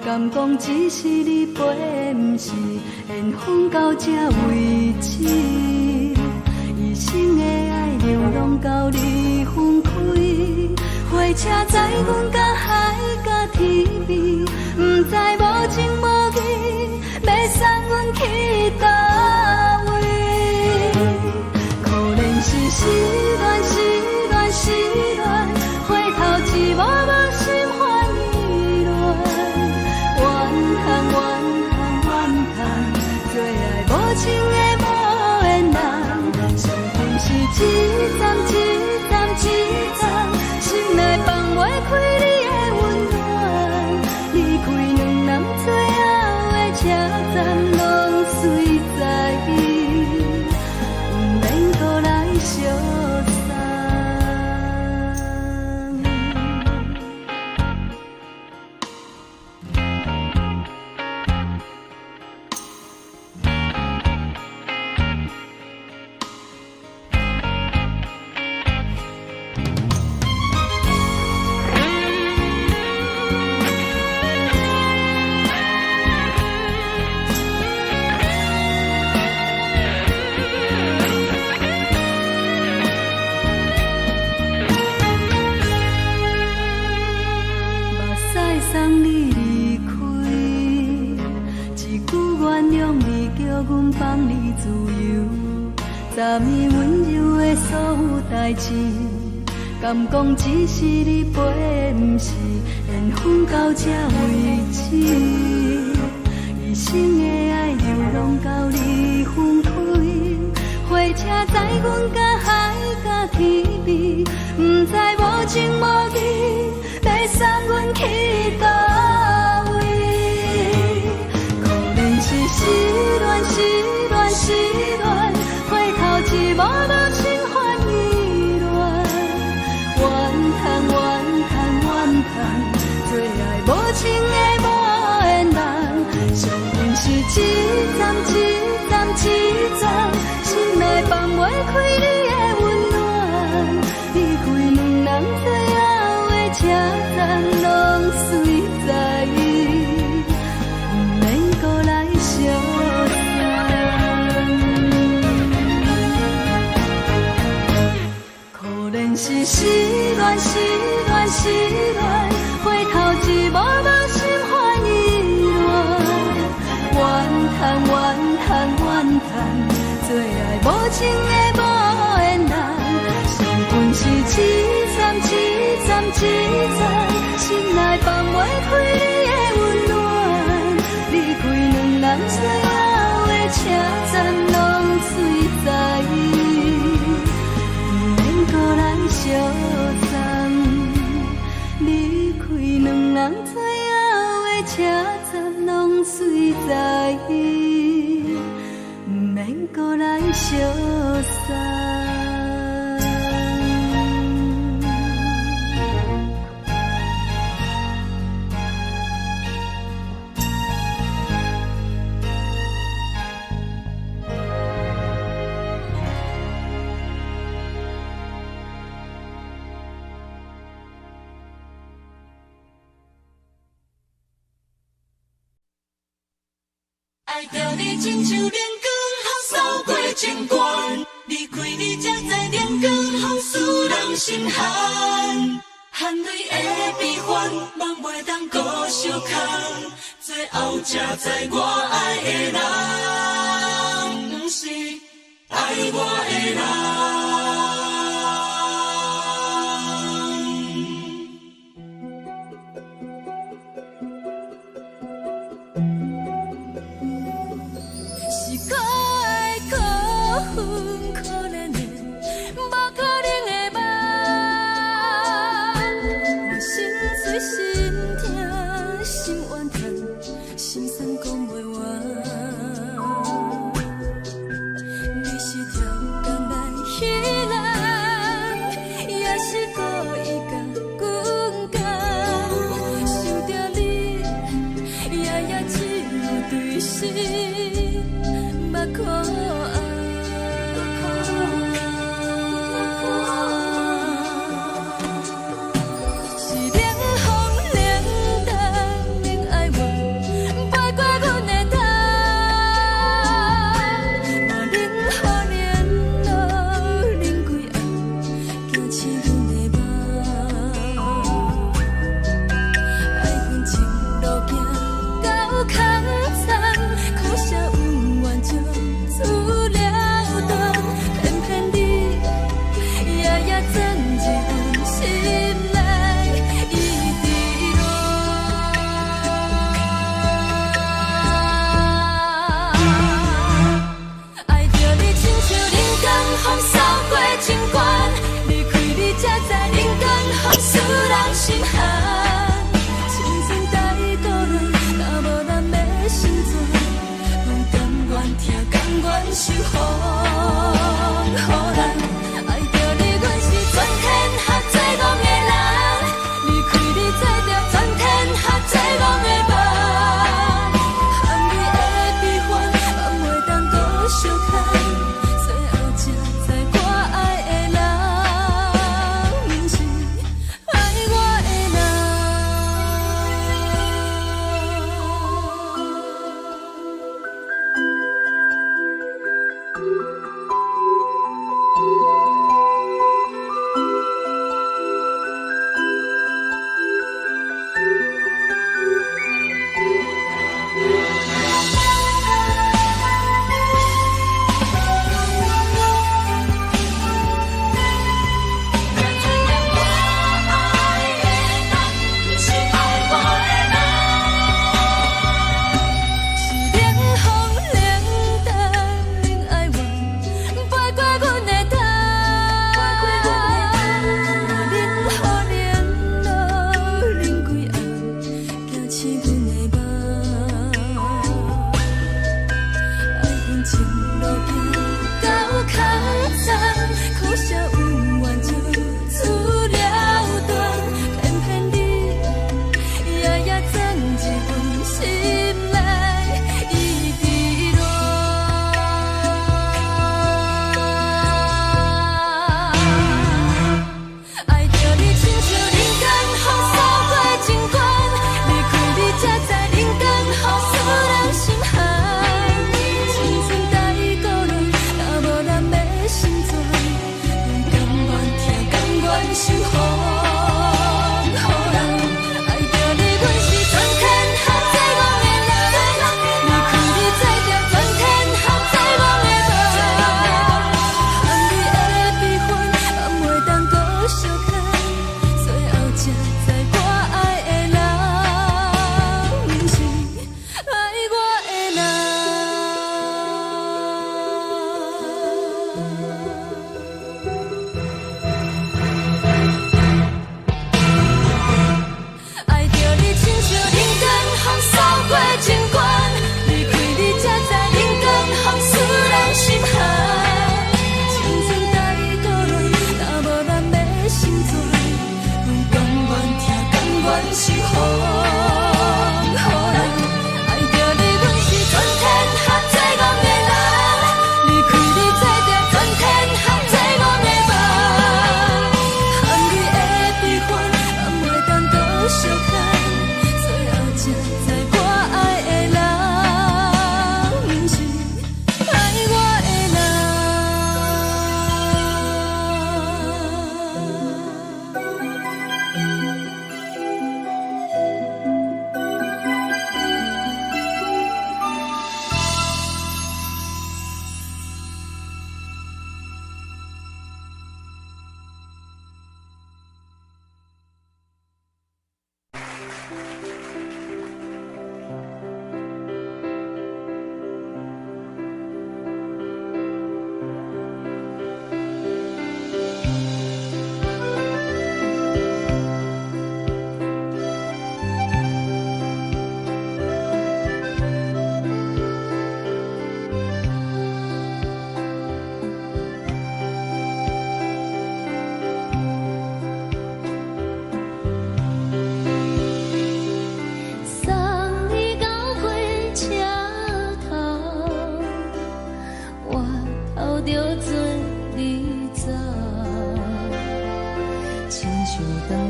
敢讲只是你陪，不是缘分到这为止。一生的爱流浪到你分开，火车载阮到海甲天边，不知无情无义，要送阮去倒位？可怜是失恋，失恋，失恋，回头一幕幕心烦意乱，怨叹，怨叹，怨叹，最爱无情的无缘人，上恨是一站一站一站，心内放袂开你的温暖，离开两人最后的车站，拢随在伊，不免搁来相送。送你离开，一句原谅你，叫阮放你自由。昨暝温柔的所有代志，敢讲只是你陪，不是缘分到这为止。一生的爱流浪到你分开，火车载阮到海甲天边，不知无情无义，要送阮去倒位？可怜是失恋，失恋，失恋，回头一幕幕心烦意乱，怨叹，怨叹，怨叹，最爱无情的无缘人，上恨是一站一站一站，心内放袂开你的温暖，离开两人最后的车站，拢随在伊，不免搁来相送。可怜是失恋，失恋，失恋，回头一幕幕心烦意乱，怨叹，怨叹，怨叹，最爱无情的无缘人，上恨是一站一站一站，心内放袂开你的温暖，离开两人最后的车站，拢随在伊，不免搁来相送。离开两人最后的车站，拢随在伊，不免搁来相送。爱着你亲像连光风扫过情关，离开你才知连光风使人心寒。含泪的悲欢，望袂当搁相牵，最后才知我爱的人，不是爱我的人。使人心寒。青春待倒落，若无咱要成全，拢甘愿听，甘愿受风雨人。爱着你，阮是全天下最戆的人，离开你做着全天下最戆的梦。含泪的悲欢，放袂当搁相牵，最后才知我爱的人，毋是爱我的人。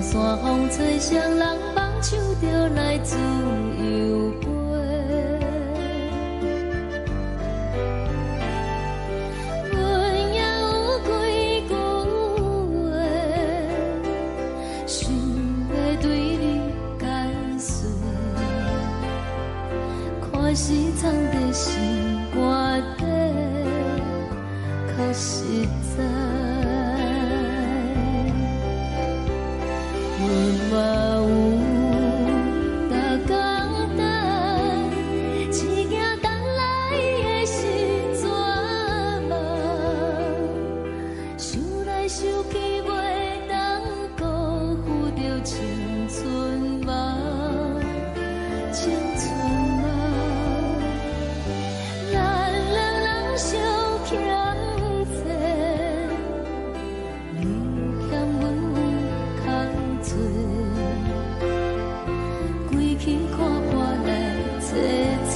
山风吹双人梦，唱着来自由飞。阮也有几句话，想要对你解释，看是藏在心肝底，较实在。 嘛有逐工等，只惊等来的是绝望，想来想去袂当辜负做，归去看看来坐坐，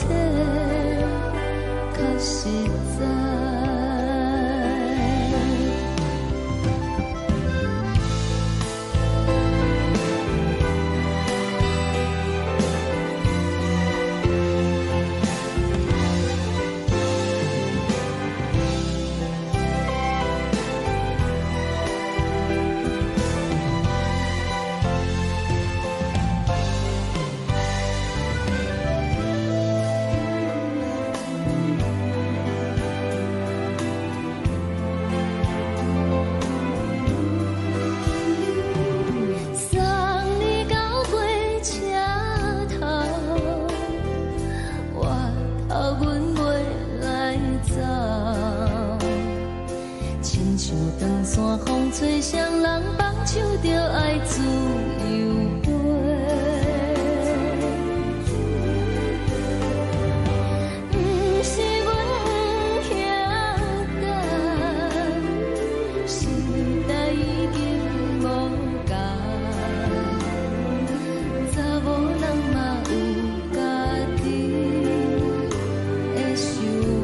较实在。风吹双人放手着爱自由飞，不是阮不晓等，时代已经无同，查某人嘛有家己的想法。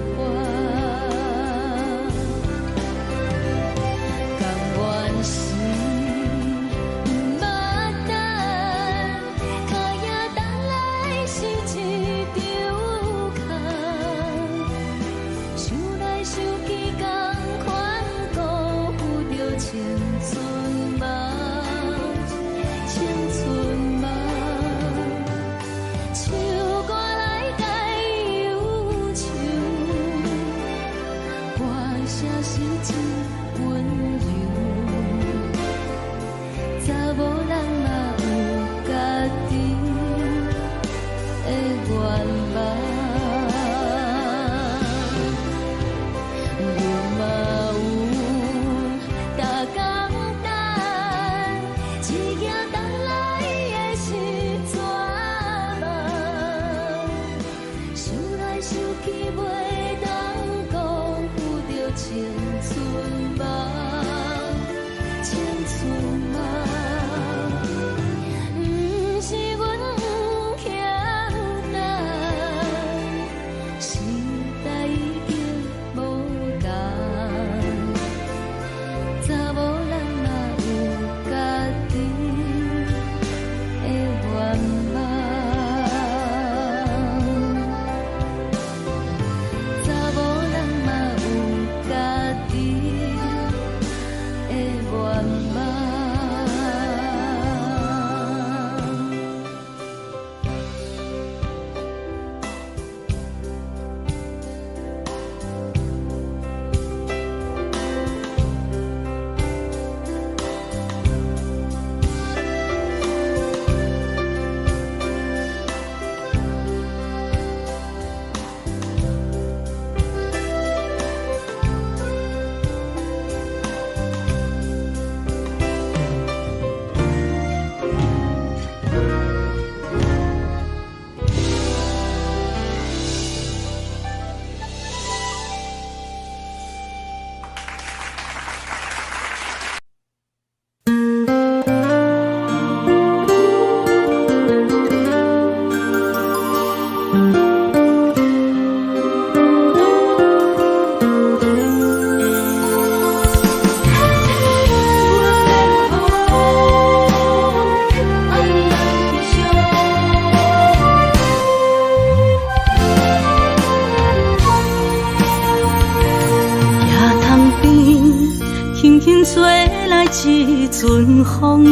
一阵风，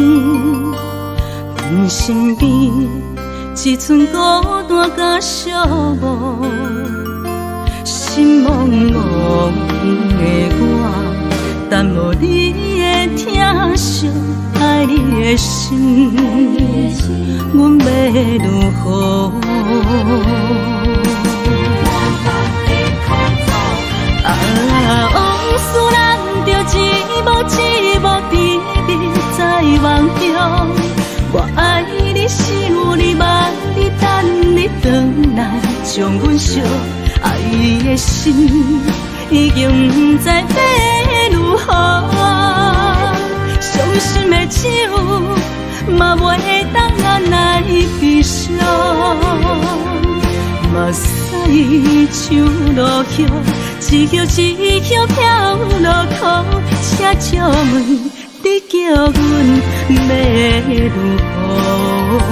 阮身边一寸孤单甲寂寞，心茫茫的我，等无你的疼惜，爱你的心，阮要如何？往事人着一幕一幕甜蜜在梦中，我爱你想你望你等你回来，将阮惜爱的心已经不知要如何。伤心的手嘛袂当按来悲伤，目屎像落叶，一叶一叶飘落土，车借问你叫阮要如何？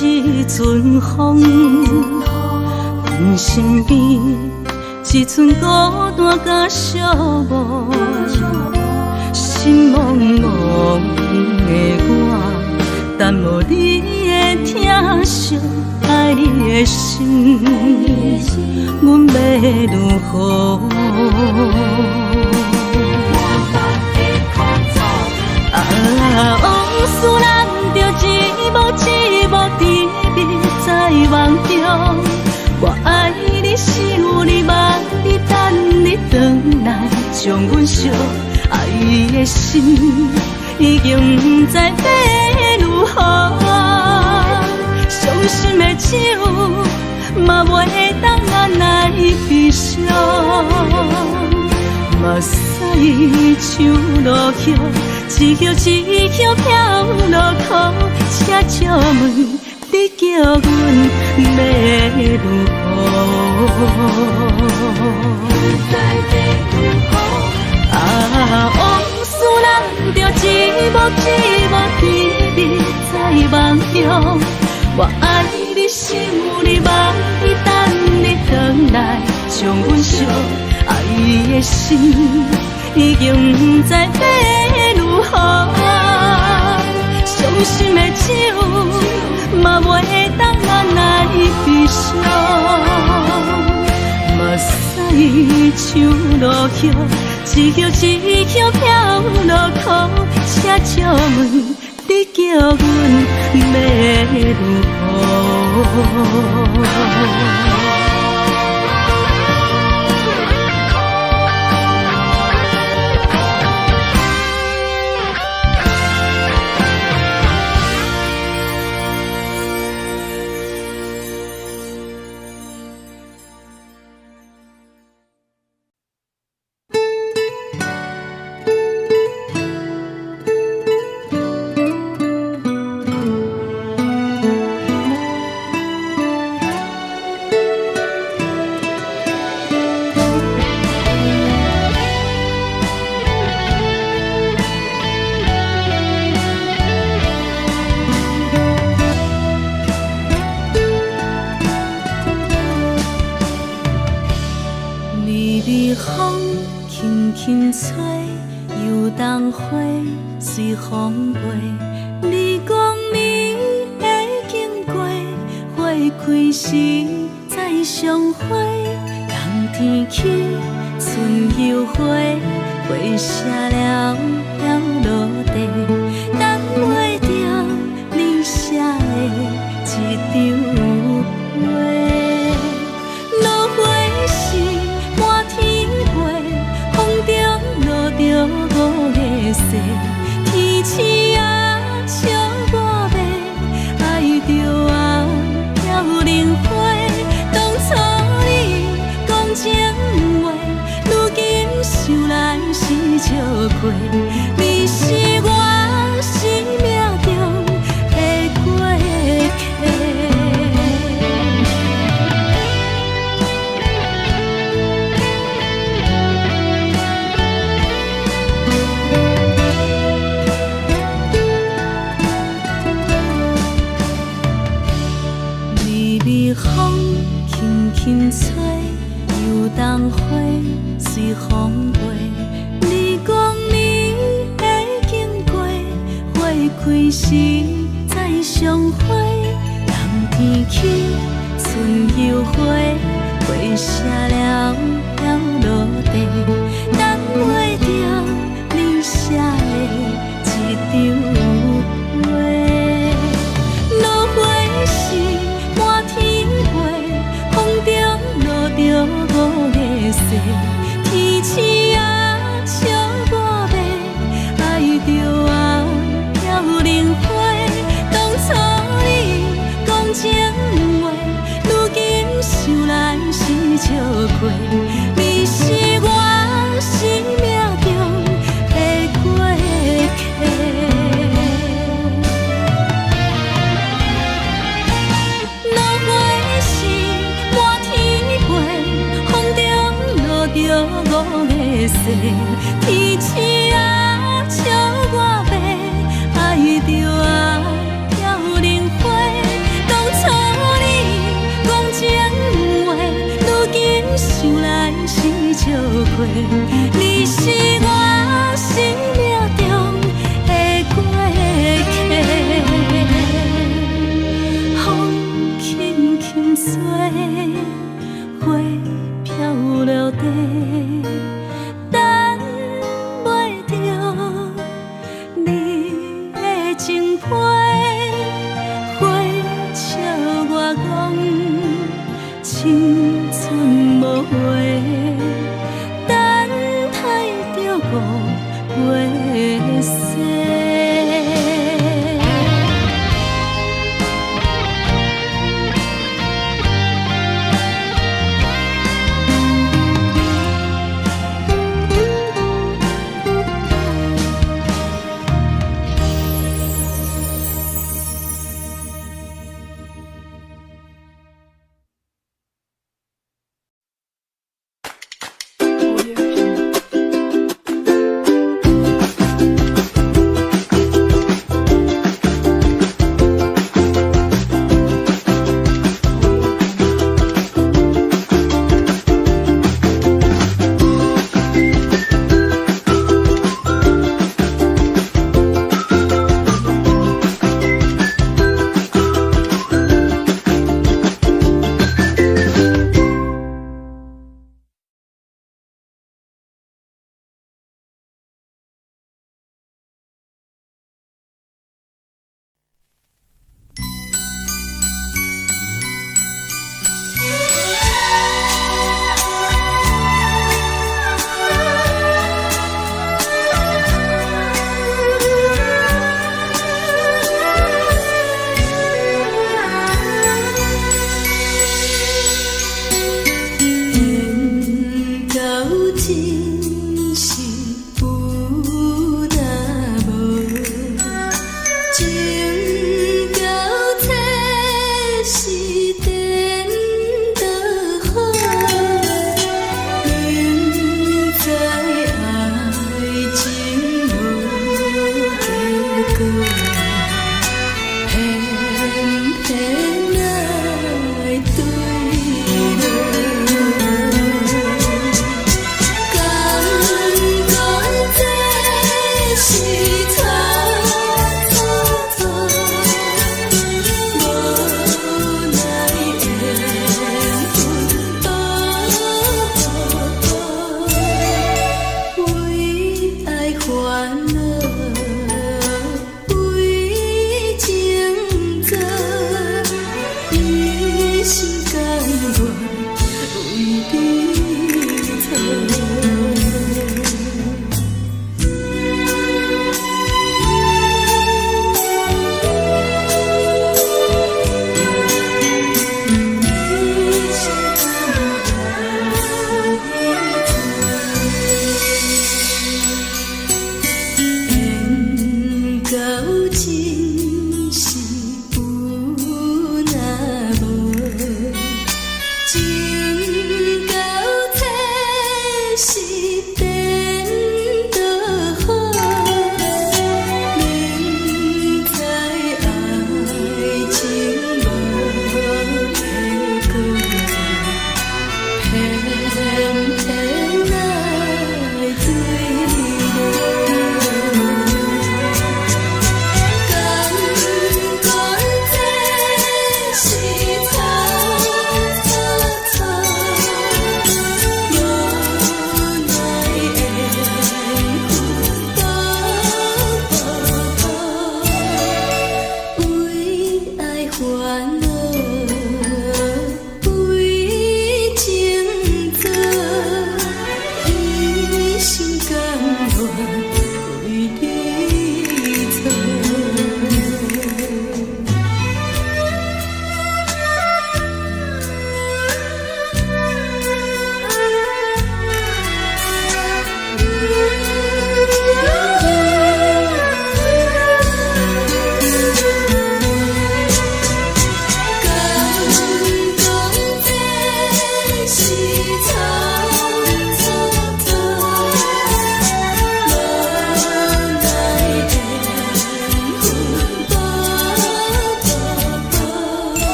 一阵风，阮身边一阵孤单甲寂寞，心茫茫的我，等无你的疼惜，爱你的心，阮要如何？往事人着一幕一幕甜蜜在梦中，我爱你想你望你等你回来，将阮惜爱的心已经不知要如何。伤心的手嘛袂当按来悲伤，目屎像落叶。一叶一叶飘落土，车借问你叫阮要如何？往事人着一幕一幕甜蜜在梦中，我爱你想你望你等你回来，将阮惜爱的心已经不知要如何？伤心的手嘛袂当按来悲伤，目屎像落叶，一叶一叶飘落土，车借问你叫阮要如何？随风飞，你光暝已经过，花开时再相会。冬天起，春又回，花谢了要落地，等袂着你写的一张画。落花时满天飞，风中落着五个色。天星啊，笑我迷，爱着啊，飘零花。当初你讲情话，如今想来是笑亏。你是我生命中的过客。风轻轻吹，游动花随风飞。你讲暝已经过，花开时再相会。冬天起，春又回，花谢了要落地，等袂着你写的一张画。过，你是我生命中的过客。落花是满天飞，风中落着五个星，天星啊笑我白，爱着啊飘零花。当初你讲情话，如今想来是笑话。你是我生命中的过客，风轻轻吹，花飘落地。等袂着你的情批，花笑我讲青春无话，等待着五月雪。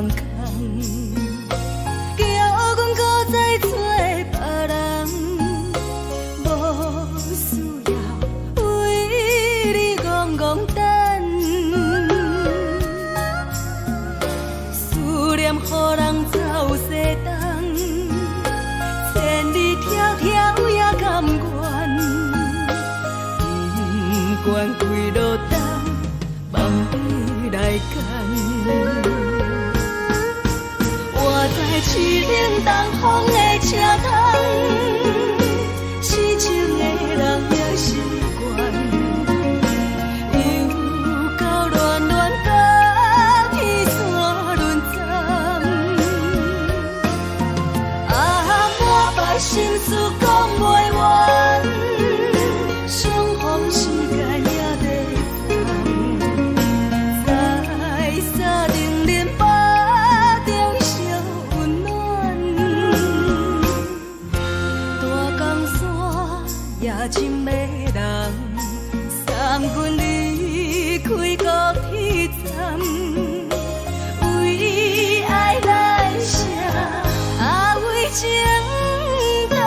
放空，叫阮搁再做别人，无需要为你戆戆等。思念予人走西东，千里迢迢也甘愿。不管几落冬，望你来牵。我在市顶东风的车窗，痴情的人也习惯，又到恋恋到天山沦陷。啊，满腹心事讲袂完。真迷人，送阮离开高铁站，为爱来写啊为情长。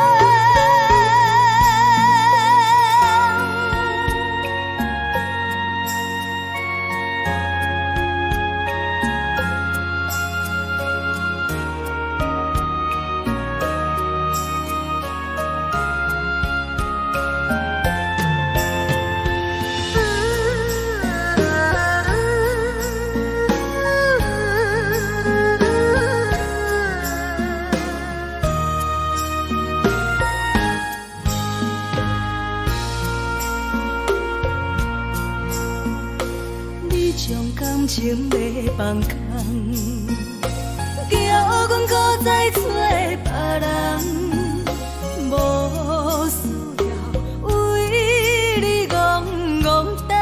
情要放空，叫阮搁再做别人，无需要为你戆戆等。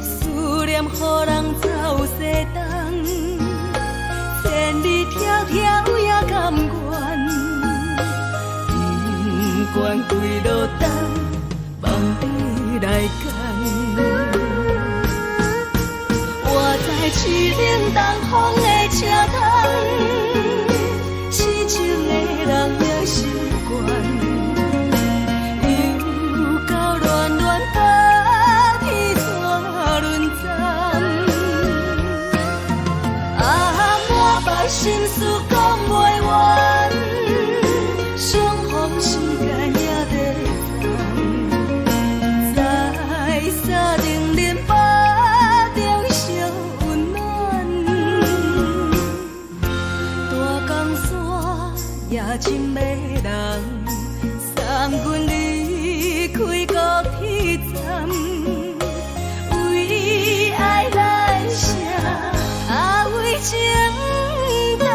思念予人走西东，千里迢迢也甘愿。不管几落冬，望你来牵。市顶东风的车窗，痴情的人也习惯，又到恋恋到天山沦陷。啊，满腹心事讲袂完，相逢时间也在等，在山顶林北。也真迷人，送阮离开高铁站，为爱来写啊为情长。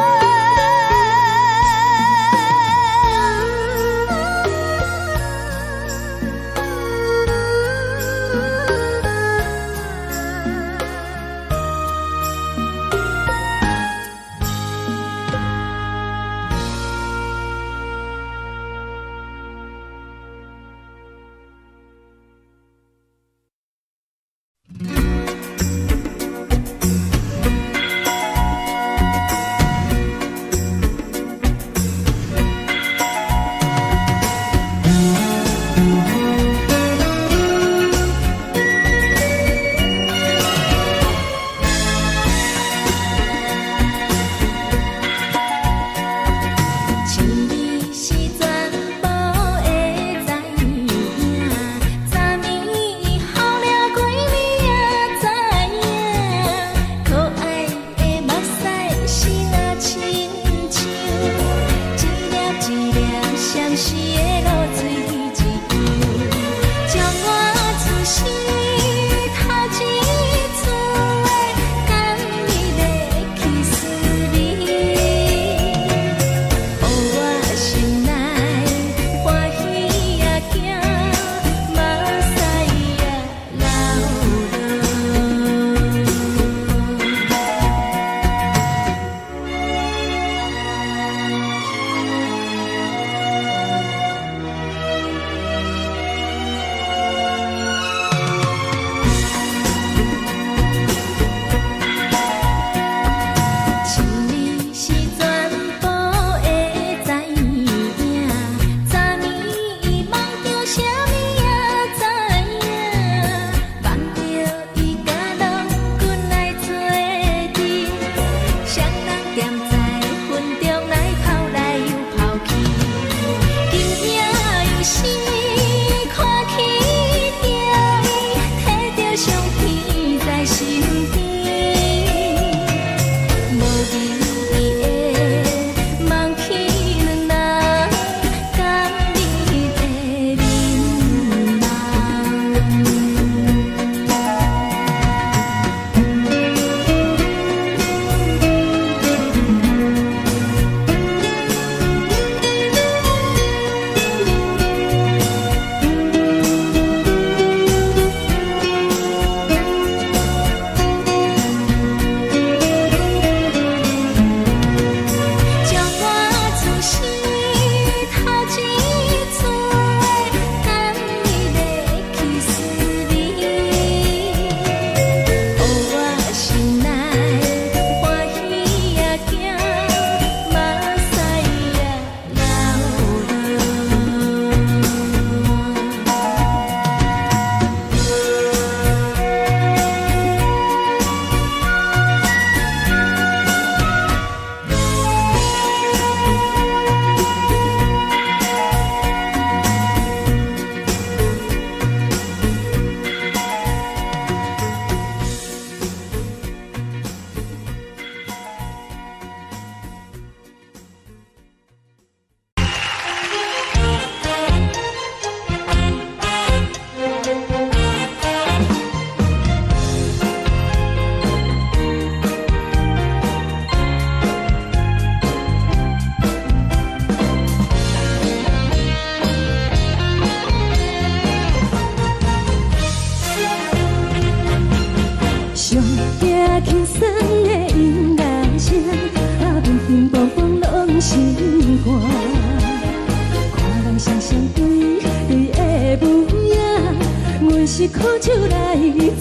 是苦酒来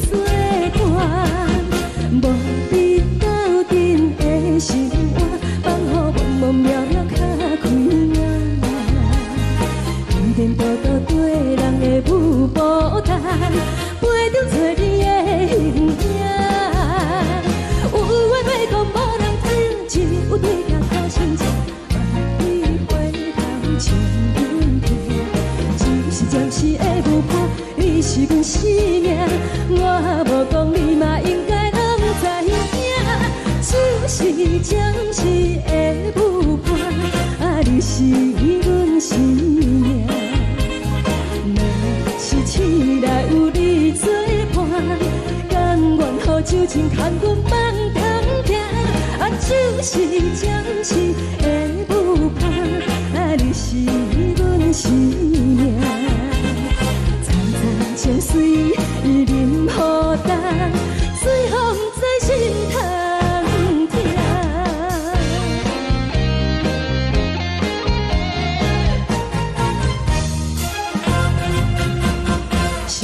作伴，无你斗阵的生活，放予茫茫渺渺较快活。颠颠倒倒对人的舞步弹，陪着做你的形影。有话要讲无人听，有对镜头亲像万里回头唱阮听，就是暂时的舞伴。 你是阮生命，我无讲你嘛应该拢知影。就是暂时的舞伴，啊，你是阮生命。若是醒来有你作伴，甘愿予酒精牵阮放通行。啊，就是暂时的舞伴，啊，你是阮生命。 泉水伊啉好淡，水风在心头疼。上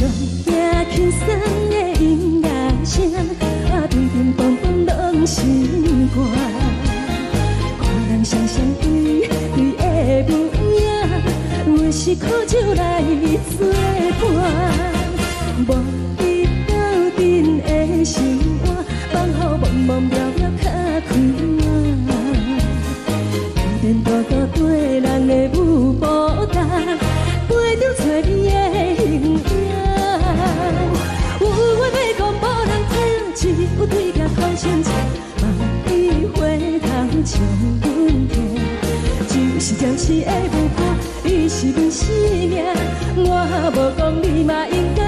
惊轻松的音乐声，啊，乒乒乓乓拢心肝。看人双双对对的舞影，阮是苦酒来作伴。 无你斗阵的生活，放予茫茫渺渺较快活。颠颠倒倒对人的舞步弹，陪着做你的形影。有话要讲无人听，只有对镜头亲像万里回头唱阮听。就是暂时的舞伴，你是阮生命，我无讲你嘛应该。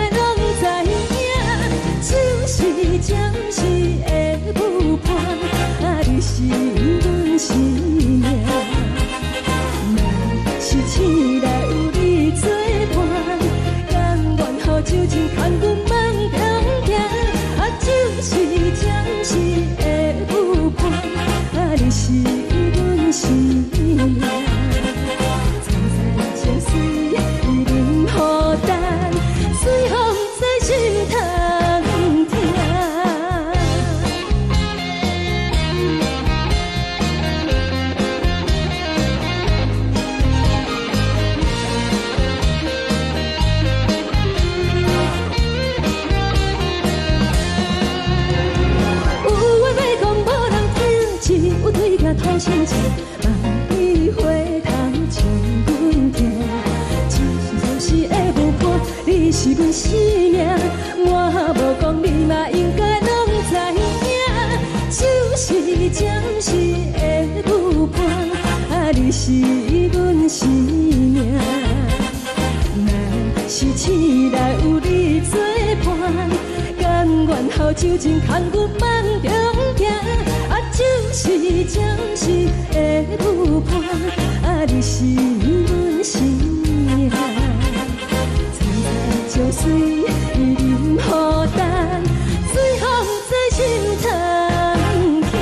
就是暂时的舞伴，啊，你是阮生命。若是醒来有你作伴，甘愿予酒精牵阮放通行。啊，就是暂时的舞伴，啊，你是阮生命。站在泉水伊啉好淡，水风在心头。 头亲像万里回头唱阮听，就是暂时的舞伴，你是阮生命，我无讲你嘛应该拢知影，就是暂时的舞伴，你是阮生命。若是醒来有你作伴，甘愿好酒情牵阮梦中行，就是暂时的舞伴，你是阮生命。采采酒水饮予等，随风在心头行。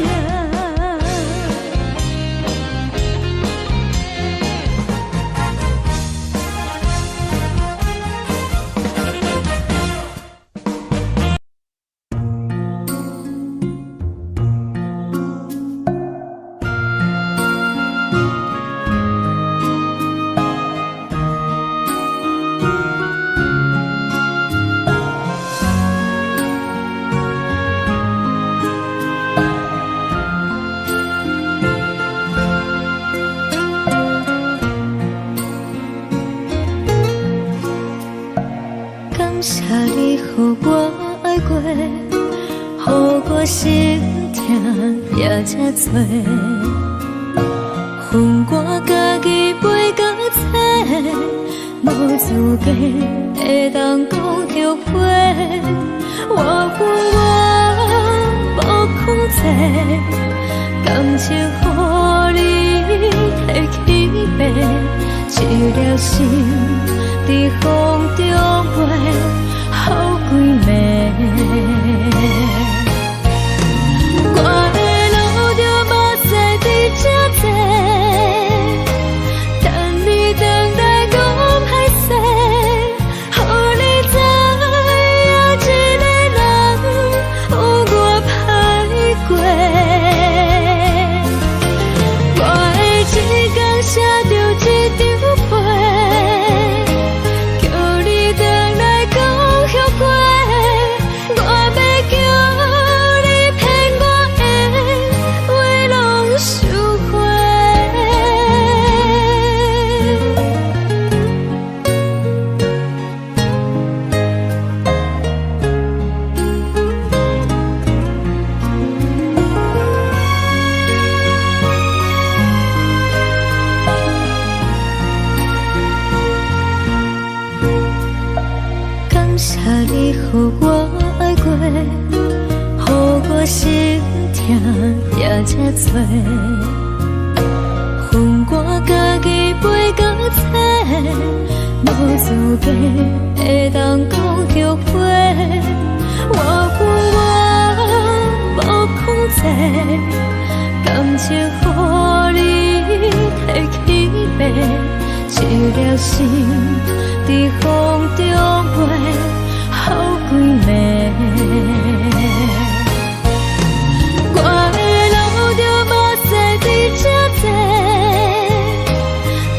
感谢你，予我爱过，予我心痛也这多，分我家己陪到底，无资格会当讲后悔。我恨我无控制，感情予你提起白，一粒心。在风中飞，好几暝。我的路就目屎在这多，等你回来讲歹势，予你知影一个人有我歹过。我的一天写着一张被。谢你，予我爱过，予我心痛也这多，分我家己陪到底，无资格会当讲后悔。我恨我无控制，感情予你提起白，一粒心在风中飞。好几暝，我的路就目屎在这多，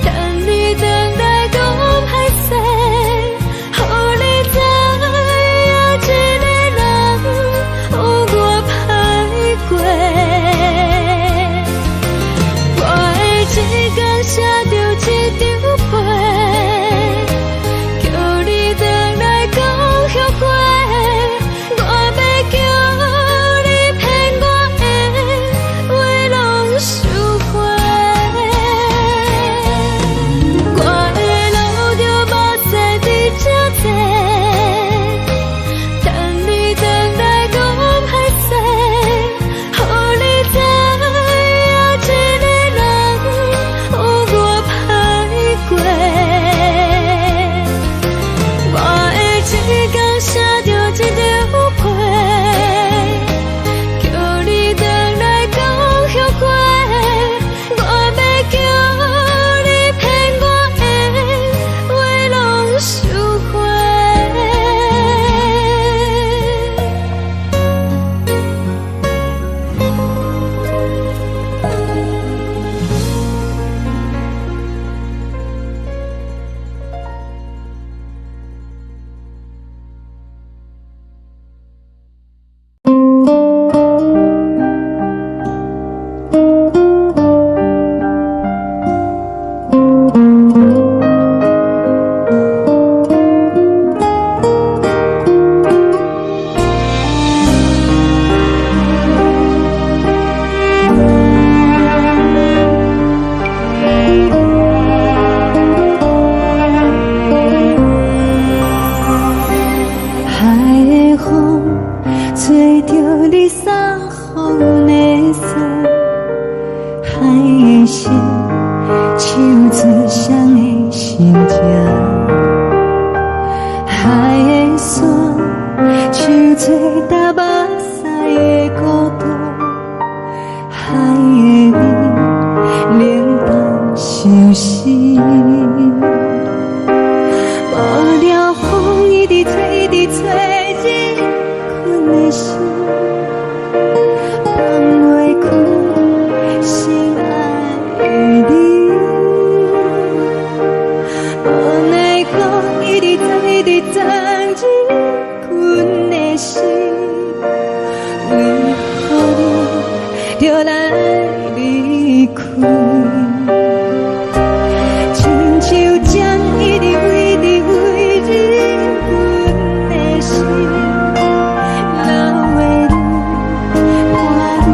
等你回来讲歹势，予你知影一个人有我歹过。我的一天写着一张被。后悔，我要的心，手做双的心情。海的山，手做搭目屎的孤独。海的味，冷淡伤心。无聊风一直吹，一直吹，日困的心。就来离开，亲像将一直为你为你阮的心，老的你，我愈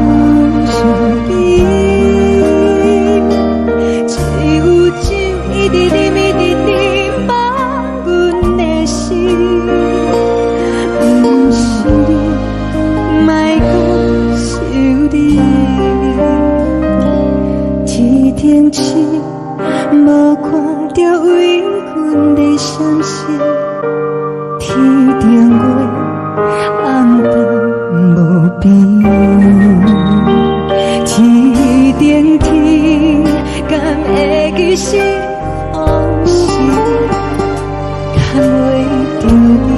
想你，只有酒一直啉一直啉饱阮的心，不是你，莫讲想你。天气无看到为阮的伤心，天顶月暗淡无边，天顶天敢会记是往事，敢袂着你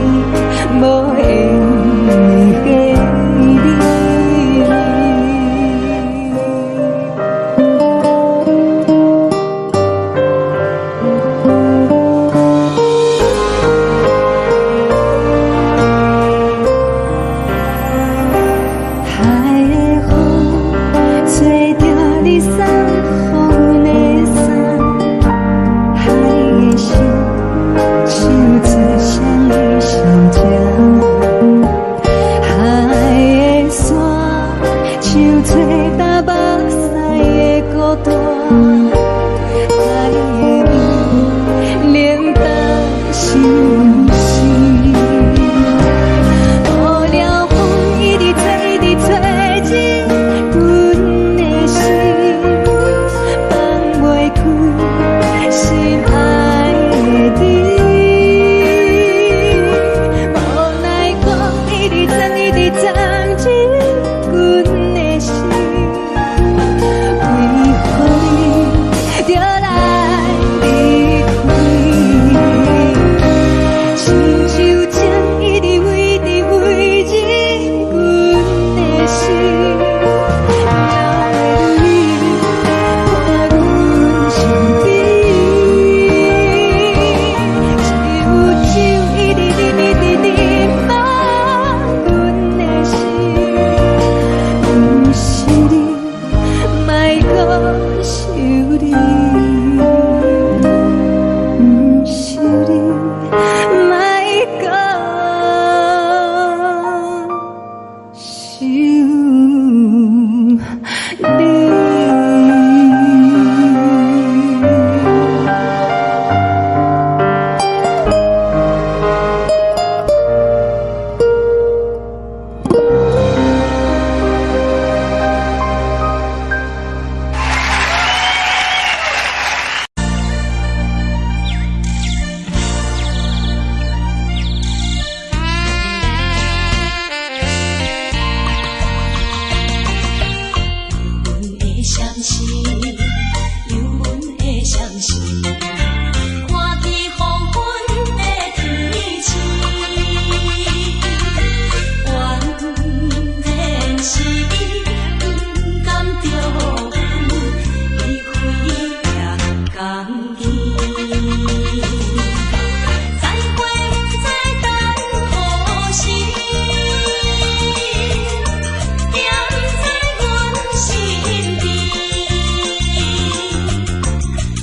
无缘的你。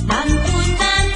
难分难。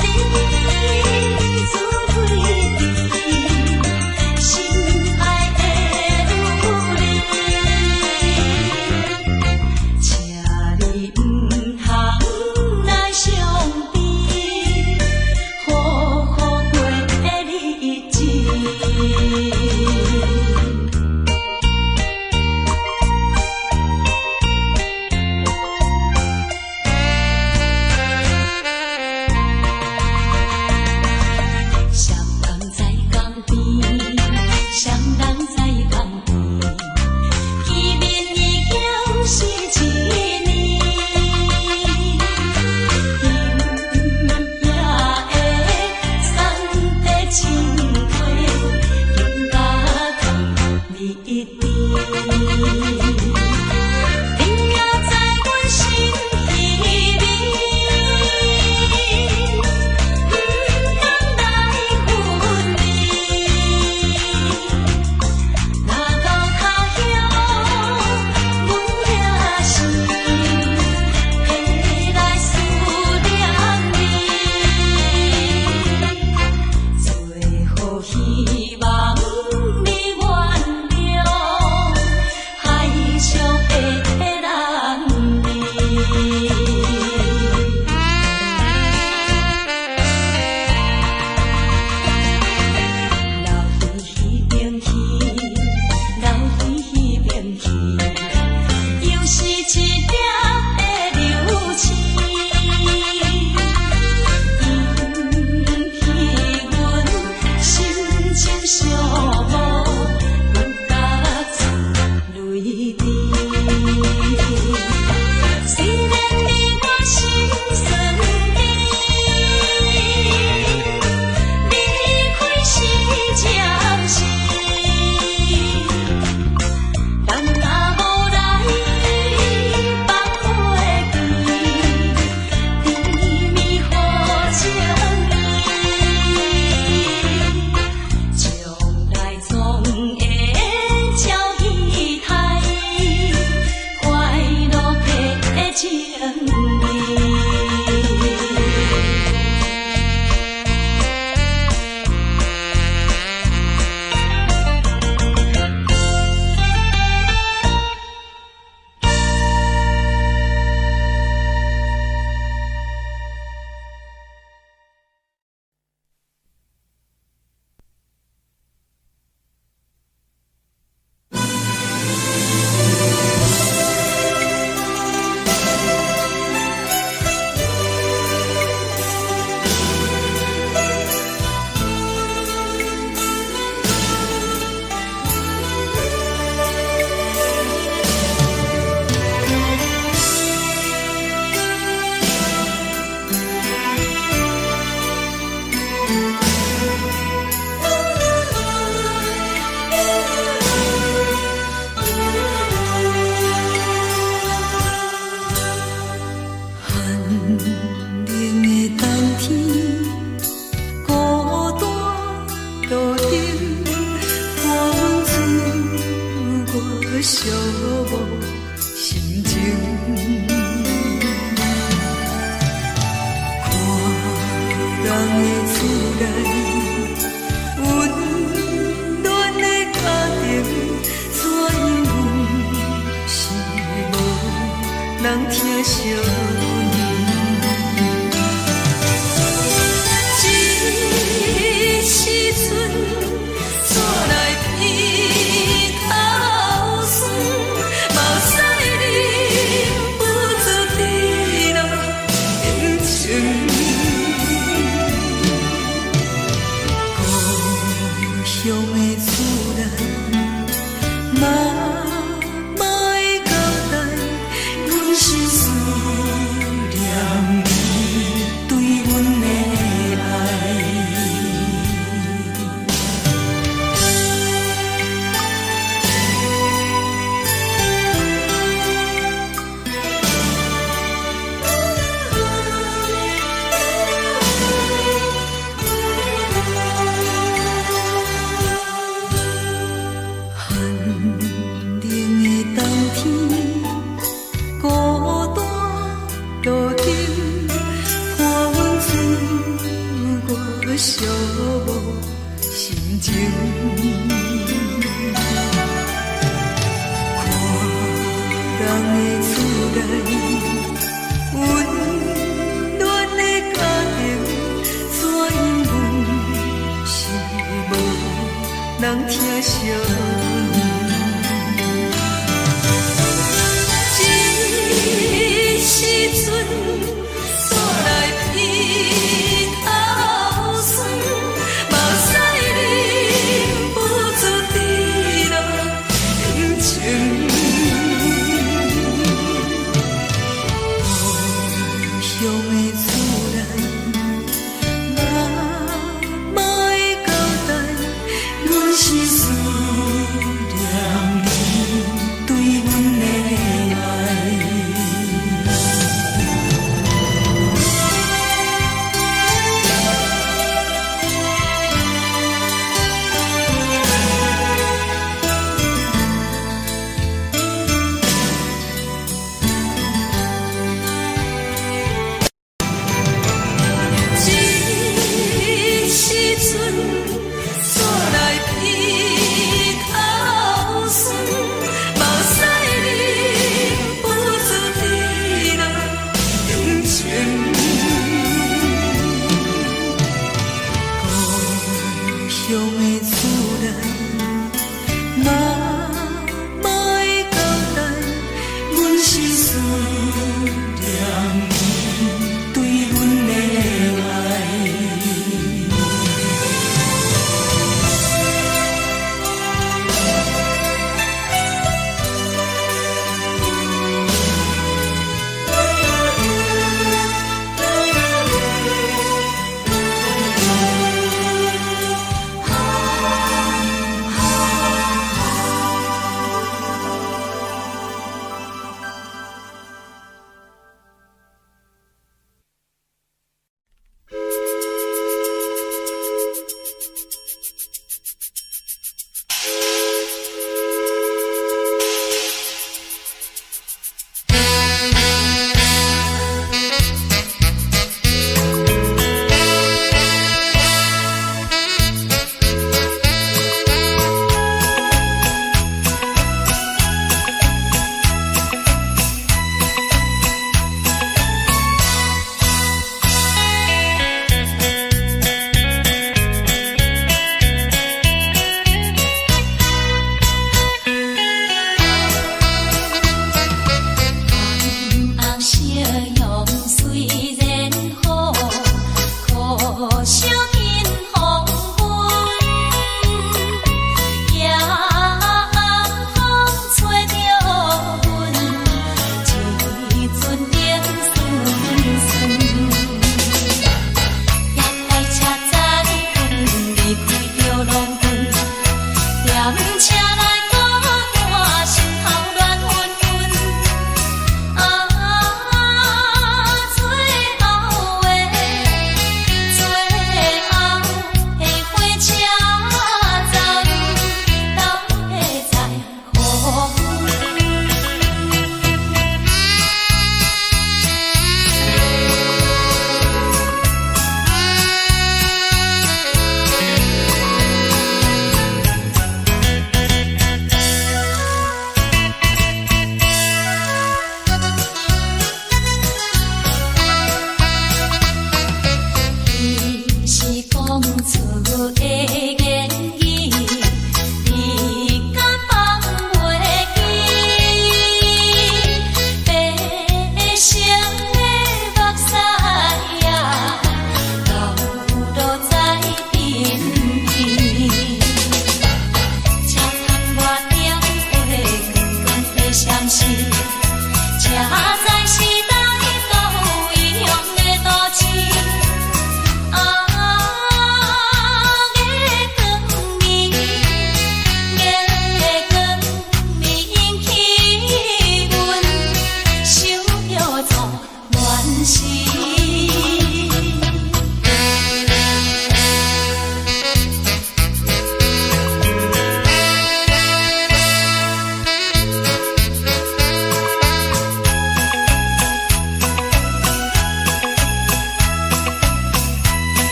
时。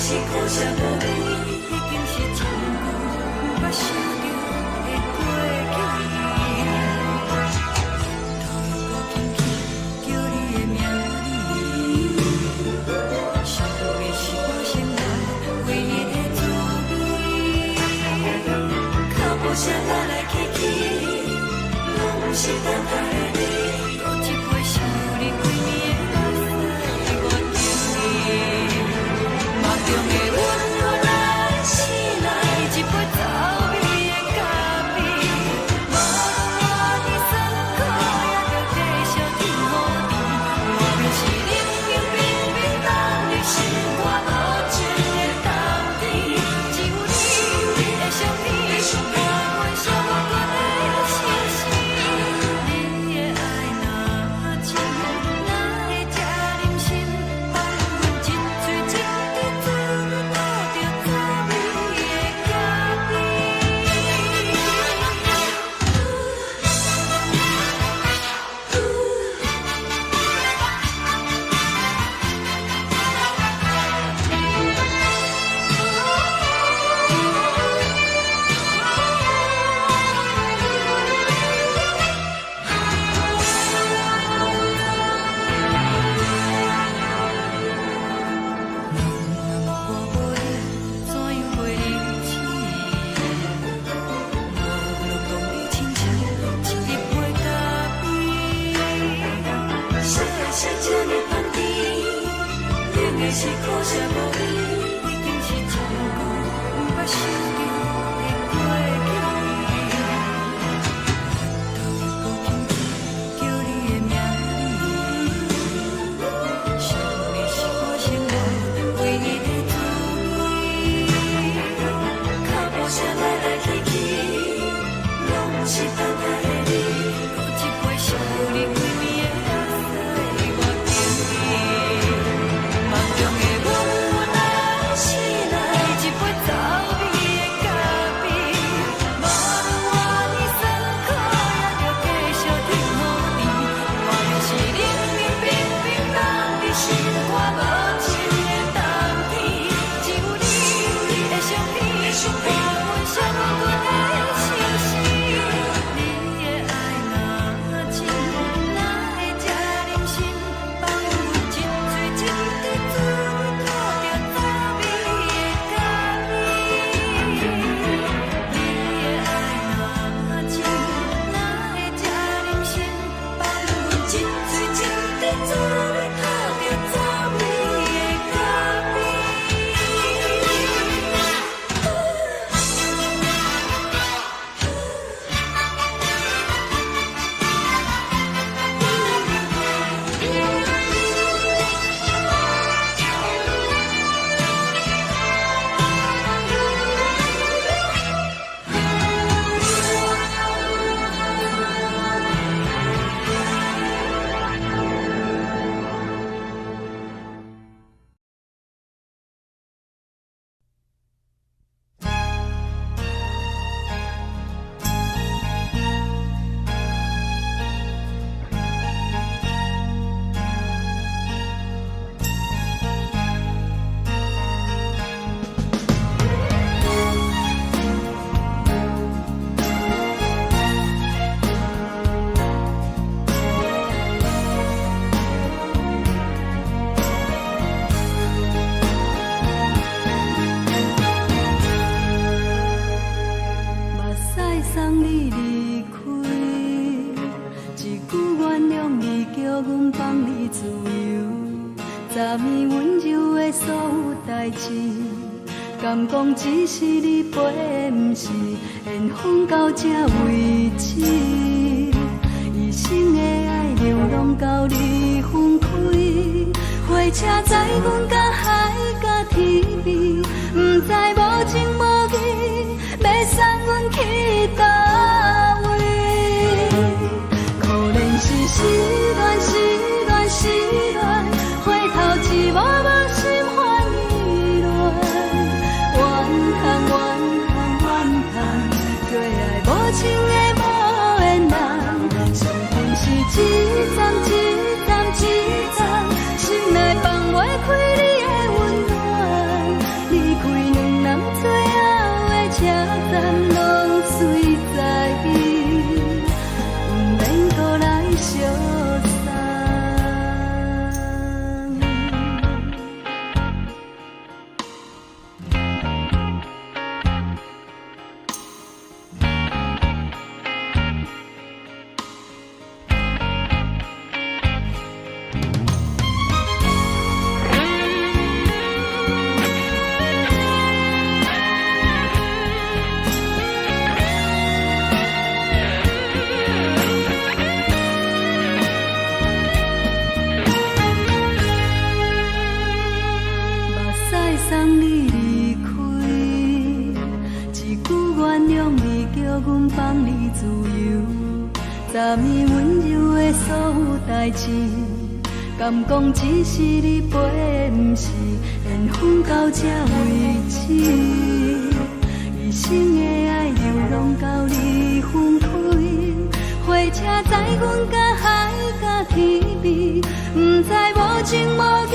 是苦涩无味，已经是一句无法想着的过去。头又搁轻轻叫你的名字，想的是我心内唯一的滋味。脚步声来来去去，拢是等待的你，搁一杯想你几年的目屎，我着你。梦中的阮，我来醒来，一杯走味的咖啡，无论我的酸苦，也着继续甜予你。我便是冷冷冰冰等你心肝无情的冬天，只有你会想你，我阮寂寞过的心事。你的爱若真，哪会这忍心放阮一嘴一滴水，倒着走味的咖啡。我无力，怎样袂离弃？无论讲你亲像一杯咖啡，说的是这么放甜，冷的是苦涩无味，已经是一句无法想着的过去。头又搁轻轻叫你的名字，想你是我心内唯一的滋味。脚步声来来去去，拢是等待的你，搁一杯想你几年的目屎，我着你。梦中的阮，我来醒来，一杯走味的志，敢讲只是你陪，不是缘分到这为止。一生的爱流浪到你分开，火车载阮到海甲天边，不知无情无义，要送阮去倒位？可怜是失恋，失恋，失恋，回头一幕幕心烦意乱，怨叹，怨叹，怨叹，最爱无情的无缘人，上恨是一站一站一站，心内放袂开你的温暖，离开两人最后的车站，拢随在伊，不免搁来相送。送你离开，一句原谅你，叫阮放你自由，昨暝温柔的所有代志，敢讲只是你陪，不是缘分到这为止。一生的爱流浪到你分开，火车载阮到海甲天边，不知无情无义，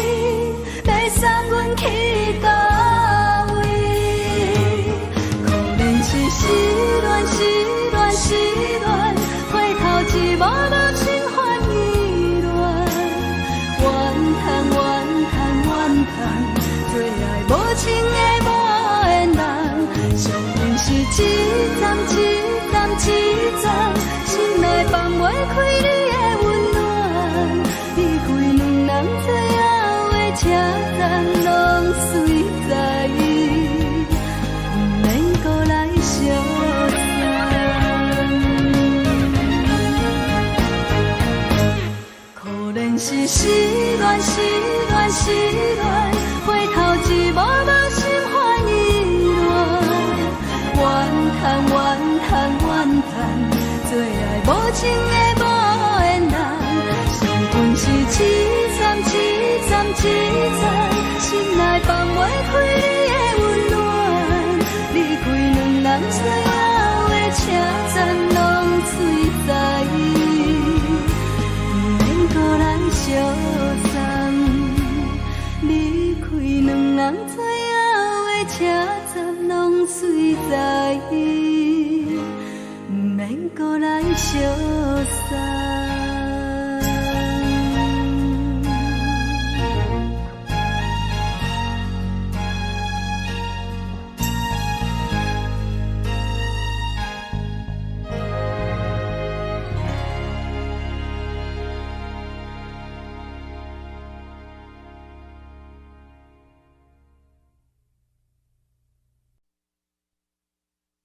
要送阮去倒位？可怜是失恋，失恋，失恋，回头一幕幕心烦意乱，怨叹，怨叹，怨叹，最爱无情的无缘人，上恨是一站一站一站，心内放袂开你的温暖，离开两人最后的车站，拢随在伊，不免搁来相送。可怜是失恋，失恋，失恋，回头一幕幕心烦意乱，怨叹，怨叹，怨叹，最爱无情的无缘人，上恨是一站一站一站，心内放袂开你的温暖，离开两人最后的车站，拢随在伊，不免搁来相送。离开两人最后的车站，拢随在伊，不免搁来相送。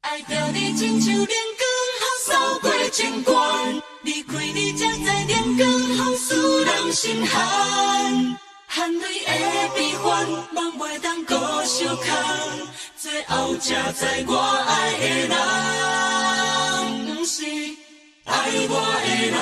爱着你亲像连光风扫过情关，离开你才知连光风使人心寒。含泪的悲欢，望袂当搁相牵，最后才知我爱的人，不是爱我的人。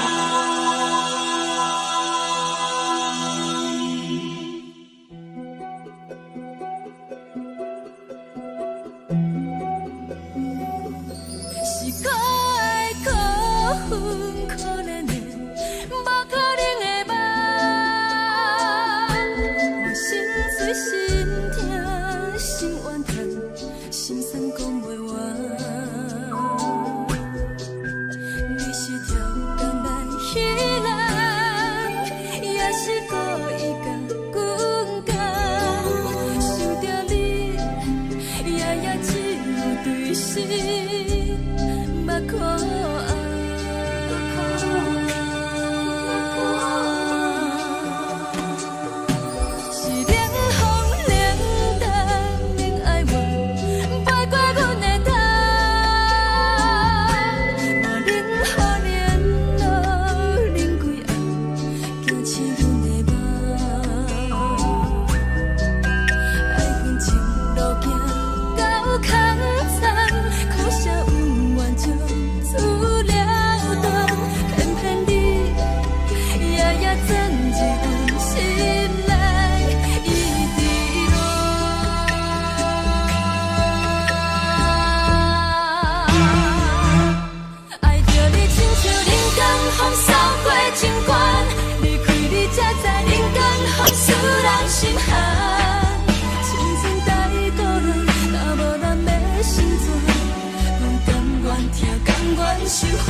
守护，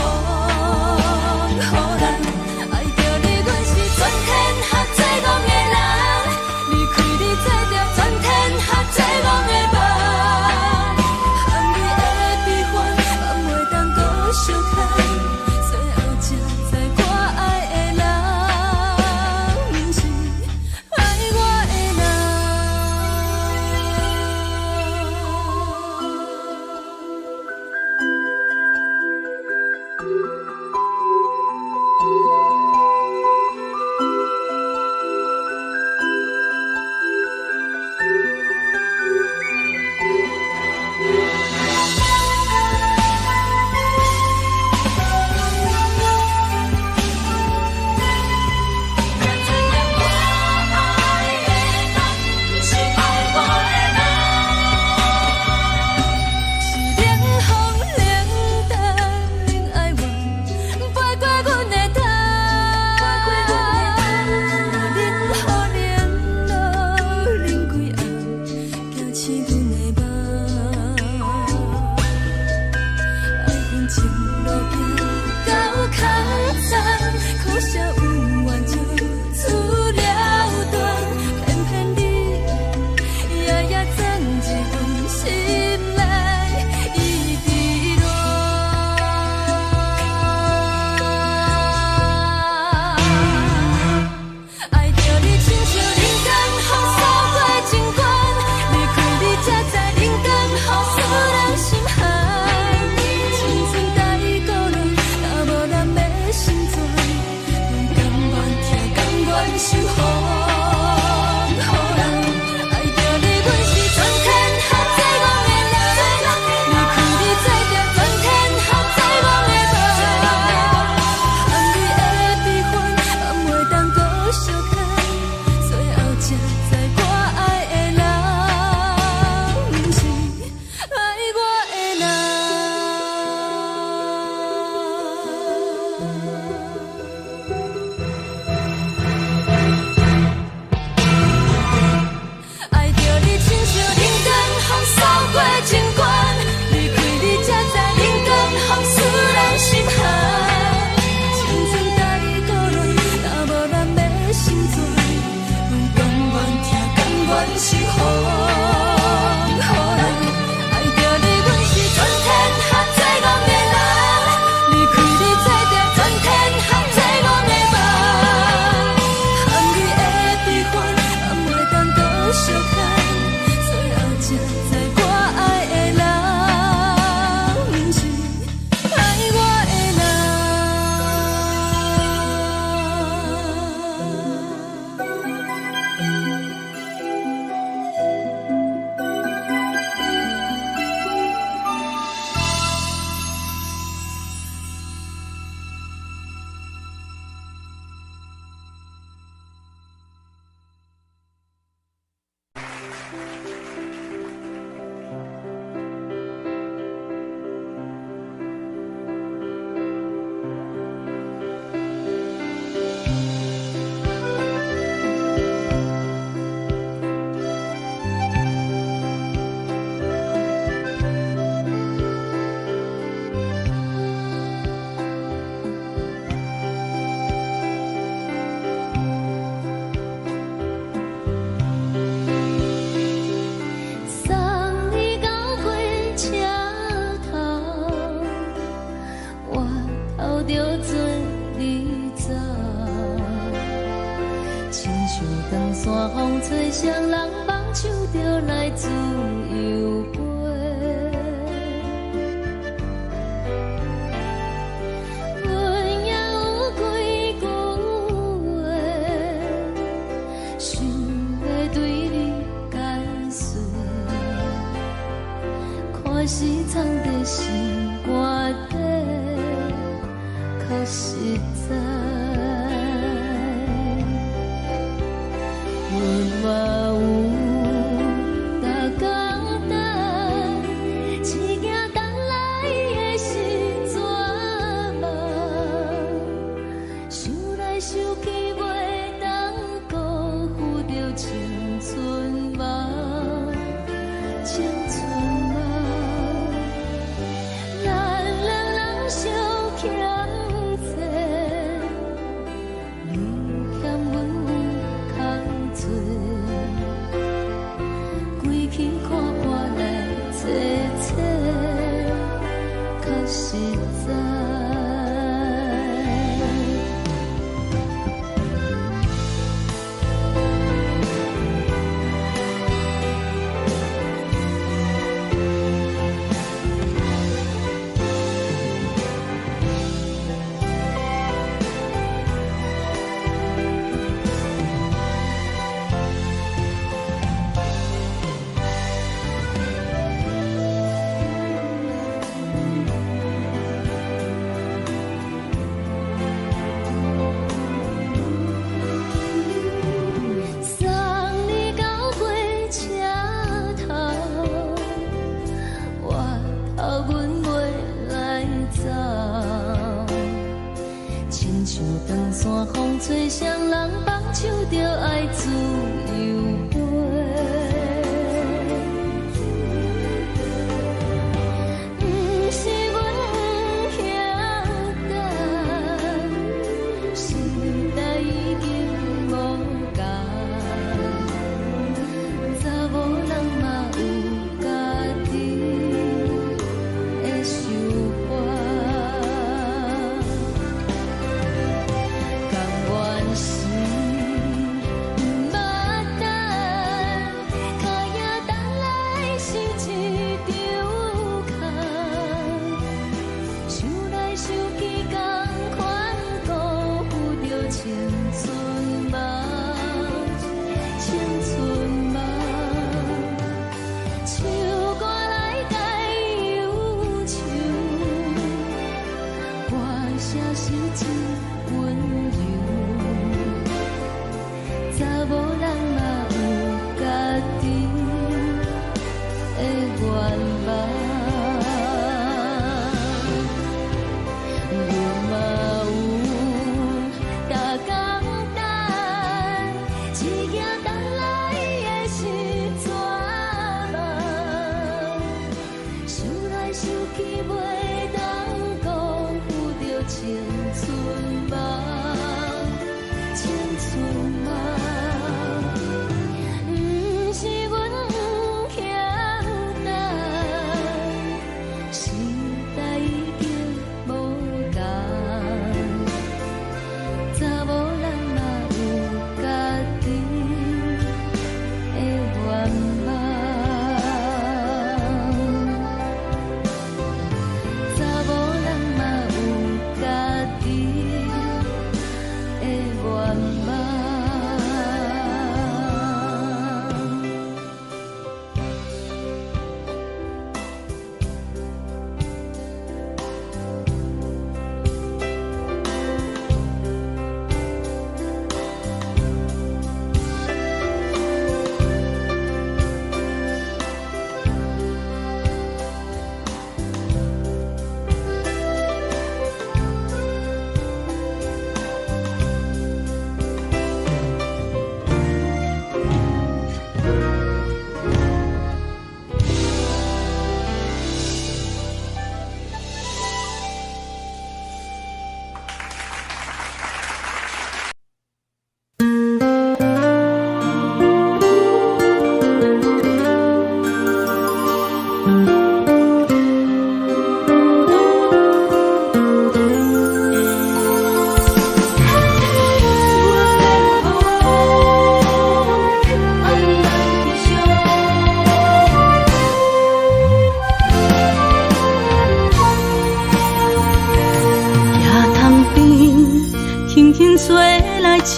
予人爱着你，阮是全天下最戆的人。离开你，做着全天下最戆的梦。含泪的悲欢，放袂当搁相牵。最后才知我爱的人，毋是爱我的人。双人梦唱着来自由飞，阮也有几句话，想要对你解释，看是藏在心肝底，可实在。 我有大简单，一件等来的时阵梦，想来想去袂当辜负着青春梦，青春梦，咱两人相。实在。风吹双人放手着爱自由飞，不是阮不晓得，时代已经无同，查某人嘛有家己的想法。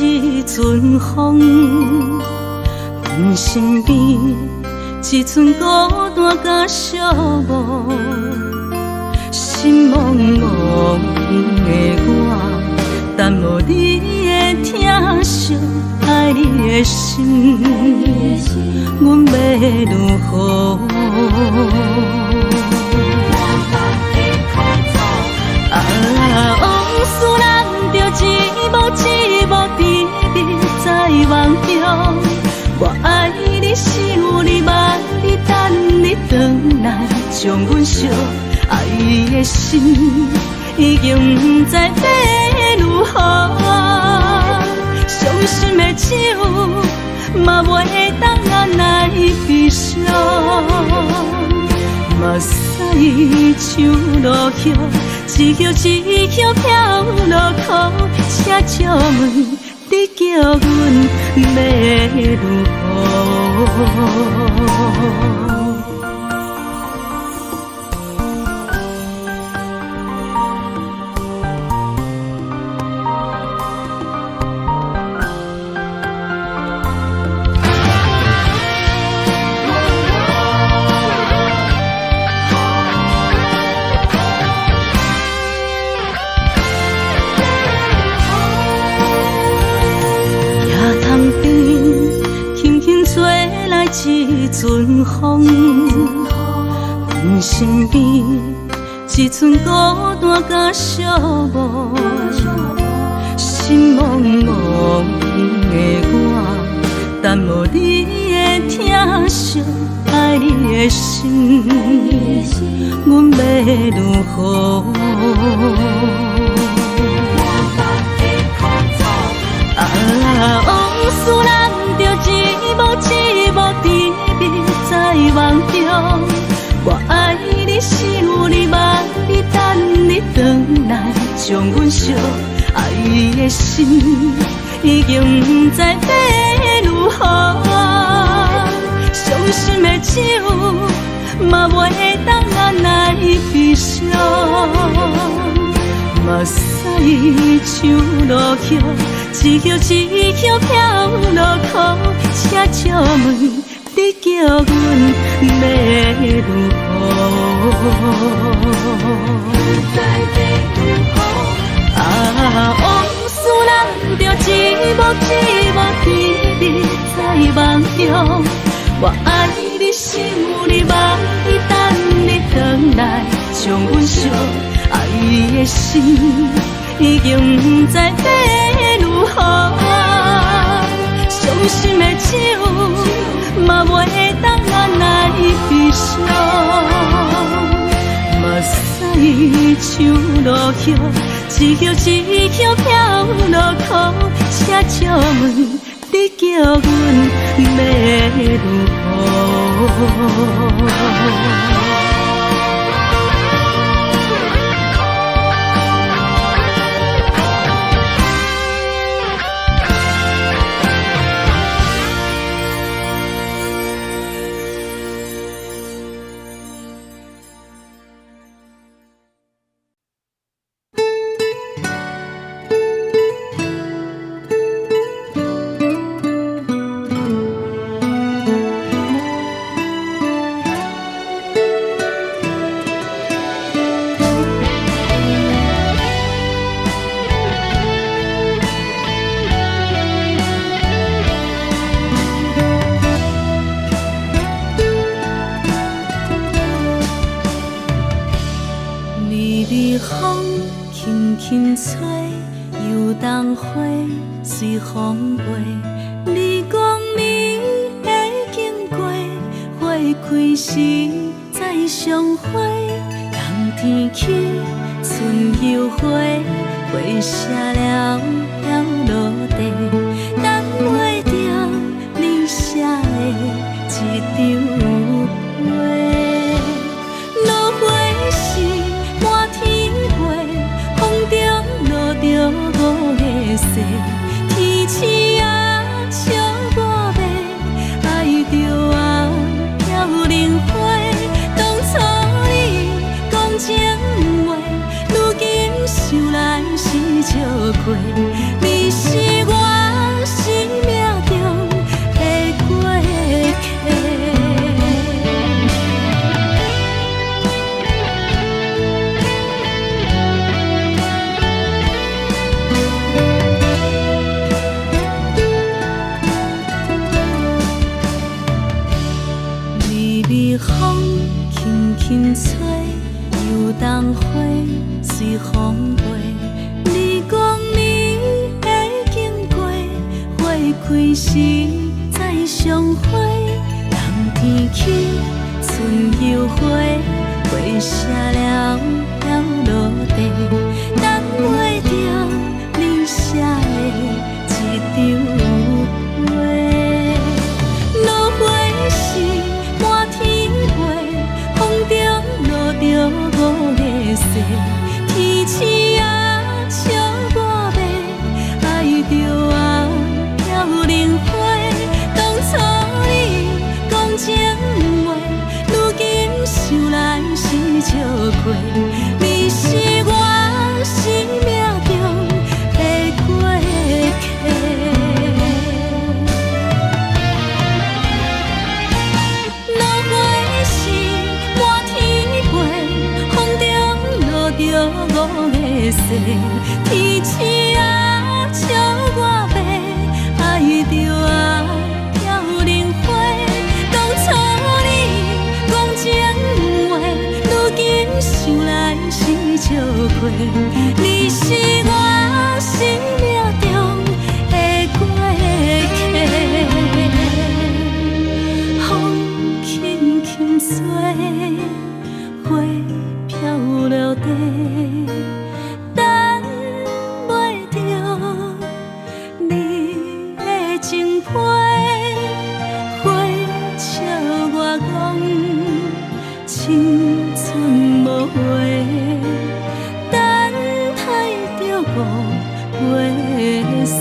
一阵风，阮身边一寸孤单甲寂寞，心茫茫的我，等无你的疼惜，爱你的心，阮要如何？往事人着一幕一幕甜蜜在梦中，我爱你想你望你等你回来，将阮惜爱的心已经不知要如何，伤心的手嘛袂当按来悲伤，嘛像落叶，一叶一叶飘落雨，车借问你叫阮要如何？一阵风，阮身边一阵孤单甲寂寞，心茫茫的我，等无你的疼惜，爱你的心，阮要如何？往事人着一幕甜蜜在梦中，我爱你想你望你等你回来，将阮惜爱的心已经不知要如何。伤心的手嘛袂当按来悲伤，目屎像落叶，一叶一叶飘落雨，车借问你叫阮要如何？往事人着一幕甜蜜在梦中，我爱你想你望你等你回来，将阮惜爱的心已经不知要如何。伤心的手嘛袂当按来悲伤，目屎像落叶，一叶一叶飘落雨，车借问你叫阮要如何？风轻轻吹，游动花随风飞。你讲你会经过，花开时再相会。冬天起，春又回，花谢了要落地，等袂着你写的一张画。落花时满天飞，风中落着五个色，天星啊笑我迷，爱着啊飘零花。当初你讲情话，如今想来是笑亏。你是我生命中的过客。风轻轻吹，游动花随风飞。你讲你会经过，花开时再相会。冬天起，春又回，花谢了要落地，等袂着你写的一张画。落花时满天飞，风中落着过，你是我生命中的过客。落花是满天飞，风中落着五个星，天星啊笑我白，爱着啊飘零花。当初你讲情话，如今想来是笑话。你是我生命中的过客，风轻轻吹，花飘落地。等袂着你的情批，花笑我讲青春无话，等待着五月雪。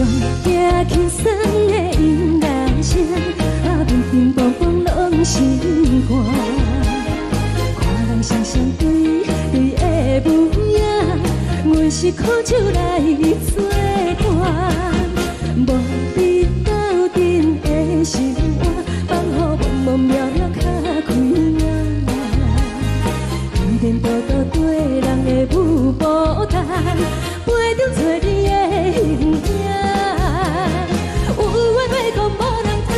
上惊轻松的音乐声，乒乒乓乓拢心肝。看人双双对对的舞影，阮是苦酒来作伴。无你斗阵的心肝，放予茫茫渺渺较开眼。颠颠倒倒对人的舞步弹，陪着做你的形影。有话要讲无人听，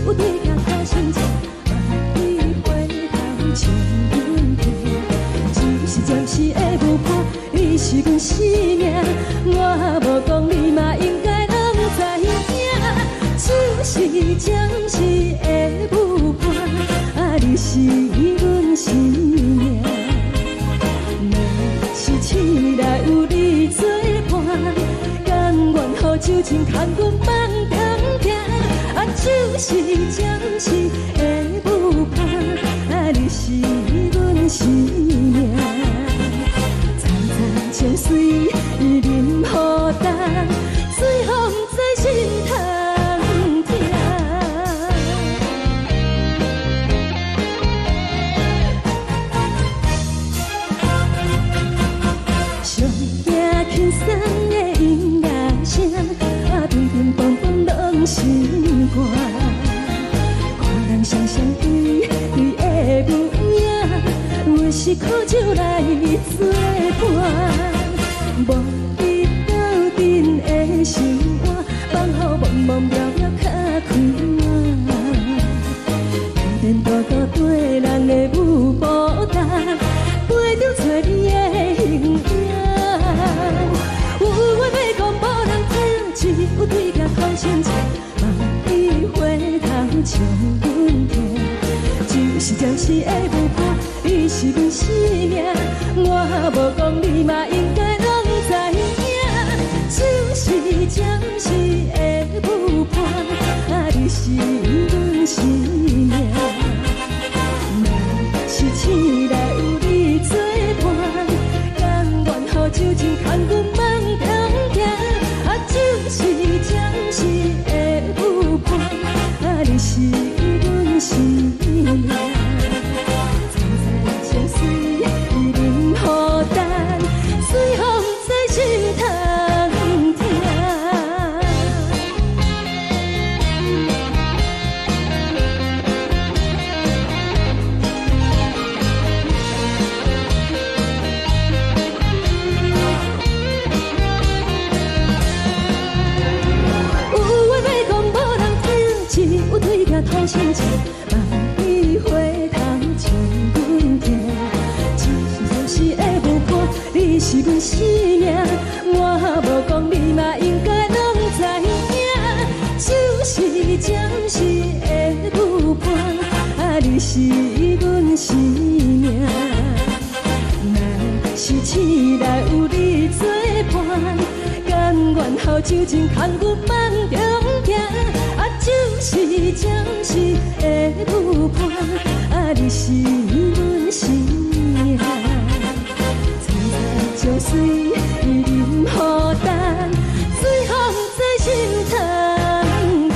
有对镜头心情，万里回头唱阮听。只是暂时的舞伴，你是阮生命，我无讲你嘛应该拢知影。只是暂时的舞伴，你是阮生命。是醒来有你作伴，甘愿予酒精牵阮放通行。就是暂时的舞伴，你是阮生命。层层情水任何担，随风在心通听。上惊轻松的音乐声，乒乒乓乓拢心肝。看人双双对对的舞影，阮是苦酒来作伴。无你斗阵的心肝，放予茫茫渺渺较开眼。颠颠倒倒对人的舞步弹，陪着做你的形影。有话要讲无人听，只有对镜头心情，万里回头唱阮听。就是暂时的舞伴，你是阮生命，我无讲你嘛应该拢知影。就是暂时的舞伴，你是阮生命。若是醒来有你作伴，甘愿予酒精牵阮放通行。就是暂时的舞伴，你是阮生命。层层情水任何担，随风在心通听。有对镜头心情，万里回头唱阮听。只是暂时的舞伴，你是阮生命，我无讲你嘛应该拢知影。就是暂时的舞伴，你是阮生命。若是醒来有你作伴，甘愿予酒精牵阮放中行。就是暂时的舞伴，你是阮生命。层层情水任何担，随风在心通听。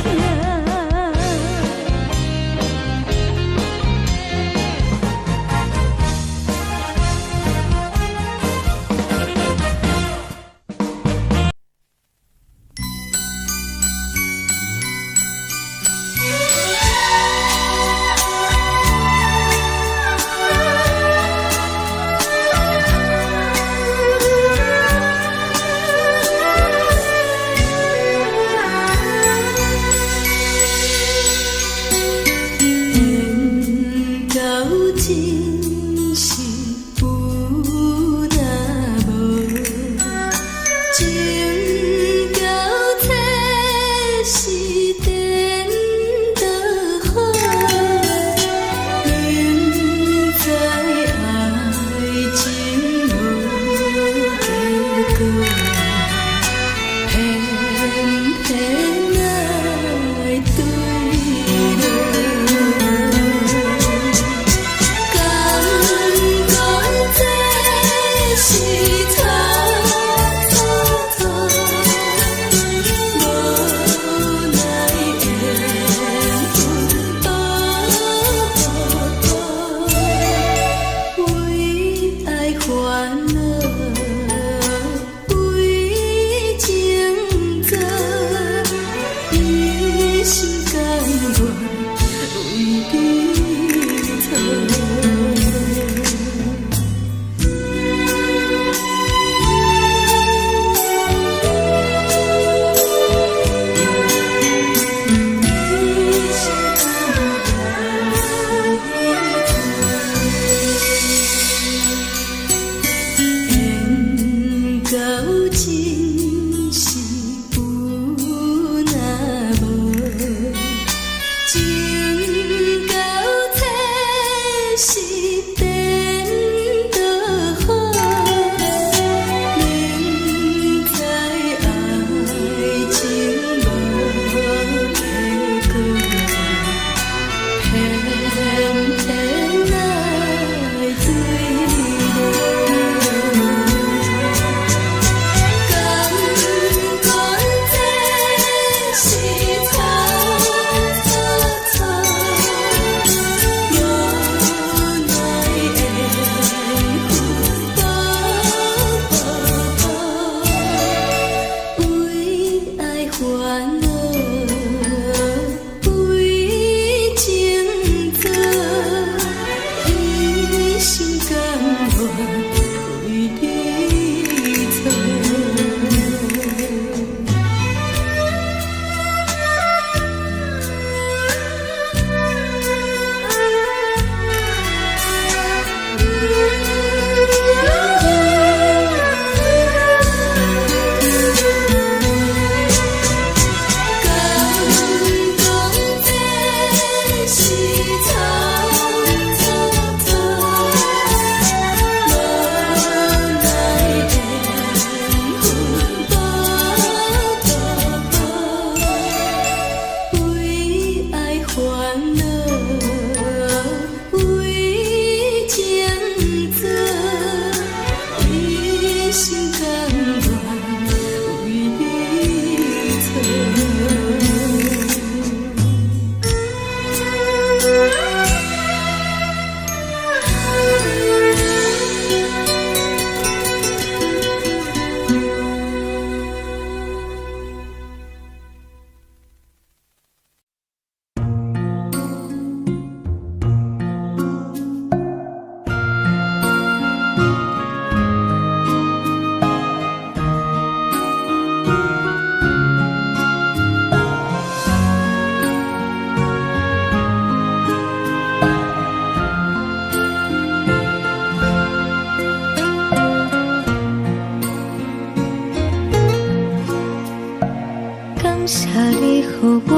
予我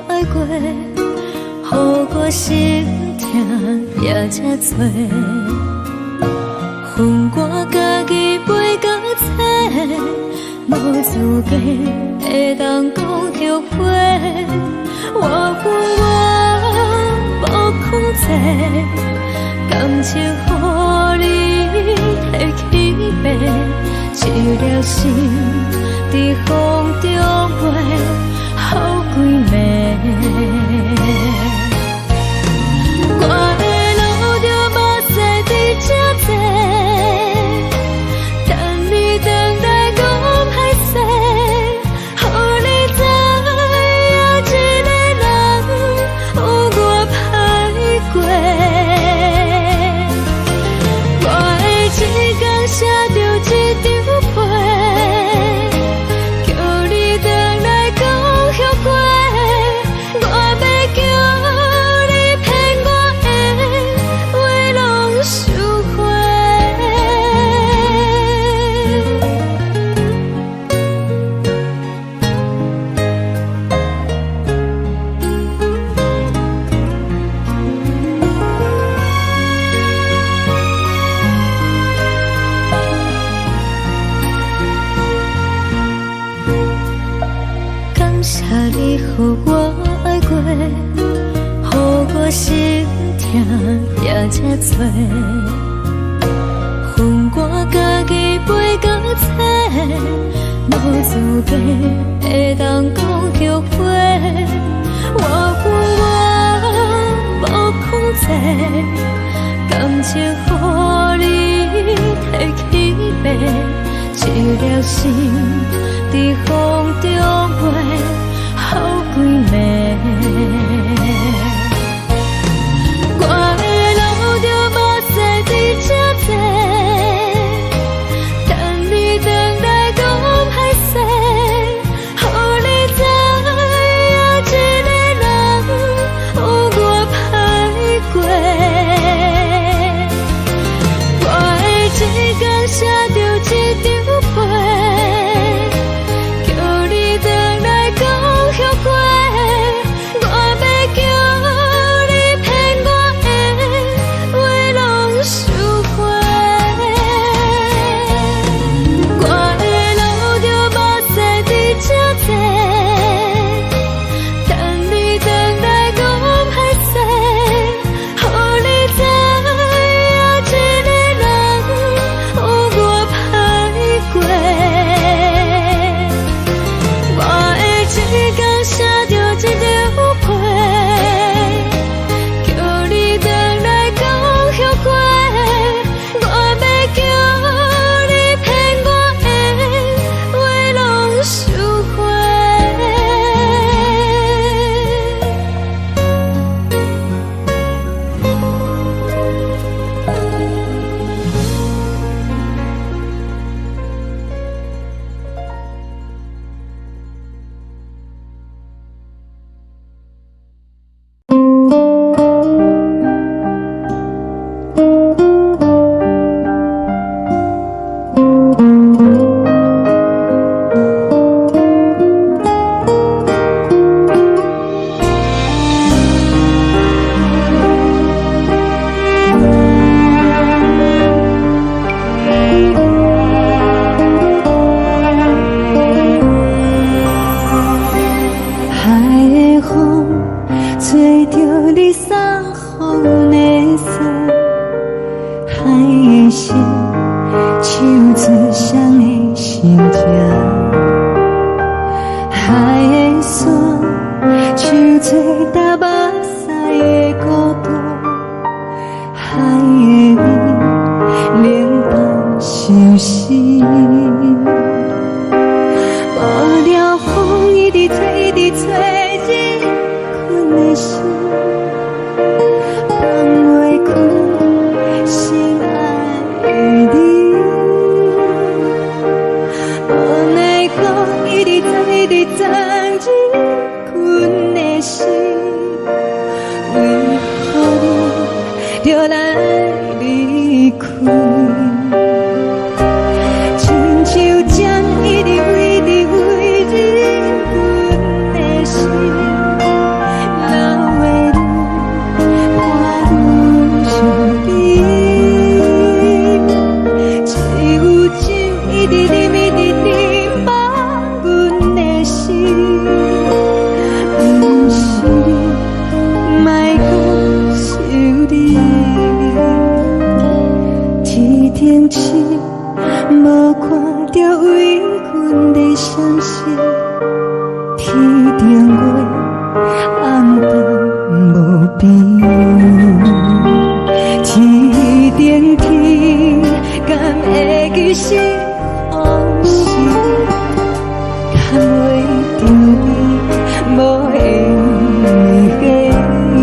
爱过，予我心痛也这多。恨我家己袂到切，无资格会当讲后悔。我恨我无控制，感情予你摕去卖，一粒心在风中飞，好几暝。我的路就无西伫这多，等你回来讲歹势，予你知影一个人有我歹过。我的一天写着一张被，叫你回来讲后悔。我要叫你骗我的话拢收回。感谢你予我爱过，予我心痛也这多。恨我家己袂到切，无资格会当讲后悔。我恨我无控制，感情予你摕去卖，一粒心在风中飞，好几暝。我的路就无西伫这多，等你回来讲歹势，予你知影一个人有我歹过。我的一天写着一张被，叫你回来讲后悔。我要叫你骗我的话拢收回。我的路就无西伫这多，等你回来讲歹势，予你知影一个人有我歹过。我的一天写着一张被，叫你回来讲后悔。我要叫你骗我的话拢收回。海的风吹着你送风的伞，海的心唱出双的心情，海的山唱出搭目屎的孤独，海的美冷淡伤心。无聊风一直吹，一直吹，日困的心，放袂开心爱的你。无奈何一直走，一直走，日困的心，为何你就来离开？亲像针一直飞，一直飞，日困的心。阮在相信，天顶月暗淡无边，天顶天敢会记是往事，敢袂着你无缘的你。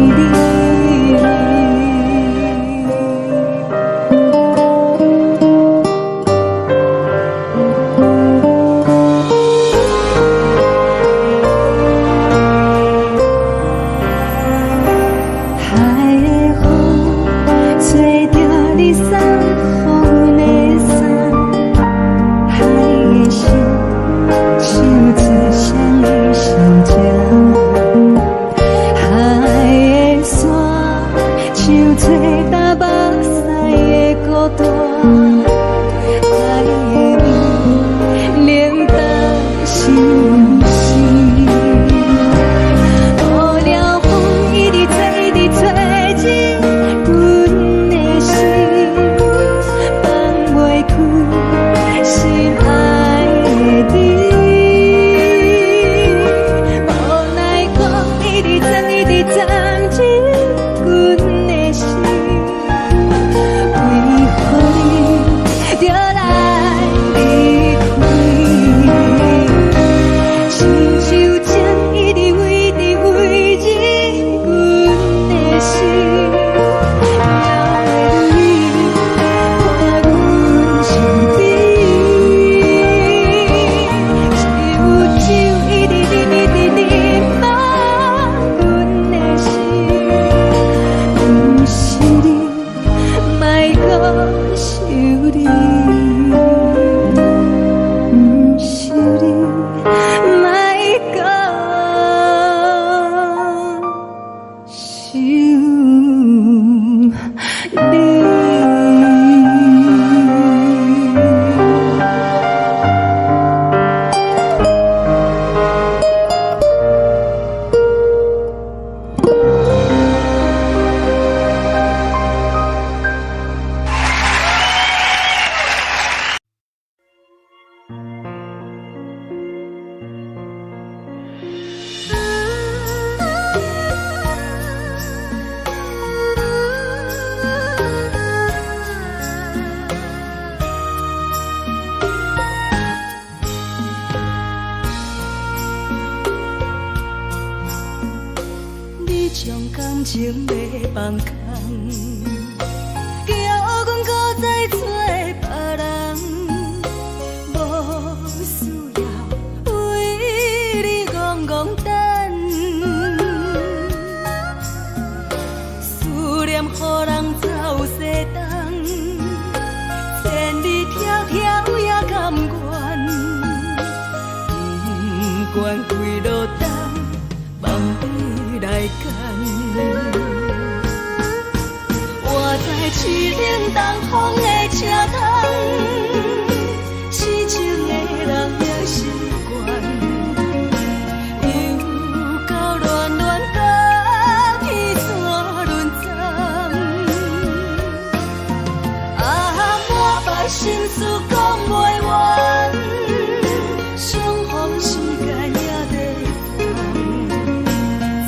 情要放空，叫阮搁再找别人，无需要为你戆戆等。思念予人走西东，千里迢迢也甘愿，不管几路灯，望你来赶。我在市顶东风的车窗，痴情的人也习惯，又到乱乱甲天山轮站。啊，满腹心事讲袂完，相逢时间也在等，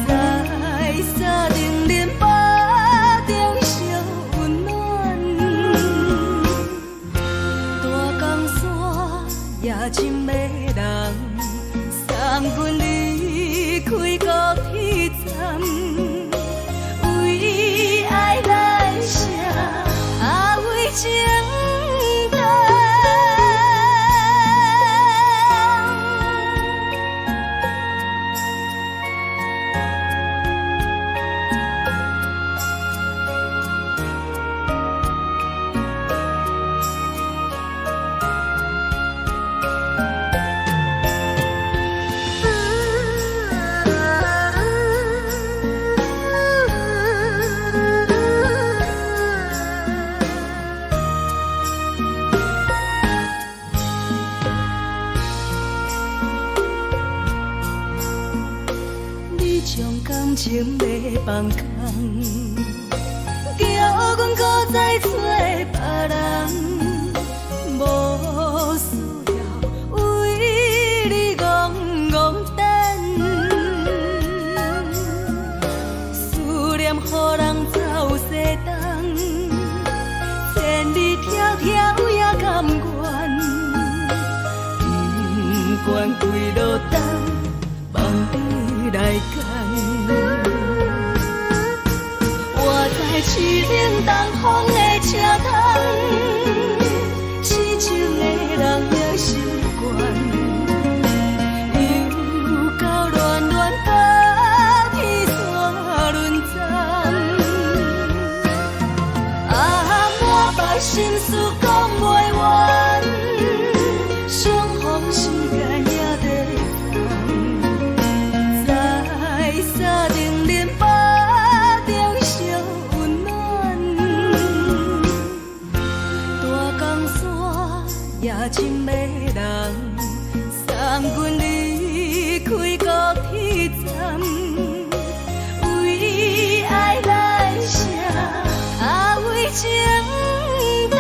在沙定林巴中烧温暖，大江山也深的人，送阮离开高铁站，为爱来写为情长。将感情要放空，叫阮搁再找别人，无需要惯规路灯，望你来牵。我在市顶东风的车窗，痴情的人也习惯，又到乱乱甲天线轮转。啊，满腹心事讲袂完，相逢时间也在等，在沙定林巴中相温暖。大江山夜深的人，送阮离开高铁站，为爱来写，为情等。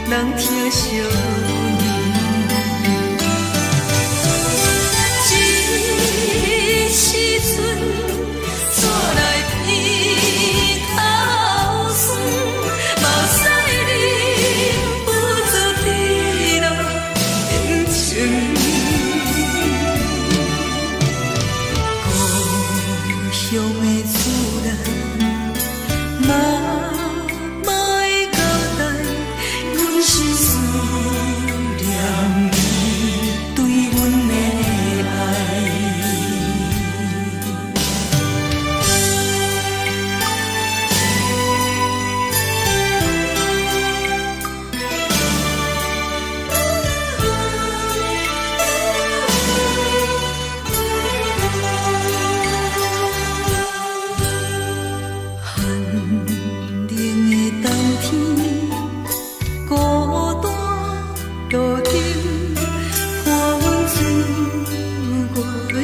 人疼惜你。这时阵怎来鼻头酸，目屎忍不住滴落眼睛。故乡的厝内，妈妈的交代，阮是思念你对阮的爱。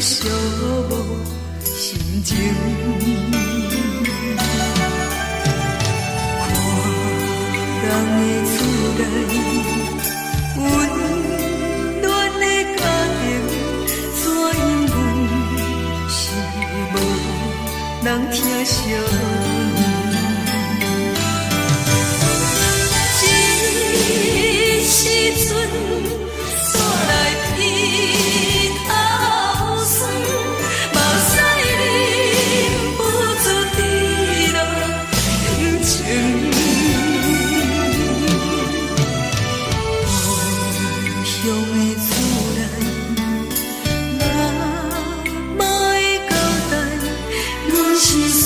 寂寞心情，看人的厝内温暖的家庭，怎因阮是无人疼惜你？这时阵怎来鼻头酸？目屎忍不住滴落眼睛。故乡的厝内，妈妈的交代，阮是思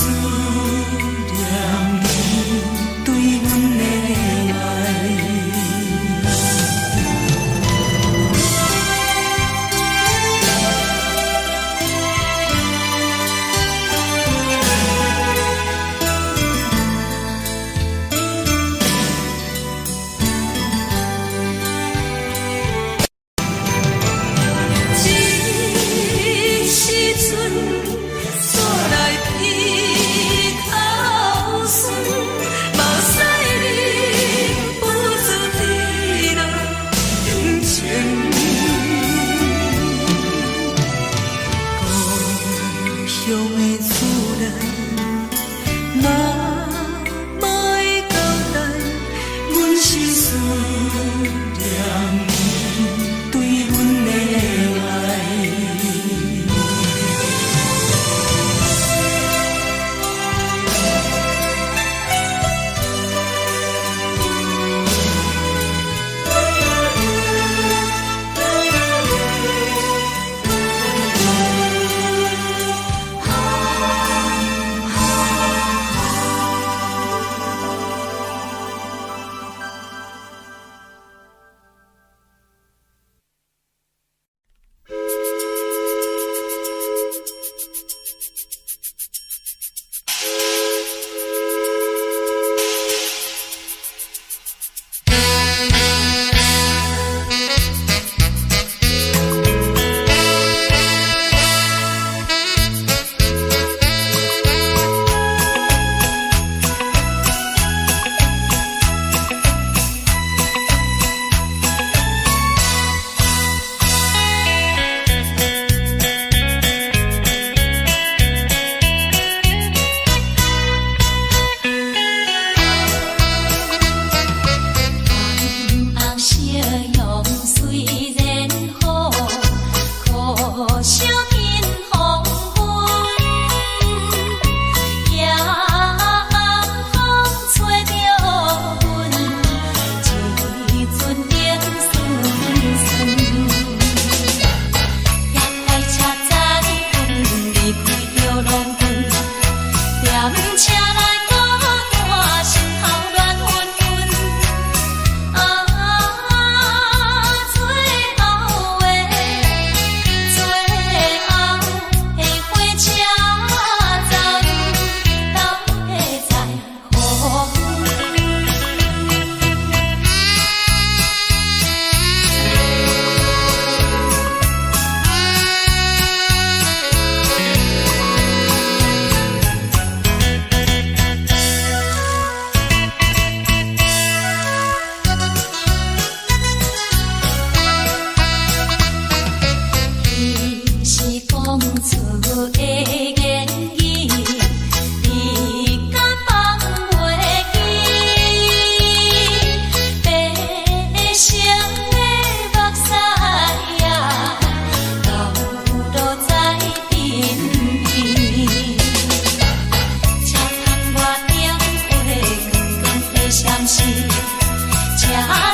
车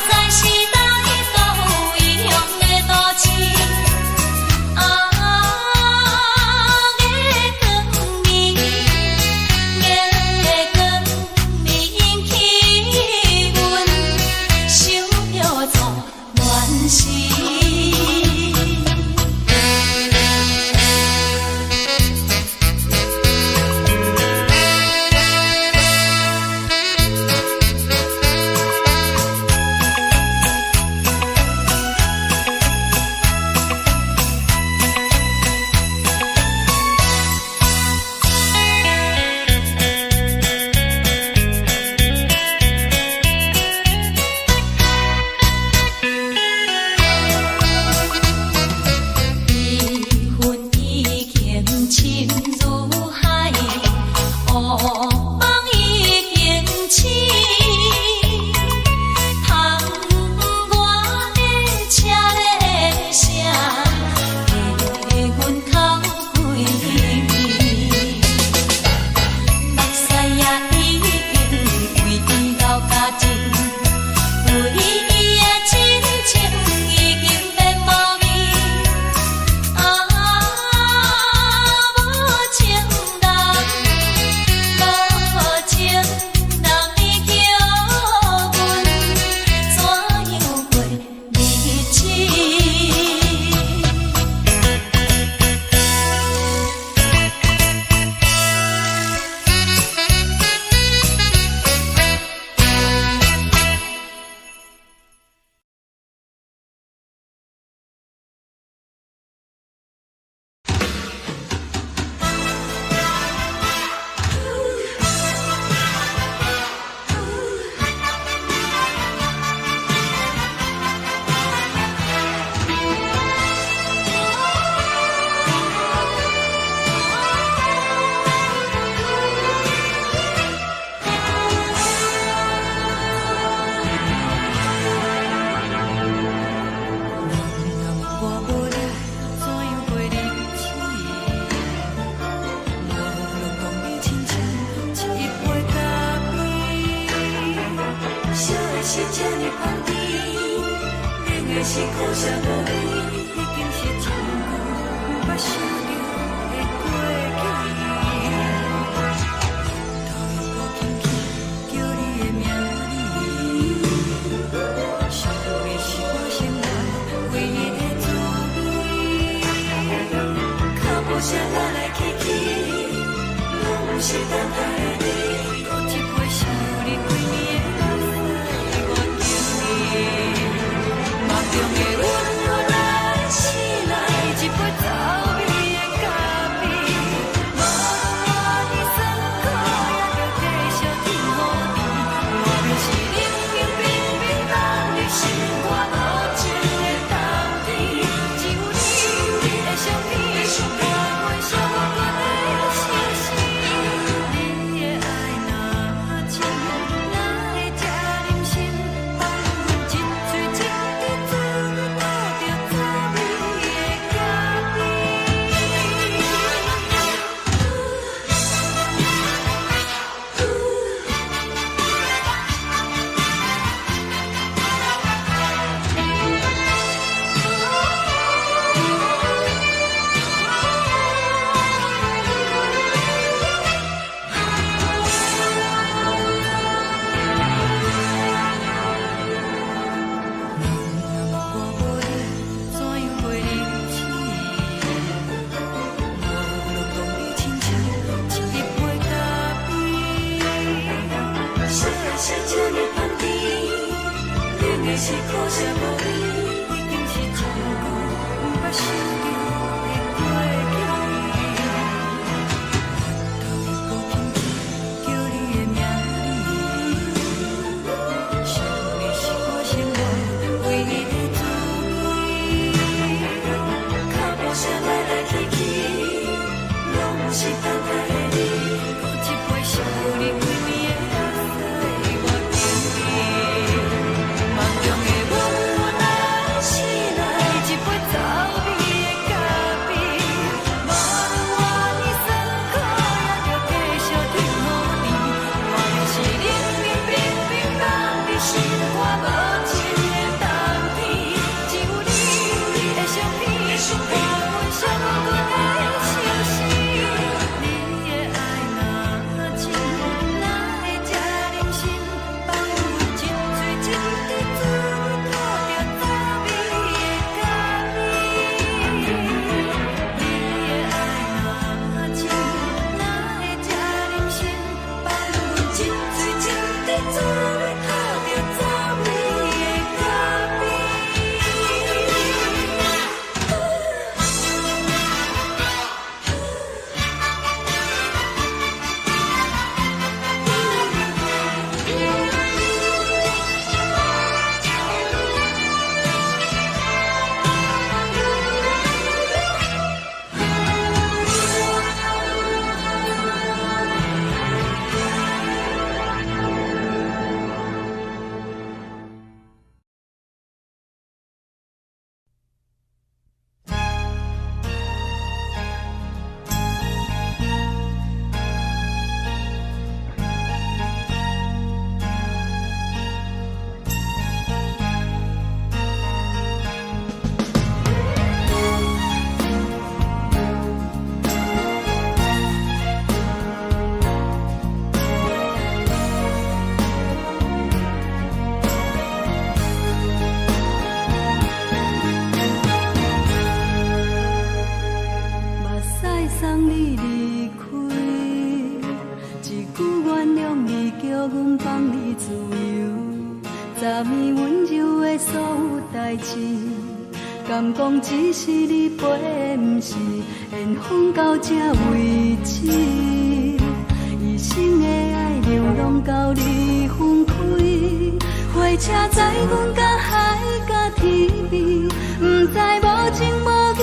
载时代都有异乡的都市。是苦涩无味，已经是一句不捌想着的过去。头又无轻轻叫你的名字，想的是我生活唯一的滋味。脚步声来来去去，拢不是等待的你，搁一杯想你几年的目屎，我着你。梦中的阮我来醒来，一杯走味的咖啡，无论你酸苦，也着继续甜予你。我就是冷冷冰冰冷你心肝无情的冬天，只有你的相片，我阮相关的心事。你的爱若真，哪会这忍心放阮一嘴一滴水，倒着滋味的咖啡。我无你，怎样袂忍心？无路当你亲像一杯咖啡，烧的是这呢香甜，冷的是苦涩无味，已经是一句不捌想着的过去。头又无轻轻叫你的名字，想的是我生活唯一的滋味。脚步声来来去去，拢不是等待的你，搁一杯想你几年的目屎，我着你。梦中的阮我来心，我无情的冬天，只有你的相片，换阮伤痕的相思。你的爱若真，哪会这忍心，放阮一嘴一滴滋味，吐着早味的咖啡。你的爱若真，哪会这忍心，放阮一嘴一滴滋味，吐着早味的咖啡。目屎送你离开，一句原谅你，叫阮放你自由。昨暝温柔的所有代志，敢讲只是你陪，不是缘分到这为止。一生的爱流浪到你分开，火车载阮到海角天边，不知无情无义，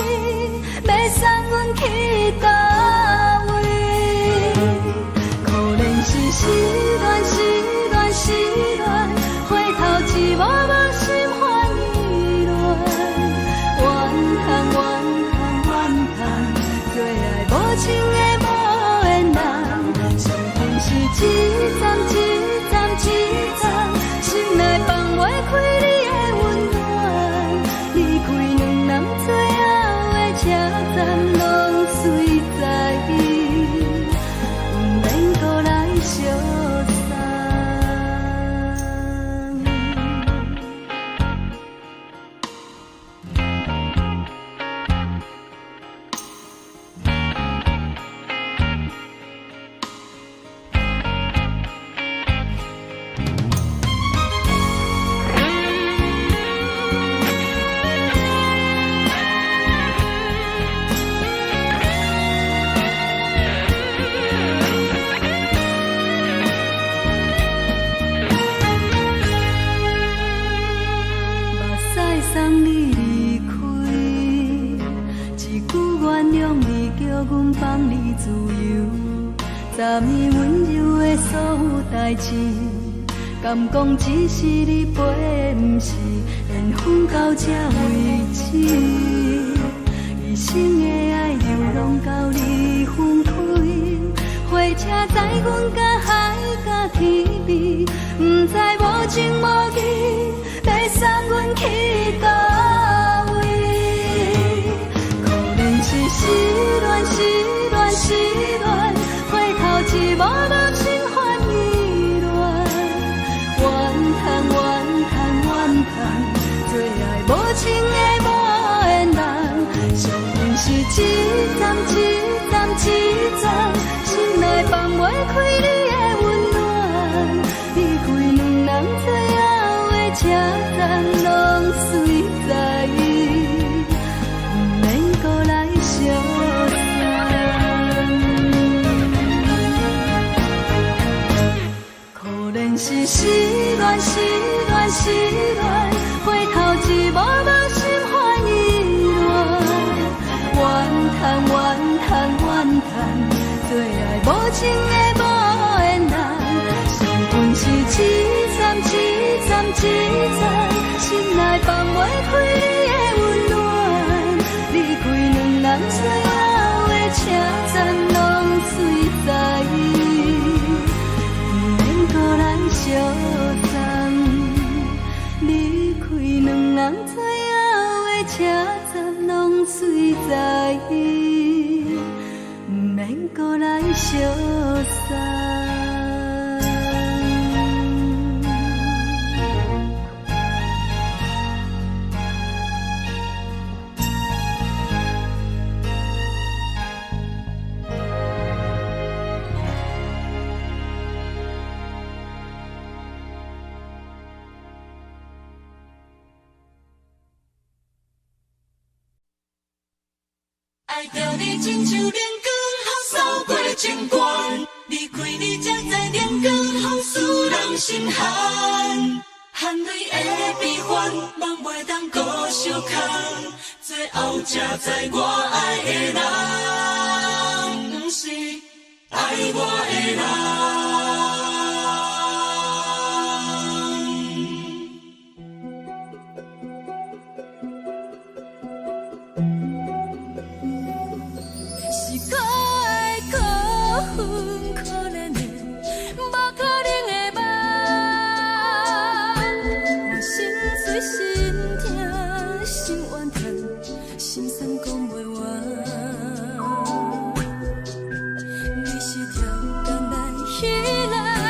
要送阮去倒位？可怜是失恋，失恋，失恋，回头一幕幕心烦意乱，怨叹，怨叹，怨叹，最爱无情的无缘人，上恨是一站一站一站，心内放袂开你的温暖，离开两人最后的车站，拢随在意，不免搁来相送。目屎送你离开，一句原谅你，叫阮放你自由。昨暝温柔的所有代志，敢讲只是你陪，不是缘分到这为止。一生的爱流浪到你分开，火车载阮到海角天边，不知无情无义，要送阮去倒位？可怜是失恋，失恋，失恋，回头一幕幕心烦意乱，怨叹，怨叹，怨叹，最爱无情的无缘人，上恨是一站一站一站，心内放袂开你的温暖，离开两人最后的车站，拢随在意，不免搁来相送。可怜是失恋，失恋，失恋，回头一幕幕心烦意乱，怨叹，怨叹，怨叹，最爱无情的无缘人，上恨是一站一站一站，心内放袂开你的温暖，离开两人最后的车站，拢随在意，不免搁来相送。随在伊，免搁来相送。爱着你亲像连光雨扫过情关，离开你才知连光雨使人心寒。含泪的悲欢，望袂当搁相牵，最后才知我爱的人，不是爱我的人。鱼来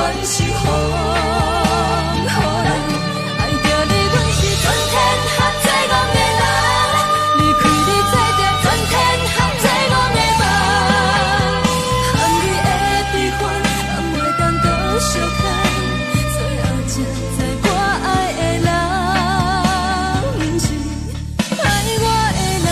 阮是风，予人爱着你，阮是春天合作戆的人，离开你做着春天合作戆的梦，含泪的悲欢，敢袂当搁相牵，最后才知我爱的人，不是爱我的人。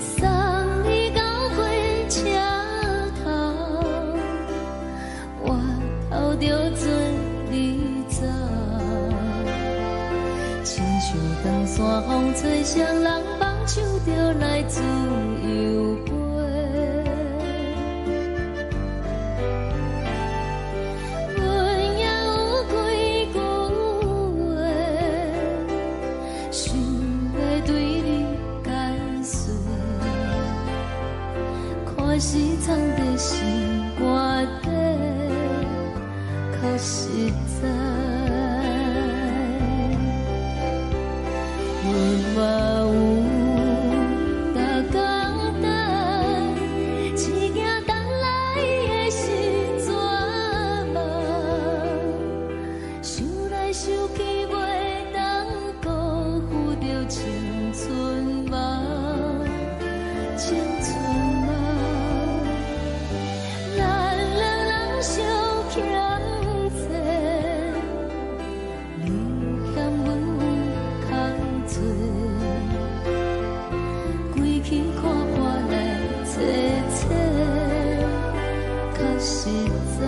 送你到火车头，我头着准你走，亲像长山风吹双人梦手着来自由飞。阮也有几句话，想要对你解释。看是藏在心肝底，较实在。阮嘛有甲简单，一件等来的时阵嘛，想来想去袂当辜负着青春梦，青春梦。咱两人相欠债，你欠阮空罪，归去看看来坐坐，较实在。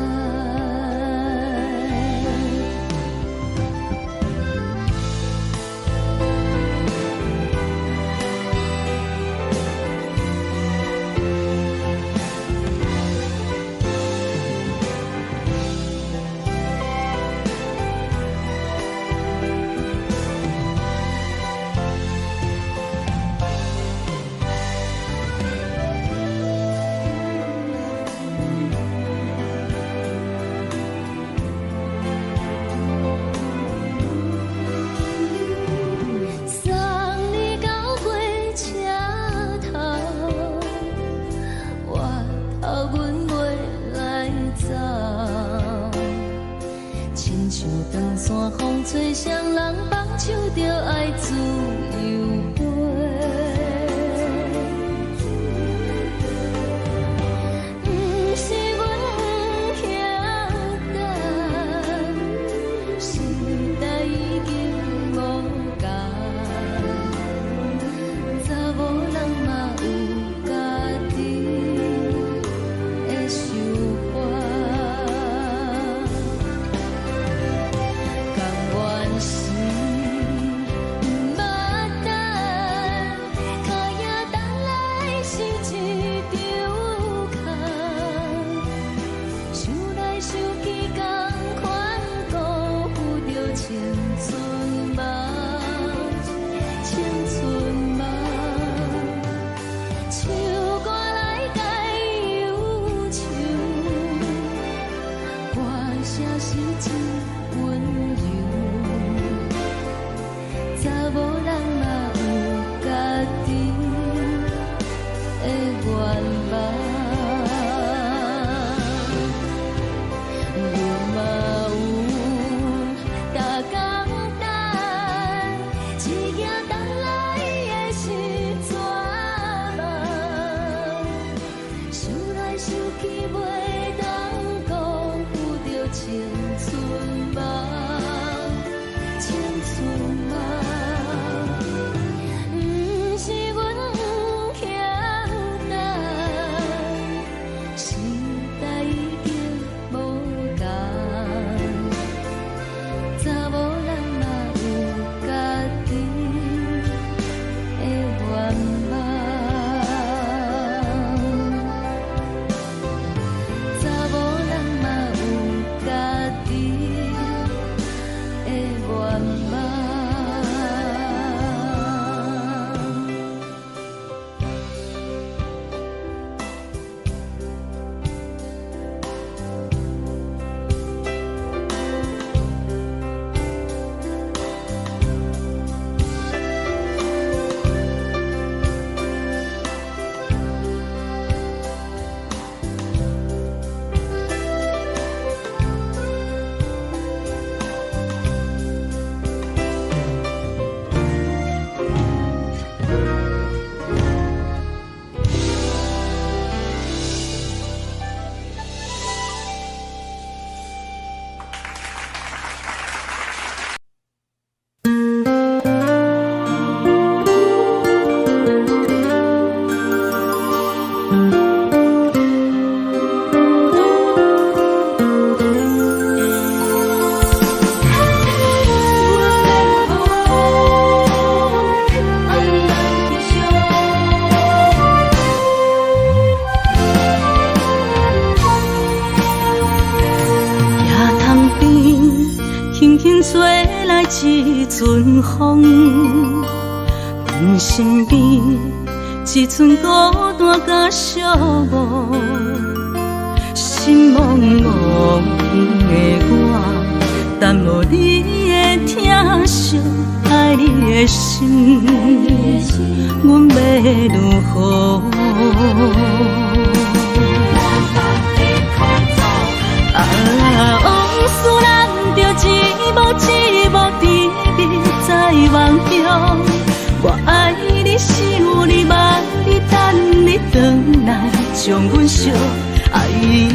阮身边一寸孤单甲寂寞，心茫茫的我，等无你的疼惜，爱你的心，阮要如何？往事人着一幕一幕甜蜜在梦中。我爱你，想你，望你，等你回来，将阮惜爱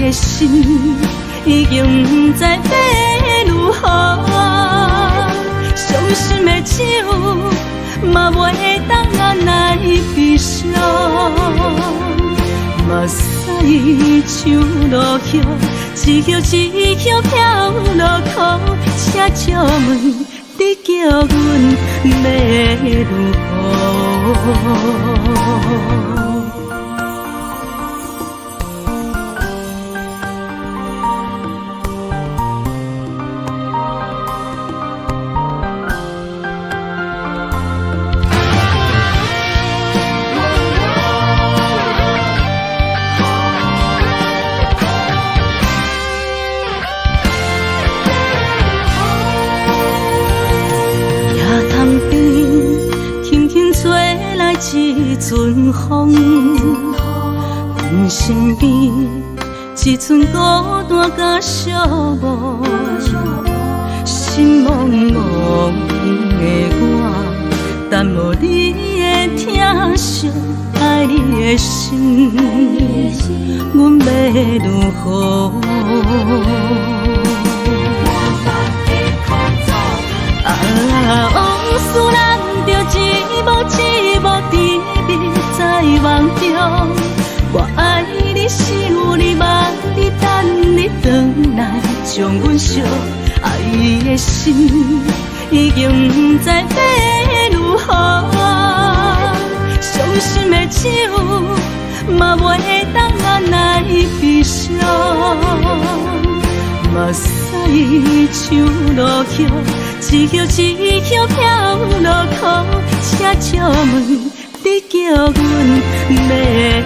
的心已经不知要如何。伤心的手嘛袂当按来悲伤，目屎像落雨。一叶一叶飘落雨，请借问你叫阮要如何？一阵风，阮身边一寸孤单甲寂寞，心茫茫的我，等无你的疼惜，爱你的心，阮要如何？往事人着一幕一幕甜蜜在梦中。我爱你，想你，望你，等你回来，将阮惜爱的心已经不知要如何。伤心的手嘛袂当按来悲伤，目屎像落雨。一叶一叶飘落雨，请借问你叫阮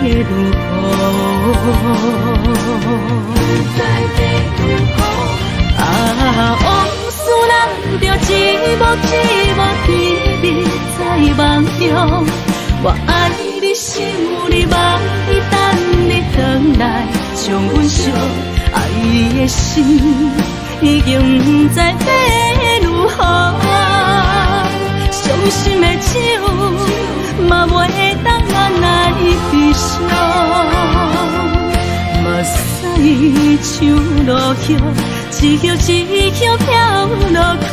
要如何？往事人着一幕一幕甜蜜在梦中。我爱你，想你，望你，等你回来，将阮惜爱的心已经不知要如何。伤心的手嘛袂当按来悲伤，目屎像落雨，一叶一叶飘落雨，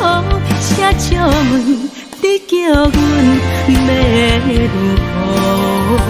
请借问你叫阮要如何？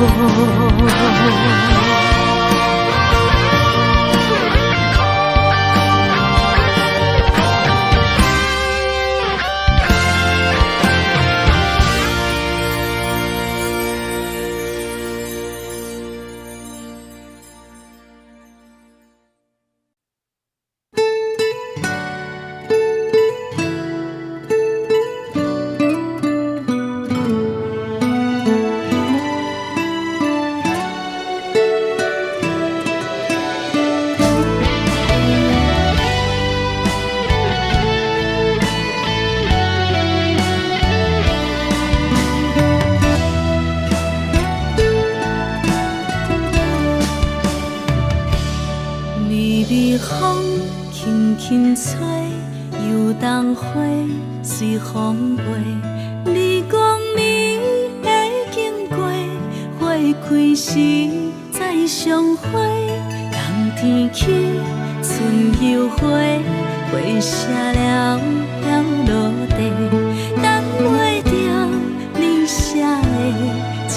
随风飞，你光暝会经过，花开时再相会。冬天起，春又回，花谢了要落地，等袂着你写的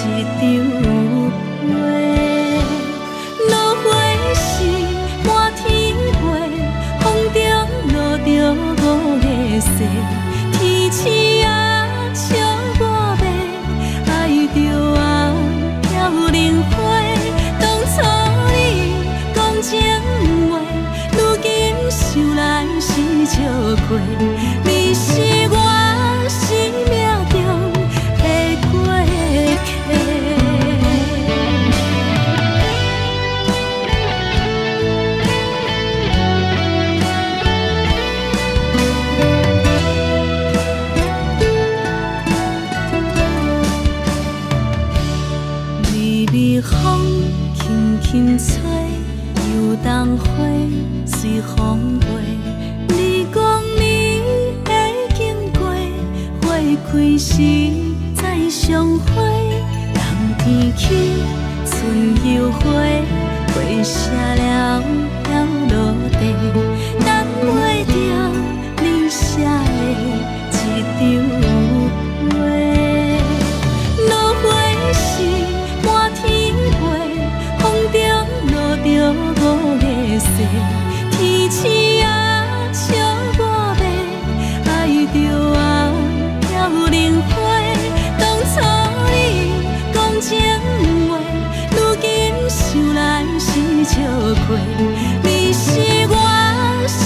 一张画。落花时满天飞，风中落着五个色。天星啊，笑我白，爱着啊飘零花。当初你讲情话，如今想来是笑亏。轻吹，游东花随风飞。日光暝会经过，花开时再相会。人天起，春又花，花谢了落地，等袂着你写的一张画。落花时满天飞，风中落着五个星。天星啊，笑我迷，爱着啊飘零花。当初你讲情话，如今想来是笑亏。你是我生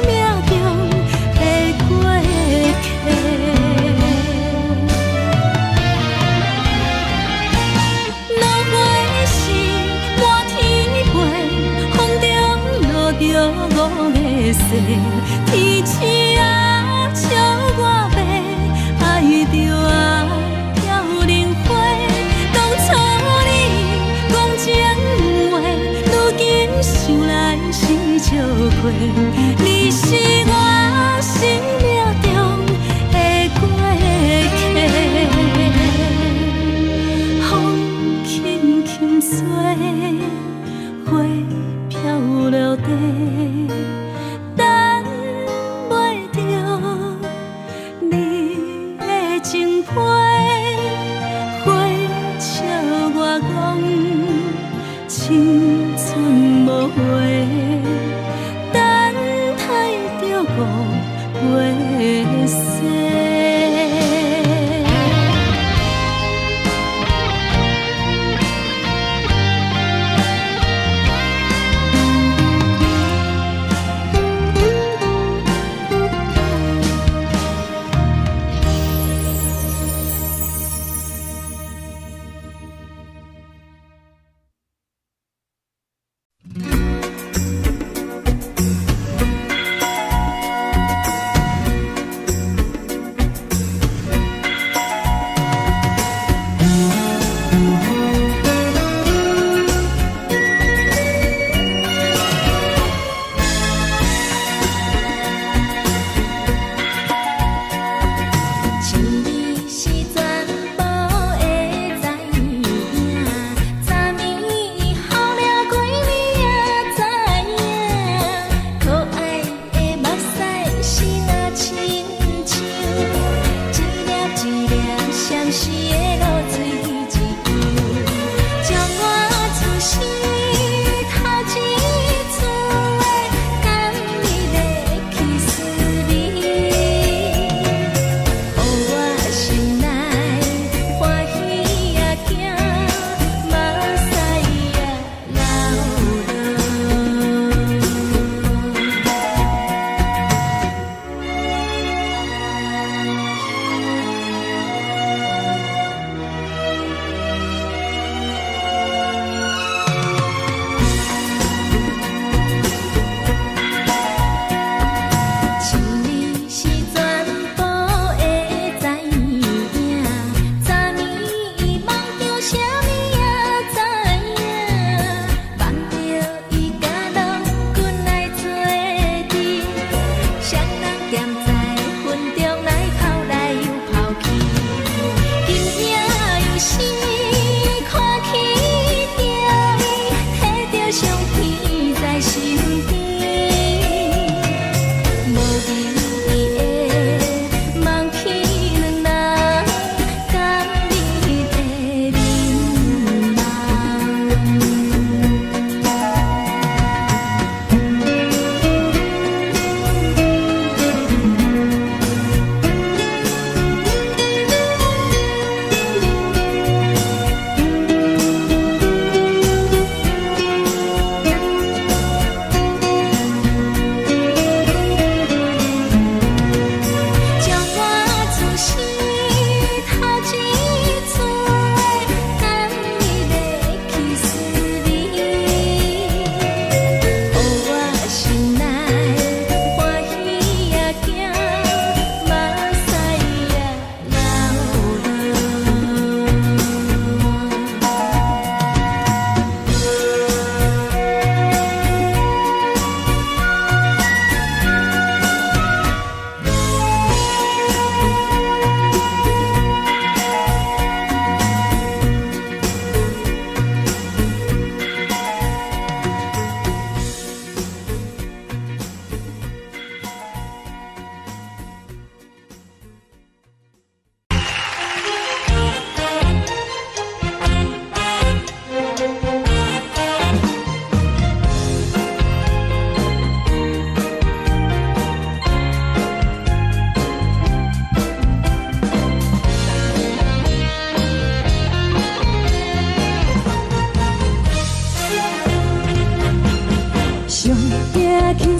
命中的过客。落花时满天飞，风中落着五个星。天星啊，笑我迷，爱着啊飘零花。当初你讲情话，如今想来是笑亏。你是我生命中的过客。风轻轻吹，花飘落地，等袂着你的情批。花笑我讲青春无回，等待着五月雪。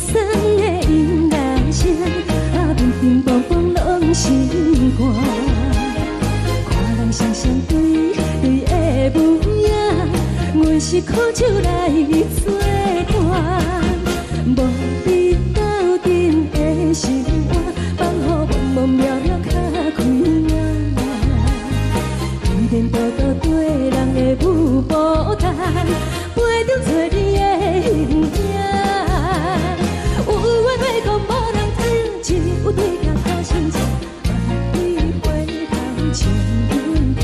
酸的音乐声，平平淡淡拢心肝。看人双双对对的模样，阮是苦酒来作伴。无你斗阵的心肝，放予茫茫渺渺较开朗。一点多多对人的舞步弹，陪着做你的形影。有话要讲无人听，有对镜头先唱，万里回头唱阮听。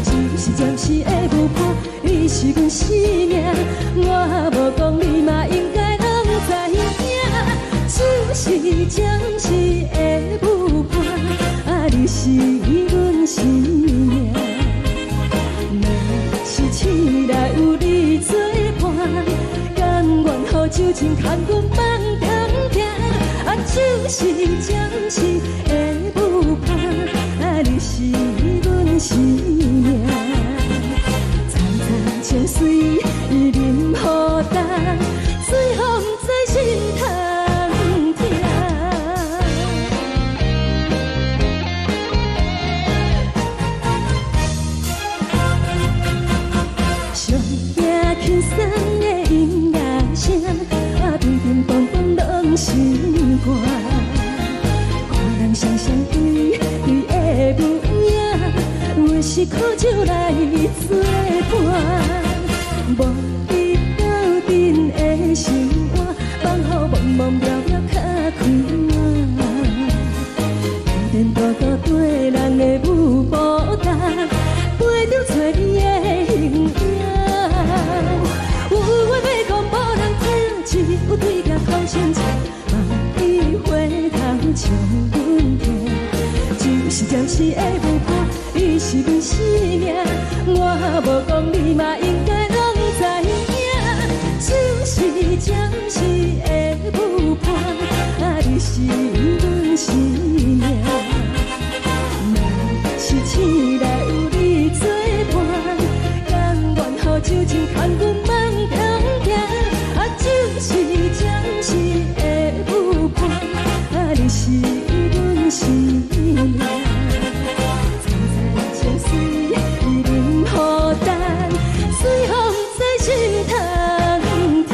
就是暂时的舞伴，你是阮生命，我无讲你嘛应该拢知影。就是暂时的舞伴，你是阮生命。是醒来有你作伴，甘愿予酒精牵阮梦中行。就是暂时的舞伴，你是阮生命。层层情水任何担，水风在心头疼。上听轻松的音乐声，平平淡淡拢心肝。看人双双对对的模样，阮是苦酒来作伴。无你斗阵的心肝，放予茫茫渺渺较开朗。一点多多对人的舞步弹，陪着做你的形影。有话要讲无人听，只有对镜头先唱，万里回头唱阮听。就是暂时的舞伴，你是阮生命，我无讲你嘛应该拢知影。就是暂时的舞伴，你是阮生命。若是醒来有你作伴，甘愿予酒精牵阮梦中行。就是暂时的舞伴，你是阮生命。层层情水任何担，水风在心头疼。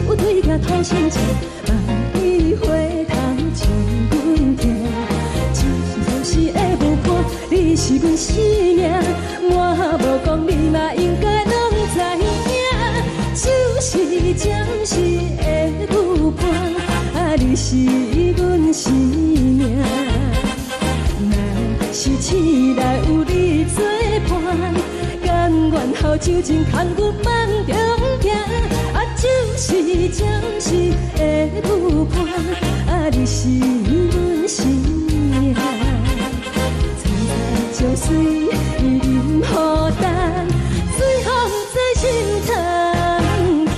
有对镜头先唱，万里回头唱阮听。就是暂时的舞伴，你是阮生命，我无讲你嘛应该拢知影。就是暂时的舞伴，你是阮生命。若是醒来有你作伴，甘愿予酒精牵阮梦中行。就是暂时的舞伴，你是阮生命。层层情水任何担，水风在心头疼。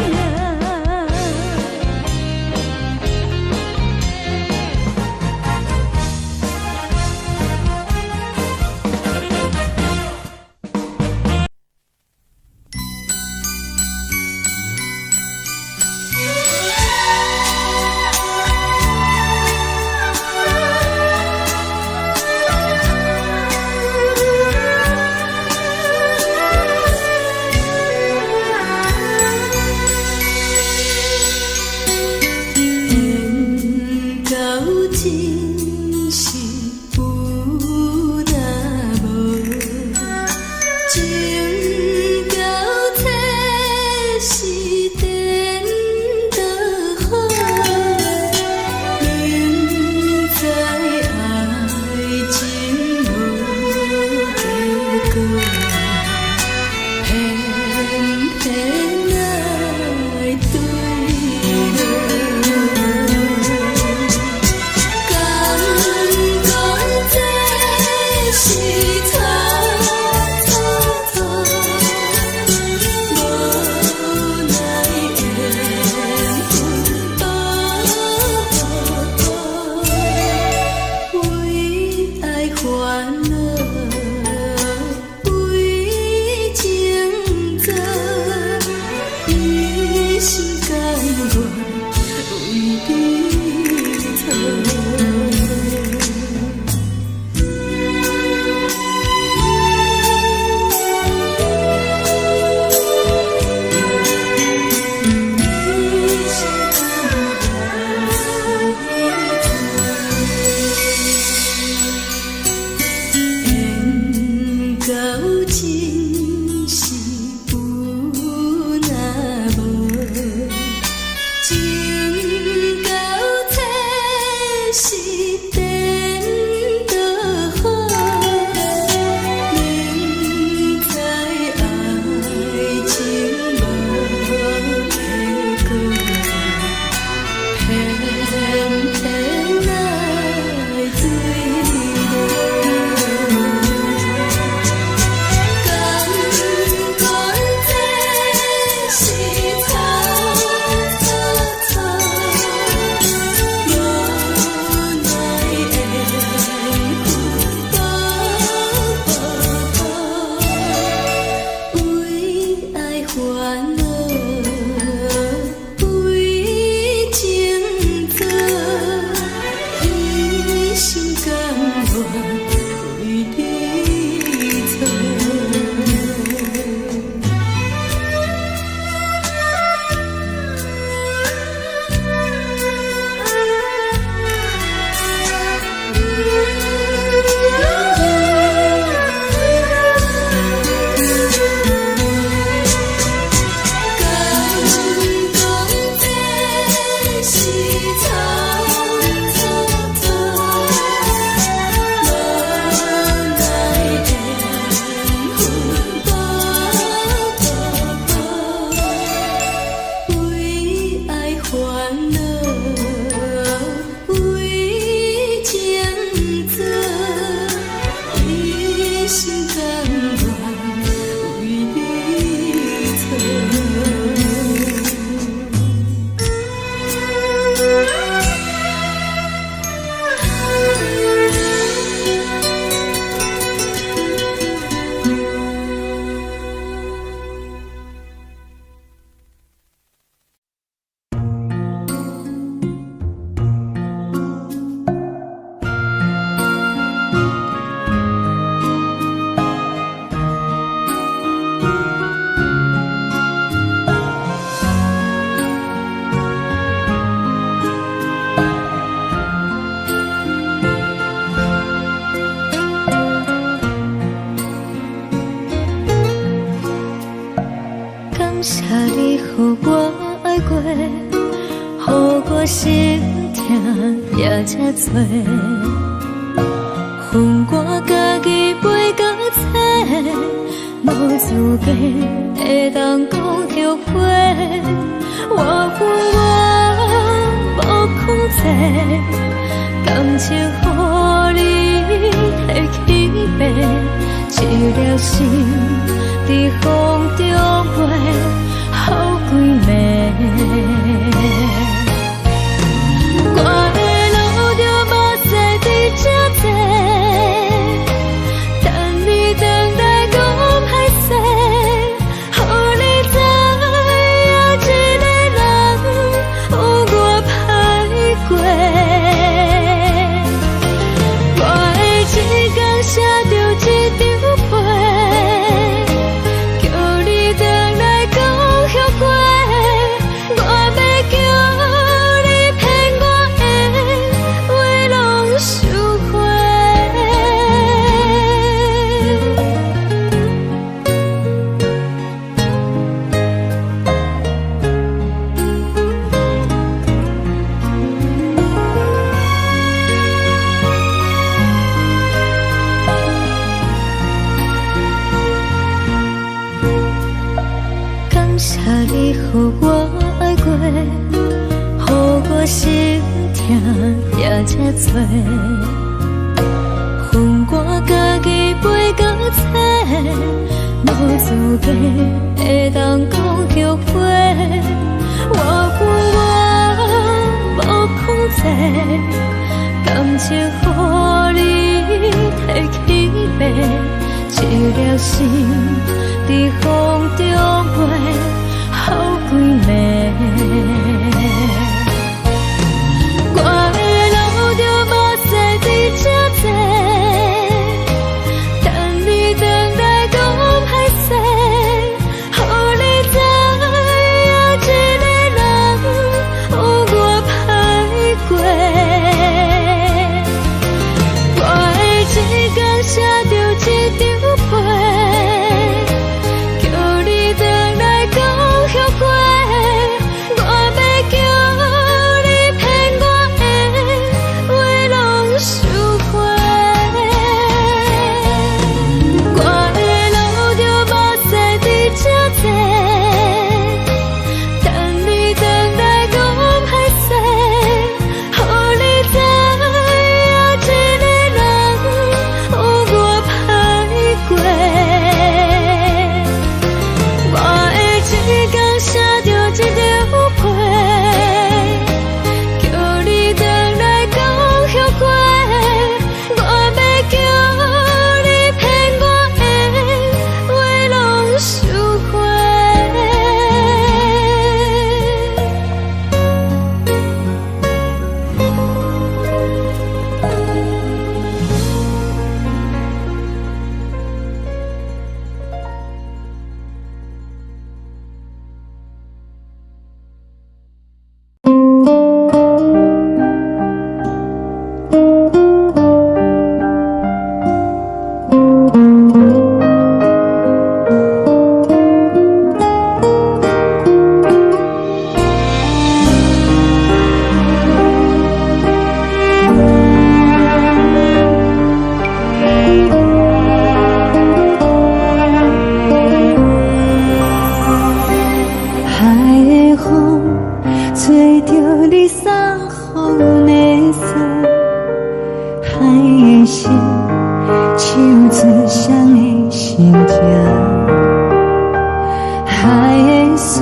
烦恼为情做，一心甘愿为你错。予我爱过，予我心痛也这多，恨我家己袂到切，无资格会当讲后悔。我恨我无控制，感情予你摕去卖，一条心在风中飞。好几暝，我的路就无再伫这坐，等你回来讲歹势，予你知影一个人有我歹过。我的一天写着一张被，叫你回来讲。你予我爱过，予我心痛也这多，恨我家己袂到切，无资格会当讲后悔。我恨我无控制，感情予你摕心在风中飞，好几暝。我的路就无西伫这多，等你回来讲歹势，予你知影一个人有我歹过。我的一天写着一张被，叫你回来讲后悔。我要叫你骗我的话拢收回。我的路就无西伫这多，等你回来讲歹势，予你知影一个人有我歹过。我的一天写着一张被，叫你回来讲后悔。我要叫你骗我的话拢收回。海的风吹着你送风的伞，海的心唱出双的心情，海的山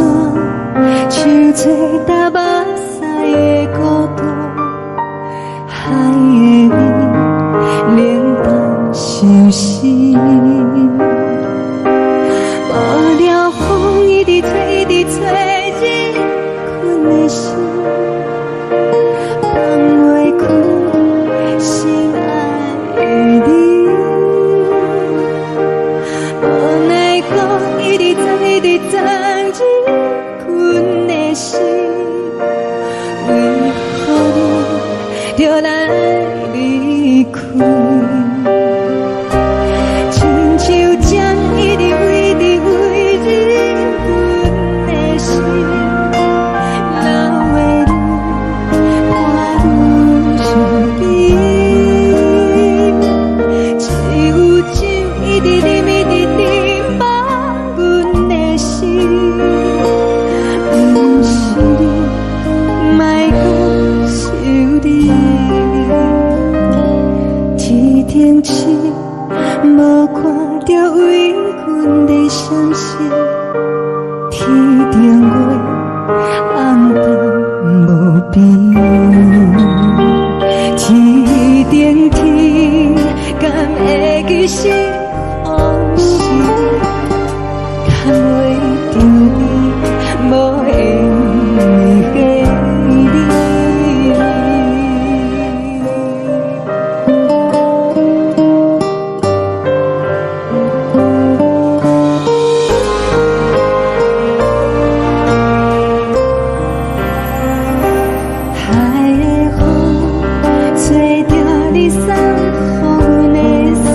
唱出搭目屎的孤独，海的味冷淡伤心。无聊风一直吹，一直吹，日困的心，放袂开心爱的你。无奈何一直走，一直走，日困的心，为何你就来离开？亲像江一直飞，一直飞，日阮的心，流的泪伴愈伤悲。只有酒一直啉，一直啉，放阮的心。不是你，莫讲想你。一天起，无看着为阮的伤心，天顶月暗淡无边，天顶天敢会记是往事，敢袂着你无缘的你。海的风吹着你送风的伞，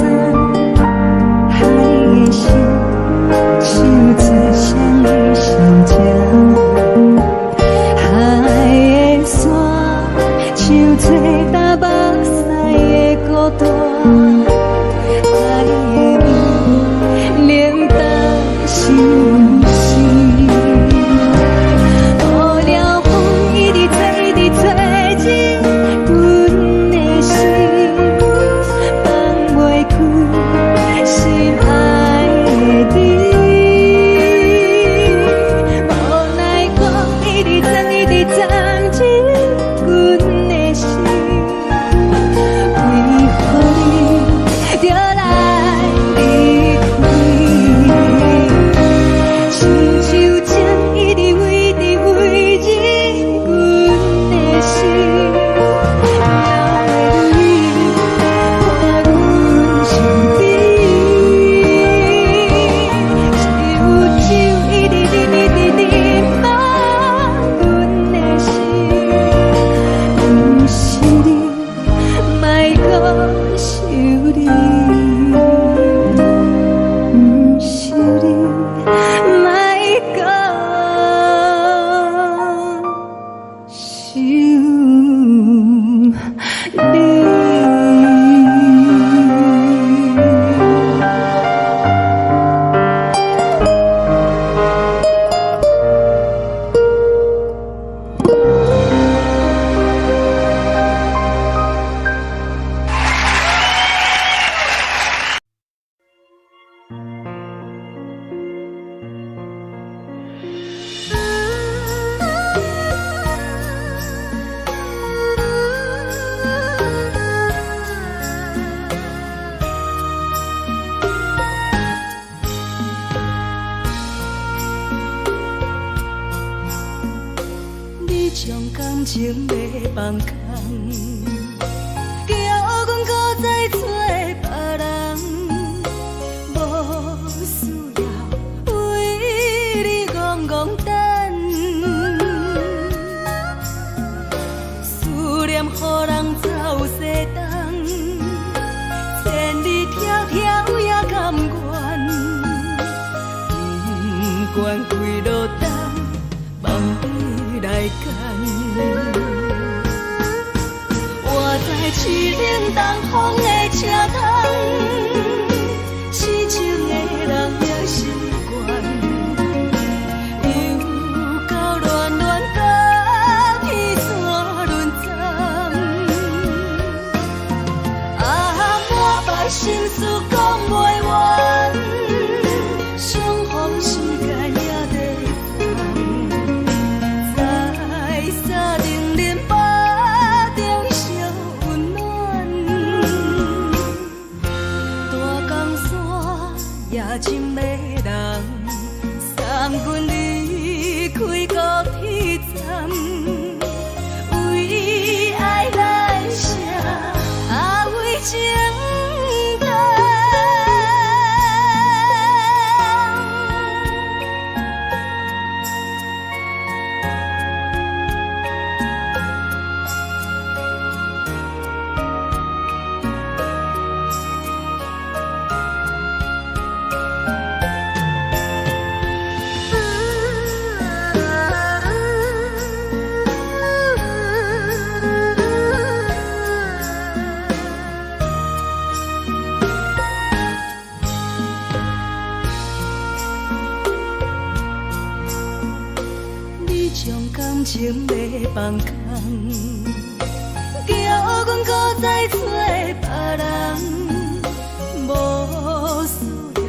情要放空，叫阮搁再找别人，无需要为你戆戆等，思念予人走西东，千里迢迢也甘愿，不管几路灯，梦你来牵。我在市冷东风的车窗，痴情的人也习惯，又到乱乱甲彼山论站。啊，满腹心事讲袂完，相逢时间也在等，在沙定林巴中烧温暖。大江山夜深的人，三军离开高铁站，为爱来写，为情等。你将感情要放空，叫阮搁再找别人，无需要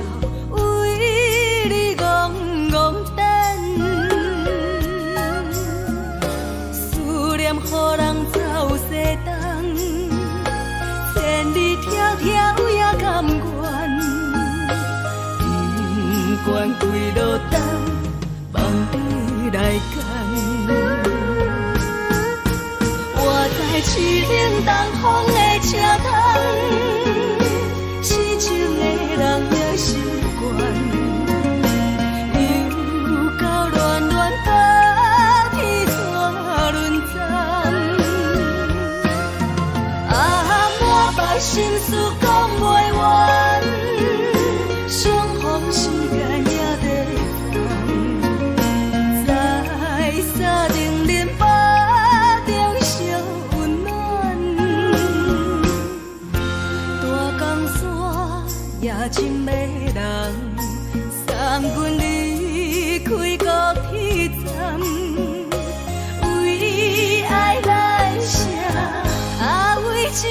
为你戆戆等，思念予人走西东，千里迢迢也甘愿，不管几路灯，梦你来牵。我在市冷东风的车窗，痴情的人也习惯，又到乱乱甲彼山论站。啊，满腹心事讲袂完，相逢时间也在等，在沙定林巴中烧温暖。大江山夜深的人，三军离开高铁站，为爱来写，为情。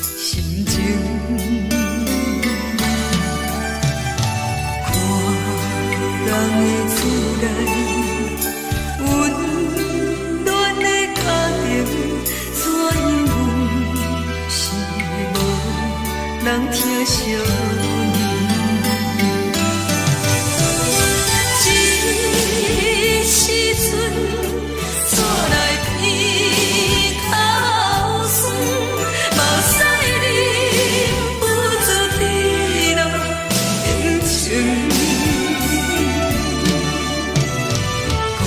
心情。看人的厝内温暖的家庭，怎因为是无人疼惜你？这时阵厝内鼻口酸，目屎忍不住滴落眼睛。故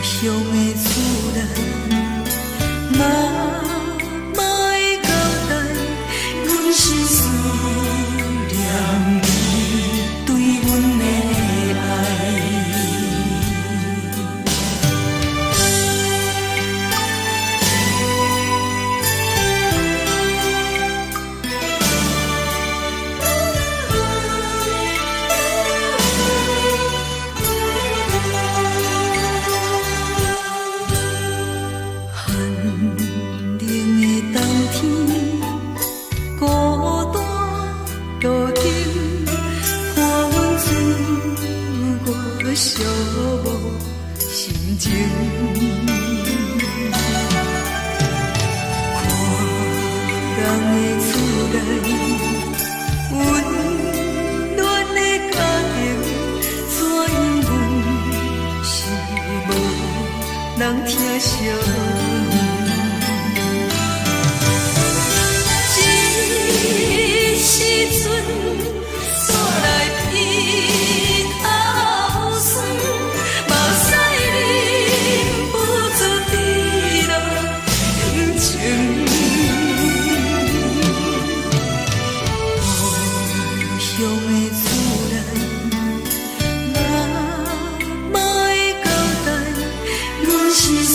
乡的厝内，妈妈的交代，阮是思念你对阮的爱。寒冷的冬天，孤单路顶，看阮自我寂寞心情。看人的厝内温暖的家庭，怎因为是无人疼惜你？这时阵厝内鼻口酸，目屎忍不住滴落眼睛。故乡的厝内，妈妈的交代，阮是思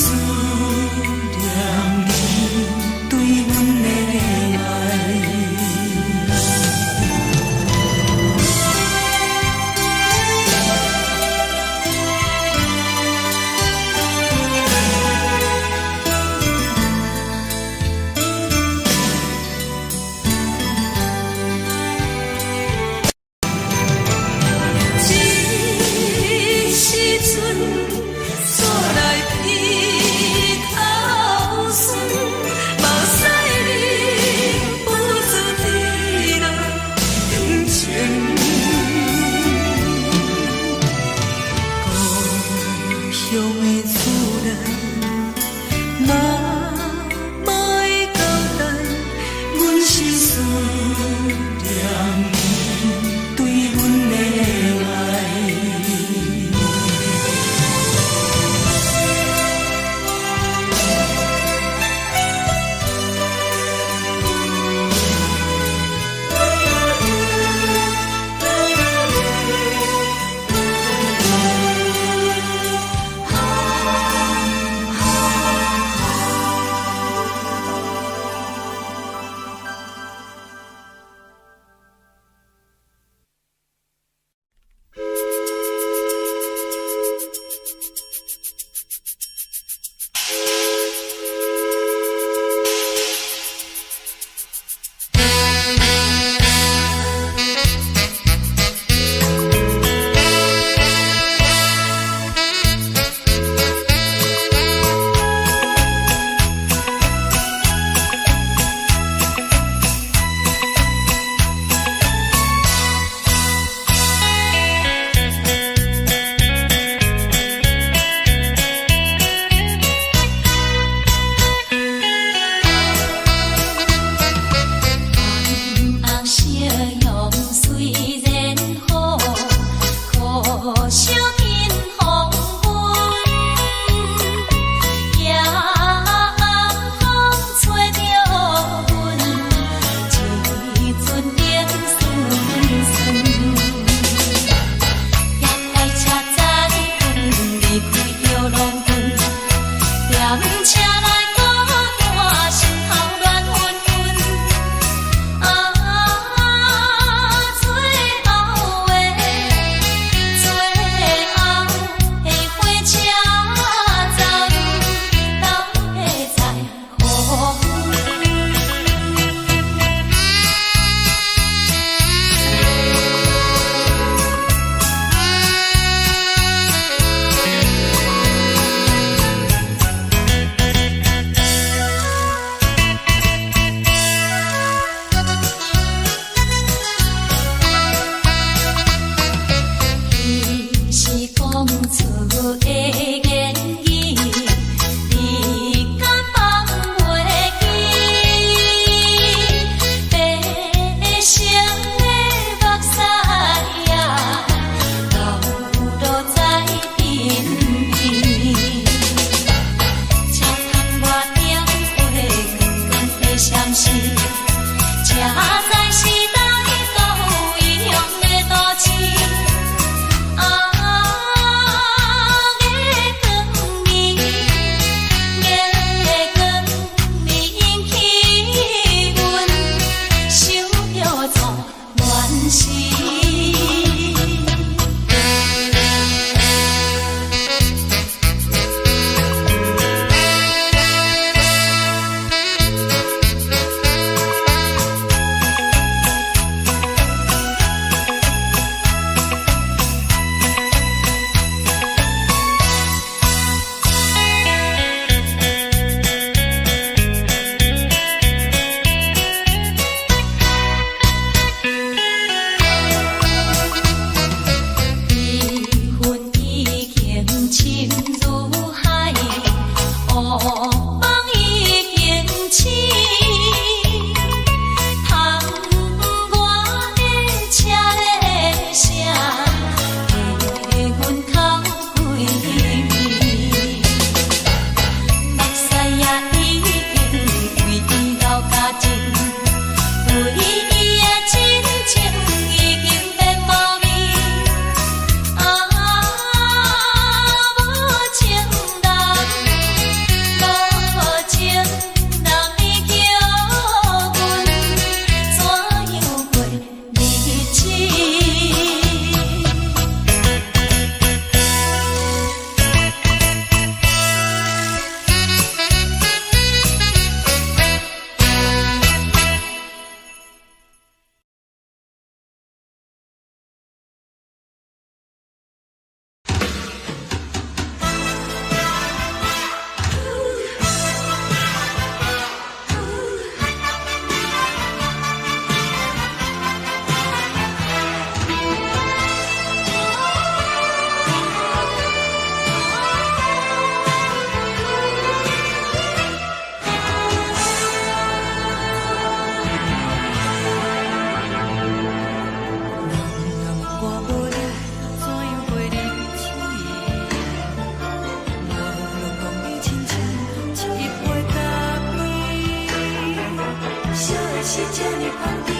是这呢香甜，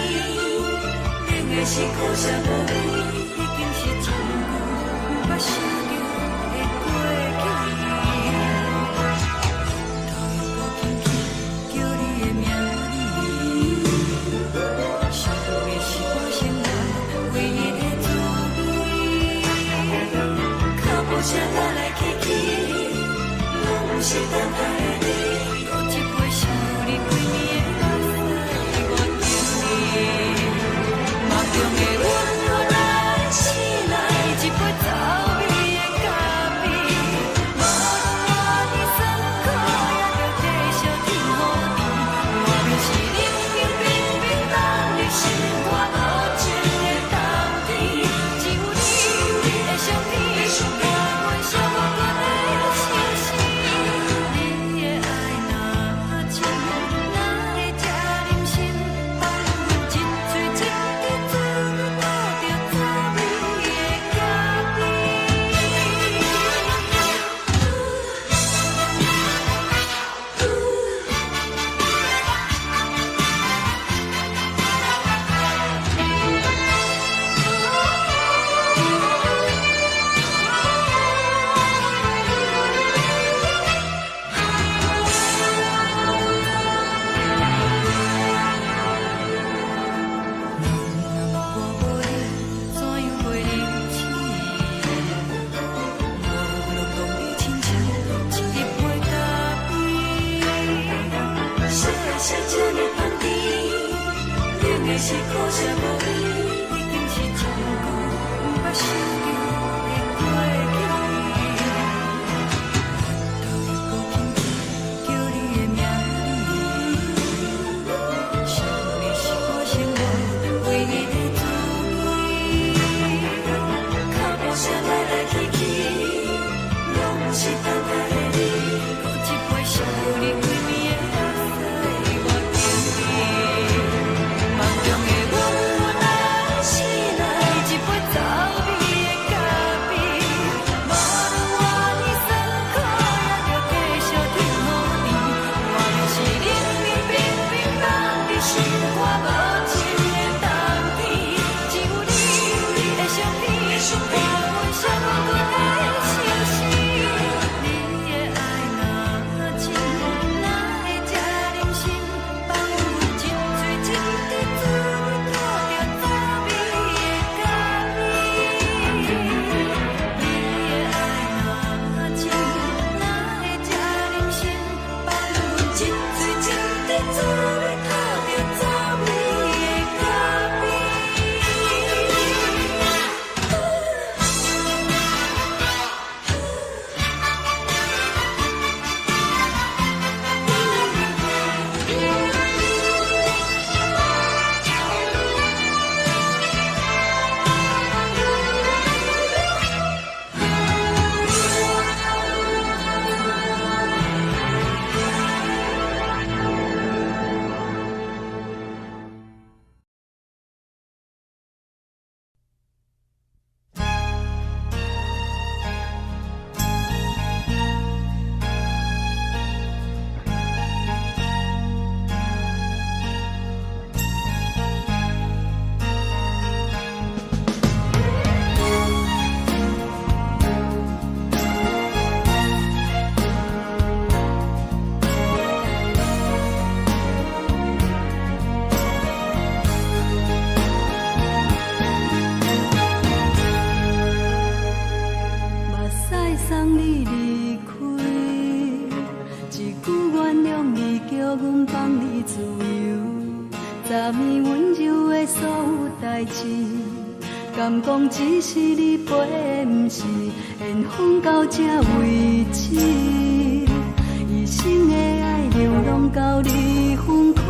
冷的是苦涩无味，已经是真久毋捌想着的过去。头又搁轻轻叫你的名字，想的是我生来唯一的滋味。脚步声来来去去，拢是等待的你，搁一杯想你几年的目屎，我等你。梦中的阮愈来醒来，一杯走味的咖啡，无论我的酸苦，也着继续甜予你。我就是冷冷冰冰放入心肝无情的冬天，只有你的相片，我阮寂寞过的心事。你的爱若真，哪会这忍心放阮一嘴一滴水，倒着滋味的咖是苦涩无味，已经是真久毋捌想着的过去。头又搁轻轻叫你的名字，想的是我生活唯一的滋味。脚步声来来去去，拢是等待的你，搁一杯想你几暝的目屎，我等你。梦中的阮愈来醒来，一杯走味的咖啡，无论我的酸苦，也着继续甜予你。我就是冷冷冰冰放入心肝无情的冬天，只有你的相片，我阮寂寞过的心事。你的爱若真，哪会这忍心放阮一嘴一滴水，倒着滋味的咖啡。你的爱若真，哪会这忍心放阮一嘴一滴水，倒着滋味的咖啡。目屎送你离开，一句原谅你，叫阮放你自由，昨暝温柔的所有代志，敢讲只是你陪，毋是缘分到这为止。一生的爱流浪到你分开，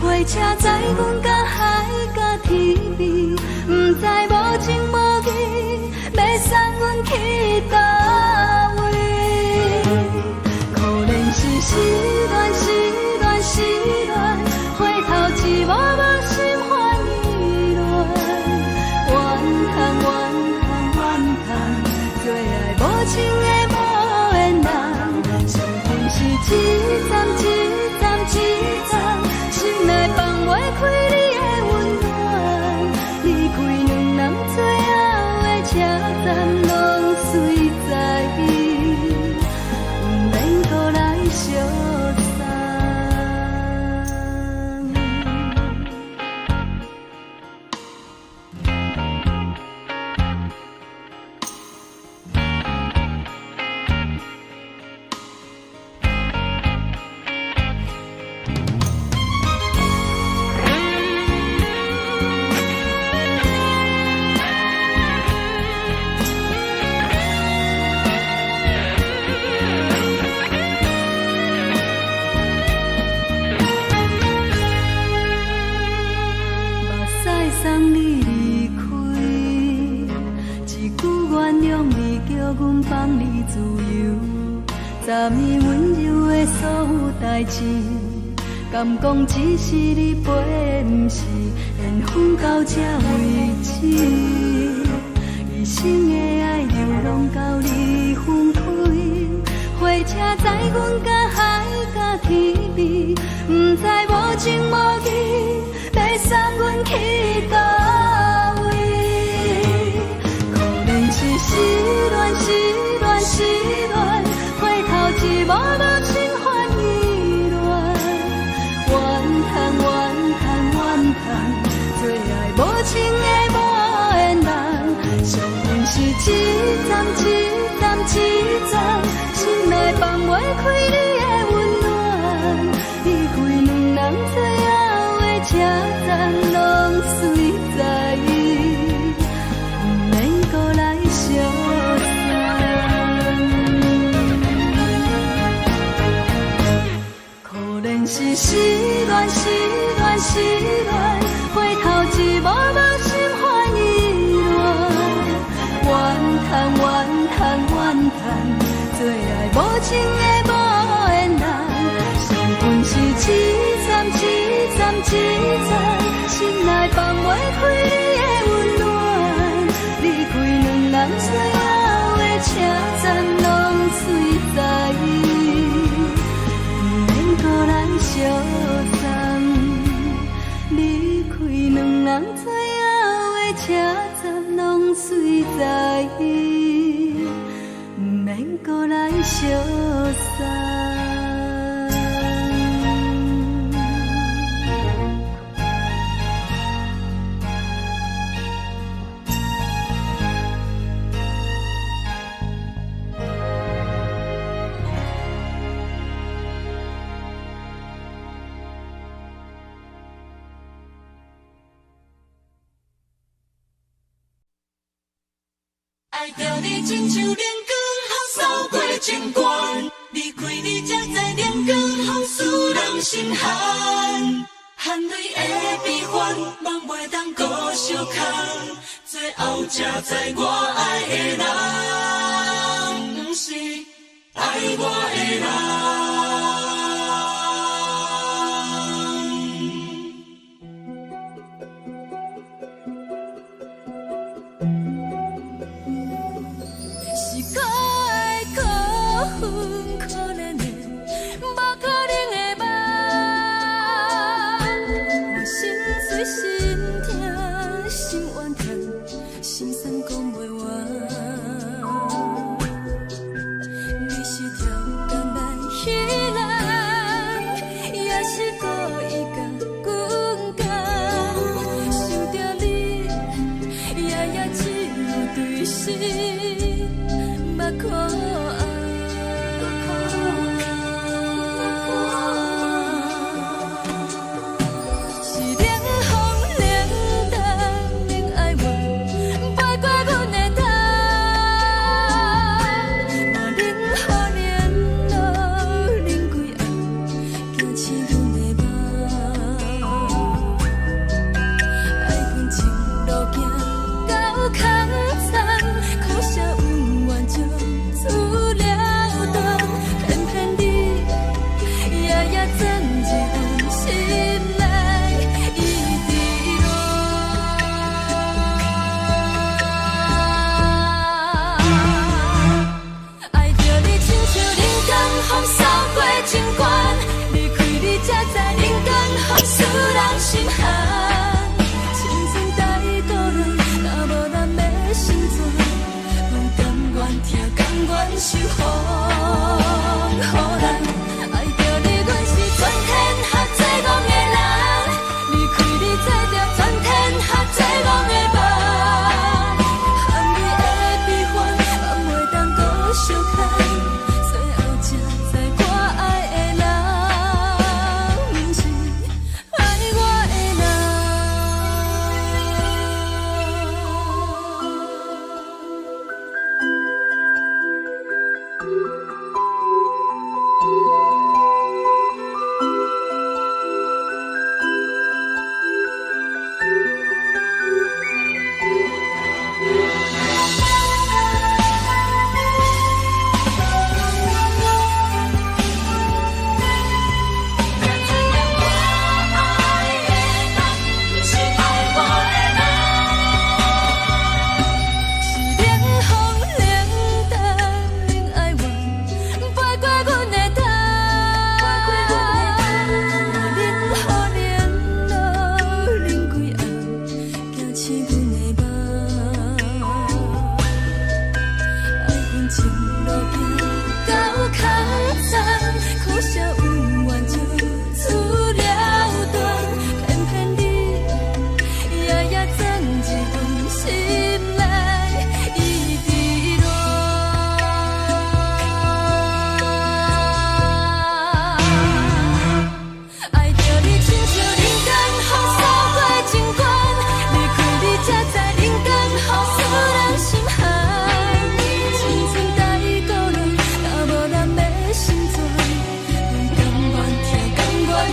火车载阮到海角天边，毋知无情无义，要送阮去倒位？可能是失恋，失恋，失恋，回头一幕幕心花意乱，怨恨，怨恨，怨恨，最爱无情的无缘人，身份是一站一站一站，心内放。昨暝温柔的所有代志，敢讲只是你陪，不是缘分到这为止。一生的爱流浪到你分开，火车载阮甲海甲天边，不知无情无义，要送阮去倒位？可能是失恋，失恋，失恋，回头一幕幕心烦意乱，怨叹，怨叹，怨叹，最爱无情的无缘人，伤痕是一站一站一站，心内放袂开你的温暖，离开两人最后的车站，拢随在意，不免搁来相送。可能是失恋，失恋，失恋，回头一幕幕心烦意乱，怨叹，怨叹，怨叹，最爱无情的无缘人，伤痕是一站一站一站，心内放袂开你的温暖，离开两人最后的车站，拢随在意，不免搁来相送。离开两人最后的车站，拢随在意，不免搁来相送。爱着你亲像连光雨扫过情关，离开你才知连光风使人心寒。含泪的悲欢，望袂当搁相牵，最后才知我爱的人，不是爱我的人。风扫过情关，离开你才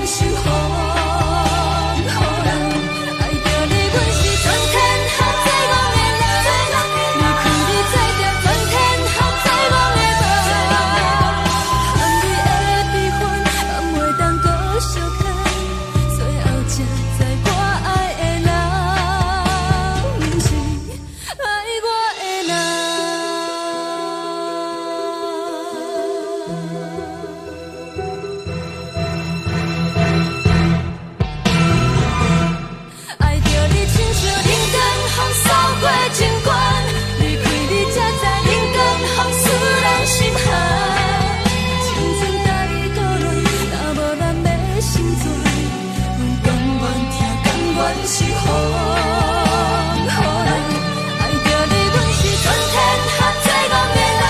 守护。好人爱着你，阮是全天下最戆的人。离开你才着全天下最戆的梦。含泪的悲欢，也袂当搁相牵。最后才知我爱的人，不是爱我的人。爱着你，亲像人间风扫过情关，离开你才知人间风使人心寒。青春带过来，若无咱要成全，甘愿听，甘愿守护。好人爱着你，阮是全天下最戆的人。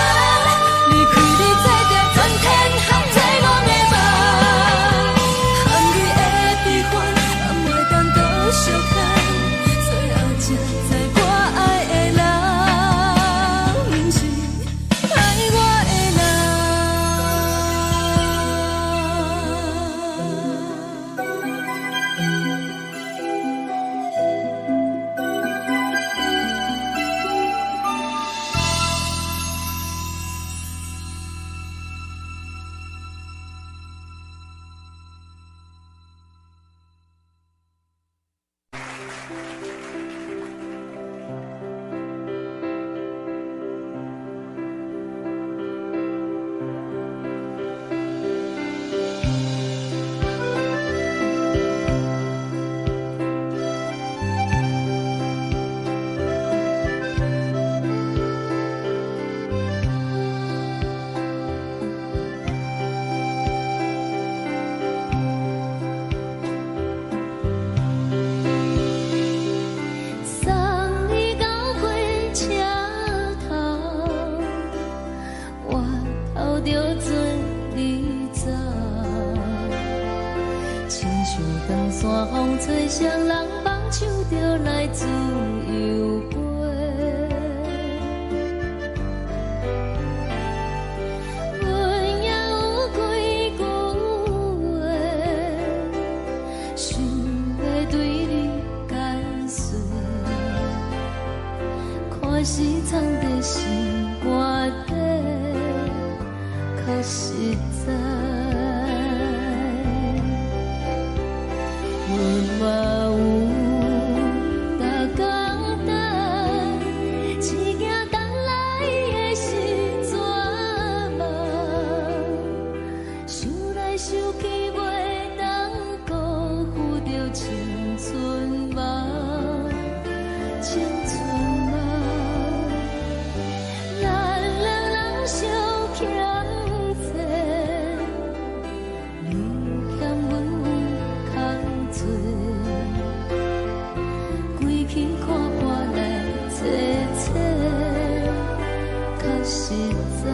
离开你才着全天下最戆的梦。含泪的悲欢，也袂当搁相牵。最后才知我爱的人，不是爱我的送你到火车头，我头着准你走，亲像长山风吹双人放手着来自由飞。阮也有几句话，想要对你解释，看是藏在心肝底，较实在。阮嘛有逐工等，一件等来的是绝望，想来想去袂当辜负着青春梦，青春梦。咱两人相欠债，你欠阮有空做，归去看破来切切，较实在。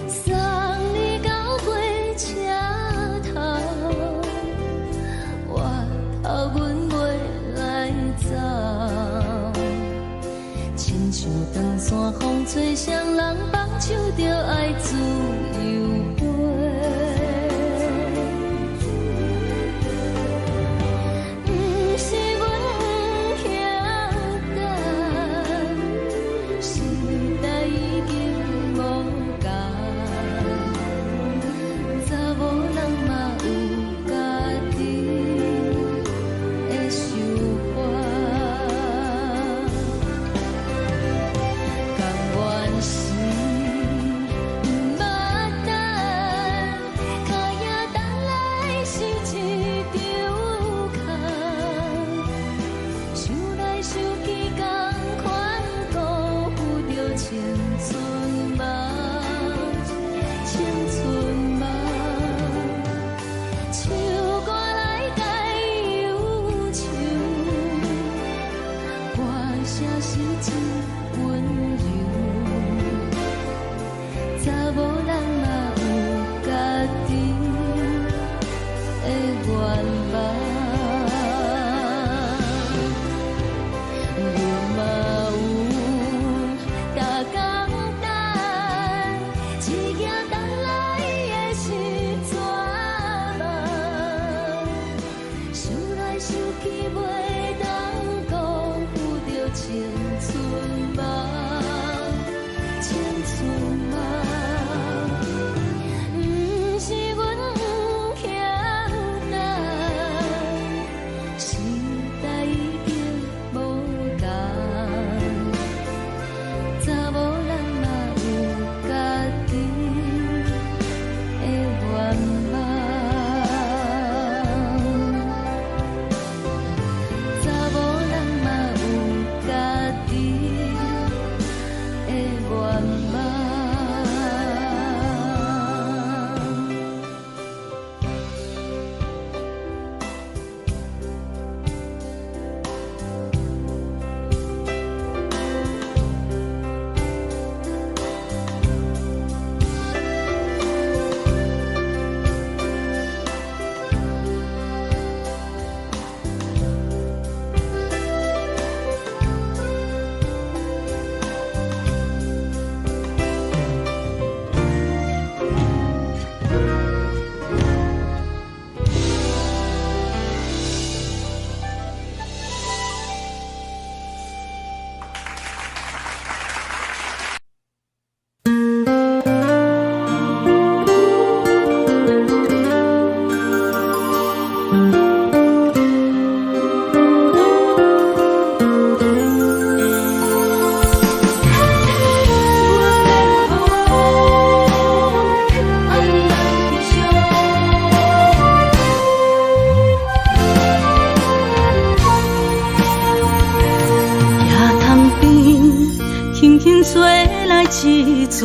送你到火车头，我头阮袂来走，亲像长山风吹双人放手着爱自由飞。不是阮不晓等，时代已经无共，查某人嘛有家己的想法，甘愿是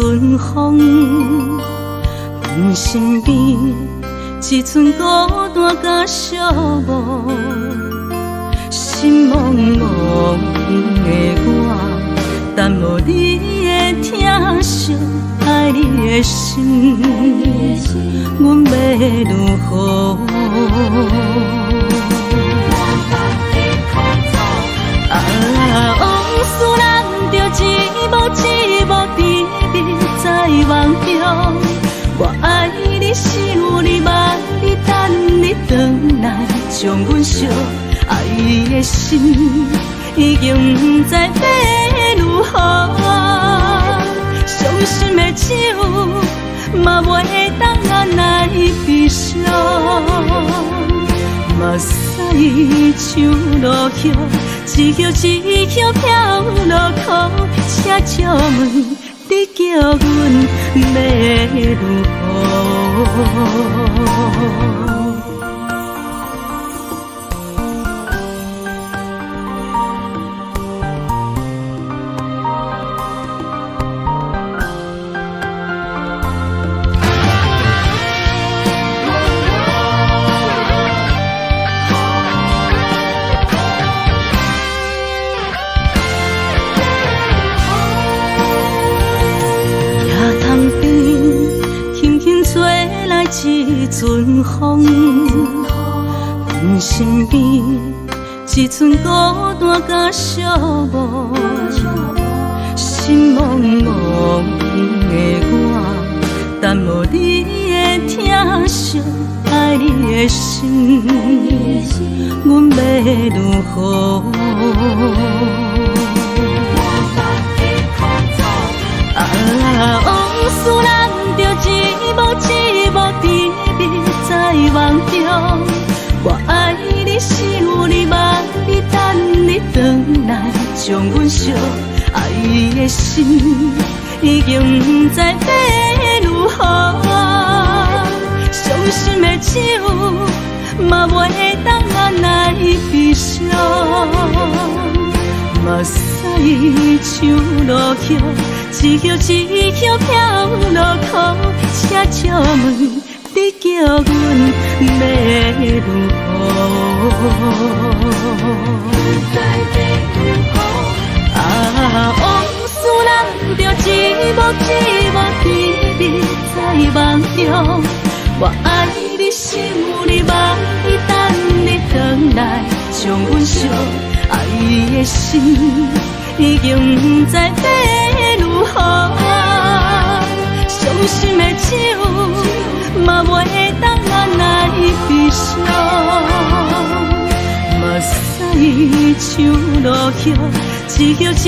阵风，阮身边一寸孤单甲寂寞，心茫茫的我，等无你的疼惜，爱你的心，阮要如何？往事人着一幕一幕甜蜜在梦中。我爱你，想你，望你，等你回来，将阮惜爱的心已经不知要如何。伤心的手嘛袂当按来悲伤。目屎像落叶，一叶一叶飘落雨，请借问你叫阮要如何？一阵风，阮身边一寸孤单甲寂寞，心茫茫的我，等无你的疼惜，爱你的心，阮要如何？往事人着一幕一幕甜蜜在梦中。我爱你，想你，望你，等你回来，将阮惜爱的心已经不知要如何。伤心的手嘛袂当按来悲伤。目屎像落叶，一叶一叶飘落雨，请借问你叫阮要如何？往事人着一幕一幕甜蜜在梦中。我爱你，想你，望你，等你回来，将阮惜爱的心已经不知要如何。伤心的手嘛袂当按来悲伤。目屎像落叶，一叶一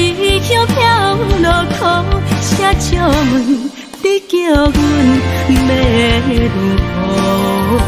叶飘落雨，请借问你叫阮要如何？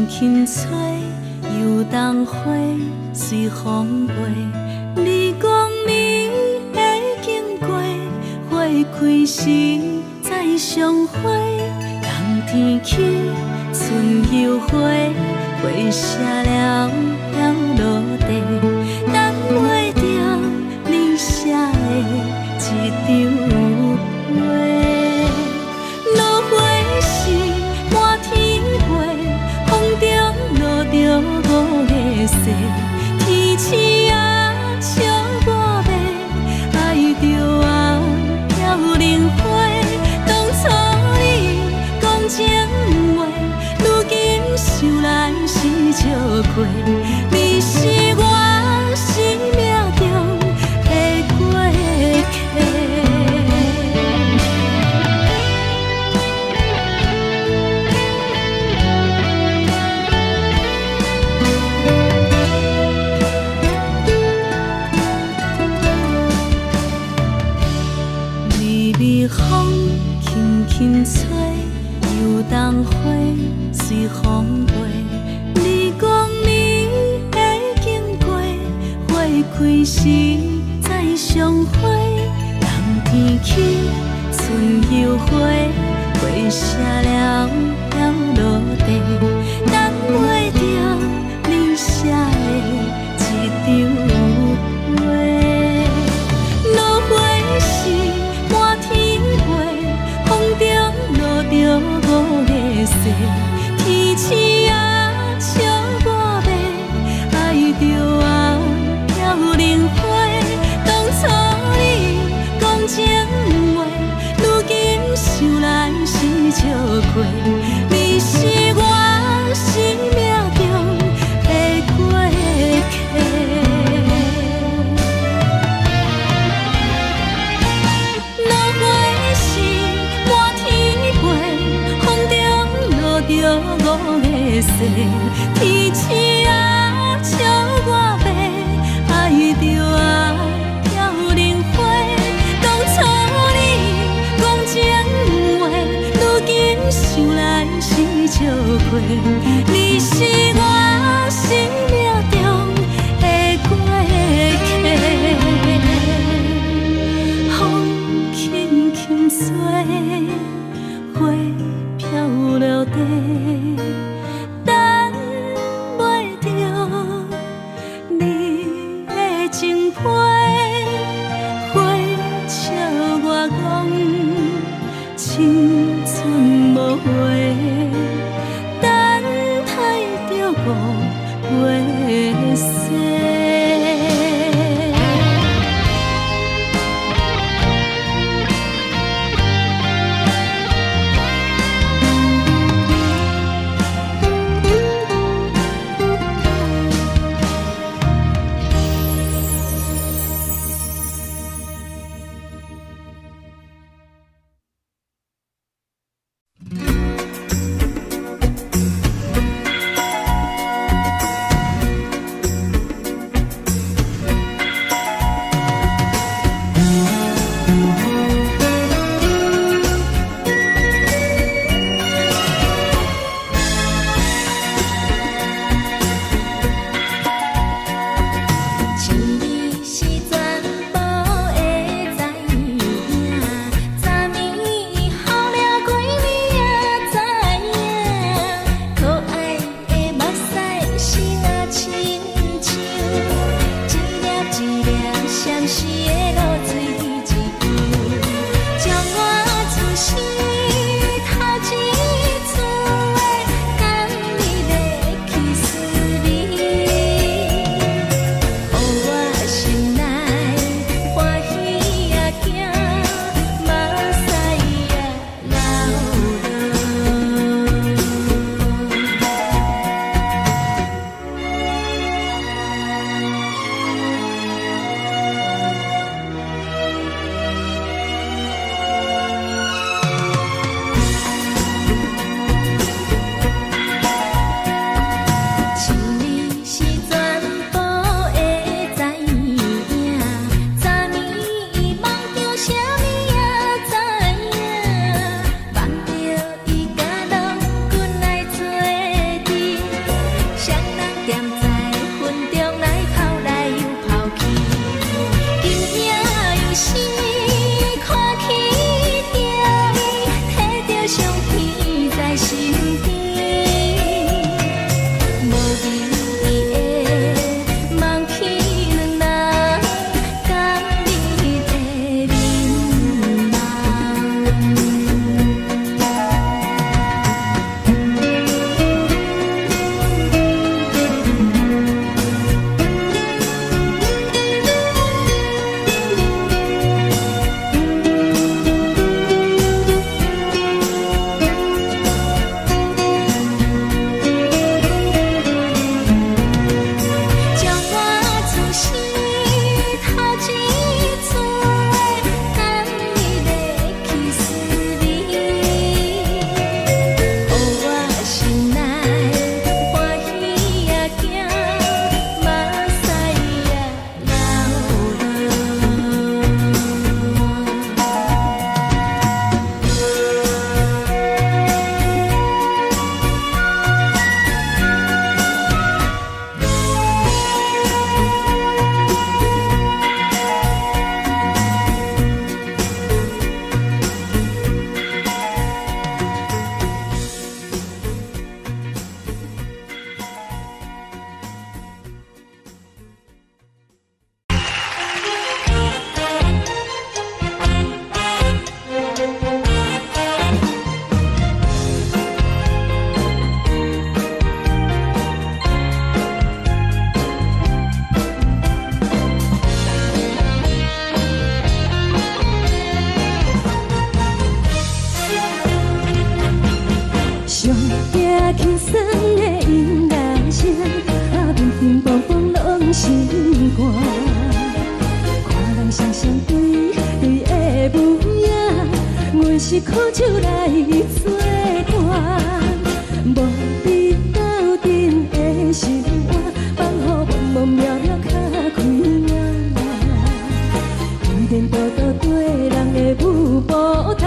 轻吹，游动花随风飞。你讲你会经过，花开时再相会。冬天起，春又花，花谢了飘落地，等袂着你写的一张画。落花时满天飞，风中落着五个色，天星啊笑我迷，爱着啊飘零花。当初你讲情话，如今想来是笑亏。你是我开时再相会，人天起，春又花，花谢了了落地，等袂着你写的一张画。落花是满天飞，风中落着五个色，天星啊笑我迷，爱着啊飘零花。当初你讲情话，如今想来是笑过。你是我生命中的过客。落花是满天飞，风中落着五个色，天星啊笑我迷，爱着啊飘零花。当初你讲情话，如今想来是笑过。你是我生命中的过客。风轻轻吹，花飘落地，等袂着你的情批。花笑我讲青春无话，等待着五月雪。寒。看人双双对对的模样，阮是苦酒来作伴。无你斗阵的心肝，放予茫茫渺渺较开眼。一颠倒倒对人的舞步弹，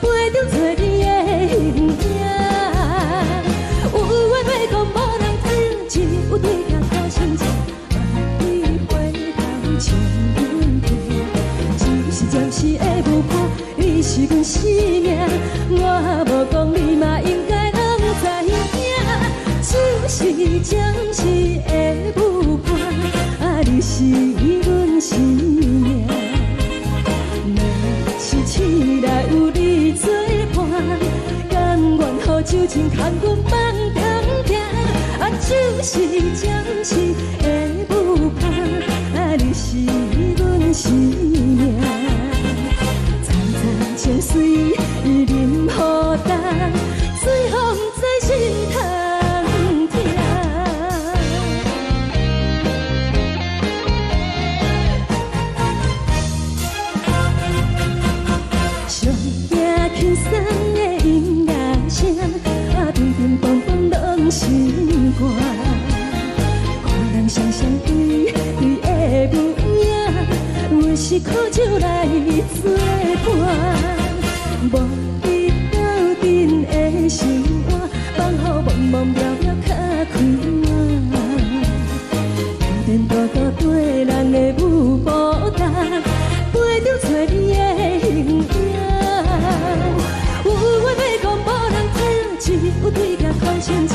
陪着做你的形影。有话要讲无人听，有对镜讨心情，万里回头将阮骗。就是暂时的舞伴，你是阮生命，我无讲你嘛应该拢知影。就是暂时的舞伴，你是阮生命。若是醒来有你作伴，甘愿予酒精牵阮梦中行。就是暂时的舞伴，你是阮生命。层层情水任何担，随风在心头痛。上惊轻松的音乐声，乒乒乓乓拢心肝。看人双双对对的模样，阮是苦酒来作伴。无你斗阵的心肝，放予茫茫渺渺较开眼。颠颠倒倒对人的舞步弹，陪着做你的形影。有话要讲无人听，只有对镜看心情，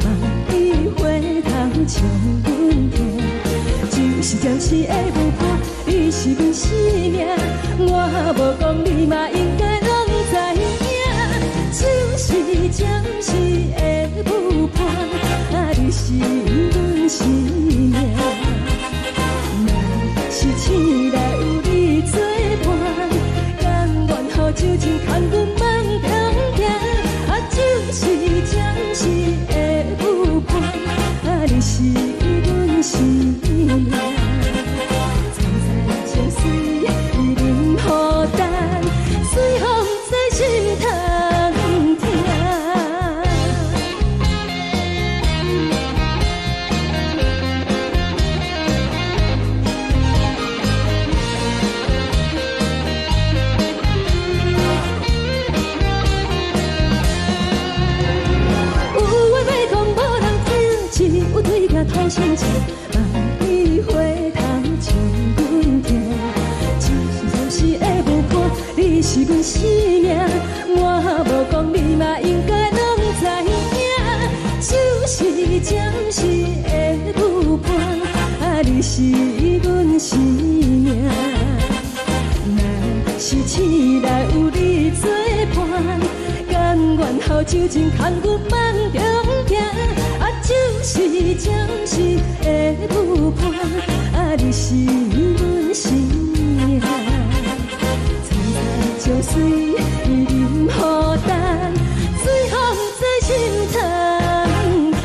万里回头将阮骗。就是暂时的舞伴，你是阮生命，我无讲你嘛应该拢知影。就是暂时的舞伴，你是阮生命。若是醒来有你作伴，甘愿予酒精牵阮梦中行。就是暂时的舞伴，你是阮生命。层层情水任何担，随风在心头痛。有话要讲无人听，只有对镜讨心情，万里回头将阮骗。就是暂时的舞伴，你是阮生命，我无讲你嘛应该拢知影。就是暂时的舞伴，你是阮生命。若是醒来有你作伴，甘愿予酒精牵阮梦中行。就是暂时的舞伴，你是阮生命。层层情水任何担，随风在心头痛。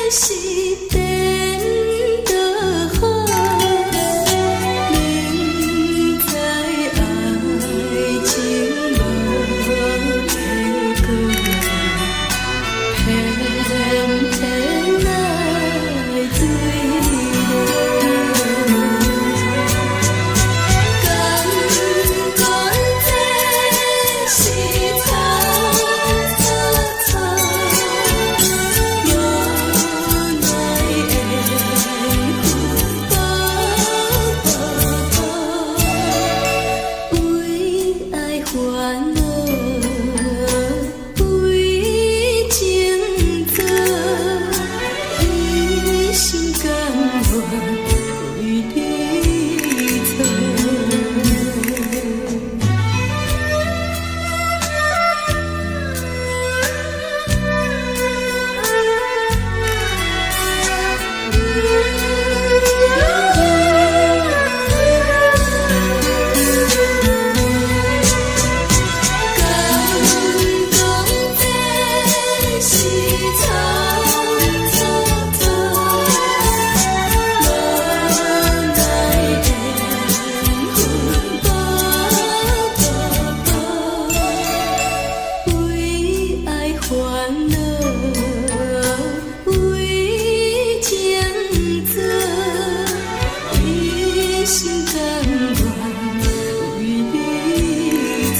是颠倒好，明知爱情无结果，偏偏爱醉了。感觉这是草草草，无奈的为爱烦恼，为情做，一心甘愿为你错。敢讲这是草草草，无奈的魂魄为爱烦恼，为情做，一心甘愿为你错。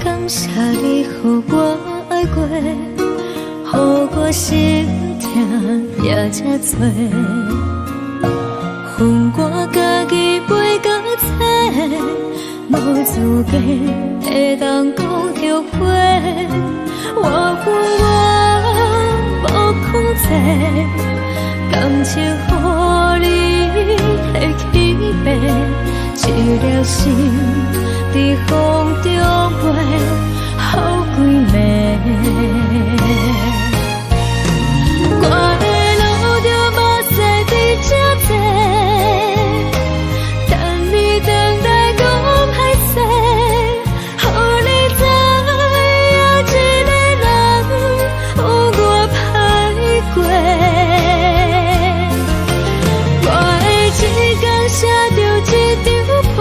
感谢你，予我爱过，予我心痛也这多，恨我家己袂到切，无资格会当讲后悔。我恨我无控制，感情予你提起白，一粒心。在风中飞，好几暝。我的路就无西伫这多，等你回来讲歹势，予你知影一个人有我歹过。我的一天写着一张被。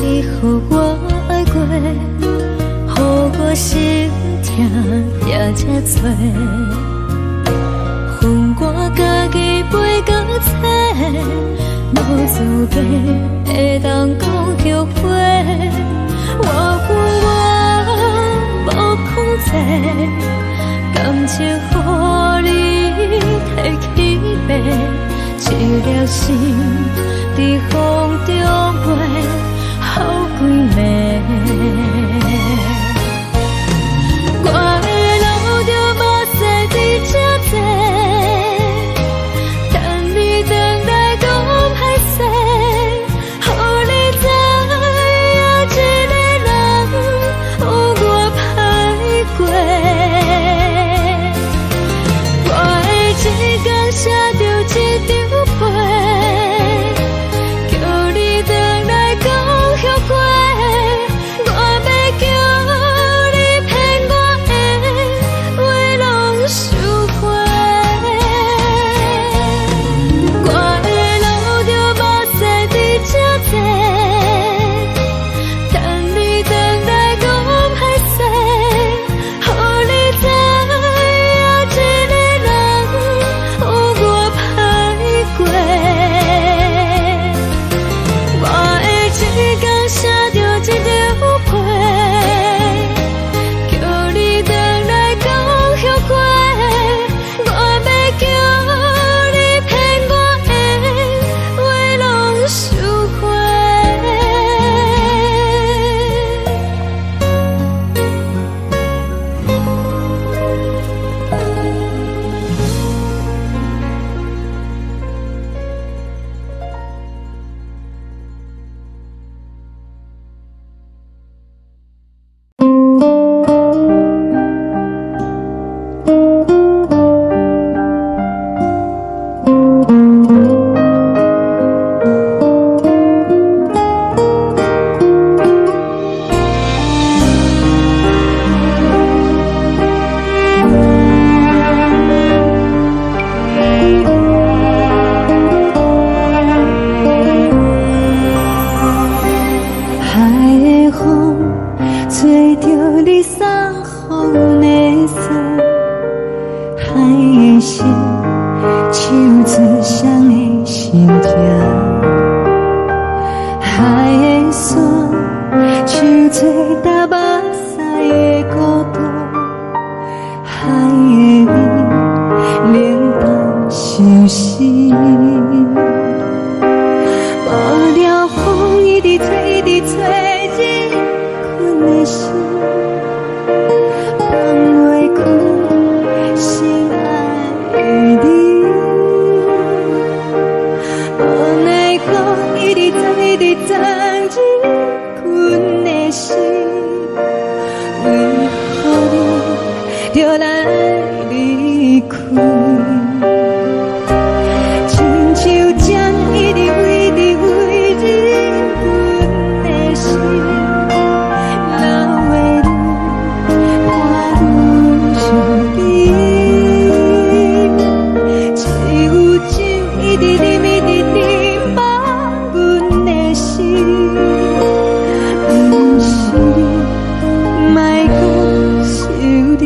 你予我爱过，予我心痛也这多，恨我家己袂到切，无资格会当讲后悔。我恨我无控制，感情予你提起白，一粒心在风中飞。好几暝，我的路就无西伫这多，等你回来讲歹势，予你知影一个人有我歹过。我的一天写着一张被。叫你回来讲后悔。的心，手指双的心痛。海的山，像做搭目屎的孤独。海的味，冷淡伤心。无聊风一直吹，一直吹，日困的心。就来离开，亲像针一直围日阮的心，流的泪伴阮伤悲，只有酒一直啉饱阮的心，不是你，莫讲想你。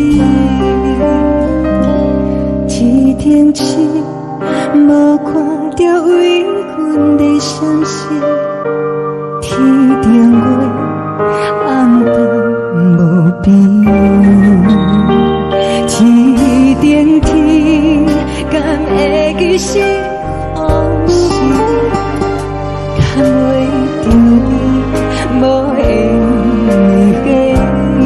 天星无看到为阮的伤心，天顶月暗淡无边，天顶天敢会记是往事，敢袂着你无缘的你。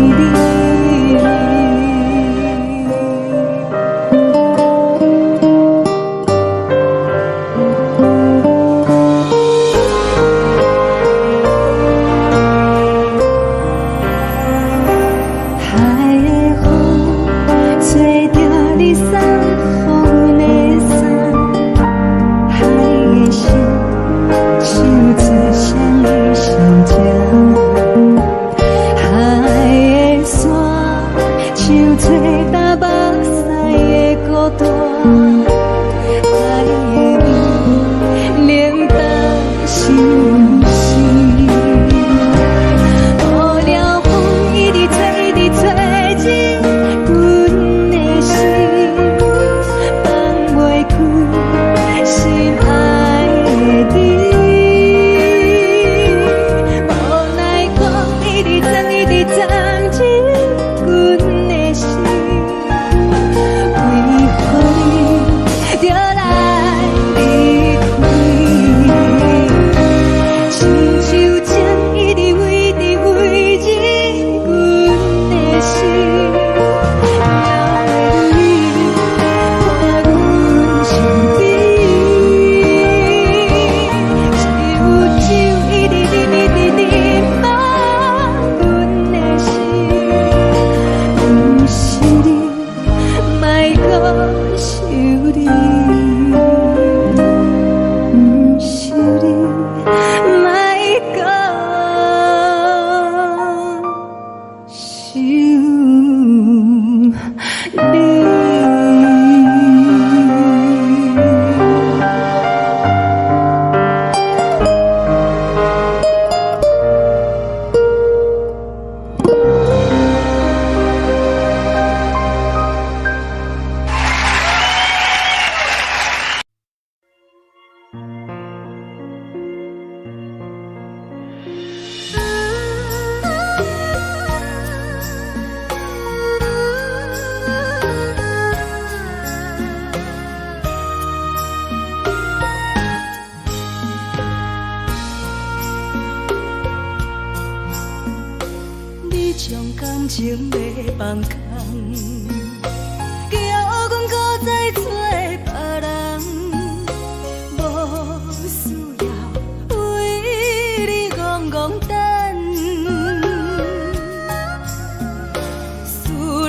情要放空，叫阮搁再找别人，无需要为你戆戆等。思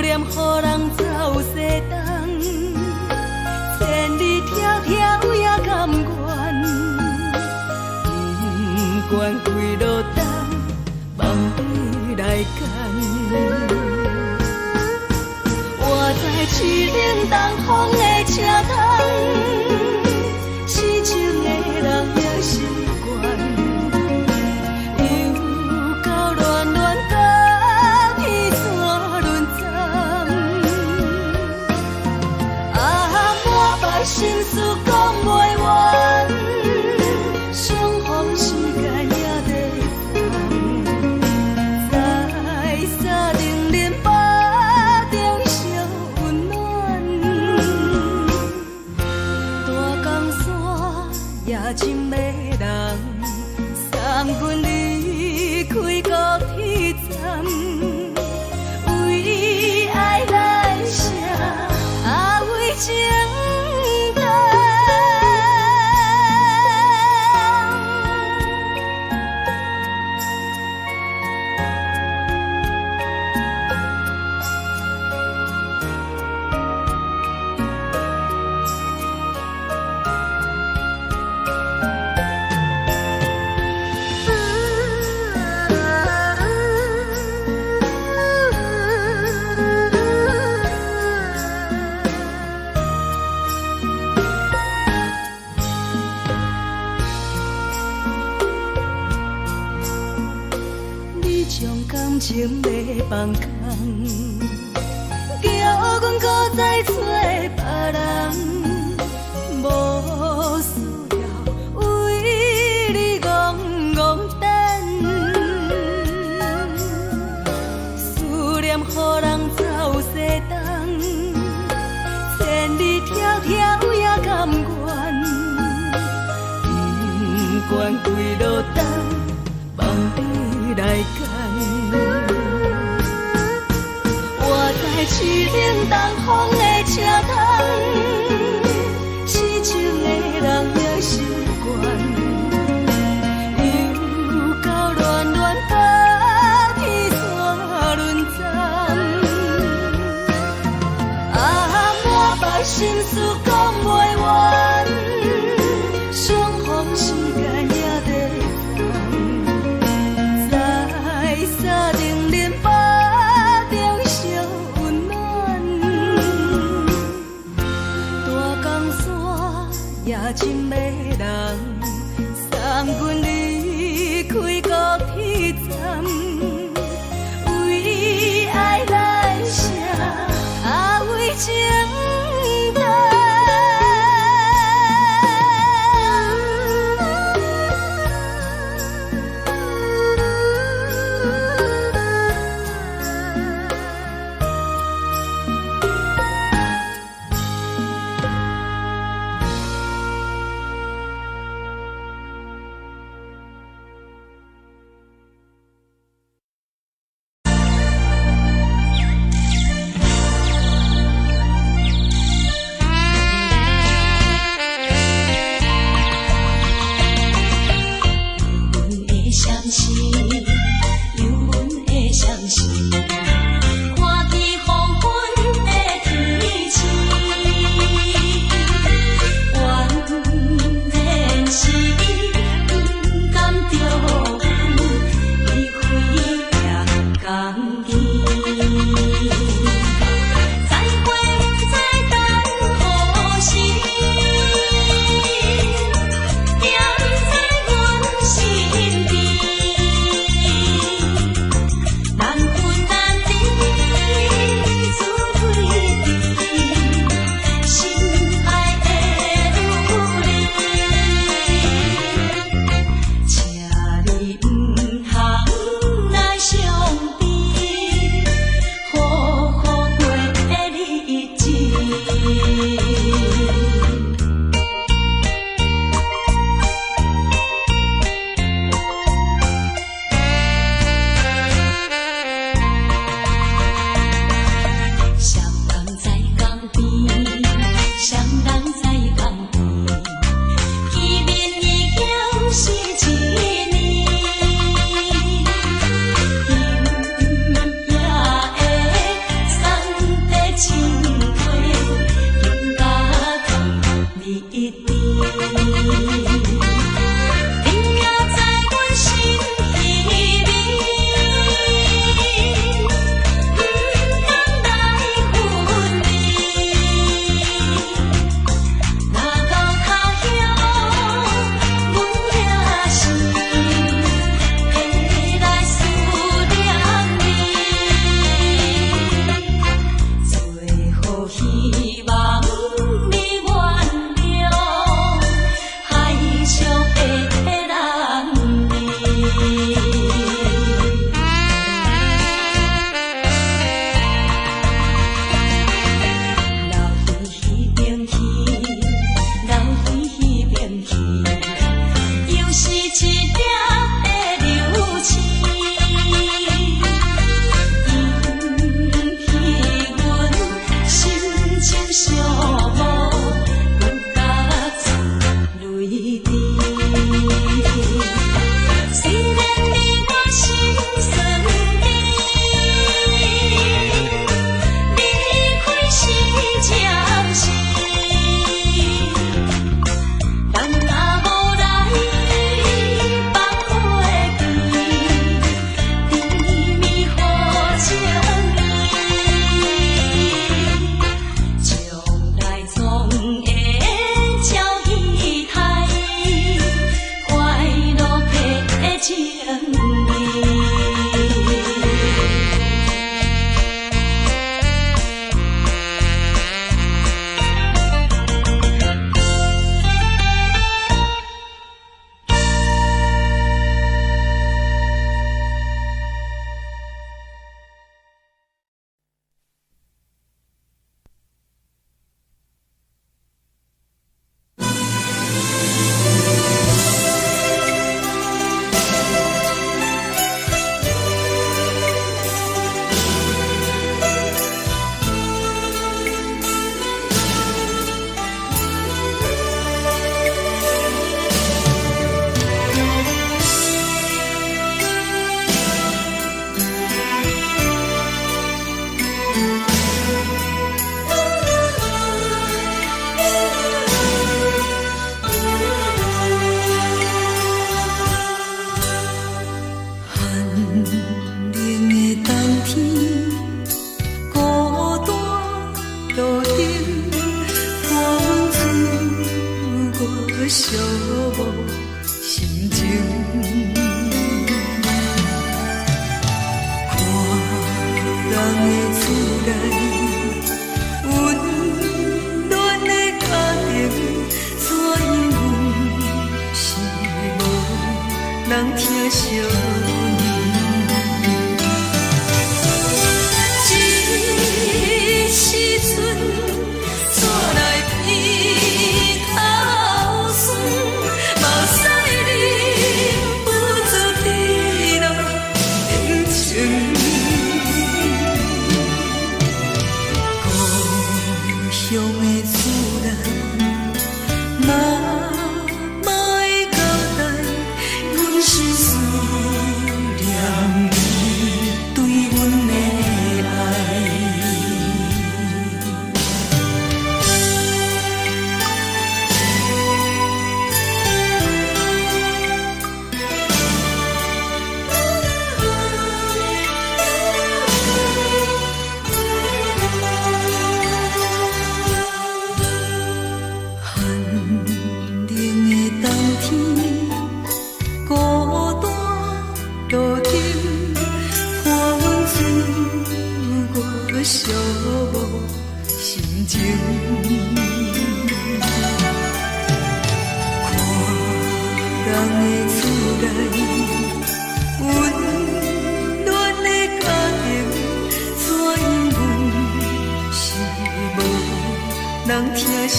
念予人走西东，千里迢迢也甘愿，不管几路灯，梦里来赶。我在市冷东风的车窗，痴情的人也习惯，又到乱乱甲彼山论丛。心事讲袂完，相逢时间也在等，在沙冷冷巴中烧温暖，大江山也真迷人，三军离开高铁站。为爱来写，为情等。情要放空，叫阮搁再找别人，无需要为你戆戆等。思念予人走西东，千里迢迢也甘愿，不管几路灯，望你来干。市顶东风的车窗，痴情的人也习惯，又到恋恋把天线轮转。满腹心事讲袂完，相逢时间也在等，在沙冷冷巴中烧。也真迷人，三军离开高铁站，为爱来写，为情等。寂寞，阮甲曾泪滴。虽然你我心酸甜，离开是暂时，但若无来放花开，甜蜜好情意，将来总会照仪态，快乐的情意。寂寞心情，看人的厝内温暖的家庭，怎样是无人疼惜。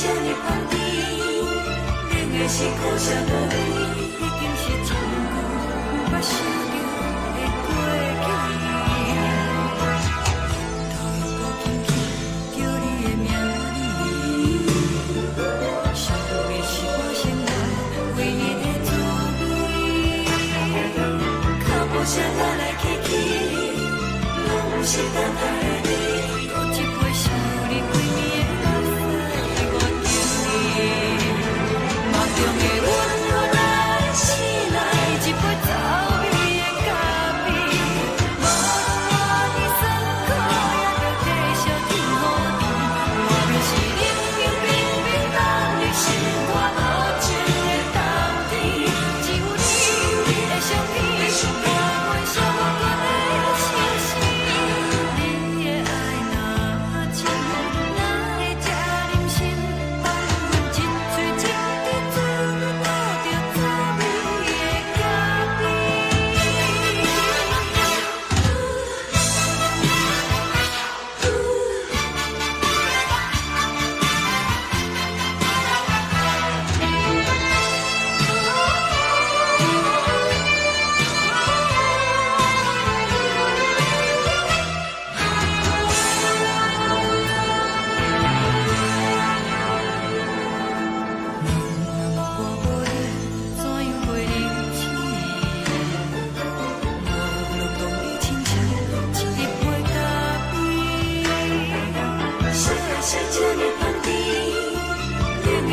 这呢香甜，冷的是苦涩无味，已经是一句不捌想着的过去。头又搁轻轻叫你的名字，想的是我生活唯一的滋味。脚步声来来去去，拢是等待的你，搁一杯想你归暝的目屎，我着你。梦中的阮我来醒来，一杯走味的咖啡，无论我的酸苦，也着继续甜予你。我就是冷冷冰冰冻入心肝无情的冬天，只有你的相片，我阮寂寞过的心事。你的爱若真，哪会这忍心放阮一嘴一滴水，倒着走味的咖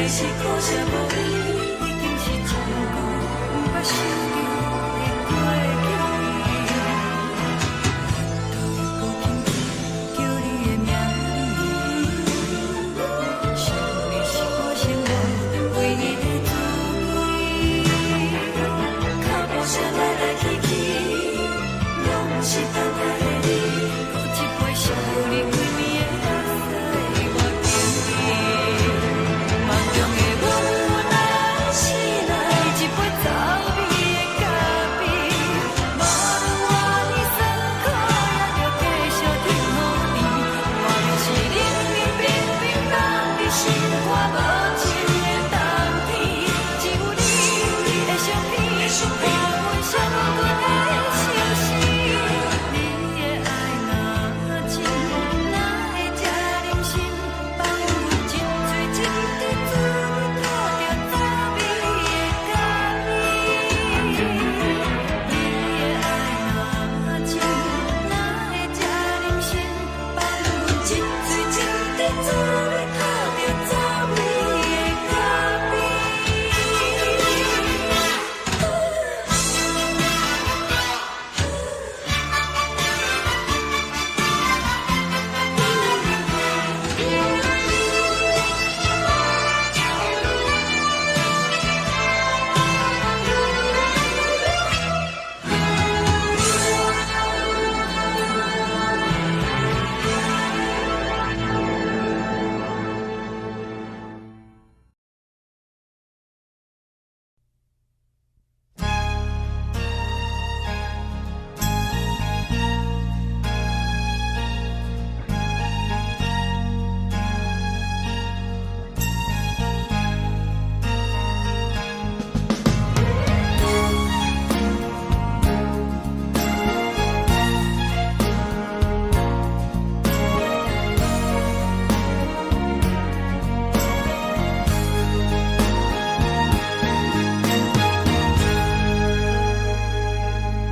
是苦涩无味，已经是一句不捌想着的过去。头又搁轻轻叫你的名字，想你是我生活唯一的滋味。脚步声来来去去，拢是等待的你，搁一杯想你归暝的目屎，我着你。梦中的阮我来醒来，一杯走味的咖啡，无论我的酸苦，也着继续甜予你。我就是冷冷冰冰冻入心肝无情的冬天，只有你的相片，我阮寂寞过的心事。你的爱若真，哪会这忍心放阮一嘴一滴水，倒着走味的咖啡。你的爱若真，哪会这忍心放阮一嘴一滴水，倒着走味的咖啡。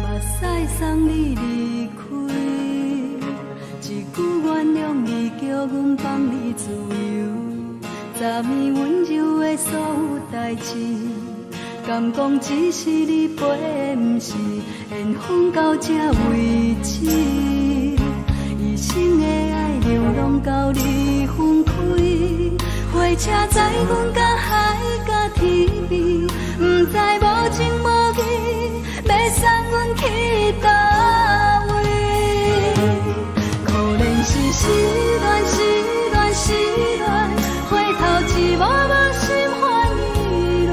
目屎送你离开，一句原谅你，叫阮放你自由。昨暝温柔的所有代志，敢讲只是你陪，不是缘分到这为止。一生的爱流浪到你分开，火车载阮到海角天边，不知无情无义，要送阮去倒位？可怜是失恋，失恋，失恋，回头一幕幕心烦意乱，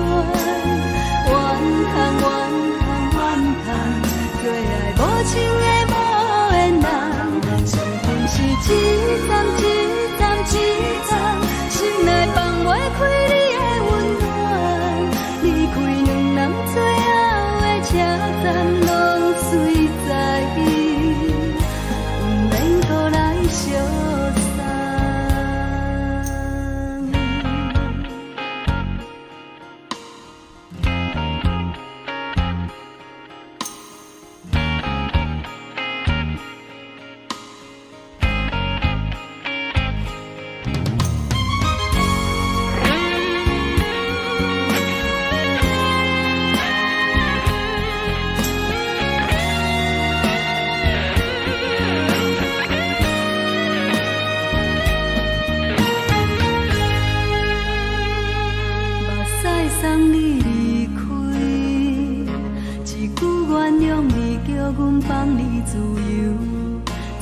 怨叹，怨叹，怨叹，最爱无情的无缘人，生命是一站一站一站，心内放袂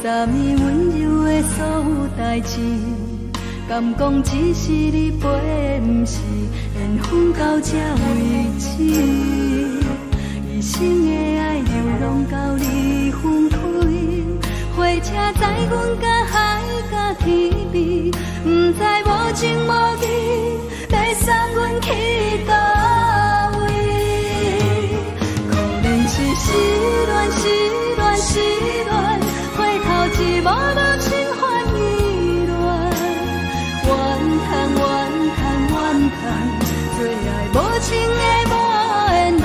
昨暝温柔的所有代志，敢讲只是你陪，不是缘分到这为止。一生的爱流浪到你分开，火车载阮甲海甲天边，不知无情无义，要送阮去倒位？可能是失恋，失恋，失恋，回头一幕幕心烦意乱，怨叹，怨叹，怨叹，最爱无情的无缘人，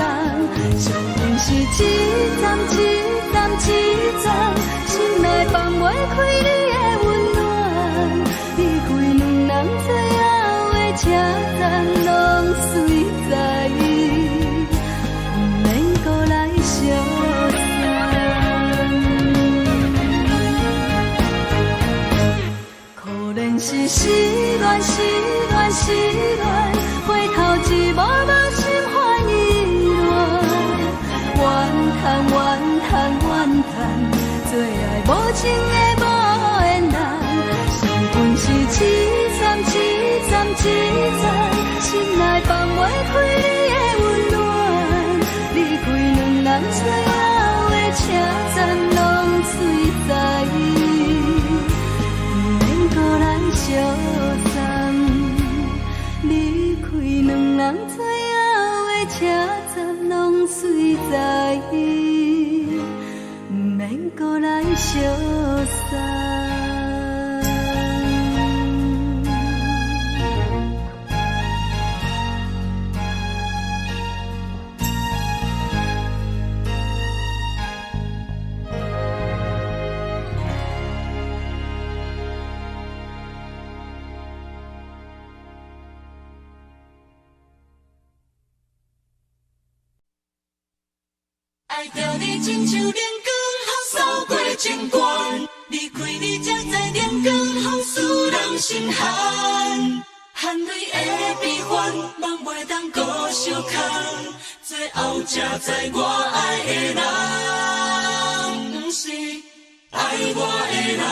上恨是一站一站一站，心内放袂开你的温暖，离开两人最后的车站，拢随在意，不免搁来相送。可能是失恋，失恋，失恋，回头一幕幕心烦意乱，怨叹，怨叹，怨叹，最爱无情的无缘人，上恨是一站一站一站，心内放袂开你的温暖，离开两人最后的车站，拢随在意，不免搁来相送。离开两人最后的车站，拢随在意，不免搁来相送。爱着你亲像连光风扫过情关，离开你才知连光风使人心寒。含泪的悲欢，望袂当搁相牵，最后才知我爱的人，不是爱我的人。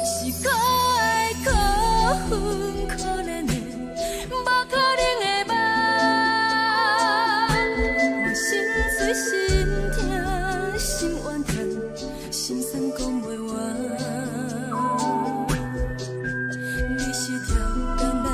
是我的苦恨，可怜的，无可能的梦。我心碎心痛，心怨叹，心酸讲袂完。你是条干来。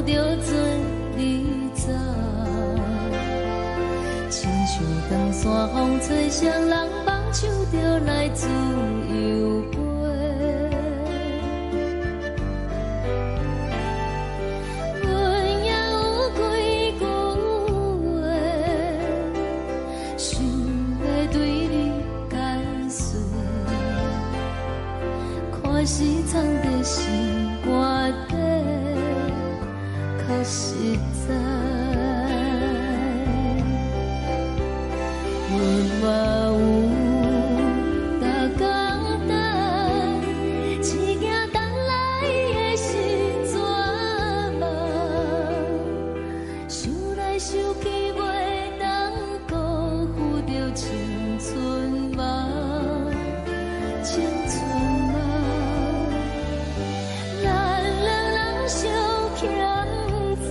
着船你走，亲像长山风吹双人放手着来自由飞。阮也有几句话，想要对你解释，看是藏在心肝底，较实在。阮嘛有逐工等，只惊等来的是绝望，想来想去袂当辜负着青春梦，青春梦。咱两人相欠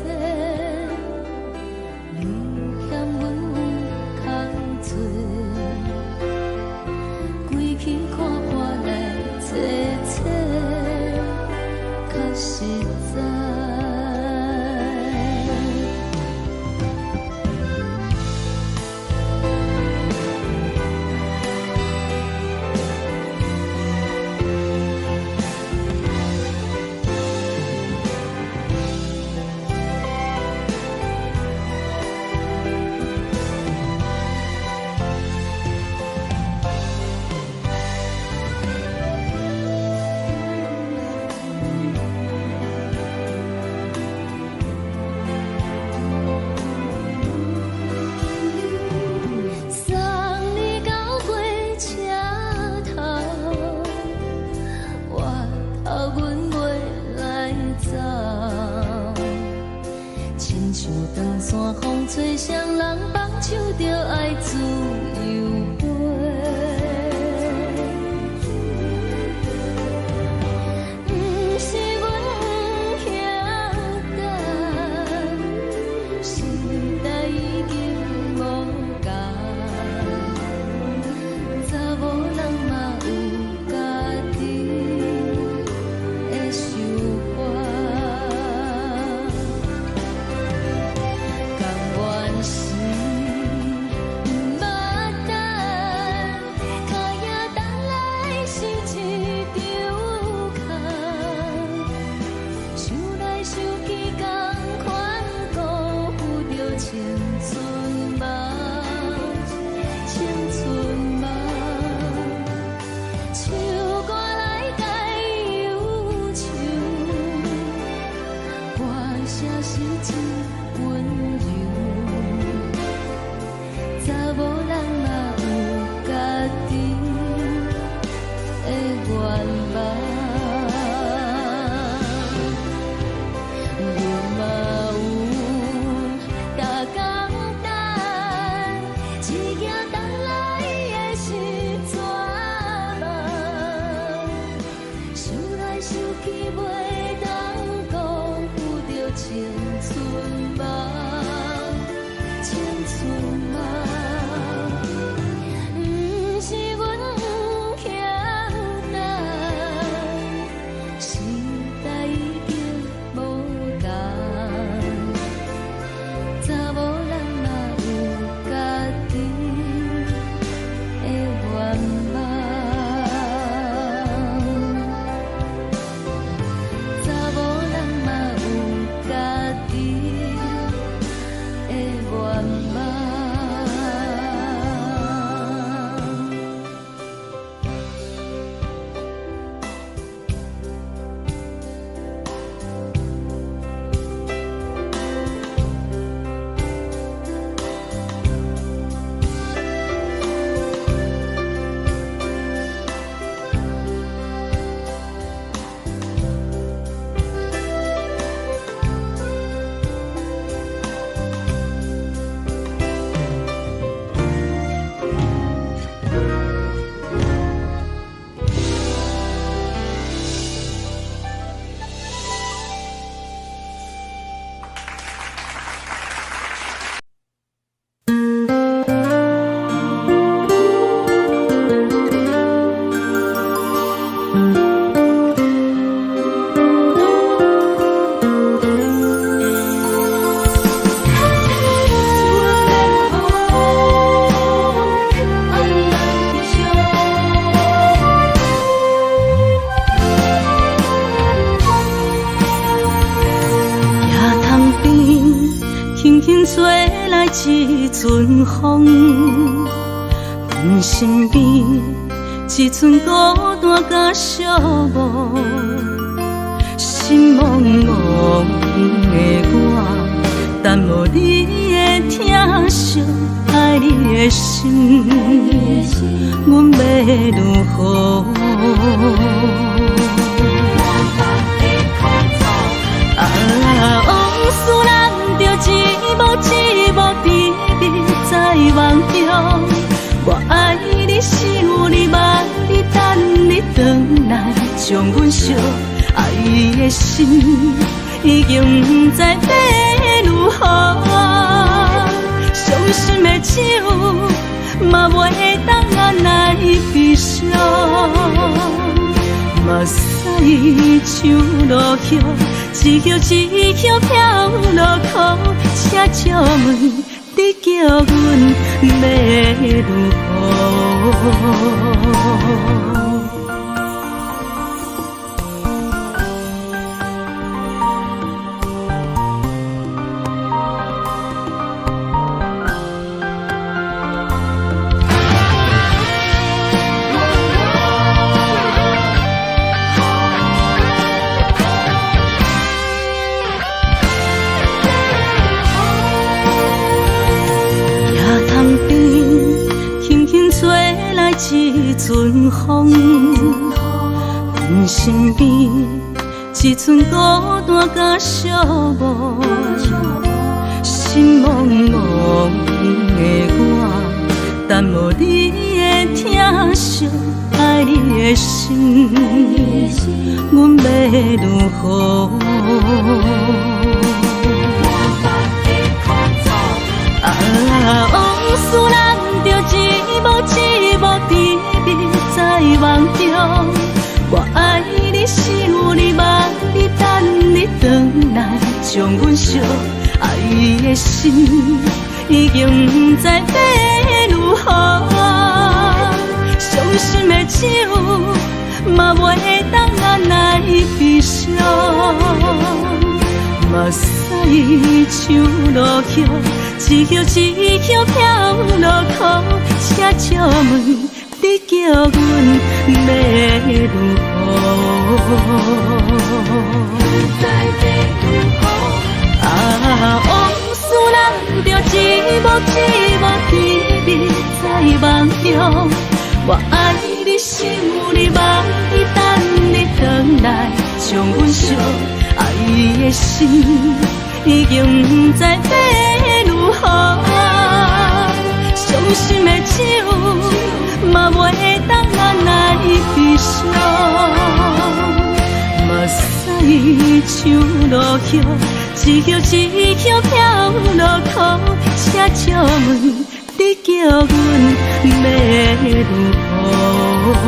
债，你欠阮有空做，归去看看来坐坐，较实在。送你到过车头，我头阮袂来走，亲像长山风吹双人放手着爱自由飞。不是阮不晓等，时代已经无共，查某人嘛有家己的想法。甘愿是不捌等，脚也等来是一场空。想来想去，同款辜负着青春梦，青春梦。唱歌来解忧愁，歌声是真温柔。查某人嘛有家己的愿望。阮嘛有逐工等，只惊等来的是绝望，想来想去袂当辜负着青春梦，青春梦。不是阮不晓等，时代已经无共，查某人嘛有家己的愿望。查某人嘛有家己的愿望。轻吹来一阵风，阮身边一寸孤单甲寂寞，心茫茫的我，等无你的疼惜，爱你的心，阮要如何？往事人着一幕一幕甜蜜在梦中。我爱你，想你，望你，等你回来，将阮惜爱的心已经不知要如何。伤心的手嘛袂当按来悲伤。目屎像落叶，一叶一叶飘落雨，请借问你叫阮要如何？一阵风，阮身边一寸孤单甲寂寞，心茫茫的我，等无你的疼惜，爱你的心，阮要如何？往事人着一幕一幕甜蜜在梦中。我爱你，想你，望你，等你回来，将阮惜爱的心已经不知要如何。伤心的手嘛袂当按来悲伤。目屎像落叶，一叶一叶飘落雨，请借问你叫阮要如何？往事人着一幕一幕甜蜜在梦中。我爱你，想你，望你，等你回来，将阮惜爱的心已经不知要如何。伤心的手嘛袂当按来悲伤。目屎像落叶，一叶一叶飘落雨，请借问你叫阮要如何？